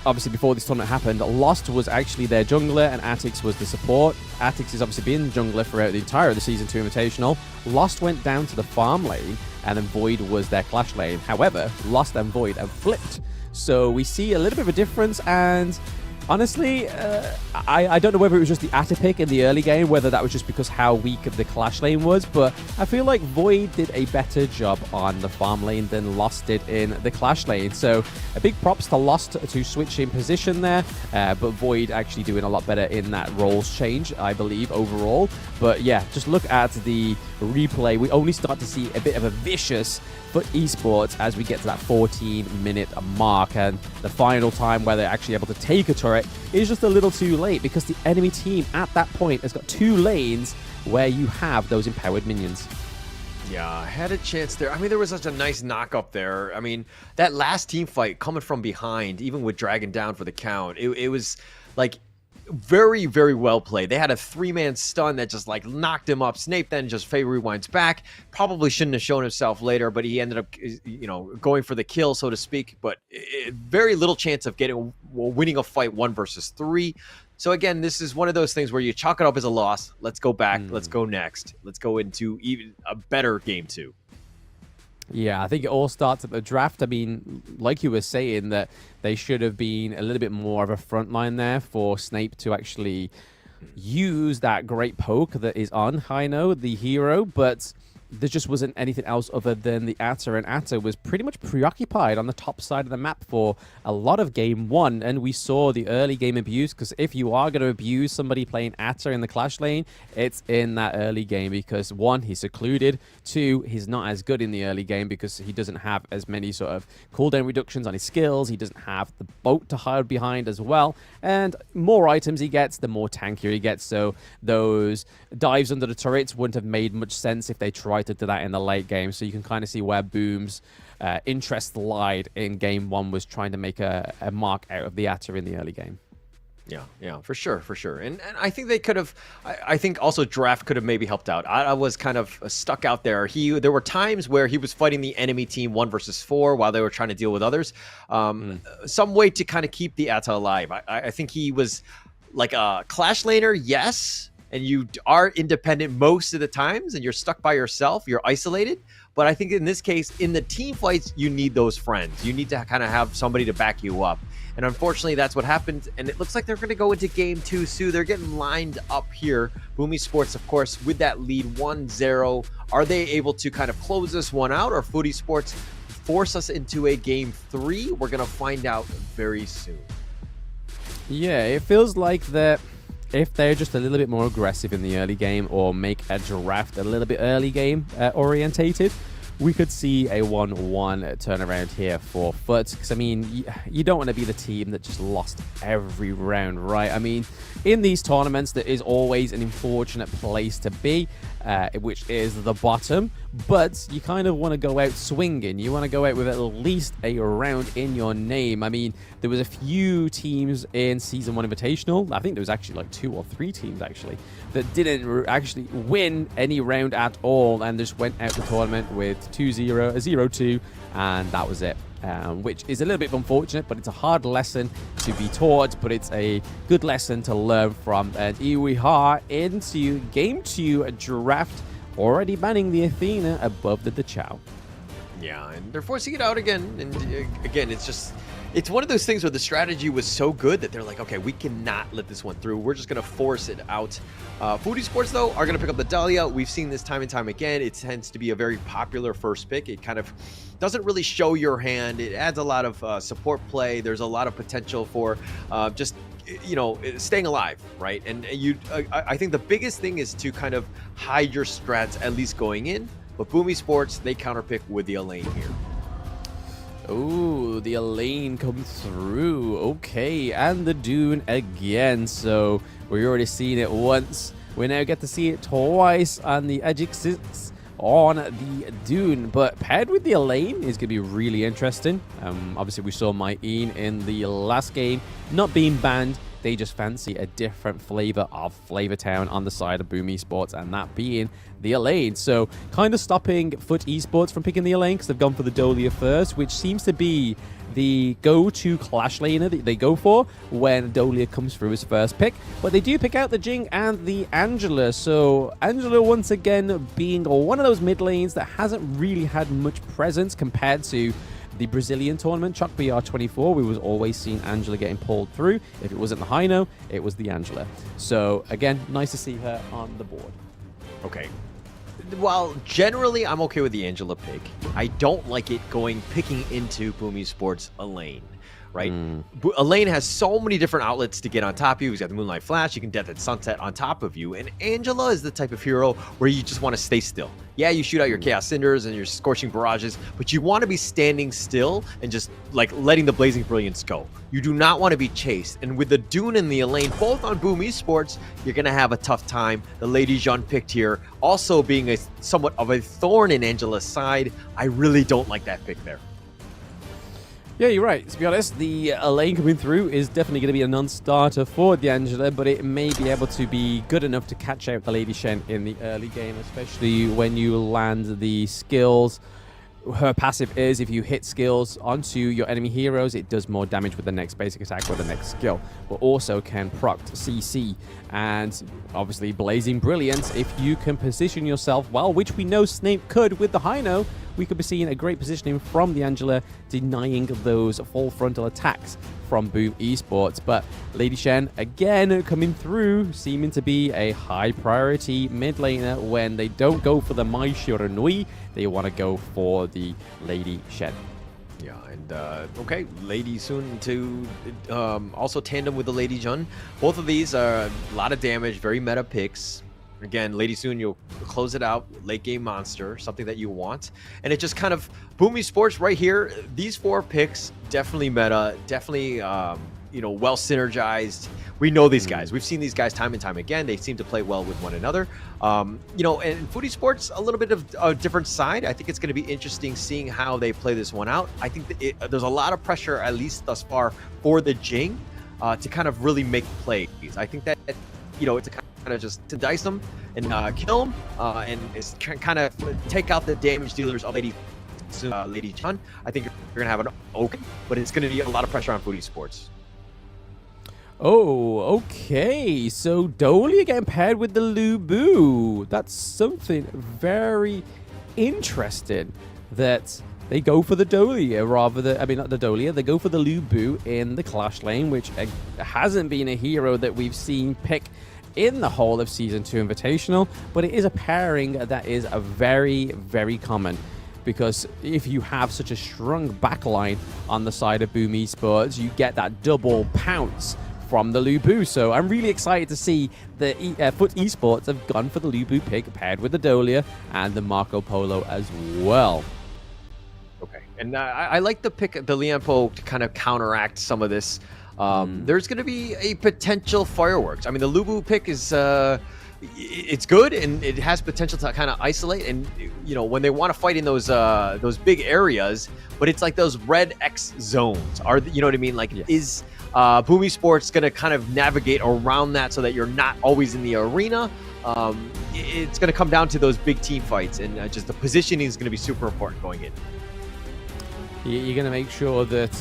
U: obviously before this tournament happened, Lost was actually their jungler and Atix was the support. Atix has obviously been jungler throughout the entire of the Season 2 Invitational. Lost went down to the farm lane, and then Void was their clash lane. However, Lost and Void have flipped. So we see a little bit of a difference, and Honestly, I don't know whether it was just the Atta pick in the early game, whether that was just because how weak the Clash lane was, but I feel like Void did a better job on the farm lane than Lost did in the Clash lane. So a big props to Lost to switch in position there, but Void actually doing a lot better in that roles change, I believe, overall. But yeah, just look at the replay. We only start to see a bit of a vicious FUT Esports as we get to that 14-minute mark, and the final time where they're actually able to take a turret is just a little too late because the enemy team at that point has got 2 lanes where you have those empowered minions.
V: Yeah, had a chance there. I mean, there was such a nice knock up there. I mean, that last team fight coming from behind, even with Dragon down for the count, it was like very, very well played. They had a 3-man stun that just like knocked him up. Snape then just rewinds back. Probably shouldn't have shown himself later, but he ended up, you know, going for the kill, so to speak. But very little chance of winning a fight 1 versus 3. So again, this is one of those things where you chalk it up as a loss. Let's go back. Let's go next. Let's go into even a better game 2.
U: Yeah, I think it all starts at the draft. I mean, like you were saying, that they should have been a little bit more of a front line there for Snape to actually use that great poke that is on Hino, the hero, but there just wasn't anything else other than the Atta, and Atta was pretty much preoccupied on the top side of the map for a lot of game 1, and we saw the early game abuse, because if you are going to abuse somebody playing Atta in the Clash lane, it's in that early game, because 1, he's secluded, 2, he's not as good in the early game because he doesn't have as many sort of cooldown reductions on his skills, he doesn't have the boat to hide behind as well, and more items he gets, the more tankier he gets, so those dives under the turrets wouldn't have made much sense if they tried to do that in the late game. So you can kind of see where Boom's interest lied in game 1, was trying to make a mark out of the Atta in the early game.
V: Yeah, for sure. And I think they could have, I think also Draft could have maybe helped out. I was kind of stuck out there. There were times where he was fighting the enemy team 1 versus 4 while they were trying to deal with others. Some way to kind of keep the Atta alive. I think he was like a Clash laner, yes, and you are independent most of the times, and you're stuck by yourself, you're isolated. But I think in this case, in the team fights, you need those friends. You need to kind of have somebody to back you up. And unfortunately, that's what happened. And it looks like they're going to go into game 2 soon. They're getting lined up here. Boomy Sports, of course, with that lead 1-0. Are they able to kind of close this one out, or FUT Esports force us into a game 3? We're going to find out very soon.
U: Yeah, it feels like that if they're just a little bit more aggressive in the early game, or make a draft a little bit early game orientated, we could see a 1-1 turnaround here for FUT. Because, I mean, you don't want to be the team that just lost every round, right? I mean, in these tournaments, there is always an unfortunate place to be, which is the bottom. But you kind of want to go out swinging. You want to go out with at least a round in your name. I mean, there was a few teams in Season 1 Invitational. I think there was actually like 2 or 3 teams, actually, that didn't actually win any round at all and just went out the tournament with 2-0, a 0-2, and that was it. Which is a little bit unfortunate, but it's a hard lesson to be taught, but it's a good lesson to learn from. And here we are into game 2 draft, already banning the Athena above the Chow.
V: Yeah, and they're forcing it out again. And again, it's one of those things where the strategy was so good that they're like, okay, we cannot let this one through. We're just going to force it out. FUT Esports, though, are going to pick up the Dahlia. We've seen this time and time again. It tends to be a very popular first pick. It kind of doesn't really show your hand. It adds a lot of support play. There's a lot of potential for just, you know, staying alive, right? And I think the biggest thing is to kind of hide your strats, at least going in. But Boomy Sports, they counterpick with the Elaine here.
U: Oh, the Elaine comes through. Okay, and the Dune again. So we've already seen it once. We now get to see it twice on the Ajax on the Dune. But paired with the Elaine is going to be really interesting. Obviously, we saw Myene in the last game not being banned. They just fancy a different flavor of Flavor Town on the side of Boomy Sports, and that being the Elaine. So kind of stopping FUT Esports from picking the Elaine because they've gone for the Dolia first, which seems to be the go-to Clash laner that they go for when Dolia comes through as first pick. But they do pick out the Jing and the Angela. So Angela once again being one of those mid lanes that hasn't really had much presence compared to the Brazilian tournament, Chuck BR24, we was always seeing Angela getting pulled through. If it wasn't the Hino, it was the Angela. So again, nice to see her on the board.
V: Okay. While generally I'm okay with the Angela pick, I don't like it picking into Boomy Sports Elaine. Right? Elaine has so many different outlets to get on top of you. He's got the Moonlight Flash. You can Death at Sunset on top of you. And Angela is the type of hero where you just want to stay still. Yeah, you shoot out your Chaos Cinders and your Scorching Barrages, but you want to be standing still and just like letting the Blazing Brilliance go. You do not want to be chased. And with the Dune and the Elaine both on Boom Esports, you're going to have a tough time. The Lady Jeanne picked here also being somewhat of a thorn in Angela's side. I really don't like that pick there.
U: Yeah, you're right. To be honest, the Elaine coming through is definitely going to be a non-starter for the Angela, but it may be able to be good enough to catch out the Lady Shen in the early game, especially when you land the skills. Her passive is if you hit skills onto your enemy heroes, it does more damage with the next basic attack or the next skill, but also can proc CC and obviously Blazing Brilliance if you can position yourself well, which we know Snape could with the Hino. We could be seeing a great positioning from the Angela, denying those full frontal attacks from Boom Esports. But Lady Shen, again, coming through, seeming to be a high priority mid laner when they don't go for the Mai Shiranui, they want to go for the Lady Shen.
V: Yeah, and okay, Lady soon to also tandem with the Lady Jeanne. Both of these are a lot of damage, very meta picks. Again, Lady Soon, you'll close it out, late game monster, something that you want. And it just kind of, Boomy Sports right here, these 4 picks, definitely meta, definitely, well synergized. We know these guys. We've seen these guys time and time again. They seem to play well with one another. And Foodie Sports, a little bit of a different side. I think it's going to be interesting seeing how they play this one out. I think that there's a lot of pressure, at least thus far, for the Jing to kind of really make plays. I think that, it's a kind of just to dice them and kill them and it's kind of take out the damage dealers of Lady Jeanne. I think you're going to have an okay, but it's going to be a lot of pressure on Foodie Sports.
U: Oh, okay. So Dolia getting paired with the Lubu. That's something very interesting that they go for the Dolia rather than, not the Dolia, they go for the Lubu in the Clash lane, which hasn't been a hero that we've seen pick in the whole of Season 2 Invitational, but it is a pairing that is a very, very common. Because if you have such a strong backline on the side of Boom Esports, you get that double pounce from the Lubu. So I'm really excited to see the Foot Esports have gone for the Lubu pick paired with the Dolia and the Marco Polo as well.
V: Okay, and I like the pick, the Lianpo, to kind of counteract some of this. There's going to be a potential fireworks. I mean, the Lubu pick is it's good and it has potential to kind of isolate. And when they want to fight in those big areas, but it's like those red X zones. You know what I mean? Like, is Boom Esports going to kind of navigate around that so that you're not always in the arena? It's going to come down to those big team fights, and just the positioning is going to be super important going in.
U: You're going to make sure that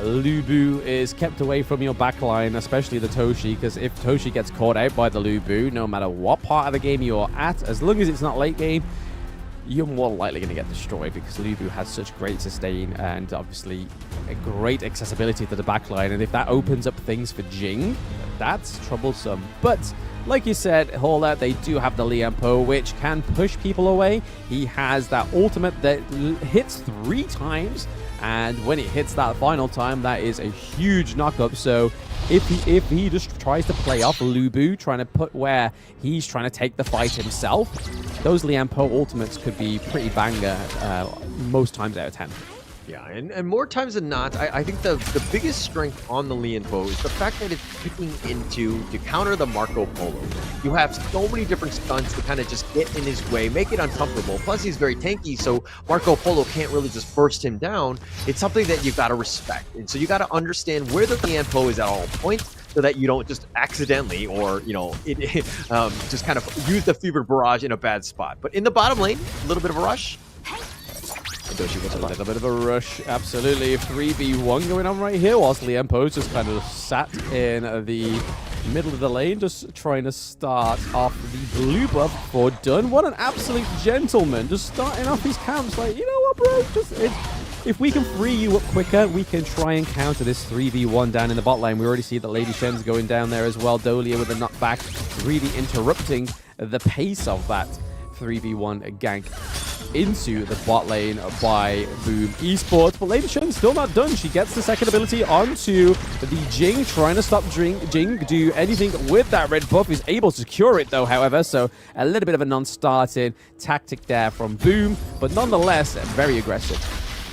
U: Lubu is kept away from your backline, especially the Toshi, because if Toshi gets caught out by the Lubu, no matter what part of the game you're at, as long as it's not late game, you're more likely going to get destroyed, because Lubu has such great sustain and obviously a great accessibility to the backline. And if that opens up things for Jing, that's troublesome. But like you said, Hola, they do have the Lianpo, which can push people away. He has that ultimate that hits 3 times, and when it hits that final time, that is a huge knockup. So if he just tries to play off Lubu, trying to put where he's trying to take the fight himself, those Lianpo ultimates could be pretty banger most times out of 10.
V: Yeah, and more times than not, I think the biggest strength on the Lianpo is the fact that it's picking to counter the Marco Polo. You have so many different stunts to kind of just get in his way, make it uncomfortable. Plus, he's very tanky, so Marco Polo can't really just burst him down. It's something that you've got to respect. And so you got to understand where the Lianpo is at all points, so that you don't just accidentally or, just kind of use the Fevered Barrage in a bad spot. But in the bottom lane, a little bit of a rush.
U: Doshi gets a little bit of a rush, absolutely. 3v1 going on right here, whilst Lianpo's just kind of sat in the middle of the lane, just trying to start off the blue buff for Dunn. What an absolute gentleman, just starting off his camps like, you know what, bro, if we can free you up quicker, we can try and counter this 3v1 down in the bot lane. We already see that Lady Shen's going down there as well. Dolia with a knockback, really interrupting the pace of that 3v1 gank into the bot lane by Boom Esports. But Lady Shen's still not done. She gets the second ability onto the Jing, trying to stop Jing do anything with that red buff. Is able to secure it though, however, so a little bit of a non-starting tactic there from Boom, but nonetheless very aggressive.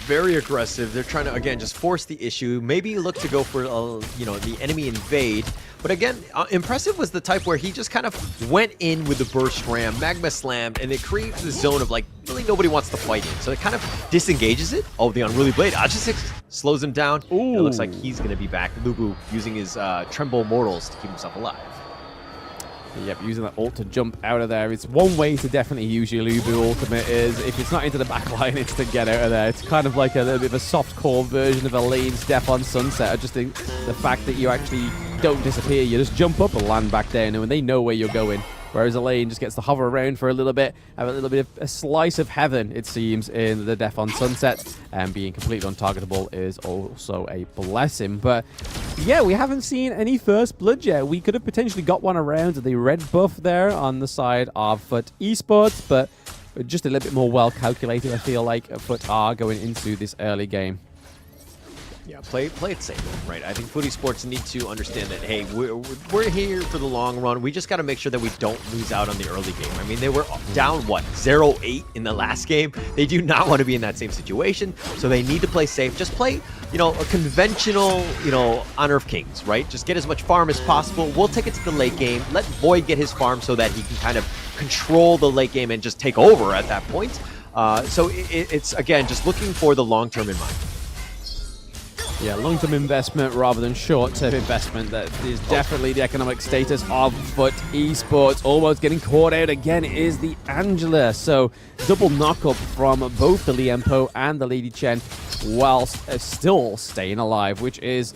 V: Very aggressive. They're trying to, again, just force the issue. Maybe look to go for, the enemy invade. But again, Impressive was the type where he just kind of went in with the burst ram, magma slammed, and it creates the zone of, like, really nobody wants to fight in. So it kind of disengages it. Oh, the Unruly Blade. Aja6 slows him down. It looks like he's going to be back. Lubu using his Tremble Mortals to keep himself alive.
U: Yep, using that ult to jump out of there. It's one way to definitely use your Lubu ultimate is if it's not into the back line, it's to get out of there. It's kind of like a little bit of a soft-core version of Elaine's Death on Sunset. I just think the fact that you actually don't disappear, you just jump up and land back down, and they know where you're going. Whereas Elaine just gets to hover around for a little bit, have a little bit of a slice of heaven, it seems, in the Death on Sunset, and being completely untargetable is also a blessing. But yeah, we haven't seen any first blood yet. We could have potentially got one around the red buff there on the side of Foot Esports, but just a little bit more well calculated, I feel like, Foot are going into this early game.
V: Yeah, play it safe, right? I think Foot Esports need to understand that, hey, we're here for the long run. We just got to make sure that we don't lose out on the early game. I mean, they were down, 0-8 in the last game. They do not want to be in that same situation, so they need to play safe. Just play, a conventional, Honor of Kings, right? Just get as much farm as possible. We'll take it to the late game. Let Void get his farm so that he can kind of control the late game and just take over at that point. So it's, again, just looking for the long term in mind.
U: Yeah, long-term investment rather than short-term investment. That is definitely the economic status of Foot Esports. Almost getting caught out again is the Angela. So double knock-up from both the Liempo and the Lady Chen whilst still staying alive, which is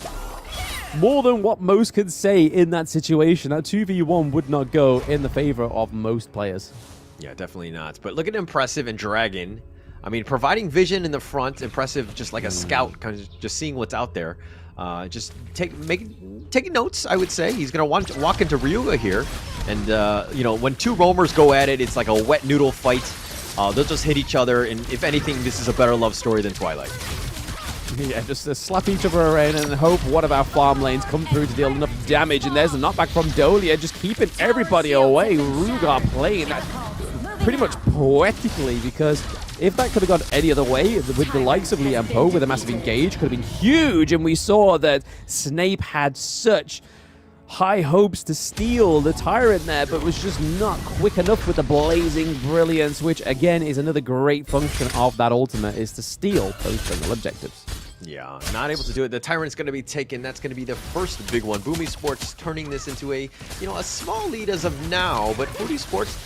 U: more than what most could say in that situation. That 2v1 would not go in the favor of most players.
V: Yeah, definitely not. But look at Impressive and Dragon. I mean, providing vision in the front, Impressive just like a scout, kind of just seeing what's out there. Just taking notes, I would say. He's going to walk into Ryuga here. And, when two roamers go at it, it's like a wet noodle fight. They'll just hit each other. And if anything, this is a better love story than Twilight.
U: Yeah, just slap each other around and hope one of our farm lanes come through to deal enough damage. And there's a knockback from Dolia, just keeping everybody away. Rugar playing that pretty much poetically, because if that could have gone any other way, with the likes of Liempo, with a massive engage, could have been huge. And we saw that Snape had such high hopes to steal the Tyrant there, but was just not quick enough with the Blazing Brilliance, which again is another great function of that ultimate, is to steal those jungle objectives.
V: Yeah, not able to do it. The Tyrant's going to be taken. That's going to be the first big one. Boom Esports turning this into a small lead as of now, but Foot Esports,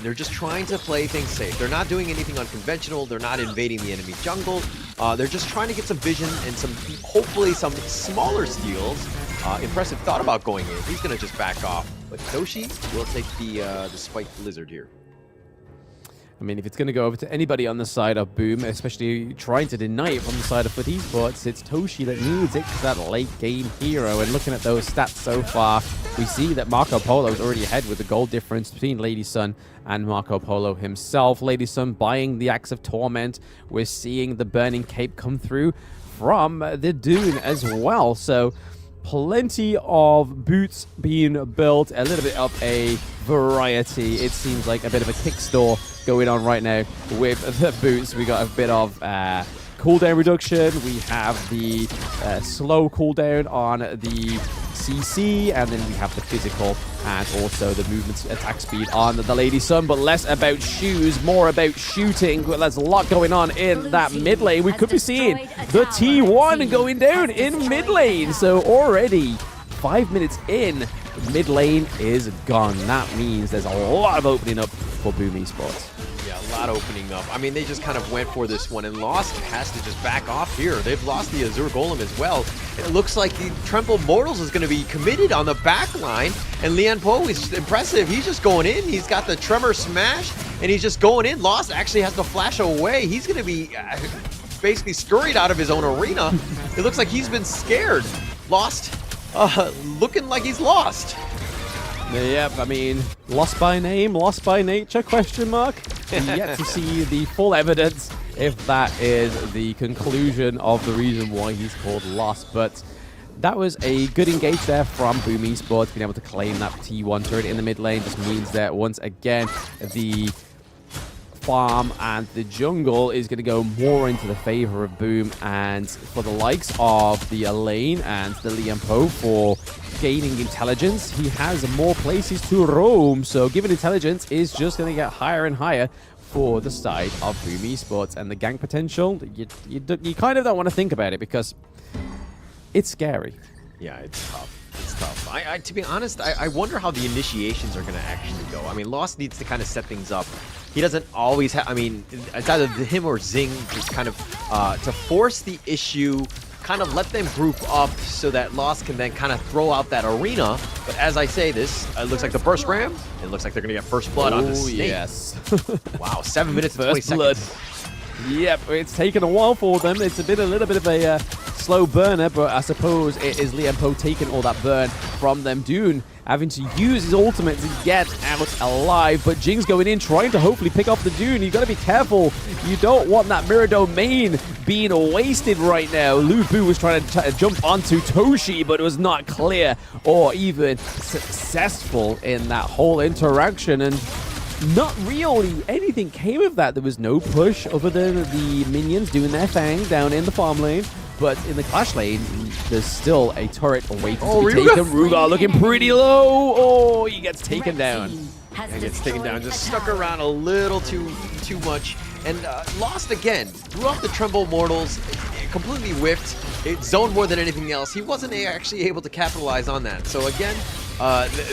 V: they're just trying to play things safe. They're not doing anything unconventional. They're not invading the enemy jungle. They're just trying to get some vision and hopefully some smaller steals. Impressive thought about going in. He's going to just back off, but Toshi will take the spiked lizard here.
U: I mean, if it's going to go over to anybody on the side of Boom, especially trying to deny it from the side of Foot Esports, it's Toshi that needs it, that late game hero. And looking at those stats so far, we see that Marco Polo is already ahead with the goal difference between Lady Sun and Marco Polo himself. Lady Sun buying the Axe of Torment. We're seeing the Burning Cape come through from the Dune as well. So plenty of boots being built, a little bit of a variety. It seems like a bit of a kick store going on right now with the boots. We got a bit of cooldown reduction. We have the slow cooldown on the CC, and then we have the physical and also the movement attack speed on the Lady Sun, but less about shoes, more about shooting. There's a lot going on in that mid lane. We could be seeing the T1 going down in mid lane. So already 5 minutes in, mid lane is gone. That means there's a lot of opening up for Boom Esports.
V: Yeah, a lot opening up. I mean, they just kind of went for this one, and Lost has to just back off here. They've lost the Azure Golem as well. And it looks like the Tremble Mortals is going to be committed on the back line, and Lian Po is impressive. He's just going in. He's got the Tremor Smash, and he's just going in. Lost actually has to flash away. He's going to be basically scurried out of his own arena. It looks like he's been scared. Lost. Looking like he's lost.
U: Yep, I mean, lost by name, lost by nature, question mark? Yet to see the full evidence if that is the conclusion of the reason why he's called lost. But that was a good engage there from Boom Esports, being able to claim that T1 turret in the mid lane. Just means that once again, the farm and the jungle is going to go more into the favor of Boom, and for the likes of the Elaine and the Liam Poe for gaining intelligence, he has more places to roam, so given intelligence is just going to get higher and higher for the side of Boom Esports. And the gank potential, you kind of don't want to think about it because it's scary.
V: Yeah, it's tough. It's tough. To be honest, I wonder how the initiations are going to actually go. I mean, Lost needs to kind of set things up. He doesn't always have, I mean, it's either him or Zing just kind of to force the issue, kind of let them group up so that Lost can then kind of throw out that arena. But as I say this, it looks like the burst ram. It looks like they're going to get first blood on the snake.
U: Yes.
V: Wow, 7 minutes and 20 seconds.
U: Yep, it's taken a while for them. It's been a little bit of a slow burner, but I suppose it is Liam Poe taking all that burn from them. Dune having to use his ultimate to get out alive, but Jing's going in, trying to hopefully pick up the Dune. You got to be careful. You don't want that mirror domain being wasted right now. Lu Bu was trying to jump onto Toshi, but it was not clear or even successful in that whole interaction, and not really anything came of that. There was no push other than the minions doing their thing down in the farm lane. But in the clash lane, there's still a turret waiting to be taken. Rugar looking pretty low. Oh, he gets taken down.
V: And gets taken down. Just stuck around a little too much. And Lost again. Threw off the Tremble Mortals. Completely whiffed. It zoned more than anything else. He wasn't actually able to capitalize on that. So again,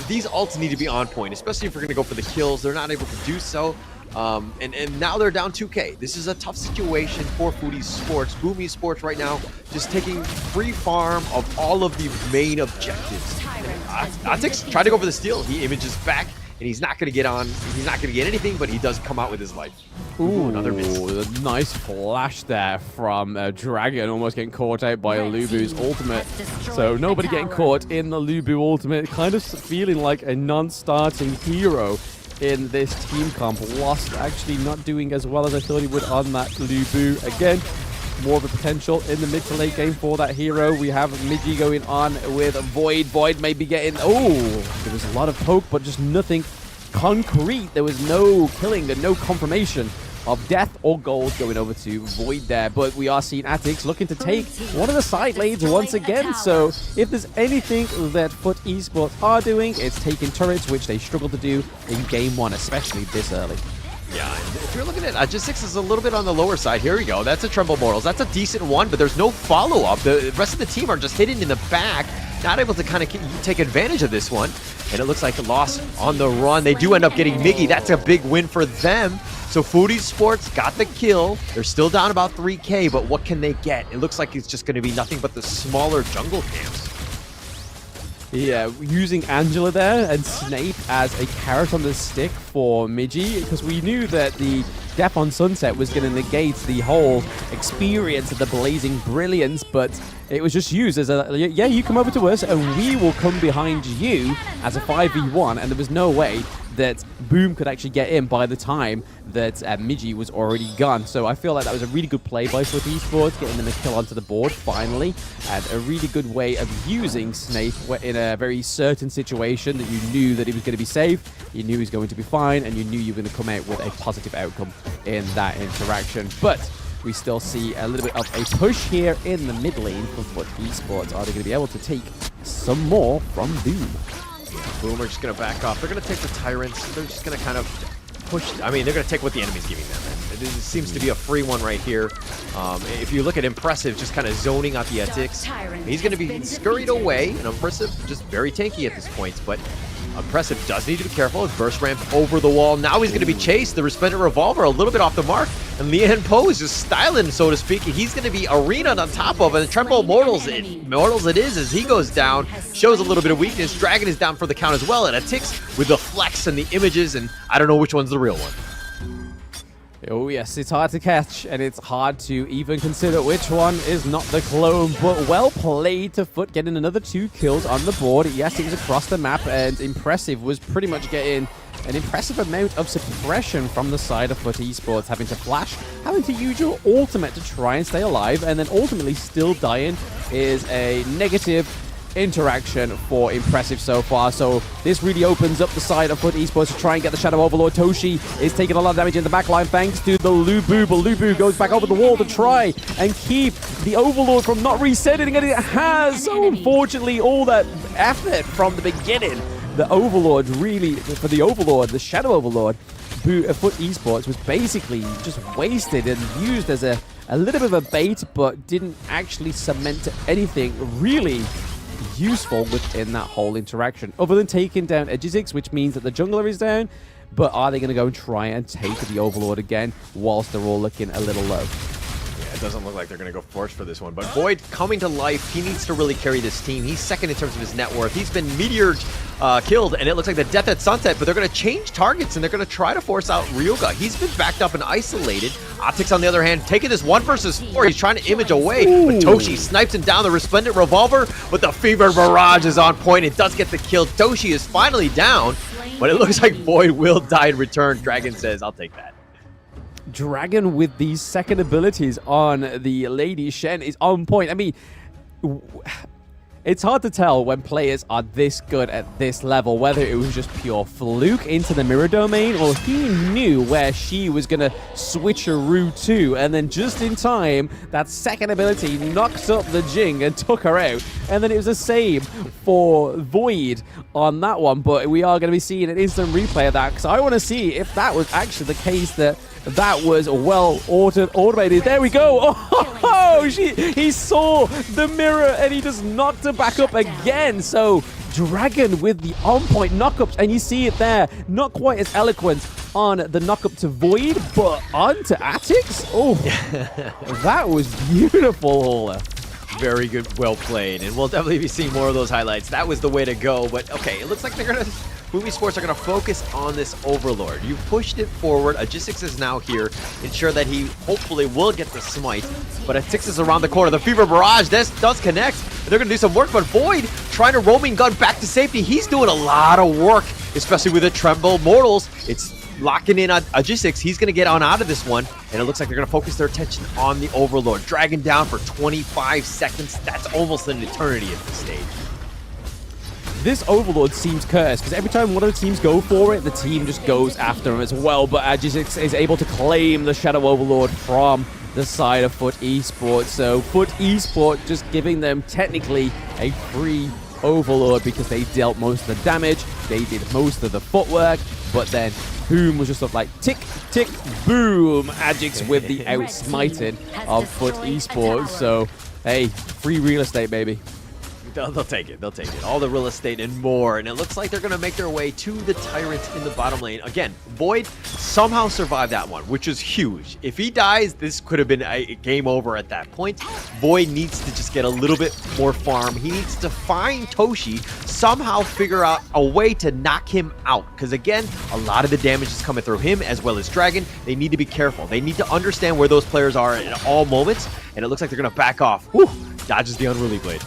V: these ults need to be on point, especially if we're going to go for the kills. They're not able to do so. And now they're down 2K. This is a tough situation for Foodie Sports. Boom Esports right now just taking free farm of all of the main objectives. Atix tried to go for the steal. He images back, and he's not going to get on. He's not going to get anything, but he does come out with his life.
U: Ooh,
V: another miss.
U: A nice flash there from Dragon, almost getting caught out by Lubu's ultimate. So nobody getting caught in the Lubu ultimate, kind of feeling like a non-starting hero in this team comp. Lost actually not doing as well as I thought he would on that Lubu. Again, more of a potential in the mid to late game for that hero. We have Migi going on with Void. Void may be getting, there was a lot of poke, but just nothing concrete. There was no killing and no confirmation of death or gold going over to Void there. But we are seeing Atix looking to take one of the side lanes once again. So if there's anything that Foot Esports are doing, it's taking turrets, which they struggled to do in game one, especially this early.
V: Yeah, and if you're looking at just 6 is a little bit on the lower side. Here we go. That's a Tremble Mortals. That's a decent one, but there's no follow-up. The rest of the team are just hidden in the back, not able to kind of take advantage of this one. And it looks like Lost on the run. They do end up getting Miggy. That's a big win for them. So Foodie Sports got the kill. They're still down about 3K, but what can they get? It looks like it's just going to be nothing but the smaller jungle camps.
U: Yeah, using Angela there and Snape as a carrot on the stick for Migi, because we knew that the Death on Sunset was going to negate the whole experience of the Blazing Brilliance, but it was just used as a, yeah, you come over to us and we will come behind you as a 5v1, and there was no way that Boom could actually get in by the time that Migi was already gone. So I feel like that was a really good play by Foot Esports, getting them a kill onto the board finally, and a really good way of using Snape in a very certain situation that you knew that he was going to be safe, you knew he was going to be fine, and you knew you were going to come out with a positive outcome in that interaction. But we still see a little bit of a push here in the mid lane for Foot Esports. Are they going to be able to take some more from Boom?
V: Boom are just going to back off. They're going to take the Tyrants. They're just going to kind of push. I mean, they're going to take what the enemy's giving them. And it seems to be a free one right here. If you look at Impressive, just kind of zoning out the Ethics, he's going to be scurried away. And Impressive just very tanky at this point. But Impressive does need to be careful. His burst ramp over the wall. Now he's going to be chased. The Resplendent Revolver a little bit off the mark. And Lian Po is just styling, so to speak. He's going to be arena'd on top of it. And Tremble Mortals it is as he goes down. Shows a little bit of weakness. Dragon is down for the count as well. And a Tix with the flex and the images. And I don't know which one's the real one.
U: Oh yes, it's hard to catch, and it's hard to even consider which one is not the clone, but well played to Foot, getting another 2 kills on the board. Yes, it was across the map, and Impressive was pretty much getting an impressive amount of suppression from the side of Foot Esports, having to flash, having to use your ultimate to try and stay alive, and then ultimately still dying is a negative interaction for Impressive so far. So this really opens up the side of Foot Esports to try and get the Shadow Overlord. Toshi is taking a lot of damage in the backline thanks to the Lubu, but Lubu goes back over the wall to try and keep the Overlord from not resetting, and it has. So unfortunately, all that effort from the beginning, the Overlord really, for the Overlord, the Shadow Overlord, Foot Esports was basically just wasted and used as a little bit of a bait, but didn't actually cement anything really useful within that whole interaction, other than taking down Edgizix, which means that the jungler is down. But are they going to go and try and take the Overlord again whilst they're all looking a little low?
V: It doesn't look like they're going to go force for this one, but Void coming to life. He needs to really carry this team. He's second in terms of his net worth. He's been meteored, killed, and it looks like the death at sunset, but they're going to change targets, and they're going to try to force out Ryuga. He's been backed up and isolated. Optics, on the other hand, taking this 1 versus 4. He's trying to image away, but Toshi snipes him down the Resplendent Revolver, but the Fever Barrage is on point. It does get the kill. Toshi is finally down, but it looks like Void will die in return. Dragon says, I'll take that.
U: Dragon with these second abilities on the Lady Shen is on point. I mean, it's hard to tell when players are this good at this level, whether it was just pure fluke into the mirror domain, or he knew where she was going to switcheroo to, and then just in time, that second ability knocked up the Jing and took her out. And then it was the same for Void on that one, but we are going to be seeing an instant replay of that, because I want to see if that was actually the case, that was well automated. There we go. Oh, he saw the mirror and he just knocked her back up again. So Dragon with the on-point knockups, and you see it there. Not quite as eloquent on the knockup to Void, but onto Atix. Oh, that was beautiful, Hola.
V: Very good, well played, and we'll definitely be seeing more of those highlights. That was the way to go, but okay, it looks like they're gonna, Boom Esports are gonna focus on this Overlord. You pushed it forward. Agistix is now here, ensure that he hopefully will get the smite, but Agistix is around the corner. The Fever Barrage, this does connect, and they're gonna do some work, but Void trying to roaming gun back to safety. He's doing a lot of work, especially with the Tremble Mortals. It's locking in on Agistix. He's going to get on out of this one, and it looks like they're going to focus their attention on the Overlord. Dragging down for 25 seconds. That's almost an eternity at this stage.
U: This Overlord seems cursed, because every time one of the teams go for it, the team just goes after him as well. But Agistix is able to claim the Shadow Overlord from the side of Foot Esports. So Foot Esports just giving them technically a free Overlord, because they dealt most of the damage, they did most of the footwork, but then Boom was just sort of like tick, tick, boom. Agix with the outsmiting of Foot Esports. So, hey, free real estate, baby.
V: They'll take it. They'll take it. All the real estate and more. And it looks like they're going to make their way to the Tyrant in the bottom lane. Again, Void somehow survived that one, which is huge. If he dies, this could have been a game over at that point. Void needs to just get a little bit more farm. He needs to find Toshi, somehow figure out a way to knock him out. Because again, a lot of the damage is coming through him as well as Dragon. They need to be careful. They need to understand where those players are at all moments. And it looks like they're going to back off. Whew, dodges the Unruly Blade.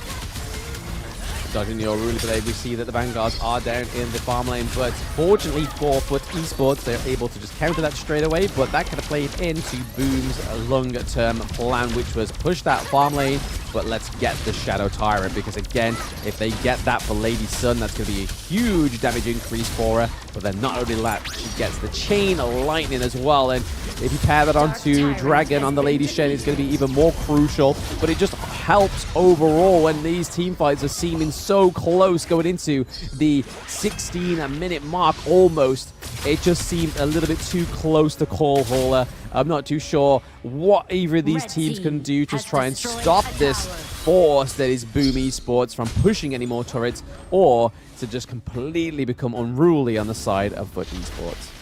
U: Dodging the Unruly Blade, we see that the Vanguards are down in the farm lane, but fortunately for Foot Esports, they're able to just counter that straight away, but that could have played into Boom's long-term plan, which was push that farm lane, but let's get the Shadow Tyrant, because again, if they get that for Lady Sun, that's going to be a huge damage increase for her, but then not only that, she gets the Chain Lightning as well, and if you pair that onto Dragon on the Lady Shen, it's going to be even more crucial, but it just helps overall when these team fights are seeming so close going into the 16-minute mark almost. It just seemed a little bit too close to call, Hauler. I'm not too sure what either of these teams can do to try and stop this force that is Boom Esports from pushing any more turrets, or to just completely become unruly on the side of Foot Esports.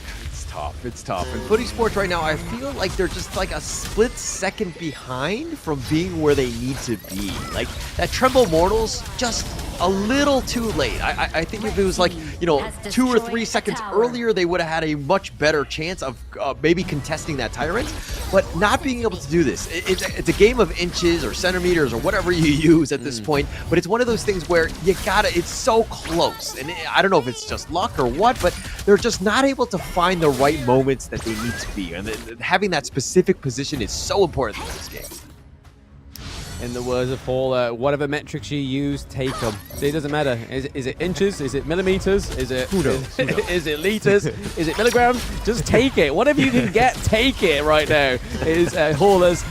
V: It's tough. And Foot Esports right now, I feel like they're just like a split second behind from being where they need to be. Like, that Tremble Mortals just a little too late. I think if it was like, 2 or 3 seconds earlier, they would have had a much better chance of maybe contesting that Tyrant. But not being able to do this, it's a game of inches or centimeters or whatever you use at this point. But it's one of those things where it's so close. And I don't know if it's just luck or what, but they're just not able to find the right moments that they need to be. And having that specific position is so important in this game.
U: In the words of Paul, whatever metrics you use, take them. It doesn't matter. Is it inches? Is it millimeters? Is it is it liters? Is it milligrams? Just take it. Whatever you can get, take it right now. Is Hauler's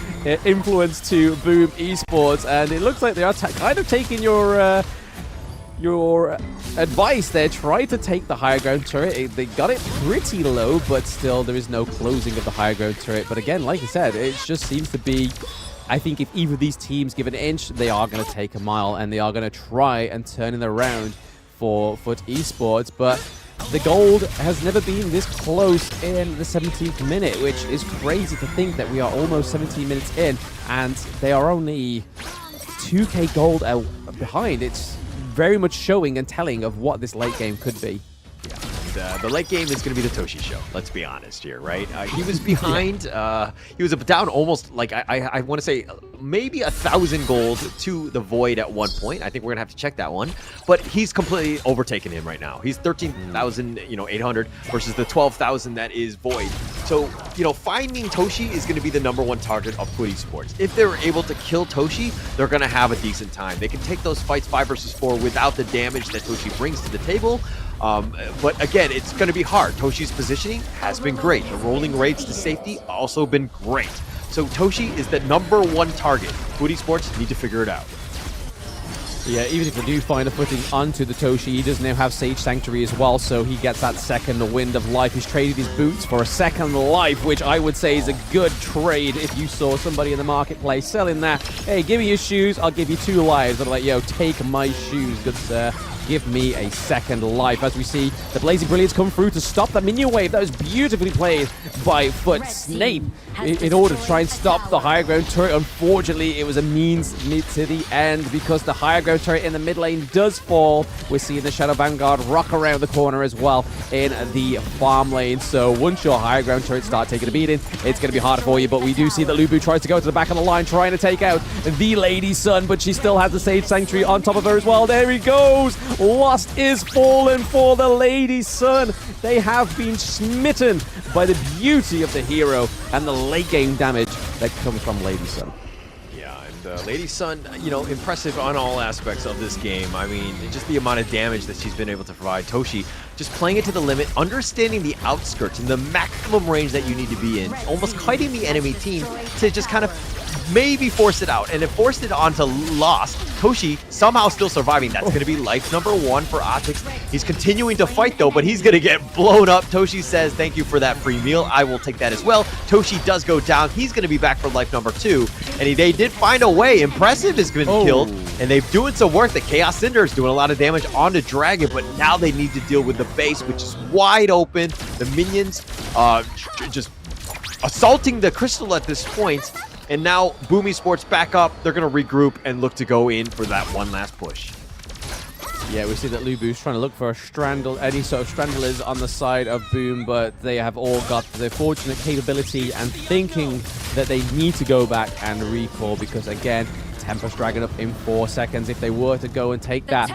U: influence to Boom Esports, and it looks like they are kind of taking your advice there. Try to take the higher ground turret. They got it pretty low, but still there is no closing of the higher ground turret. But again, like I said, it just seems to be, I think if either of these teams give an inch, they are going to take a mile, and they are going to try and turn it around for FUT Esports. But the gold has never been this close in the 17th minute, which is crazy to think that we are almost 17 minutes in, and they are only 2k gold behind. It's very much showing and telling of what this late game could be.
V: The late game is going to be the Toshi show. Let's be honest here, right? He was behind. He was down almost, like, I want to say maybe 1,000 gold to the Void at one point. I think we're going to have to check that one. But he's completely overtaken him right now. He's 13,800 versus the 12,000 that is Void. So, finding Toshi is going to be the #1 target of FUT Esports. If they're able to kill Toshi, they're going to have a decent time. They can take those fights 5 versus 4 without the damage that Toshi brings to the table. But again, it's going to be hard. Toshi's positioning has been great. The rolling rates to safety also been great. So Toshi is the #1 target. FUT Esports need to figure it out.
U: Yeah, even if they do find a footing onto the Toshi, he does now have Sage Sanctuary as well, so he gets that second wind of life. He's traded his boots for a second life, which I would say is a good trade. If you saw somebody in the marketplace selling that, hey, give me your shoes, I'll give you 2 lives. I'm like, yo, take my shoes, good sir. Give me a second life. As we see the Blazing Brilliance come through to stop the minion wave. That was beautifully played by FUT Snape in order to try and stop the higher ground turret. Unfortunately, it was a means to the end because the higher ground turret in the mid lane does fall. We're seeing the Shadow Vanguard rock around the corner as well in the farm lane. So once your higher ground turrets start taking a beating, it's going to be harder for you. But we do see that Lubu tries to go to the back of the line, trying to take out the Lady Sun, but she still has the Sage Sanctuary on top of her as well. There he goes. Lost is fallen for the Lady Sun. They have been smitten by the beauty of the hero and the late game damage that comes from Lady Sun.
V: Yeah, and Lady Sun, impressive on all aspects of this game. I mean, just the amount of damage that she's been able to provide. Toshi just playing it to the limit, understanding the outskirts and the maximum range that you need to be in, almost kiting the enemy team to just kind of maybe force it out, and it forced it onto Lost. Toshi somehow still surviving. That's going to be life #1 for Otix. He's continuing to fight though, but he's going to get blown up. Toshi says, thank you for that free meal. I will take that as well. Toshi does go down. He's going to be back for life #2, and they did find a way. Impressive has been killed, and they've doing some work. The Chaos Cinder is doing a lot of damage onto Dragon, but now they need to deal with the base, which is wide open. The minions just assaulting the crystal at this point. And now Boom Esports back up. They're going to regroup and look to go in for that one last push.
U: Yeah, we see that Lubu's trying to look for any sort of Stranglers on the side of Boom, but they have all got the fortunate capability and thinking that they need to go back and recall because, again, Tempest Dragon up in 4 seconds. If they were to go and take that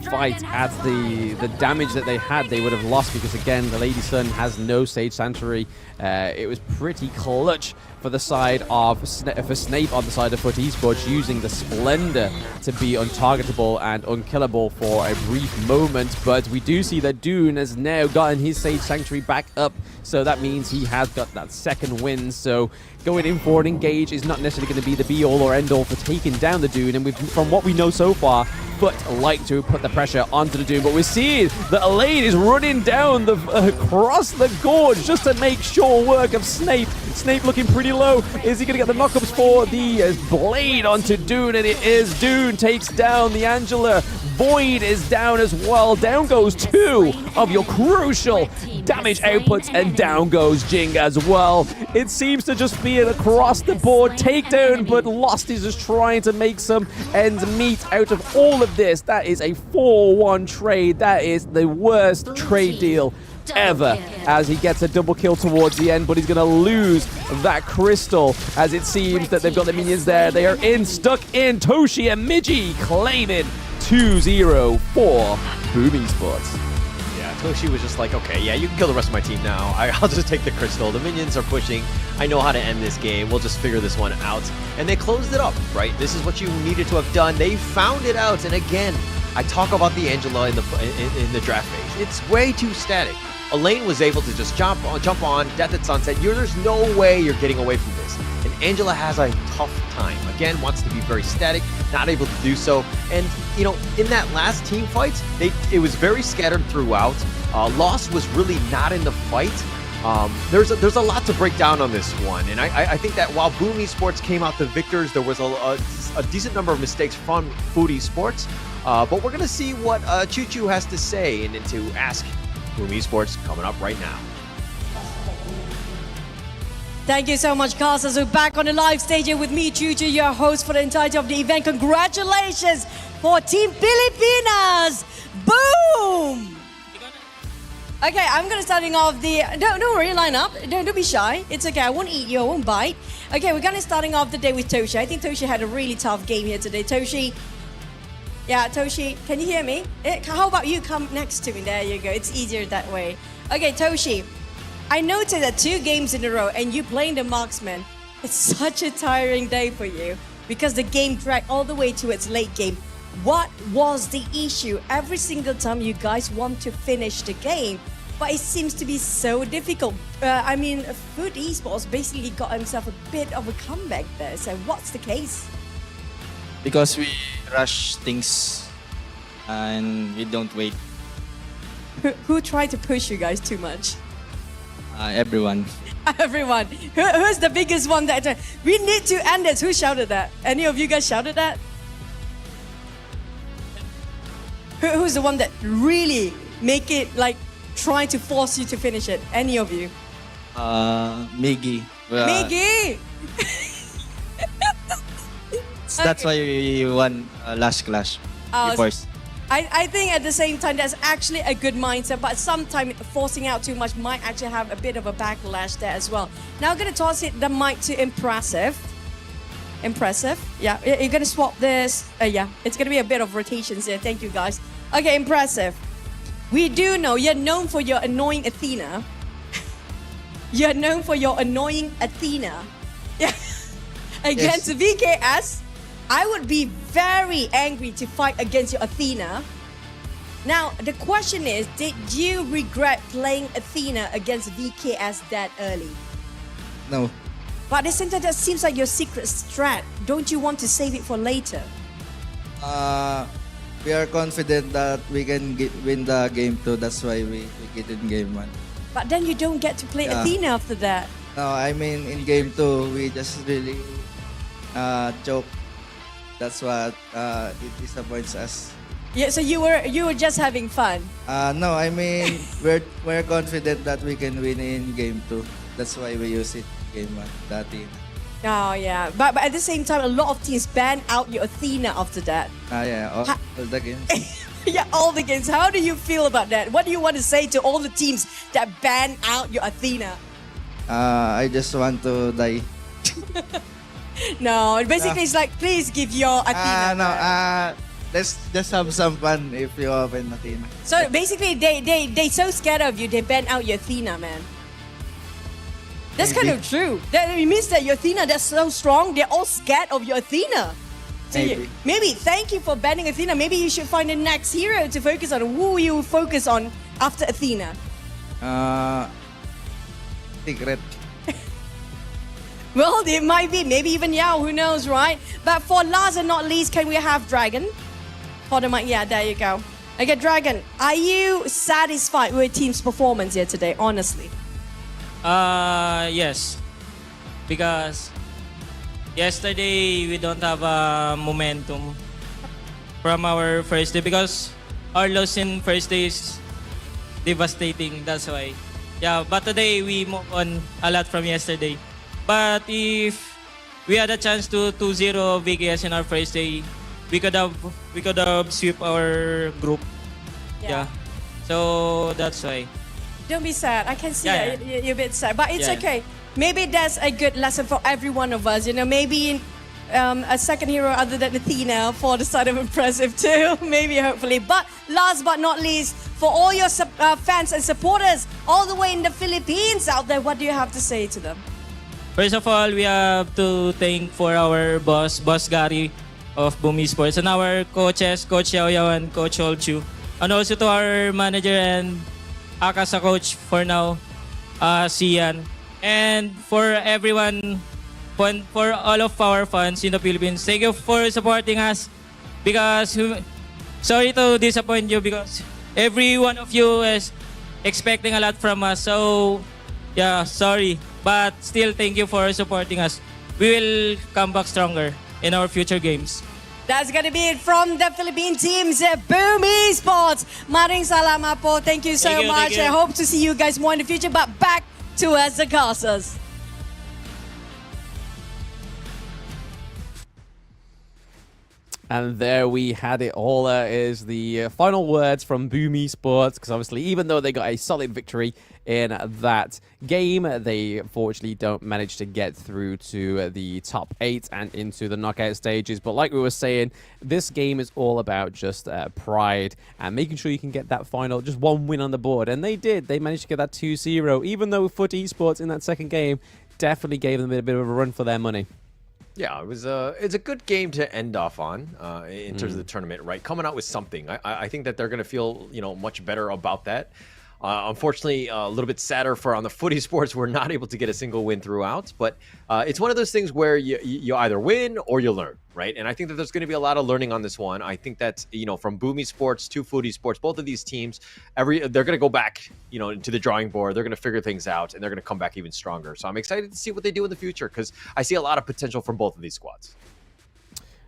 U: fight at the damage that they had, they would have lost because, again, the Lady Sun has no Sage Sanctuary. It was pretty clutch for the side of for Snape on the side of FUT Esports, using the Splendor to be untargetable and unkillable for a brief moment. But we do see that Dune has now gotten his Sage Sanctuary back up, so that means he has got that second win. So going in for an engage is not necessarily going to be the be-all or end-all for taking down the Dune, and from what we know so far, FUT like to put the pressure onto the Dune, but we're seeing that Elaine is running down across the gorge just to make sure work of Snape. Snape looking pretty low. Is he going to get the knockups for the blade onto Dune? And it is. Dune takes down the Angela. Void is down as well. Down goes 2 of your crucial damage outputs, and down goes Jing as well. It seems to just be an across the board takedown, but Lost is just trying to make some ends meet out of all of of this. That is a 4-1 trade. That is the worst trade deal ever, as he gets a double kill towards the end, but he's going to lose that crystal, as it seems that they've got the minions there. They are stuck in. Toshi and Miji claiming 2-0 for Boom Esports.
V: Yeah, Toshi was just like, okay, yeah, you can kill the rest of my team now. I'll just take the crystal. The minions are pushing. I know how to end this game. We'll just figure this one out. And they closed it up, right? This is what you needed to have done. They found it out. And again, I talk about the Angela in the draft phase. It's way too static. Elaine was able to just jump on Death at Sunset. There's no way you're getting away from this. And Angela has a tough time. Again, wants to be very static, not able to do so. And, you know, in that last team fight, it was very scattered throughout. Lost was really not in the fight. There's a lot to break down on this one. And I think that while Boom Esports came out the victors, there was a decent number of mistakes from Food Esports. But we're going to see what Choo Choo has to say and to ask Boom Esports coming up right now.
C: Thank you so much, Carson. So back on the live stage here with me, Choo Choo, your host for the entirety of the event. Congratulations for Team Pilipinas. Boom! Okay, I'm gonna starting off the. Don't worry, line up. Don't be shy. It's okay. I won't eat you. I won't bite. Okay, we're gonna starting off the day with Toshi. I think Toshi had a really tough game here today. Toshi. Yeah, Toshi, can you hear me? How about you come next to me? There you go. It's easier that way. Okay, Toshi, I noticed that 2 games in a row and you playing the marksman. It's such a tiring day for you because the game dragged all the way to its late game. What was the issue? Every single time you guys want to finish the game, but it seems to be so difficult. I mean, Food Esports basically got himself a bit of a comeback there. So what's the case?
P: Because we rush things and we don't wait.
C: Who tried to push you guys too much?
P: Everyone.
C: Everyone. Who's the biggest one that we need to end this? Who shouted that? Any of you guys shouted that? Who's the one that really make it like try to force you to finish it? Any of you?
P: Miggy.
C: Miggy!
P: That's why we won last clash. First.
C: I think at the same time that's actually a good mindset, but sometimes forcing out too much might actually have a bit of a backlash there as well. Now I'm gonna toss it the mic to Impressive. Impressive, yeah. You're gonna swap this. Yeah, it's gonna be a bit of rotations here. Thank you guys. Okay, Impressive. We do know you're known for your annoying Athena. You're known for your annoying Athena. Yeah. Against
P: Yes.
C: VKS. I would be very angry to fight against your Athena. Now, the question is, did you regret playing Athena against VKS that early?
P: No.
C: But at the same time, that seems like your secret strat. Don't you want to save it for later?
P: We are confident that we can win the game 2. That's why we get in game 1.
C: But then you don't get to play
P: Yeah.
C: Athena after that.
P: No, I mean in game 2 we just really choke. That's what it disappoints us.
C: Yeah, so you were just having fun.
P: No, I mean we're confident that we can win in game 2. That's why we use it in game 1. The Athena.
C: Oh yeah, but at the same time, a lot of teams ban out your Athena after that.
P: Yeah, all the games.
C: Yeah, all the games. How do you feel about that? What do you want to say to all the teams that ban out your Athena?
P: I just want to die.
C: No, basically it's like, please give your Athena.
P: No, let's just have some fun if you open Athena.
C: So basically, they so scared of you, they ban out your Athena, man. That's kind of true. That it means that your Athena, that's so strong, they're all scared of your Athena. So maybe thank you for banning Athena. Maybe you should find the next hero to focus on. Who you focus on after Athena?
P: Secret.
C: Well, it might be. Maybe even Yao. Who knows, right? But for last and not least, can we have Dragon? For the mic. Yeah, there you go. Okay, Dragon, are you satisfied with your team's performance here today, honestly?
L: Yes. Because yesterday we don't have a momentum from our first day because our loss in first day is devastating. That's why. Yeah, but today we move on a lot from yesterday. But if we had a chance to 2-0 VKS in our first day, we could have sweep our group. Yeah. So that's why.
C: Don't be sad. I can see
L: Yeah,
C: that you're a bit sad, but it's
L: Yeah.
C: okay. Maybe that's a good lesson for every one of us. You know, maybe a second hero other than Athena for the side of impressive too. Maybe, hopefully. But last but not least, for all your fans and supporters all the way in the Philippines out there, what do you have to say to them?
L: First of all, we have to thank for our boss Gary of Boom Esports, and our coaches, Coach Yao Yao and Coach Olchu. And also to our manager and Akasa coach for now, Sian. And for everyone, for all of our fans in the Philippines, thank you for supporting us. Because, sorry to disappoint you, because every one of you is expecting a lot from us. So, yeah, sorry. But still, thank you for supporting us. We will come back stronger in our future games.
C: That's gonna be it from the Philippine teams at Boom Esports. Maring salamat po. Thank you so much.
L: Thank you.
C: I hope to see you guys more in the future. But back to us, the Casas.
U: And there we had it all. Is the final words from Boom Esports, because obviously, even though they got a solid victory in that game, they unfortunately don't manage to get through to the top 8 and into the knockout stages. But like we were saying, this game is all about just pride and making sure you can get that final, just one win on the board. And they did. They managed to get that 2-0, even though Foot Esports in that second game definitely gave them a bit of a run for their money.
V: Yeah, it's a good game to end off on in terms of the tournament, right? Coming out with something. I think that they're going to feel, much better about that. Unfortunately, a little bit sadder for on the Foot Esports, we're not able to get a single win throughout. But it's one of those things where you either win or you learn, right? And I think that there's going to be a lot of learning on this one. I think that, from Boom Esports to Foot Esports, both of these teams, they're going to go back, to the drawing board. They're going to figure things out, and they're going to come back even stronger. So I'm excited to see what they do in the future, because I see a lot of potential from both of these squads.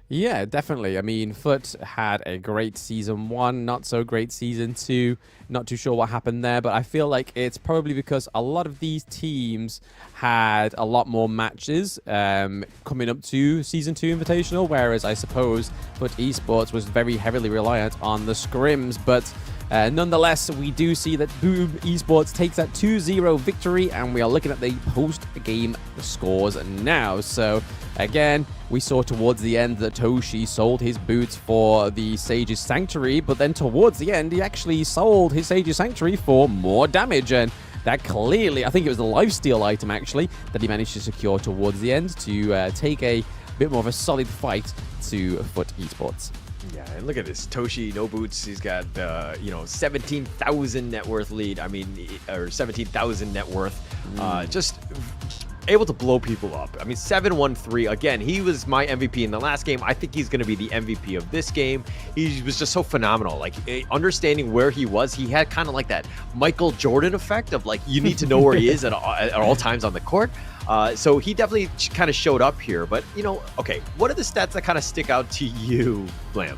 U: Yeah, definitely. I mean, Foot had a great season 1, not so great season 2. Not too sure what happened there, but I feel like it's probably because a lot of these teams had a lot more matches coming up to Season 2 Invitational, whereas I suppose Foot Esports was very heavily reliant on the scrims. But nonetheless, we do see that Boom Esports takes that 2-0 victory, and we are looking at the post-game scores now. So, again, we saw towards the end that Toshi sold his boots for the Sage's Sanctuary, but then towards the end, he actually sold his Sage's Sanctuary for more damage, and that clearly, I think it was the lifesteal item, actually, that he managed to secure towards the end to take a bit more of a solid fight to Foot Esports.
V: Yeah, and look at this. Toshi, no boots. He's got, 17,000 net worth lead. Or 17,000 net worth. Just able to blow people up. 7-1-3. Again, he was my MVP in the last game. I think he's going to be the MVP of this game. He was just so phenomenal. Like, understanding where he was, he had kind of like that Michael Jordan effect of, like, you need to know where he is at all times on the court. So he definitely kind of showed up here. But, okay, what are the stats that kind of stick out to you, Blam?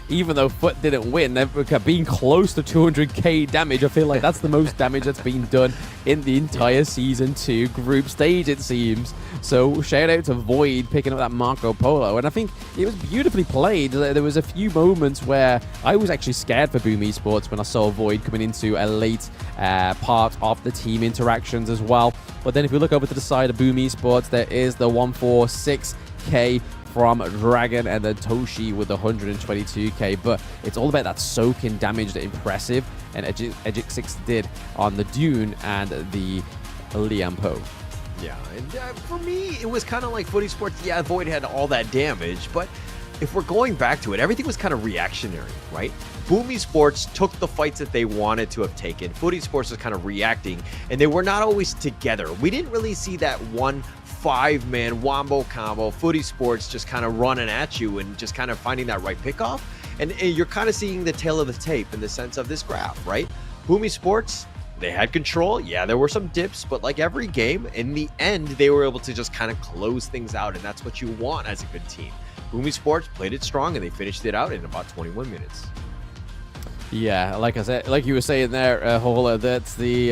U: Even though Foot didn't win, they've been close to 200k damage. I feel like that's the most damage that's been done in the entire Season 2 group stage, it seems. So shout out to Void picking up that Marco Polo. And I think it was beautifully played. There was a few moments where I was actually scared for Boom Esports when I saw Void coming into a late part of the team interactions as well. But then if we look over to the side of Boom Esports, there is the 146k from Dragon, and then Toshi with the 122k. But it's all about that soaking damage, the impressive, and Edgic 6 did on the Dune and the Liampo.
V: Yeah, and for me, it was kind of like Foot Esports. Yeah, Void had all that damage, but if we're going back to it, everything was kind of reactionary, right? Boom Esports took the fights that they wanted to have taken. Foot Esports was kind of reacting, and they were not always together. We didn't really see that one 5-man wombo combo, Foot Esports just kind of running at you and just kind of finding that right pickoff. And you're kind of seeing the tail of the tape in the sense of this graph, right? Boom Esports, they had control. Yeah, there were some dips, but like every game, in the end, they were able to just kind of close things out, and that's what you want as a good team. Boom Esports played it strong, and they finished it out in about 21 minutes.
U: Yeah, like I said, like you were saying there, Hola, that's the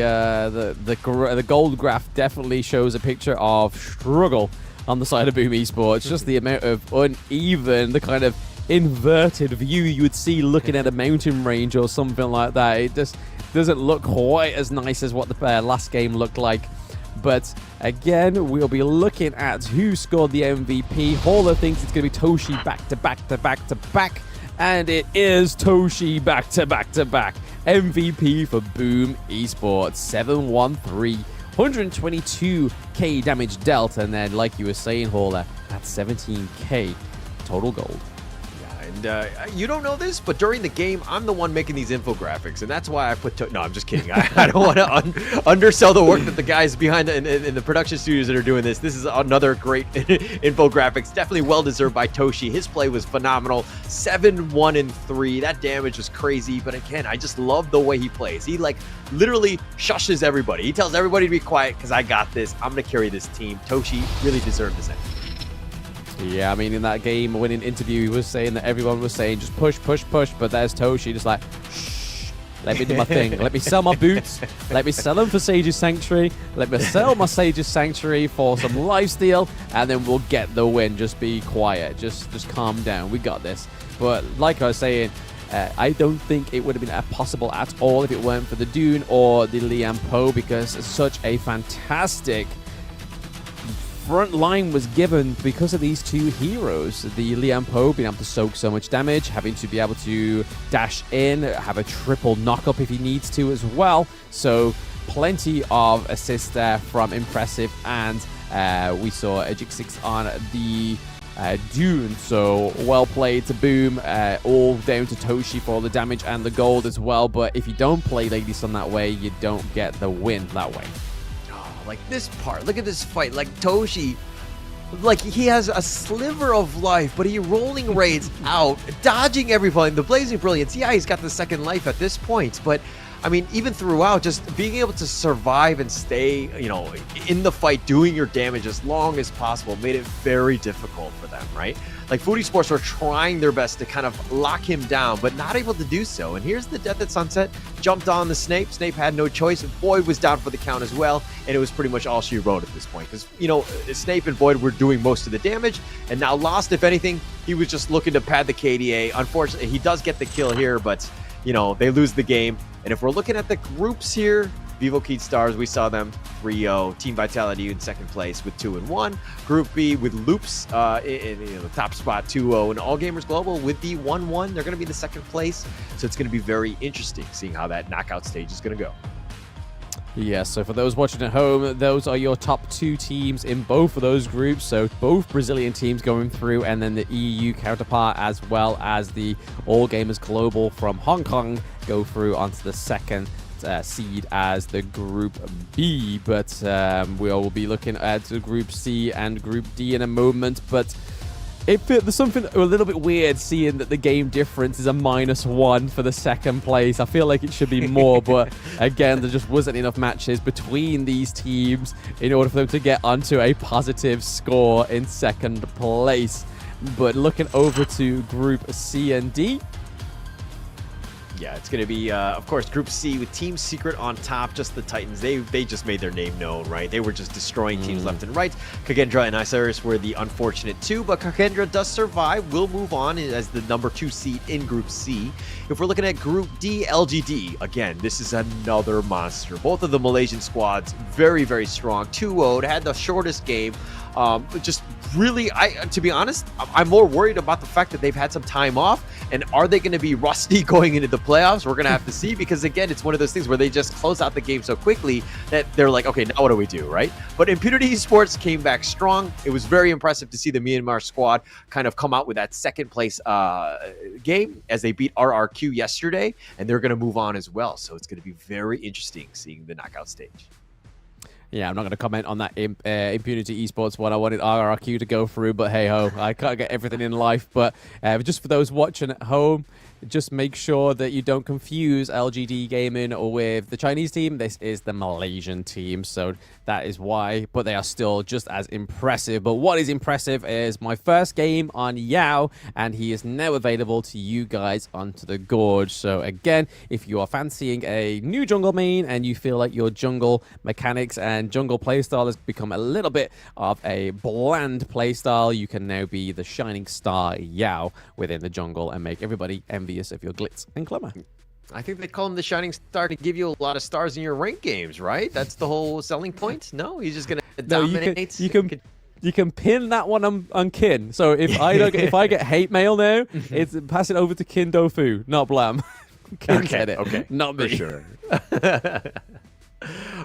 U: gold graph definitely shows a picture of struggle on the side of Boom Esports. Just the amount of uneven, the kind of inverted view you would see looking at a mountain range or something like that. It just doesn't look quite as nice as what the last game looked like. But again, we'll be looking at who scored the MVP. Hauler thinks it's going to be Toshi back to back to back to back. And it is Toshi back to back to back. MVP for Boom Esports. 713. 122k damage dealt. And then, like you were saying, Hauler, that's 17k total gold.
V: And you don't know this, but during the game, I'm the one making these infographics, and that's why I put. No, I'm just kidding. I don't want to undersell the work that the guys behind in the production studios that are doing this. This is another great infographics. Definitely well deserved by Toshi. His play was phenomenal. 7-1-3. That damage was crazy, but again, I just love the way he plays. He like literally shushes everybody. He tells everybody to be quiet because I got this. I'm gonna carry this team. Toshi really deserved this MVP.
U: Yeah, I mean, in that game-winning interview, he was saying that everyone was saying, just push, push, push, but there's Toshi just like, shh, let me do my thing. Let me sell my boots. Let me sell them for Sage's Sanctuary. Let me sell my Sage's Sanctuary for some lifesteal, and then we'll get the win. Just be quiet. Just calm down. We got this. But like I was saying, I don't think it would have been possible at all if it weren't for the Dune or the Liam Poe, because such a fantastic front line was given because of these two heroes. The Liam Poe being able to soak so much damage, having to be able to dash in, have a triple knock-up if he needs to as well. So plenty of assists there from Impressive, and we saw a Jig6 on the Dune. So well played to Boom, all down to Toshi for the damage and the gold as well. But if you don't play Lady Sun that way, you don't get the win that way.
V: Like this part, look at this fight. Like Toshi, like he has a sliver of life, but he rolling raids out, dodging everyone. The Blazing Brilliance, yeah, he's got the second life at this point, but I mean, even throughout, just being able to survive and stay, you know, in the fight, doing your damage as long as possible made it very difficult for them, right? Like Foodie Sports were trying their best to kind of lock him down, but not able to do so. And here's the Death at Sunset, jumped on the Snape. Snape had no choice. Boyd was down for the count as well, and it was pretty much all she wrote at this point. Because, you know, Snape and Boyd were doing most of the damage, and now Lost, if anything, he was just looking to pad the KDA. Unfortunately, he does get the kill here, but, you know, they lose the game. And if we're looking at the groups here, Vivo Keat Stars, we saw them 3-0. Team Vitality in second place with 2-1. Group B with Loops in the top spot 2-0. And All Gamers Global with the 1-1. They're going to be in the second place. So it's going to be very interesting seeing how that knockout stage is going to go.
U: Yeah, so for those watching at home, those are your top two teams in both of those groups. So both Brazilian teams going through, and then the EU counterpart, as well as the All Gamers Global from Hong Kong, go through onto the second seed as the Group B. But we will be looking at Group C and Group D in a moment. But there's something a little bit weird seeing that the game difference is a -1 for the second place. I feel like it should be more, but again, there just wasn't enough matches between these teams in order for them to get onto a positive score in second place. But looking over to Group C and D,
V: yeah, it's going to be, of course, Group C with Team Secret on top. Just the Titans. They just made their name known, right? They were just destroying teams left and right. Kagendra and Osiris were the unfortunate two, but Kagendra does survive. Will move on as the number 2 seed in Group C. If we're looking at Group D, LGD, again, this is another monster. Both of the Malaysian squads, very, very strong. 2-0, had the shortest game. Just really, to be honest, I'm more worried about the fact that they've had some time off, and are they going to be rusty going into the playoffs? We're going to have to see, because again, it's one of those things where they just close out the game so quickly that they're like, okay, now what do we do, right? But Impunity Esports came back strong. It was very impressive to see the Myanmar squad kind of come out with that second place game as they beat RRQ yesterday, and they're going to move on as well. So it's going to be very interesting seeing the knockout stage.
U: Yeah, I'm not going to comment on that Impunity Esports one. I wanted RRQ to go through, but hey-ho, I can't get everything in life. But just for those watching at home, just make sure that you don't confuse LGD Gaming with the Chinese team. This is the Malaysian team, so that is why. But they are still just as impressive. But what is impressive is my first game on Yao, and he is now available to you guys onto the Gorge. So again, if you are fancying a new jungle main and you feel like your jungle mechanics and again, jungle playstyle has become a little bit of a bland playstyle. You can now be the shining star Yao within the jungle and make everybody envious of your glitz and glamour.
V: I think they call him the Shining Star to give you a lot of stars in your ranked games, right? That's the whole selling point? No? He's just going to dominate?
U: You can pin that one on Kin. So if I get hate mail now, it's pass it over to Kin Dofu, not Blam. Kin said it.
V: Okay.
U: Not me.
V: For sure.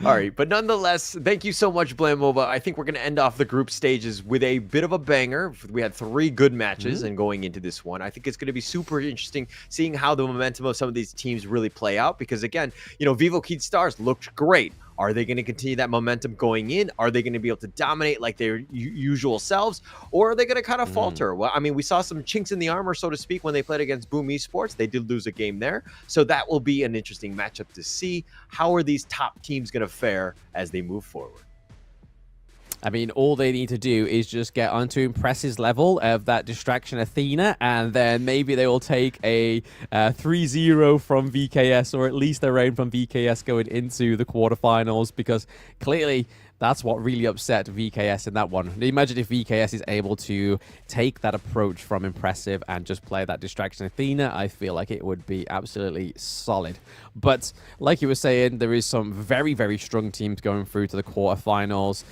V: All right, but nonetheless, thank you so much, Blamova. I think we're going to end off the group stages with a bit of a banger. We had 3 good matches, and going into this one, I think it's going to be super interesting seeing how the momentum of some of these teams really play out. Because again, Vivo Keat Stars looked great. Are they going to continue that momentum going in? Are they going to be able to dominate like their usual selves? Or are they going to kind of falter? Well, I mean, we saw some chinks in the armor, so to speak, when they played against Boom Esports. They did lose a game there. So that will be an interesting matchup to see. How are these top teams going to fare as they move forward?
U: I mean, all they need to do is just get onto Impress's level of that distraction Athena, and then maybe they will take a 3-0 from VKS, or at least a round from VKS going into the quarterfinals, because clearly that's what really upset VKS in that one. Imagine if VKS is able to take that approach from Impressive and just play that distraction Athena. I feel like it would be absolutely solid. But like you were saying, there is some very, very strong teams going through to the quarterfinals.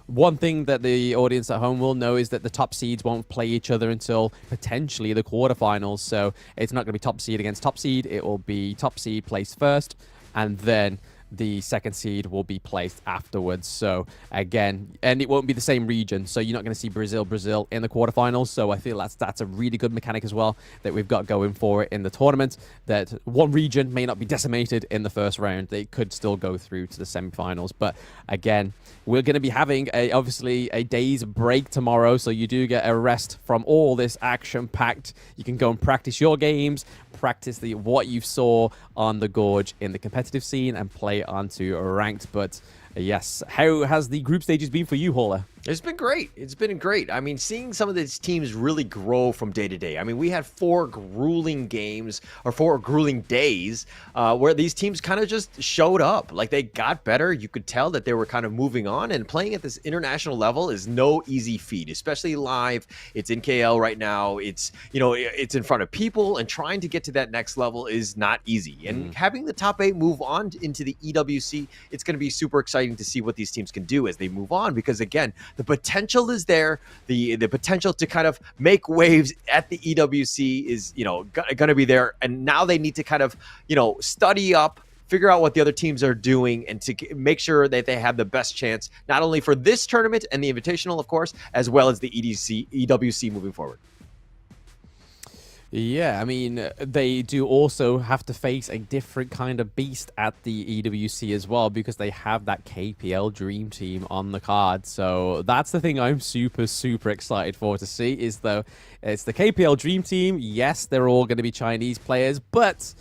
U: One thing that the audience at home will know is that the top seeds won't play each other until potentially the quarterfinals. So it's not going to be top seed against top seed. It will be top seed placed first, and then the second seed will be placed afterwards. So again, and it won't be the same region, so you're not going to see Brazil in the quarterfinals. So I feel that's a really good mechanic as well that we've got going for it in the tournament, that one region may not be decimated in the first round. They could still go through to the semifinals. But again, we're going to be having obviously a day's break tomorrow, so you do get a rest from all this action packed. You can go and practice your games, practice what you saw on the Gorge in the competitive scene, and play onto ranked. But yes, how has the group stages been for you, Hauler?
V: It's been great. It's been great. I mean, seeing some of these teams really grow from day to day. I mean, we had 4 grueling games, or 4 grueling days, where these teams kind of just showed up. Like, they got better. You could tell that they were kind of moving on, and playing at this international level is no easy feat, especially live. It's in KL right now. It's, it's in front of people, and trying to get to that next level is not easy. And having the top 8 move on into the EWC, it's going to be super exciting to see what these teams can do as they move on, because again, the potential is there. The potential to kind of make waves at the EWC is, going to be there. And now they need to kind of, study up, figure out what the other teams are doing, and to make sure that they have the best chance, not only for this tournament and the Invitational, of course, as well as the EWC moving forward.
U: Yeah, I mean, they do also have to face a different kind of beast at the EWC as well, because they have that KPL Dream Team on the card. So that's the thing I'm super, super excited for to see, is it's the KPL Dream Team. Yes, they're all going to be Chinese players, but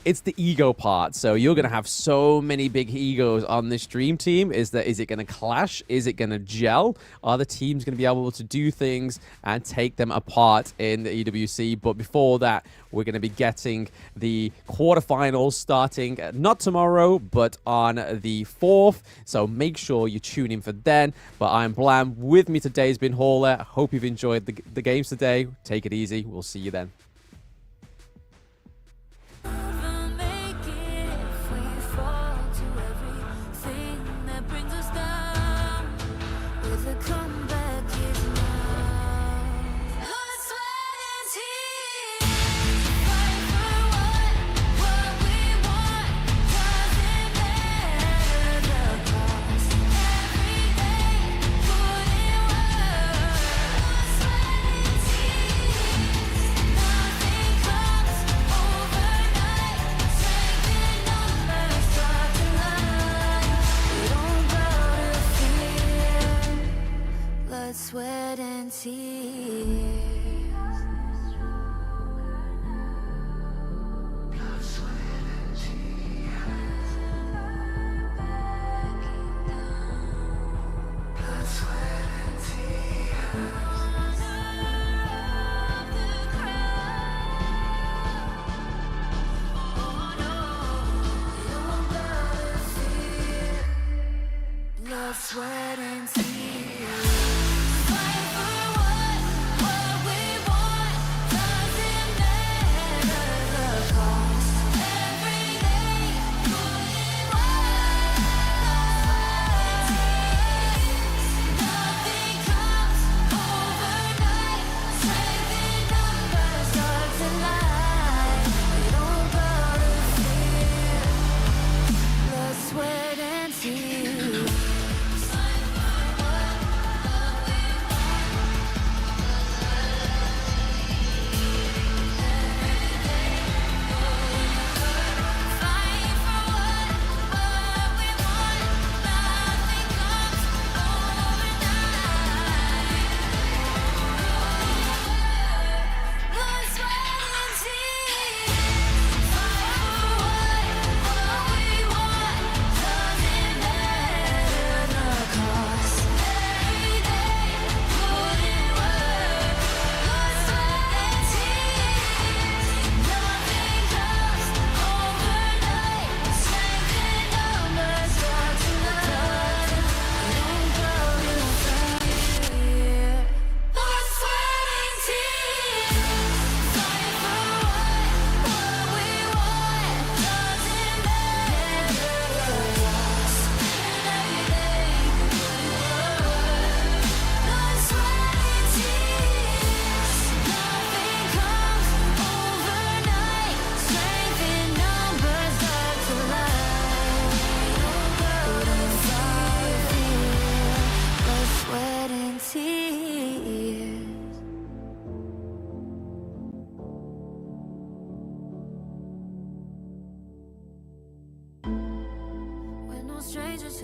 U: it's the ego part. So you're going to have so many big egos on this dream team. Is it going to clash? Is it going to gel? Are the teams going to be able to do things and take them apart in the EWC? But before that, we're going to be getting the quarterfinals starting not tomorrow, but on the 4th. So make sure you tune in for then. But I'm Blam. With me today has been Hauler. I hope you've enjoyed the games today. Take it easy. We'll see you then.
A: Sweat and tears.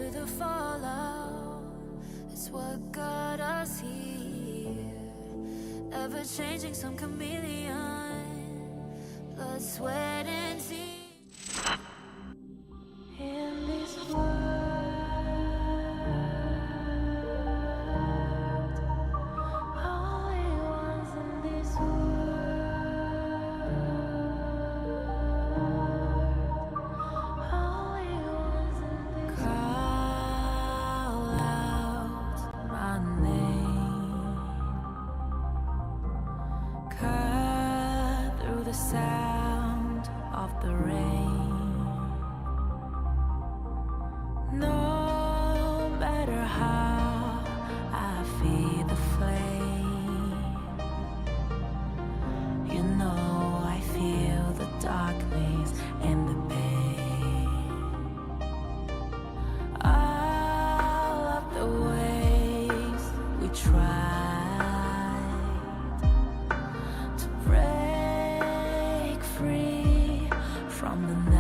A: to the fallout. It's what got us here. Ever changing, some chameleon. Blood, sweat, and tears. In this world, only ones in this world, only ones in this world. Call out my name, cut through the sound of the rain. No matter how I feed the flame, you know I feel the darkness and the pain. All of the ways we tried to break free from the night.